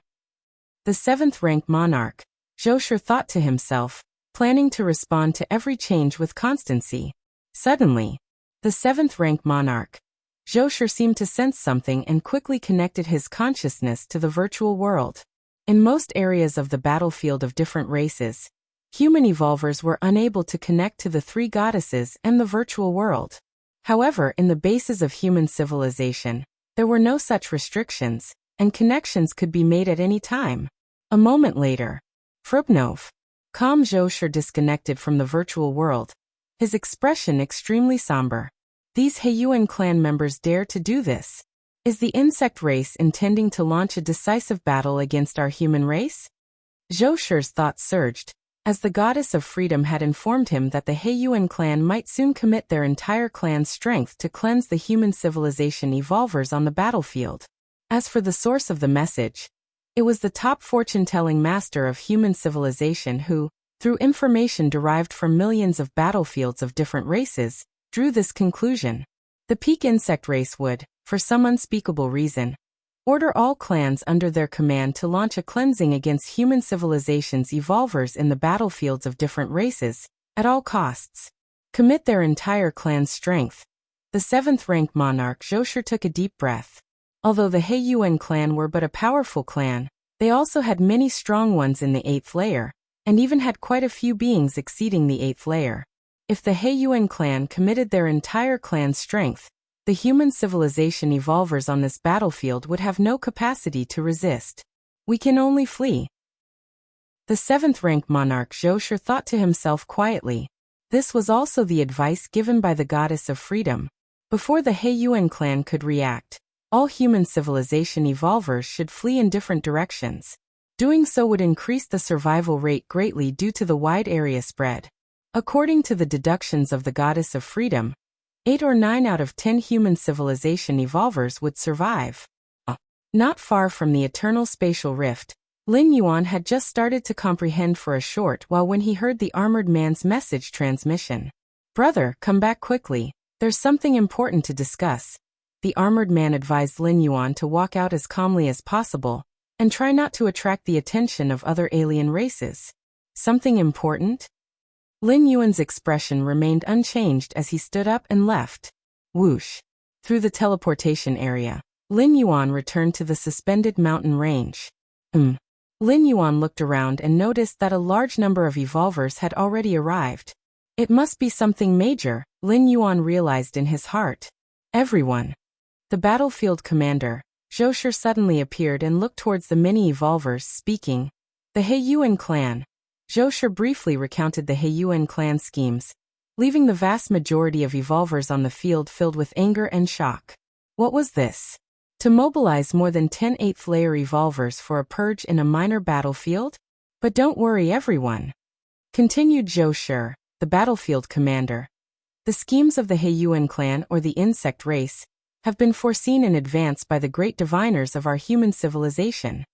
The 7th rank monarch, Zhosher thought to himself, planning to respond to every change with constancy. Suddenly, the 7th rank monarch, Zhosher seemed to sense something and quickly connected his consciousness to the virtual world. In most areas of the battlefield of different races, Human evolvers were unable to connect to the three goddesses and the virtual world. However, in the bases of human civilization, there were no such restrictions, and connections could be made at any time. A moment later, Frubnov, calm Joshua disconnected from the virtual world, his expression extremely somber. These Heiyuan clan members dare to do this. Is the insect race intending to launch a decisive battle against our human race? Joshua's thoughts surged, as the goddess of freedom had informed him that the Heiyuan clan might soon commit their entire clan's strength to cleanse the human civilization evolvers on the battlefield. As for the source of the message, it was the top fortune-telling master of human civilization who, through information derived from millions of battlefields of different races, drew this conclusion. The peak insect race would, for some unspeakable reason, order all clans under their command to launch a cleansing against human civilization's evolvers in the battlefields of different races, at all costs. Commit their entire clan's strength. The 7th-ranked monarch Joshua took a deep breath. Although the Heiyuan clan were but a powerful clan, they also had many strong ones in the 8th layer, and even had quite a few beings exceeding the 8th layer. If the Heiyuan clan committed their entire clan's strength, the human civilization evolvers on this battlefield would have no capacity to resist. We can only flee. The 7th-ranked monarch Joshua thought to himself quietly. This was also the advice given by the goddess of freedom. Before the Heiyuan clan could react, all human civilization evolvers should flee in different directions. Doing so would increase the survival rate greatly due to the wide area spread. According to the deductions of the goddess of freedom, 8 or 9 out of 10 human civilization evolvers would survive. Not far from the eternal spatial rift, Lin Yuan had just started to comprehend for a short while when he heard the armored man's message transmission. "Brother, come back quickly. There's something important to discuss." The armored man advised Lin Yuan to walk out as calmly as possible and try not to attract the attention of other alien races. Something important? Lin Yuan's expression remained unchanged as he stood up and left. Whoosh! Through the teleportation area, Lin Yuan returned to the suspended mountain range. Lin Yuan looked around and noticed that a large number of evolvers had already arrived. It must be something major, Lin Yuan realized in his heart. Everyone. The battlefield commander, Joshua, suddenly appeared and looked towards the many evolvers, speaking. The Heiyuan clan. Joshua briefly recounted the Heiyuan clan schemes, leaving the vast majority of evolvers on the field filled with anger and shock. What was this? To mobilize more than 10 8th-layer evolvers for a purge in a minor battlefield? But don't worry, everyone. Continued Joshua, the battlefield commander. The schemes of the Heiyuan clan, or the insect race, have been foreseen in advance by the great diviners of our human civilization.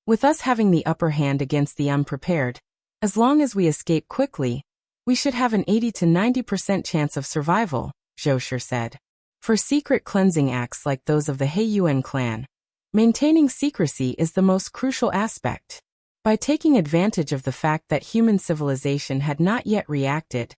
With us having the upper hand against the unprepared, as long as we escape quickly, we should have an 80 to 90% chance of survival, Joshua said. For secret cleansing acts like those of the Heiyuan clan, maintaining secrecy is the most crucial aspect. By taking advantage of the fact that human civilization had not yet reacted,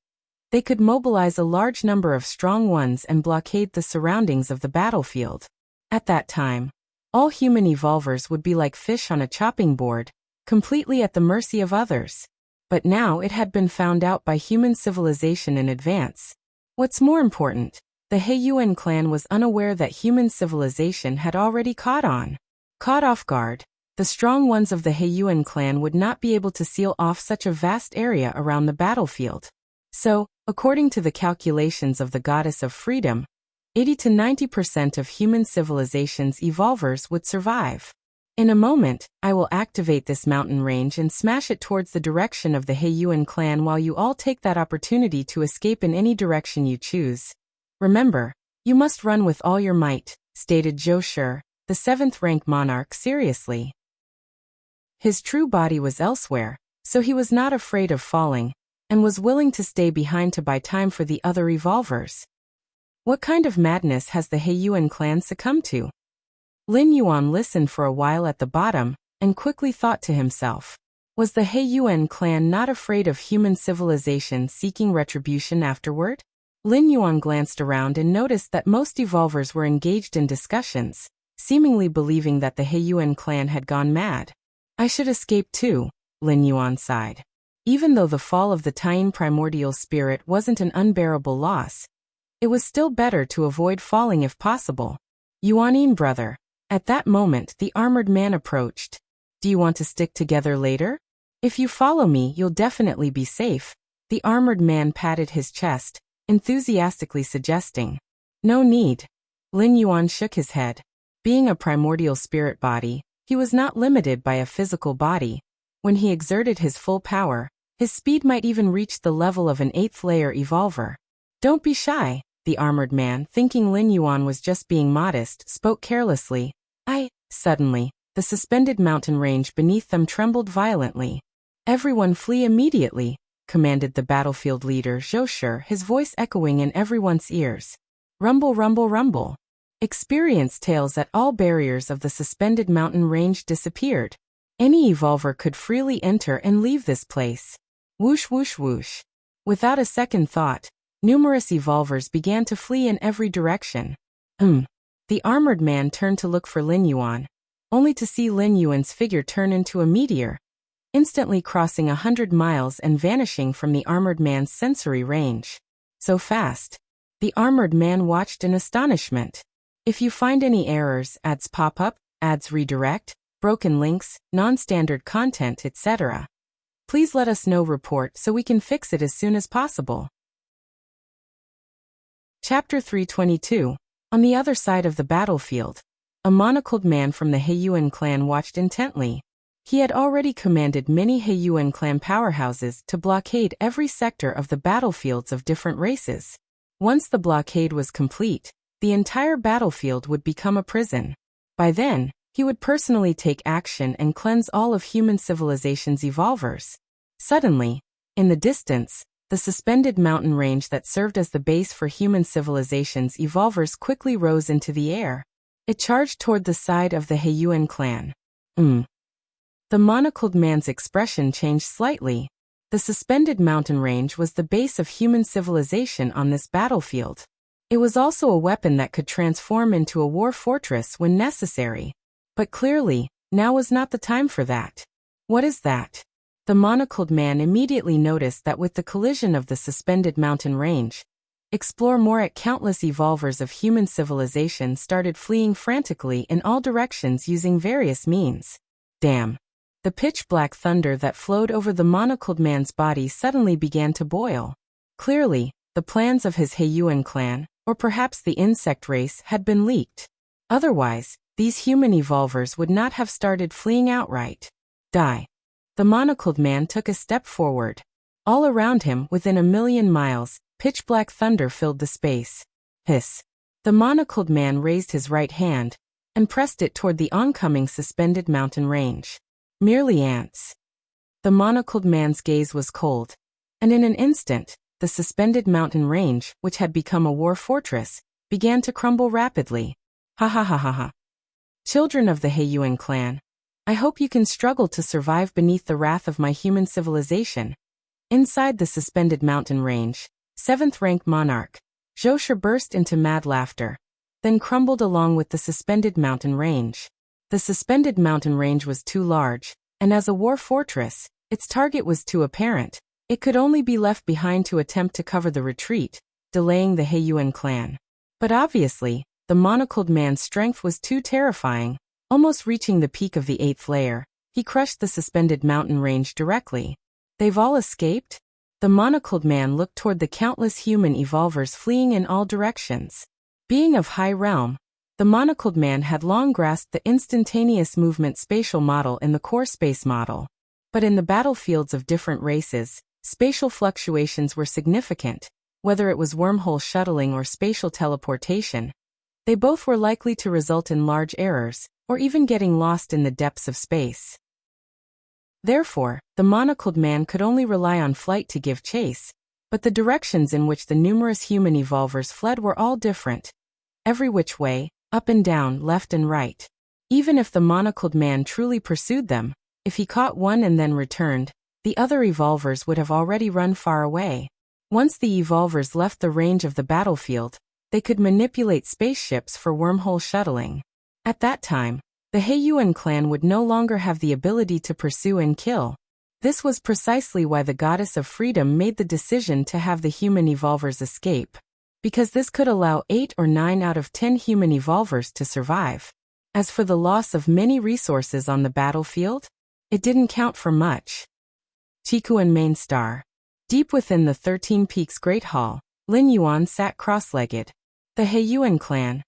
they could mobilize a large number of strong ones and blockade the surroundings of the battlefield. At that time, all human evolvers would be like fish on a chopping board, completely at the mercy of others. But now it had been found out by human civilization in advance. What's more important, the Heiyuan clan was unaware that human civilization had already caught off guard. The strong ones of the Heiyuan clan would not be able to seal off such a vast area around the battlefield. So, according to the calculations of the goddess of freedom, 80 to 90% of human civilization's evolvers would survive. In a moment, I will activate this mountain range and smash it towards the direction of the Heiyuan clan while you all take that opportunity to escape in any direction you choose. Remember, you must run with all your might, stated Joshua, the 7th-ranked monarch, seriously. His true body was elsewhere, so he was not afraid of falling, and was willing to stay behind to buy time for the other evolvers. What kind of madness has the Heiyuan clan succumbed to? Lin Yuan listened for a while at the bottom, and quickly thought to himself. Was the Heiyuan clan not afraid of human civilization seeking retribution afterward? Lin Yuan glanced around and noticed that most evolvers were engaged in discussions, seemingly believing that the Heiyuan clan had gone mad. I should escape too, Lin Yuan sighed. Even though the fall of the Tying primordial spirit wasn't an unbearable loss, it was still better to avoid falling if possible. Yuanin brother. At that moment the armored man approached. Do you want to stick together later? If you follow me you'll definitely be safe. The armored man patted his chest, enthusiastically suggesting. No need. Lin Yuan shook his head. Being a primordial spirit body, he was not limited by a physical body. When he exerted his full power, his speed might even reach the level of an 8th layer evolver. Don't be shy, the armored man, thinking Lin Yuan was just being modest, spoke carelessly. Suddenly, the suspended mountain range beneath them trembled violently. Everyone flee immediately, commanded the battlefield leader Zhou, his voice echoing in everyone's ears. Rumble, rumble, rumble. Experience tales that all barriers of the suspended mountain range disappeared. Any evolver could freely enter and leave this place. Whoosh, whoosh, whoosh. Without a second thought, numerous evolvers began to flee in every direction. The armored man turned to look for Lin Yuan, only to see Lin Yuan's figure turn into a meteor, instantly crossing 100 miles and vanishing from the armored man's sensory range. So fast. The armored man watched in astonishment. If you find any errors, ads pop up, ads redirect, broken links, non-standard content, etc., please let us know. Report so we can fix it as soon as possible. Chapter 322. On the other side of the battlefield, a monocled man from the Heiyuan clan watched intently. He had already commanded many Heiyuan clan powerhouses to blockade every sector of the battlefields of different races. Once the blockade was complete, the entire battlefield would become a prison. By then, he would personally take action and cleanse all of human civilization's evolvers. Suddenly, in the distance, the suspended mountain range that served as the base for human civilization's evolvers quickly rose into the air. It charged toward the side of the Heiyuan clan. The monocled man's expression changed slightly. The suspended mountain range was the base of human civilization on this battlefield. It was also a weapon that could transform into a war fortress when necessary. But clearly, now was not the time for that. What is that? The monocled man immediately noticed that with the collision of the suspended mountain range, explore more at countless evolvers of human civilization started fleeing frantically in all directions using various means. Damn. The pitch-black thunder that flowed over the monocled man's body suddenly began to boil. Clearly, the plans of his Heiyuan clan, or perhaps the insect race, had been leaked. Otherwise, these human evolvers would not have started fleeing outright. Die. The monocled man took a step forward. All around him, within 1,000,000 miles, pitch-black thunder filled the space. Hiss. The monocled man raised his right hand and pressed it toward the oncoming suspended mountain range. Merely ants. The monocled man's gaze was cold, and in an instant, the suspended mountain range, which had become a war fortress, began to crumble rapidly. Ha ha ha ha ha. Children of the Heiyuan clan, I hope you can struggle to survive beneath the wrath of my human civilization. Inside the suspended mountain range, 7th rank monarch, Zhou burst into mad laughter, then crumbled along with the suspended mountain range. The suspended mountain range was too large, and as a war fortress, its target was too apparent. It could only be left behind to attempt to cover the retreat, delaying the Heiyuan clan. But obviously, the monocled man's strength was too terrifying. Almost reaching the peak of the 8th layer, he crushed the suspended mountain range directly. They've all escaped? The monocled man looked toward the countless human evolvers fleeing in all directions. Being of high realm, the monocled man had long grasped the instantaneous movement spatial model in the core space model. But in the battlefields of different races, spatial fluctuations were significant, whether it was wormhole shuttling or spatial teleportation. They both were likely to result in large errors, or even getting lost in the depths of space. Therefore, the monocled man could only rely on flight to give chase, but the directions in which the numerous human evolvers fled were all different. Every which way, up and down, left and right. Even if the monocled man truly pursued them, if he caught one and then returned, the other evolvers would have already run far away. Once the evolvers left the range of the battlefield, they could manipulate spaceships for wormhole shuttling. At that time, the Heiyuan clan would no longer have the ability to pursue and kill. This was precisely why the goddess of freedom made the decision to have the human evolvers escape, because this could allow 8 or 9 out of 10 human evolvers to survive. As for the loss of many resources on the battlefield, it didn't count for much. Chikuan Main Star. Deep within the 13 Peaks Great Hall, Lin Yuan sat cross-legged. The Heiyuan clan.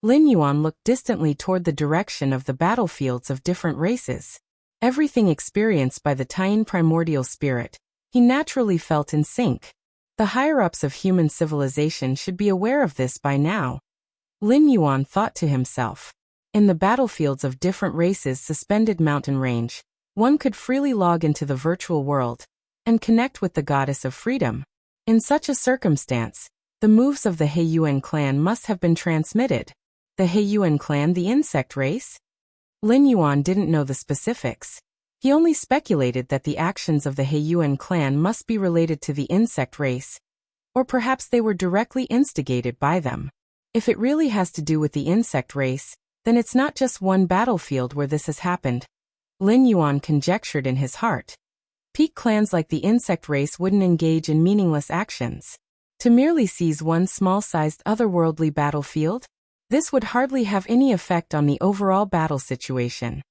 Lin Yuan looked distantly toward the direction of the battlefields of different races. Everything experienced by the Taiyin primordial spirit, he naturally felt in sync. The higher-ups of human civilization should be aware of this by now. Lin Yuan thought to himself. In the battlefields of different races' suspended mountain range, one could freely log into the virtual world and connect with the goddess of freedom. In such a circumstance, the moves of the Heiyuan clan must have been transmitted. The Heiyuan clan, the insect race? Lin Yuan didn't know the specifics. He only speculated that the actions of the Heiyuan clan must be related to the insect race, or perhaps they were directly instigated by them. If it really has to do with the insect race, then it's not just one battlefield where this has happened. Lin Yuan conjectured in his heart. Peak clans like the insect race wouldn't engage in meaningless actions. To merely seize one small-sized otherworldly battlefield? This would hardly have any effect on the overall battle situation.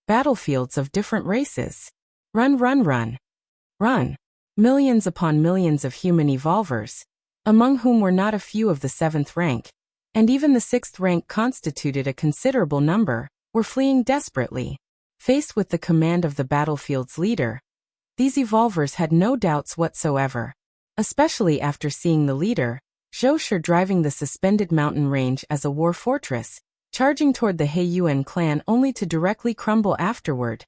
Battlefields of different races. Run, run, run. Run. Millions upon millions of human evolvers, among whom were not a few of the 7th rank, and even the 6th rank constituted a considerable number, were fleeing desperately. Faced with the command of the battlefield's leader, these evolvers had no doubts whatsoever, especially after seeing the leader, Zhou Shi, driving the suspended mountain range as a war fortress, charging toward the Heiyuan clan only to directly crumble afterward.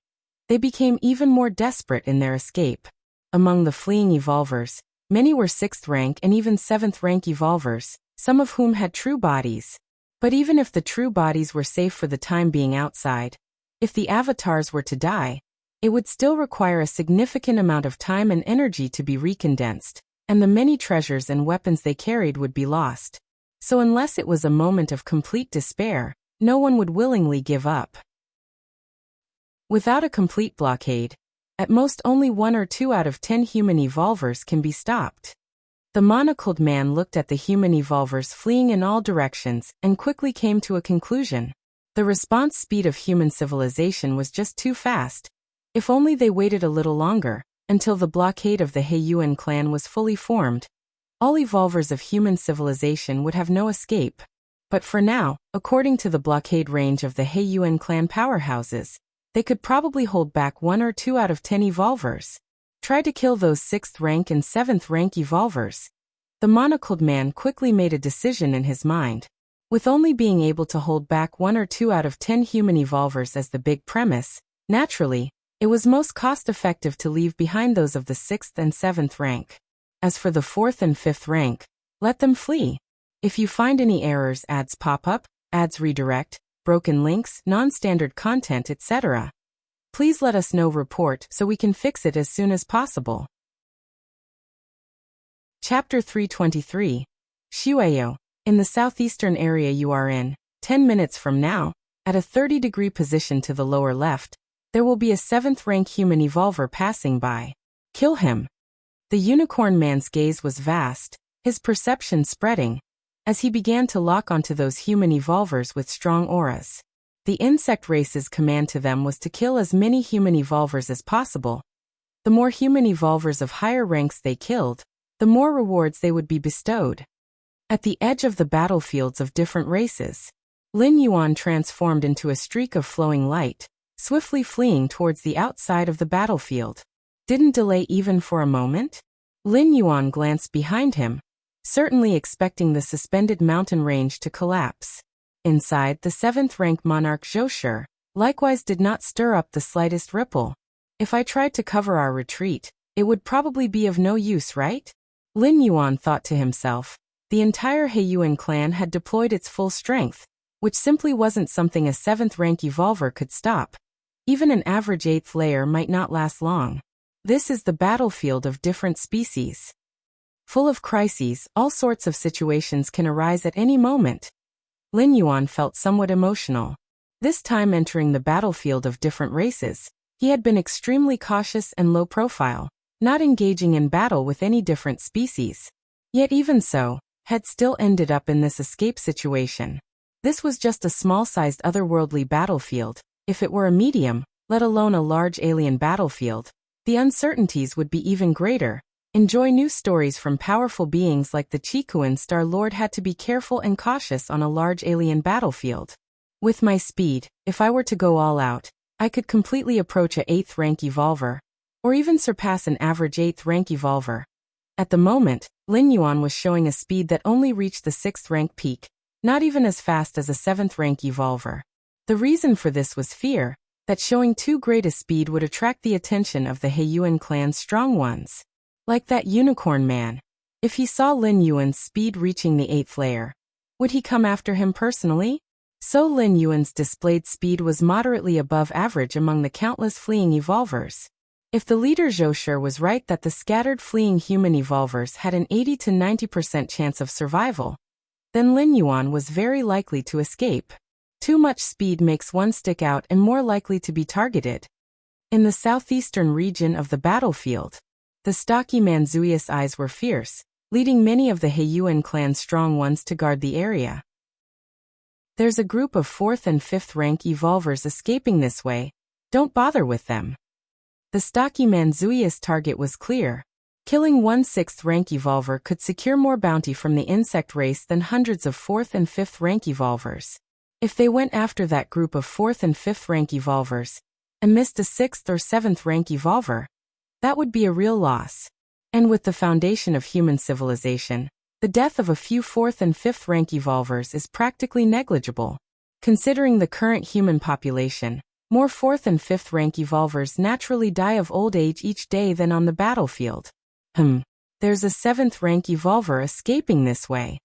They became even more desperate in their escape. Among the fleeing evolvers, many were 6th rank and even 7th rank evolvers, some of whom had true bodies. But even if the true bodies were safe for the time being outside, if the avatars were to die, it would still require a significant amount of time and energy to be recondensed, and the many treasures and weapons they carried would be lost. So unless it was a moment of complete despair, no one would willingly give up. Without a complete blockade, at most only 1 or 2 out of 10 human evolvers can be stopped. The monocled man looked at the human evolvers fleeing in all directions and quickly came to a conclusion. The response speed of human civilization was just too fast. If only they waited a little longer, until the blockade of the Heiyuan clan was fully formed, all evolvers of human civilization would have no escape. But for now, according to the blockade range of the Heiyuan clan powerhouses, they could probably hold back 1 or 2 out of 10 evolvers. Try to kill those 6th rank and 7th rank evolvers. The monocled man quickly made a decision in his mind. With only being able to hold back 1 or 2 out of 10 human evolvers as the big premise, naturally, it was most cost-effective to leave behind those of the 6th and 7th rank. As for the 4th and 5th rank, let them flee. If you find any errors, ads pop up, ads redirect, broken links, non-standard content, etc., please let us know. Report so we can fix it as soon as possible. Chapter 323. Shueyo. In the southeastern area you are in, 10 minutes from now, at a 30-degree position to the lower left, there will be a 7th rank human evolver passing by. Kill him. The unicorn man's gaze was vast, his perception spreading, as he began to lock onto those human evolvers with strong auras. The insect race's command to them was to kill as many human evolvers as possible. The more human evolvers of higher ranks they killed, the more rewards they would be bestowed. At the edge of the battlefields of different races, Lin Yuan transformed into a streak of flowing light, swiftly fleeing towards the outside of the battlefield. Didn't delay even for a moment? Lin Yuan glanced behind him, certainly expecting the suspended mountain range to collapse. Inside, the 7th rank monarch Zhou Shi likewise did not stir up the slightest ripple. If I tried to cover our retreat, it would probably be of no use, right? Lin Yuan thought to himself. The entire Heiyuan clan had deployed its full strength, which simply wasn't something a 7th rank evolver could stop. Even an average 8th layer might not last long. This is the battlefield of different species. Full of crises, all sorts of situations can arise at any moment. Lin Yuan felt somewhat emotional. This time entering the battlefield of different races, He had been extremely cautious and low profile, not engaging in battle with any different species. Yet even so, had still ended up in this escape situation. This was just a small-sized otherworldly battlefield. If it were a medium, let alone a large alien battlefield, the uncertainties would be even greater. Enjoy new stories from powerful beings like the Chikuan Star-Lord had to be careful and cautious on a large alien battlefield. With my speed, if I were to go all out, I could completely approach a 8th rank evolver, or even surpass an average 8th rank evolver. At the moment, Lin Yuan was showing a speed that only reached the 6th rank peak, not even as fast as a 7th rank evolver. The reason for this was fear, that showing too great a speed would attract the attention of the Heiyuan clan's strong ones. Like that unicorn man. If he saw Lin Yuan's speed reaching the 8th layer, would he come after him personally? So Lin Yuan's displayed speed was moderately above average among the countless fleeing evolvers. If the leader Zhou was right that the scattered fleeing human evolvers had an 80 to 90% chance of survival, then Lin Yuan was very likely to escape. Too much speed makes one stick out and more likely to be targeted. In the southeastern region of the battlefield, the stocky Manzui's eyes were fierce, leading many of the Heiyuan clan's strong ones to guard the area. There's a group of 4th and 5th rank evolvers escaping this way. Don't bother with them. The stocky Manzui's target was clear. Killing one 6th rank evolver could secure more bounty from the insect race than hundreds of 4th and 5th rank evolvers. If they went after that group of 4th and 5th rank evolvers, and missed a 6th or 7th rank evolver, that would be a real loss. And with the foundation of human civilization, the death of a few 4th and 5th rank evolvers is practically negligible. Considering the current human population, more 4th and 5th rank evolvers naturally die of old age each day than on the battlefield. There's a 7th rank evolver escaping this way.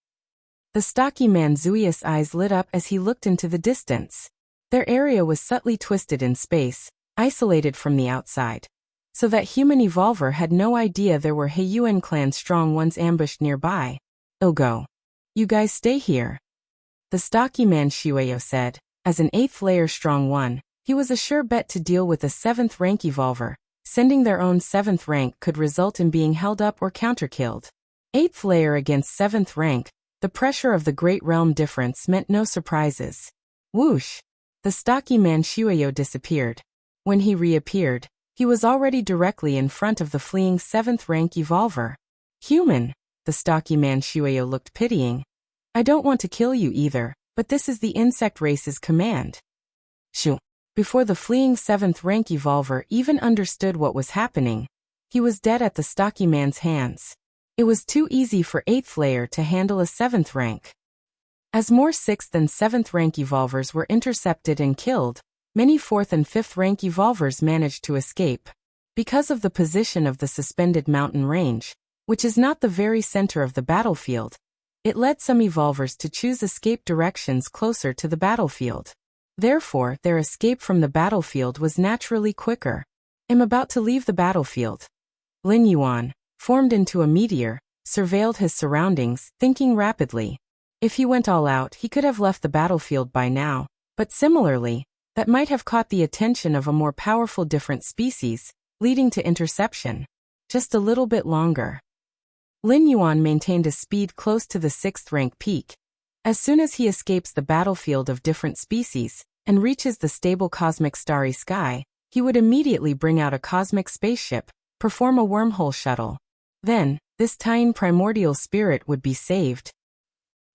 The stocky Manzui's eyes lit up as he looked into the distance. Their area was subtly twisted in space, isolated from the outside, so that human evolver had no idea there were Heiyuan clan strong ones ambushed nearby. Go. You guys stay here. The stocky man Shueyo said. As an 8th layer strong one, he was a sure bet to deal with a 7th rank evolver. Sending their own 7th rank could result in being held up or counterkilled. 8th layer against 7th rank, the pressure of the great realm difference meant no surprises. Whoosh! The stocky man Shueyo disappeared. When he reappeared, he was already directly in front of the fleeing 7th rank evolver. Human! The stocky man Shueyo looked pitying. I don't want to kill you either, but this is the insect race's command. Shoo! Before the fleeing 7th rank evolver even understood what was happening, he was dead at the stocky man's hands. It was too easy for 8th layer to handle a 7th rank. As more 6th and 7th rank evolvers were intercepted and killed, many 4th and 5th rank evolvers managed to escape. Because of the position of the suspended mountain range, which is not the very center of the battlefield, it led some evolvers to choose escape directions closer to the battlefield. Therefore, their escape from the battlefield was naturally quicker. I'm about to leave the battlefield. Lin Yuan, formed into a meteor, surveilled his surroundings, thinking rapidly. If he went all out, he could have left the battlefield by now, but similarly, that might have caught the attention of a more powerful different species, leading to interception. Just a little bit longer. Lin Yuan maintained a speed close to the 6th rank peak. As soon as he escapes the battlefield of different species, and reaches the stable cosmic starry sky, he would immediately bring out a cosmic spaceship, perform a wormhole shuttle. Then, this tiny primordial spirit would be saved.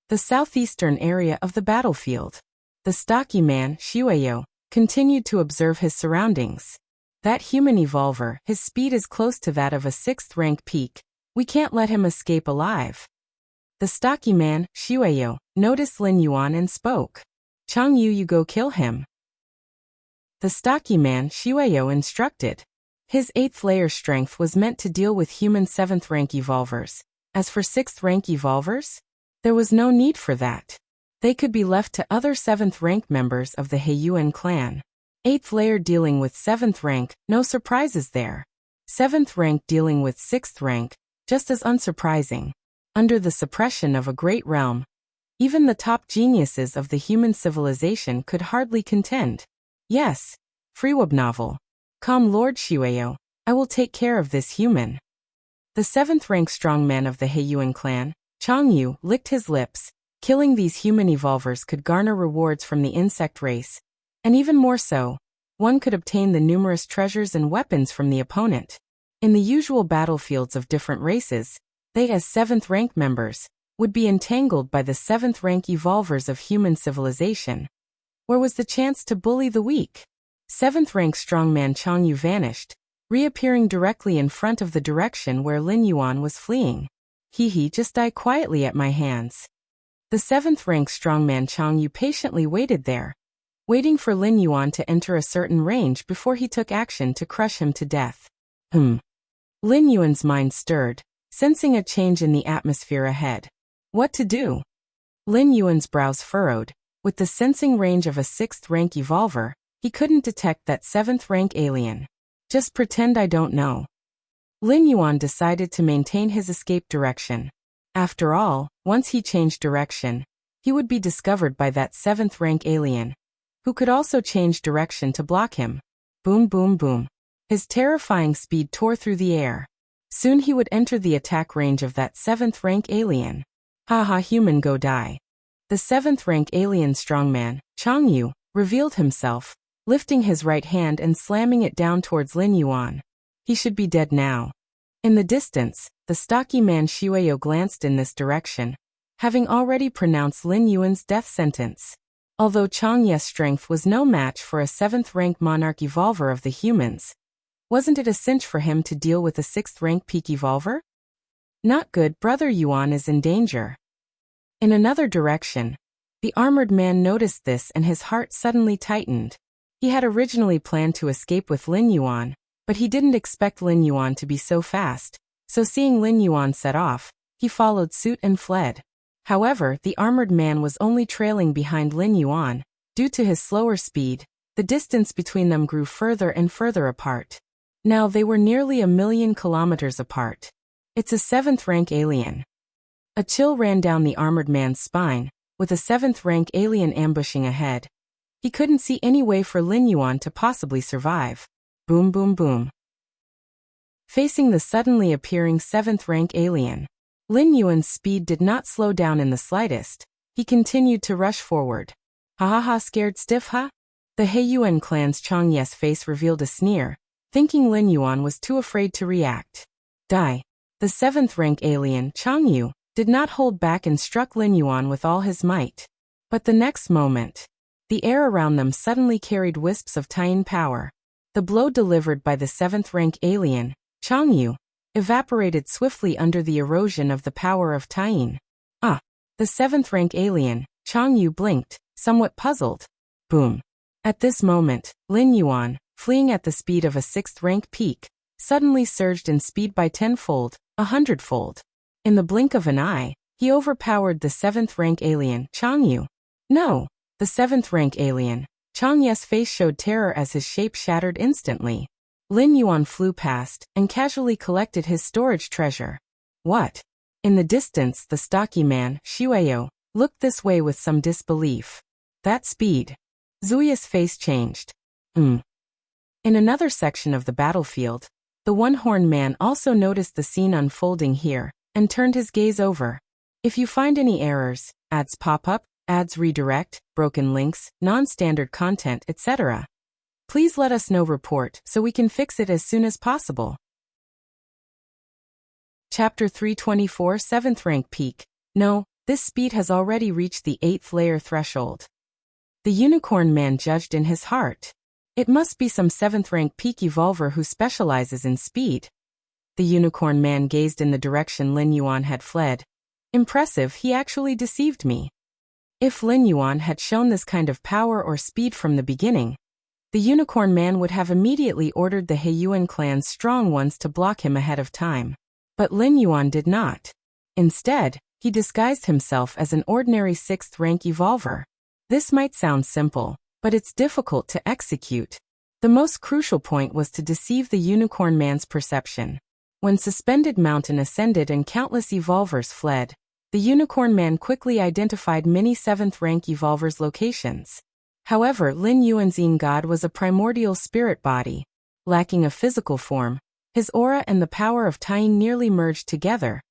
The southeastern area of the battlefield. The stocky man, Shueyo, continued to observe his surroundings. That human evolver, his speed is close to that of a 6th rank peak. We can't let him escape alive. The stocky man, Shueyo, noticed Lin Yuan and spoke. Changyu, you go kill him. The stocky man, Shueyo, instructed. His 8th layer strength was meant to deal with human 7th rank evolvers. As for 6th rank evolvers, there was no need for that. They could be left to other 7th rank members of the Heiyuan clan. 8th layer dealing with 7th rank, no surprises there. 7th rank dealing with 6th rank, just as unsurprising. Under the suppression of a great realm, even the top geniuses of the human civilization could hardly contend. Yes, Freeweb novel. Calm Lord Shueyo, I will take care of this human. The 7th-rank strongman of the Heiyuan clan, Changyu, licked his lips. Killing these human evolvers could garner rewards from the insect race. And even more so, one could obtain the numerous treasures and weapons from the opponent. In the usual battlefields of different races, they as 7th-rank members would be entangled by the 7th-rank evolvers of human civilization. Where was the chance to bully the weak? 7th-rank strongman Changyu vanished, reappearing directly in front of the direction where Lin Yuan was fleeing. He just die quietly at my hands. The 7th-rank strongman Changyu patiently waited there, waiting for Lin Yuan to enter a certain range before he took action to crush him to death. Lin Yuan's mind stirred, sensing a change in the atmosphere ahead. What to do? Lin Yuan's brows furrowed. With the sensing range of a 6th-rank evolver, he couldn't detect that 7th-rank alien. Just pretend I don't know. Lin Yuan decided to maintain his escape direction. After all, once he changed direction, he would be discovered by that 7th-rank alien, who could also change direction to block him. Boom boom boom. His terrifying speed tore through the air. Soon he would enter the attack range of that 7th-rank alien. Haha, human, go die. The 7th-rank alien strongman, Changyu, revealed himself, lifting his right hand and slamming it down towards Lin Yuan. He should be dead now. In the distance, the stocky man Shueyo glanced in this direction, having already pronounced Lin Yuan's death sentence. Although Changyu's strength was no match for a 7th-rank monarch evolver of the humans, wasn't it a cinch for him to deal with a 6th-rank peak evolver? Not good, Brother Yuan is in danger. In another direction, the armored man noticed this and his heart suddenly tightened. He had originally planned to escape with Lin Yuan, but he didn't expect Lin Yuan to be so fast, so seeing Lin Yuan set off, he followed suit and fled. However, the armored man was only trailing behind Lin Yuan. Due to his slower speed, the distance between them grew further and further apart. Now they were nearly 1,000,000 kilometers apart. It's a 7th-rank alien. A chill ran down the armored man's spine, with a 7th-rank alien ambushing ahead. He couldn't see any way for Lin Yuan to possibly survive. Boom boom boom. Facing the suddenly appearing 7th-rank alien, Lin Yuan's speed did not slow down in the slightest. He continued to rush forward. Ha ha ha, scared stiff ha? The Heiyuan clan's Changyu's face revealed a sneer, thinking Lin Yuan was too afraid to react. Die. The 7th-rank alien, Changyu, did not hold back and struck Lin Yuan with all his might. But the next moment, the air around them suddenly carried wisps of Taiyin power. The blow delivered by the 7th-rank alien, Changyu, evaporated swiftly under the erosion of the power of Taiyin. The 7th-rank alien, Changyu, blinked, somewhat puzzled. Boom. At this moment, Lin Yuan, fleeing at the speed of a 6th-rank peak, suddenly surged in speed by 10-fold, 100-fold. In the blink of an eye, he overpowered the 7th-rank alien, Changyu. No! The 7th-rank alien, Changyu's face showed terror as his shape shattered instantly. Lin Yuan flew past and casually collected his storage treasure. What? In the distance, the stocky man, Shueyo, looked this way with some disbelief. That speed. Zuya's face changed. In another section of the battlefield, the one-horned man also noticed the scene unfolding here, and turned his gaze over. If you find any errors, ads pop up, ads redirect, broken links, non-standard content, etc., please let us know. Report so we can fix it as soon as possible. Chapter 324, 7th rank peak. No, this speed has already reached the 8th layer threshold. The unicorn man judged in his heart. It must be some 7th rank peak evolver who specializes in speed. The unicorn man gazed in the direction Lin Yuan had fled. Impressive, he actually deceived me. If Lin Yuan had shown this kind of power or speed from the beginning, the unicorn man would have immediately ordered the Heiyuan clan's strong ones to block him ahead of time. But Lin Yuan did not. Instead, he disguised himself as an ordinary 6th rank evolver. This might sound simple, but it's difficult to execute. The most crucial point was to deceive the unicorn man's perception. When Suspended Mountain ascended and countless evolvers fled, the unicorn man quickly identified many 7th rank evolvers' locations. However, Lin Yuan's God was a primordial spirit body. Lacking a physical form, his aura and the power of tying nearly merged together.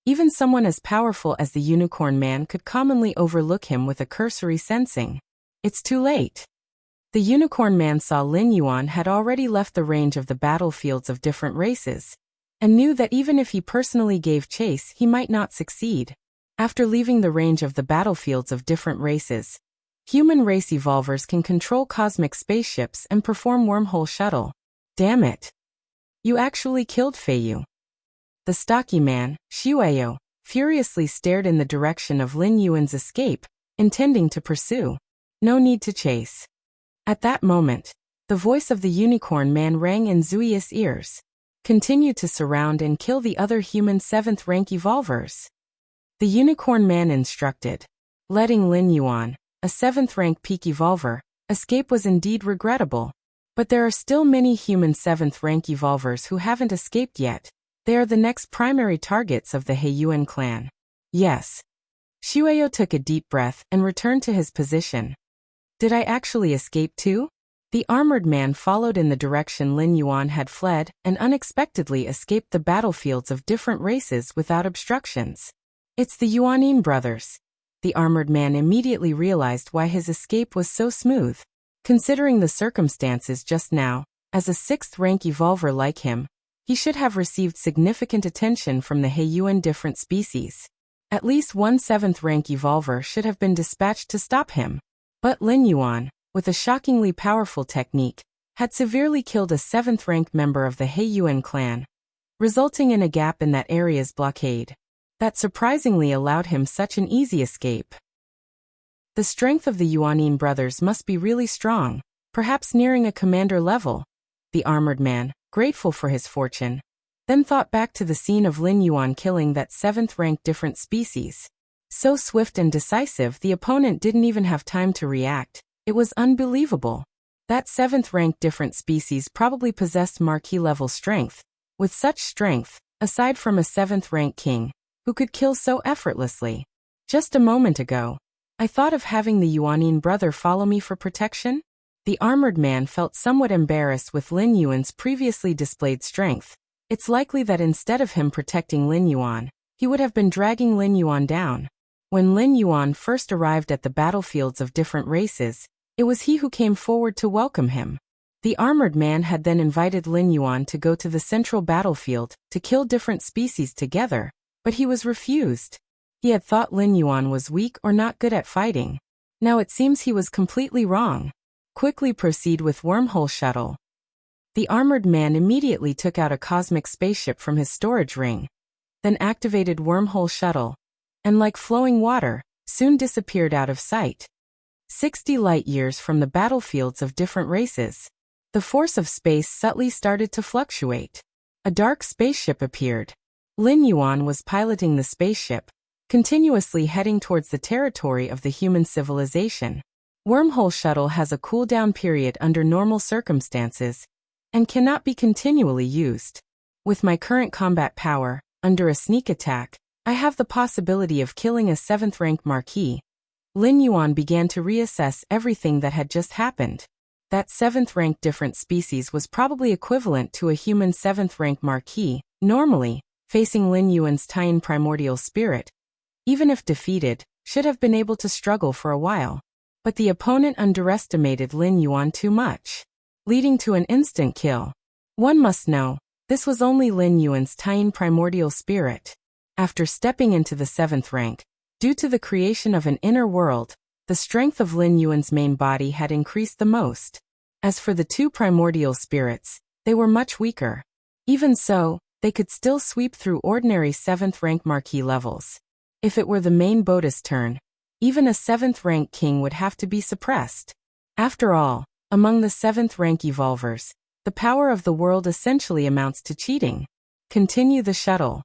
Even someone as powerful as the Unicorn Man could commonly overlook him with a cursory sensing. It's too late. The Unicorn Man saw Lin Yuan had already left the range of the battlefields of different races, and knew that even if he personally gave chase, he might not succeed. After leaving the range of the battlefields of different races, human race evolvers can control cosmic spaceships and perform wormhole shuttle. Damn it. You actually killed Feiyu. The stocky man, Shueyo, furiously stared in the direction of Lin Yuan's escape, intending to pursue. No need to chase. At that moment, the voice of the Unicorn Man rang in Zui's ears. Continue to surround and kill the other human 7th rank evolvers. The Unicorn Man instructed. Letting Lin Yuan, a 7th rank peak evolver, escape was indeed regrettable. But there are still many human 7th rank evolvers who haven't escaped yet. They are the next primary targets of the Heiyuan clan. Yes. Shueyo took a deep breath and returned to his position. Did I actually escape too? The armored man followed in the direction Lin Yuan had fled and unexpectedly escaped the battlefields of different races without obstructions. It's the Yuanin brothers. The armored man immediately realized why his escape was so smooth. Considering the circumstances just now, as a 6th rank evolver like him, he should have received significant attention from the Heiyuan different species. At least one 7th rank evolver should have been dispatched to stop him. But Lin Yuan, with a shockingly powerful technique, had severely killed a 7th rank member of the Heiyuan clan, resulting in a gap in that area's blockade. That surprisingly allowed him such an easy escape. The strength of the Yuanin brothers must be really strong, perhaps nearing a commander level. The armored man, grateful for his fortune, then thought back to the scene of Lin Yuan killing that 7th rank different species. So swift and decisive the opponent didn't even have time to react. It was unbelievable. That 7th rank different species probably possessed marquee level strength. With such strength, aside from a 7th rank king, who could kill so effortlessly. Just a moment ago, I thought of having the Yuanin brother follow me for protection. The armored man felt somewhat embarrassed with Lin Yuan's previously displayed strength. It's likely that instead of him protecting Lin Yuan, he would have been dragging Lin Yuan down. When Lin Yuan first arrived at the battlefields of different races, it was he who came forward to welcome him. The armored man had then invited Lin Yuan to go to the central battlefield to kill different species together, but he was refused. He had thought Lin Yuan was weak or not good at fighting. Now it seems he was completely wrong. Quickly proceed with wormhole shuttle. The armored man immediately took out a cosmic spaceship from his storage ring, then activated wormhole shuttle, and like flowing water, soon disappeared out of sight. 60 light-years from the battlefields of different races, the force of space subtly started to fluctuate. A dark spaceship appeared. Lin Yuan was piloting the spaceship, continuously heading towards the territory of the human civilization. Wormhole shuttle has a cooldown period under normal circumstances, and cannot be continually used. With my current combat power, under a sneak attack, I have the possibility of killing a 7th rank marquis. Lin Yuan began to reassess everything that had just happened. That 7th rank different species was probably equivalent to a human 7th rank marquis. Normally, facing Lin Yuan's Tian primordial spirit, even if defeated, should have been able to struggle for a while. But the opponent underestimated Lin Yuan too much, leading to an instant kill. One must know, this was only Lin Yuan's Tian primordial spirit. After stepping into the 7th rank, due to the creation of an inner world, the strength of Lin Yuan's main body had increased the most. As for the 2 primordial spirits, they were much weaker. Even so, they could still sweep through ordinary 7th rank marquis levels. If it were the main Boda's turn, even a 7th rank king would have to be suppressed. After all, among the 7th rank evolvers, the power of the world essentially amounts to cheating. Continue the shuttle.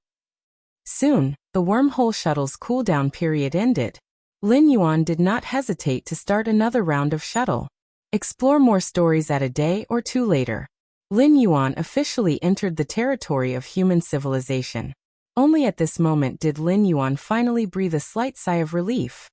Soon, the wormhole shuttle's cooldown period ended. Lin Yuan did not hesitate to start another round of shuttle. Explore more stories at a day or two later. Lin Yuan officially entered the territory of human civilization. Only at this moment did Lin Yuan finally breathe a slight sigh of relief.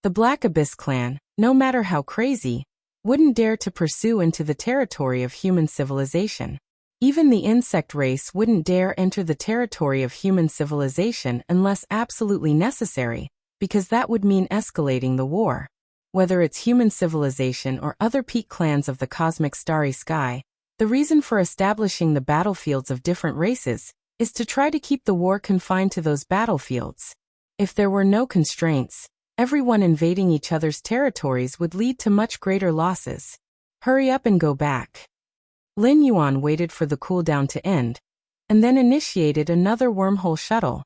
The Black Abyss clan, no matter how crazy, wouldn't dare to pursue into the territory of human civilization. Even the insect race wouldn't dare enter the territory of human civilization unless absolutely necessary, because that would mean escalating the war. Whether it's human civilization or other peak clans of the cosmic starry sky, the reason for establishing the battlefields of different races is to try to keep the war confined to those battlefields. If there were no constraints, everyone invading each other's territories would lead to much greater losses. Hurry up and go back. Lin Yuan waited for the cooldown to end, and then initiated another wormhole shuttle.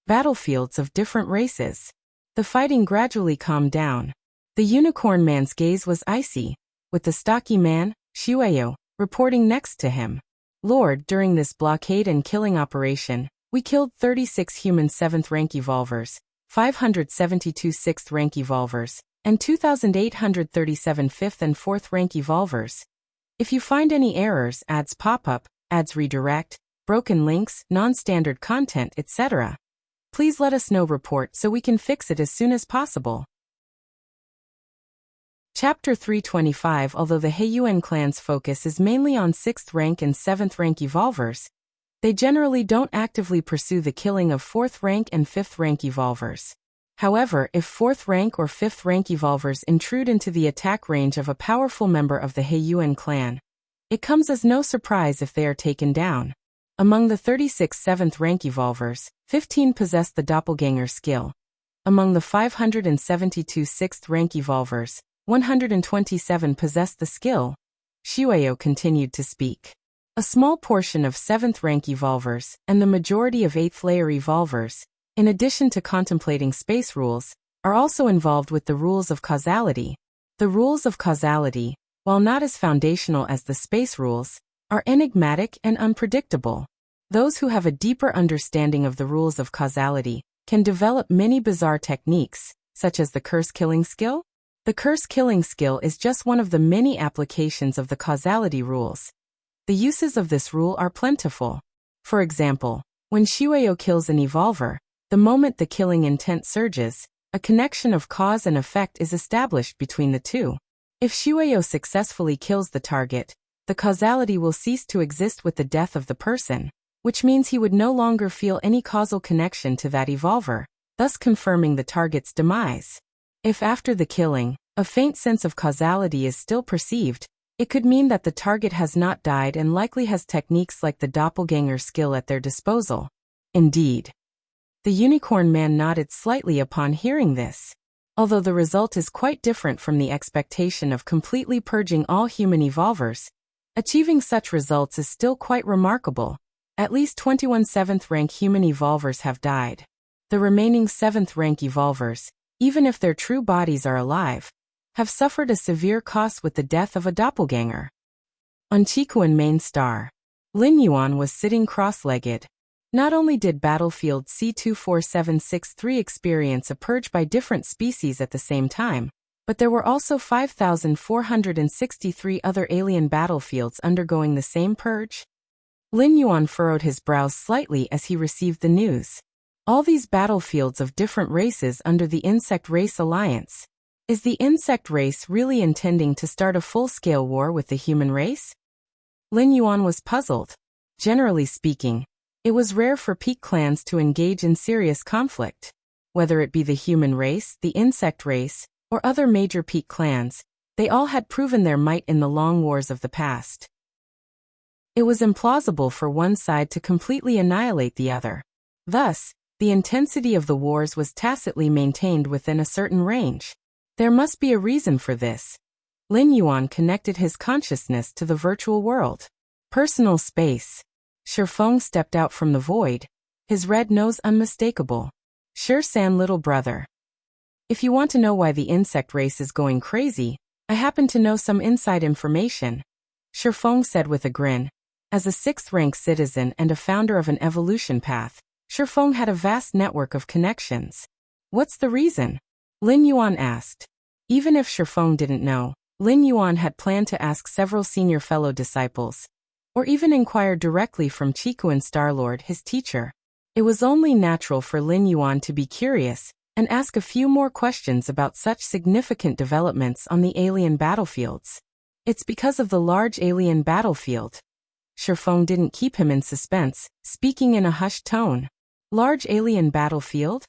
Battlefields of different races. The fighting gradually calmed down. The unicorn man's gaze was icy, with the stocky man, Shueyo, reporting next to him. Lord, during this blockade and killing operation, we killed 36 human 7th rank evolvers, 572 6th rank evolvers, and 2,837 5th and 4th rank evolvers. If you find any errors, ads pop up, ads redirect, broken links, non-standard content, etc., please let us know. Report so we can fix it as soon as possible. Chapter 325. Although the Heiyuan clan's focus is mainly on 6th rank and 7th rank evolvers, they generally don't actively pursue the killing of 4th rank and 5th rank evolvers. However, if 4th rank or 5th rank evolvers intrude into the attack range of a powerful member of the Heiyuan clan, it comes as no surprise if they are taken down. Among the 36 7th rank evolvers, 15 possess the doppelganger skill. Among the 572 6th rank evolvers, 127 possess the skill. Shueyo continued to speak. A small portion of 7th rank evolvers, and the majority of 8th layer evolvers, in addition to contemplating space rules, are also involved with the rules of causality. The rules of causality, while not as foundational as the space rules, are enigmatic and unpredictable. Those who have a deeper understanding of the rules of causality can develop many bizarre techniques, such as the curse-killing skill. The curse-killing skill is just one of the many applications of the causality rules. The uses of this rule are plentiful. For example, when Shueyo kills an evolver, the moment the killing intent surges, a connection of cause and effect is established between the two. If Shueyo successfully kills the target, the causality will cease to exist with the death of the person, which means he would no longer feel any causal connection to that evolver, thus confirming the target's demise. If after the killing, a faint sense of causality is still perceived, it could mean that the target has not died and likely has techniques like the doppelganger skill at their disposal. Indeed. The unicorn man nodded slightly upon hearing this. Although the result is quite different from the expectation of completely purging all human evolvers, achieving such results is still quite remarkable. At least 21 7th rank human evolvers have died. The remaining 7th rank evolvers, even if their true bodies are alive, have suffered a severe cost with the death of a doppelganger. On Chikuan main star, Lin Yuan was sitting cross-legged. Not only did battlefield C24763 experience a purge by different species at the same time, but there were also 5,463 other alien battlefields undergoing the same purge. Lin Yuan furrowed his brows slightly as he received the news. All these battlefields of different races under the Insect Race Alliance. Is the insect race really intending to start a full-scale war with the human race? Lin Yuan was puzzled. Generally speaking, it was rare for peak clans to engage in serious conflict. Whether it be the human race, the insect race, or other major peak clans, they all had proven their might in the long wars of the past. It was implausible for one side to completely annihilate the other. Thus, the intensity of the wars was tacitly maintained within a certain range. There must be a reason for this. Lin Yuan connected his consciousness to the virtual world. Personal space. Shifeng stepped out from the void, his red nose unmistakable. San, little brother. If you want to know why the insect race is going crazy, I happen to know some inside information, Shifeng said with a grin. As a 6th-rank citizen and a founder of an evolution path, Shifeng had a vast network of connections. What's the reason? Lin Yuan asked. Even if Shifeng didn't know, Lin Yuan had planned to ask several senior fellow disciples, or even inquire directly from Chikuan Starlord, his teacher. It was only natural for Lin Yuan to be curious, and ask a few more questions about such significant developments on the alien battlefields. It's because of the large alien battlefield. Shifeng didn't keep him in suspense, speaking in a hushed tone. Large alien battlefield?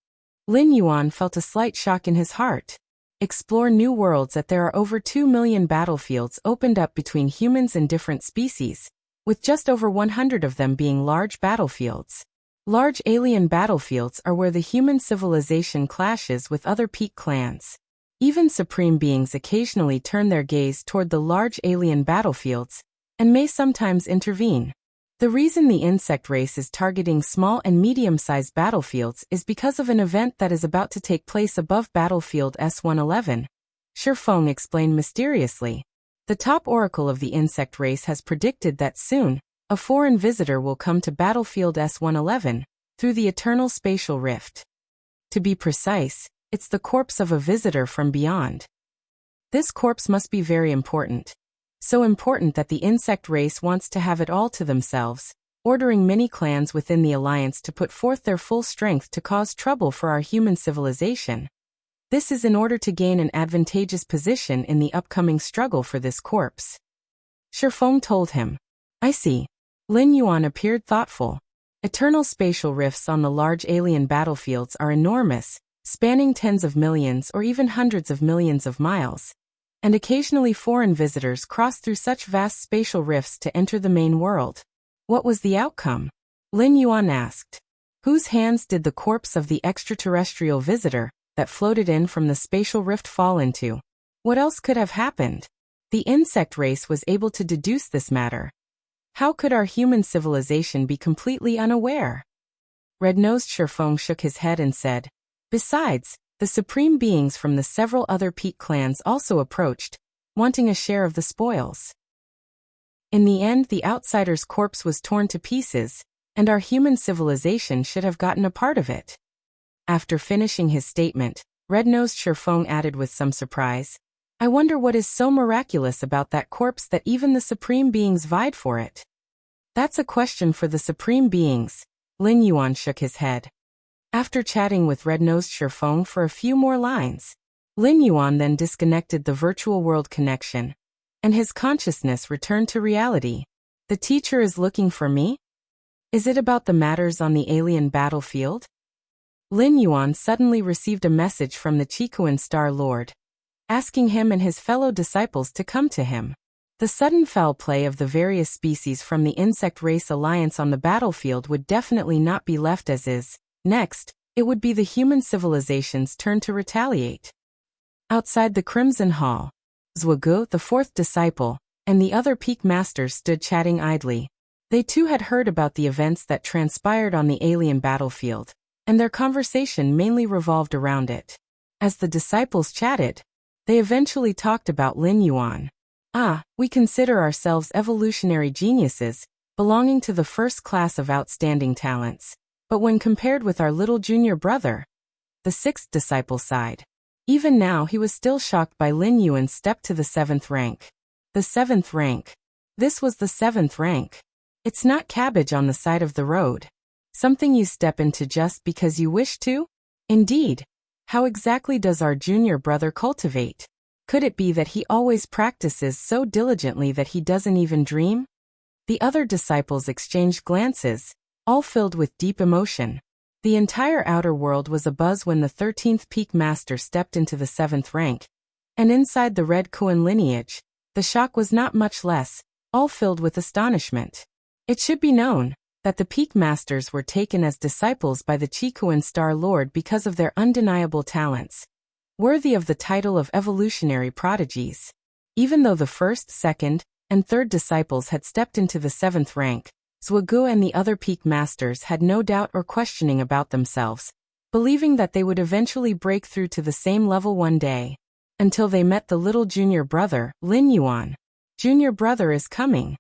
Lin Yuan felt a slight shock in his heart. Explore new worlds. That there are over 2 million battlefields opened up between humans and different species, with just over 100 of them being large battlefields. Large alien battlefields are where the human civilization clashes with other peak clans. Even supreme beings occasionally turn their gaze toward the large alien battlefields, and may sometimes intervene. The reason the insect race is targeting small and medium-sized battlefields is because of an event that is about to take place above battlefield S-111. Shifeng explained mysteriously. The top oracle of the insect race has predicted that soon, a foreign visitor will come to battlefield S-111, through the eternal spatial rift. To be precise, it's the corpse of a visitor from beyond. This corpse must be very important. So important that the insect race wants to have it all to themselves, ordering many clans within the alliance to put forth their full strength to cause trouble for our human civilization. This is in order to gain an advantageous position in the upcoming struggle for this corpse. Shifeng told him. I see. Lin Yuan appeared thoughtful. Eternal spatial rifts on the large alien battlefields are enormous, spanning tens of millions or even hundreds of millions of miles. And occasionally foreign visitors cross through such vast spatial rifts to enter the main world. What was the outcome? Lin Yuan asked. Whose hands did the corpse of the extraterrestrial visitor that floated in from the spatial rift fall into? What else could have happened? The insect race was able to deduce this matter. How could our human civilization be completely unaware? Red-nosed Shifeng shook his head and said, besides, the supreme beings from the several other peak clans also approached, wanting a share of the spoils. In the end, the outsider's corpse was torn to pieces, and our human civilization should have gotten a part of it. After finishing his statement, Red-nosed Shifeng added with some surprise, I wonder what is so miraculous about that corpse that even the supreme beings vied for it. That's a question for the supreme beings. Lin Yuan shook his head. After chatting with Red-nosed Shifeng for a few more lines, Lin Yuan then disconnected the virtual world connection, and his consciousness returned to reality. The teacher is looking for me? Is it about the matters on the alien battlefield? Lin Yuan suddenly received a message from the Chikuan Star Lord, asking him and his fellow disciples to come to him. The sudden foul play of the various species from the insect race alliance on the battlefield would definitely not be left as is. Next, it would be the human civilization's turn to retaliate. Outside the Crimson Hall, Zhuge, the fourth disciple, and the other peak masters stood chatting idly. They too had heard about the events that transpired on the alien battlefield, and their conversation mainly revolved around it. As the disciples chatted, they eventually talked about Lin Yuan. We consider ourselves evolutionary geniuses, belonging to the first class of outstanding talents. But when compared with our little junior brother, the sixth disciple sighed. Even now he was still shocked by Lin Yuan's step to the 7th rank. The 7th rank. This was the 7th rank. It's not cabbage on the side of the road. Something you step into just because you wish to? Indeed. How exactly does our junior brother cultivate? Could it be that he always practices so diligently that he doesn't even dream? The other disciples exchanged glances, all filled with deep emotion. The entire outer world was abuzz when the 13th peak master stepped into the 7th rank, and inside the Red Kuan lineage, the shock was not much less, all filled with astonishment. It should be known that the peak masters were taken as disciples by the Chikuan Star Lord because of their undeniable talents, worthy of the title of evolutionary prodigies. Even though the first, second, and third disciples had stepped into the 7th rank, Zhuge and the other peak masters had no doubt or questioning about themselves, believing that they would eventually break through to the same level one day, until they met the little junior brother, Lin Yuan. Junior brother is coming.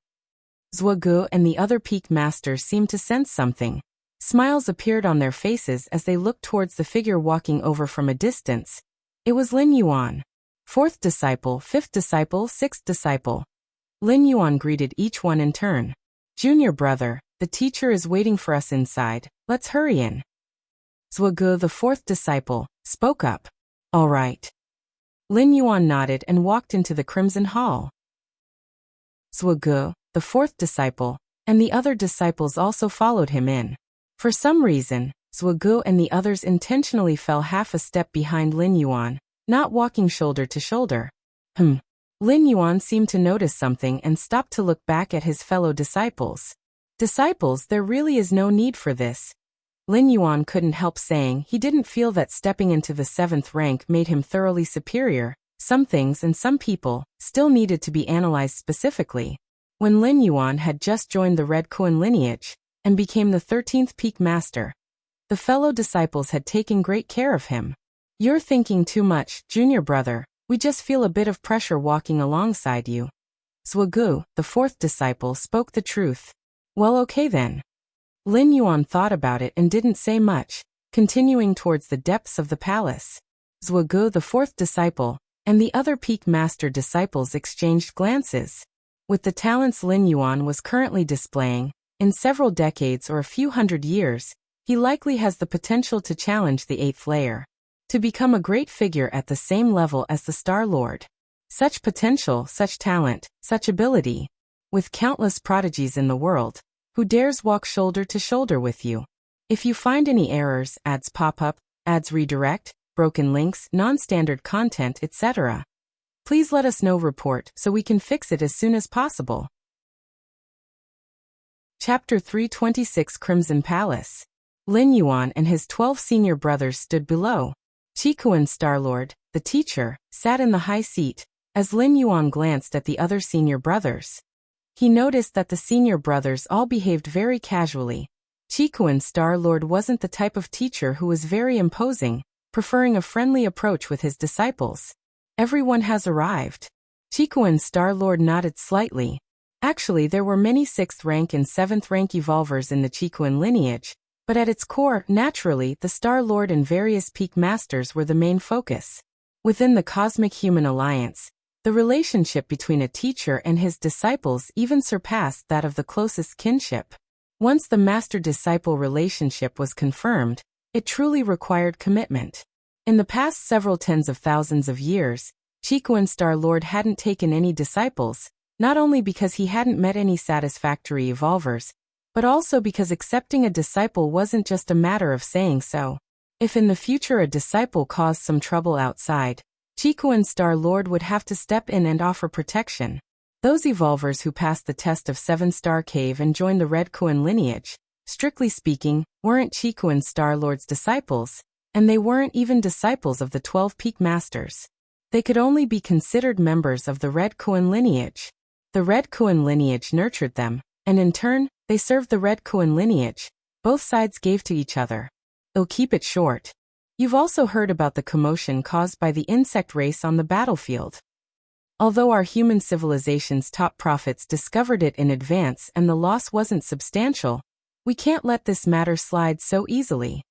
Zhuge and the other peak masters seemed to sense something. Smiles appeared on their faces as they looked towards the figure walking over from a distance. It was Lin Yuan. 4th disciple, 5th disciple, 6th disciple. Lin Yuan greeted each one in turn. Junior brother, the teacher is waiting for us inside, let's hurry in. Zhuge, the 4th disciple, spoke up. All right. Lin Yuan nodded and walked into the Crimson Hall. Zhuge, the fourth disciple, and the other disciples also followed him in. For some reason, Zhuge and the others intentionally fell half a step behind Lin Yuan, not walking shoulder to shoulder. Lin Yuan seemed to notice something and stopped to look back at his fellow disciples. Disciples, there really is no need for this. Lin Yuan couldn't help saying he didn't feel that stepping into the 7th rank made him thoroughly superior. Some things and some people still needed to be analyzed specifically. When Lin Yuan had just joined the Red Kuan lineage and became the 13th peak master, the fellow disciples had taken great care of him. You're thinking too much, junior brother. We just feel a bit of pressure walking alongside you. Zhuge, the fourth disciple, spoke the truth. Well, okay then. Lin Yuan thought about it and didn't say much, continuing towards the depths of the palace. Zhuge, the fourth disciple, and the other peak master disciples exchanged glances. With the talents Lin Yuan was currently displaying, in several decades or a few hundred years, he likely has the potential to challenge the 8th layer. To become a great figure at the same level as the Star Lord. Such potential, such talent, such ability. With countless prodigies in the world, who dares walk shoulder to shoulder with you? If you find any errors, ads pop up, ads redirect, broken links, non-standard content, etc., please let us know. Report so we can fix it as soon as possible. Chapter 326 Crimson Palace. Lin Yuan and his 12 senior brothers stood below. Qikuan Starlord, the teacher, sat in the high seat. As Lin Yuan glanced at the other senior brothers, he noticed that the senior brothers all behaved very casually. Qikuan Starlord wasn't the type of teacher who was very imposing, preferring a friendly approach with his disciples. Everyone has arrived. Qikuan Starlord nodded slightly. Actually, there were many 6th rank and 7th rank evolvers in the Qikuan lineage, but at its core, naturally, the Star Lord and various peak masters were the main focus. Within the Cosmic Human Alliance, the relationship between a teacher and his disciples even surpassed that of the closest kinship. Once the master-disciple relationship was confirmed, it truly required commitment. In the past several tens of thousands of years, Qikuan Star Lord hadn't taken any disciples, not only because he hadn't met any satisfactory evolvers, but also because accepting a disciple wasn't just a matter of saying so. If in the future a disciple caused some trouble outside, Qikuan Star Lord would have to step in and offer protection. Those evolvers who passed the test of 7-Star Cave and joined the Red Kuan lineage, strictly speaking, weren't Qikuan Star Lord's disciples, and they weren't even disciples of the 12 peak masters. They could only be considered members of the Red Kuan lineage. The Red Kuan lineage nurtured them, and in turn, they served the Red Kuan lineage. Both sides gave to each other. I'll keep it short. You've also heard about the commotion caused by the insect race on the battlefield. Although our human civilization's top prophets discovered it in advance and the loss wasn't substantial, we can't let this matter slide so easily.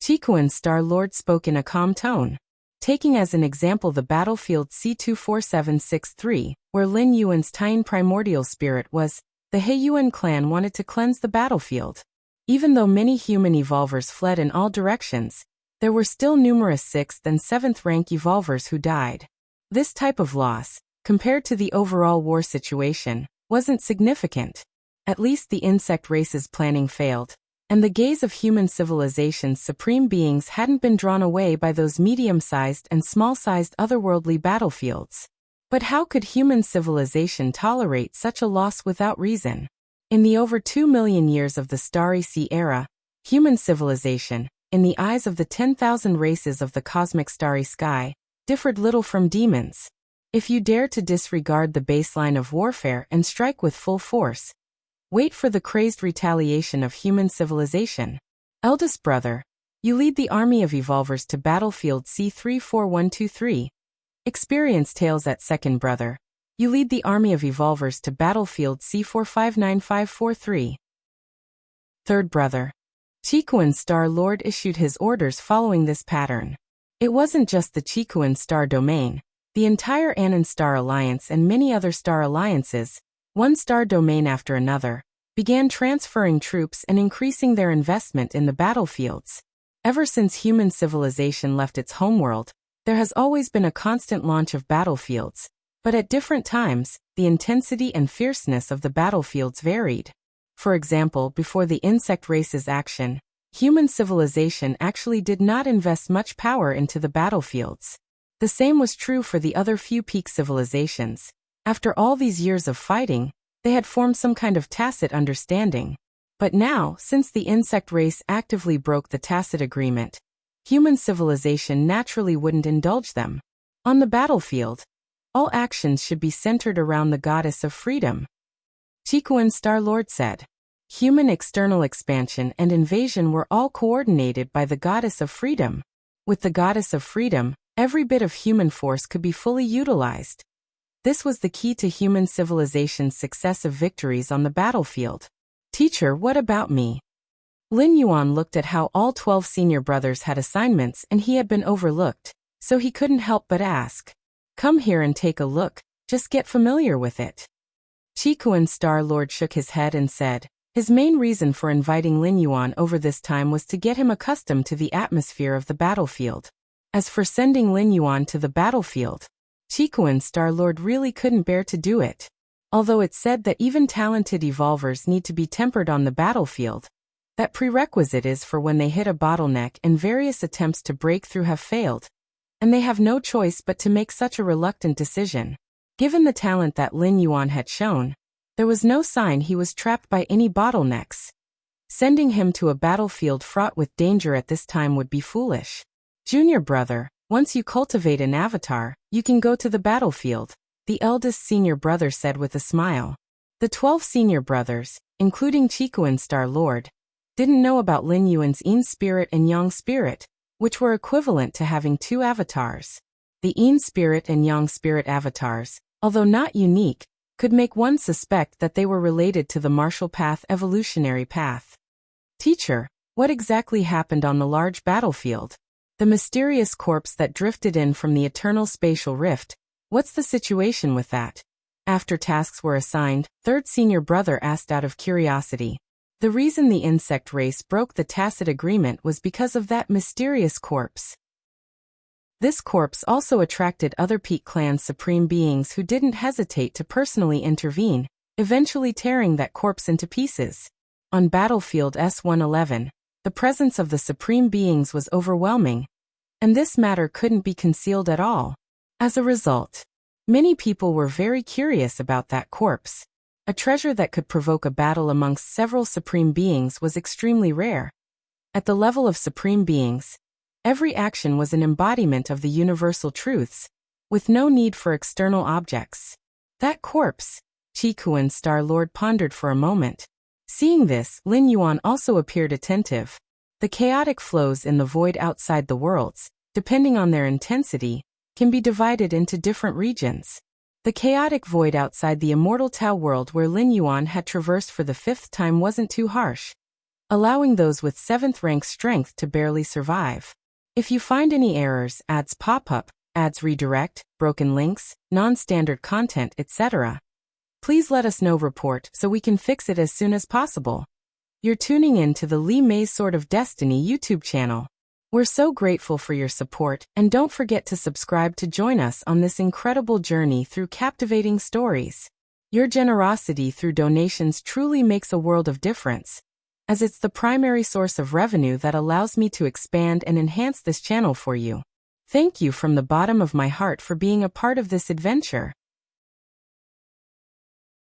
Qikuan Star Lord spoke in a calm tone. Taking as an example the battlefield C24763, where Lin Yuan's Tian primordial spirit was, the Heiyuan clan wanted to cleanse the battlefield. Even though many human evolvers fled in all directions, there were still numerous 6th and 7th rank evolvers who died. This type of loss, compared to the overall war situation, wasn't significant. At least the insect race's planning failed, and the gaze of human civilization's supreme beings hadn't been drawn away by those medium-sized and small-sized otherworldly battlefields. But how could human civilization tolerate such a loss without reason? In the over 2 million years of the Starry Sea era, human civilization, in the eyes of the 10,000 races of the cosmic starry sky, differed little from demons. If you dare to disregard the baseline of warfare and strike with full force, wait for the crazed retaliation of human civilization. Eldest brother, you lead the army of evolvers to battlefield C34123. Experience tales at second brother. You lead the army of evolvers to battlefield C459543. Third brother. Qikuan Star Lord issued his orders following this pattern. It wasn't just the Qikuan Star Domain, the entire Anan Star Alliance and many other star alliances, one star domain after another, began transferring troops and increasing their investment in the battlefields. Ever since human civilization left its homeworld, there has always been a constant launch of battlefields, but at different times, the intensity and fierceness of the battlefields varied. For example, before the insect race's action, human civilization actually did not invest much power into the battlefields. The same was true for the other few peak civilizations. After all these years of fighting, they had formed some kind of tacit understanding. But now, since the insect race actively broke the tacit agreement, human civilization naturally wouldn't indulge them. On the battlefield, all actions should be centered around the goddess of freedom. Chikuan Star-Lord said. Human external expansion and invasion were all coordinated by the goddess of freedom. With the goddess of freedom, every bit of human force could be fully utilized. This was the key to human civilization's successive victories on the battlefield. Teacher, what about me? Lin Yuan looked at how all 12 senior brothers had assignments and he had been overlooked, so he couldn't help but ask. Come here and take a look, just get familiar with it. Chikuan Star-Lord shook his head and said, his main reason for inviting Lin Yuan over this time was to get him accustomed to the atmosphere of the battlefield. As for sending Lin Yuan to the battlefield, Chikuan Star-Lord really couldn't bear to do it. Although it's said that even talented evolvers need to be tempered on the battlefield, that prerequisite is for when they hit a bottleneck and various attempts to break through have failed, and they have no choice but to make such a reluctant decision. Given the talent that Lin Yuan had shown, there was no sign he was trapped by any bottlenecks. Sending him to a battlefield fraught with danger at this time would be foolish. Junior brother, once you cultivate an avatar, you can go to the battlefield, the eldest senior brother said with a smile. The 12 senior brothers, including Chikuan Star-Lord, didn't know about Lin Yuan's Yin spirit and Yang spirit, which were equivalent to having 2 avatars. The Yin spirit and Yang spirit avatars, although not unique, could make one suspect that they were related to the martial path evolutionary path. Teacher, what exactly happened on the large battlefield? The mysterious corpse that drifted in from the eternal spatial rift, what's the situation with that? After tasks were assigned, third senior brother asked out of curiosity. The reason the insect race broke the tacit agreement was because of that mysterious corpse. This corpse also attracted other Peak Clan's supreme beings who didn't hesitate to personally intervene, eventually tearing that corpse into pieces. On battlefield S-111, the presence of the supreme beings was overwhelming, and this matter couldn't be concealed at all. As a result, many people were very curious about that corpse. A treasure that could provoke a battle amongst several supreme beings was extremely rare. At the level of supreme beings, every action was an embodiment of the universal truths, with no need for external objects. That corpse, Chikuan Star-Lord pondered for a moment. Seeing this, Lin Yuan also appeared attentive. The chaotic flows in the void outside the worlds, depending on their intensity, can be divided into different regions. The chaotic void outside the immortal Tao world where Lin Yuan had traversed for the 5th time wasn't too harsh, allowing those with 7th rank strength to barely survive. If you find any errors, ads pop up, ads redirect, broken links, non-standard content, etc., please let us know report so we can fix it as soon as possible. You're tuning in to the Li Mei's Sword of Destiny YouTube channel. We're so grateful for your support, and don't forget to subscribe to join us on this incredible journey through captivating stories. Your generosity through donations truly makes a world of difference, as it's the primary source of revenue that allows me to expand and enhance this channel for you. Thank you from the bottom of my heart for being a part of this adventure.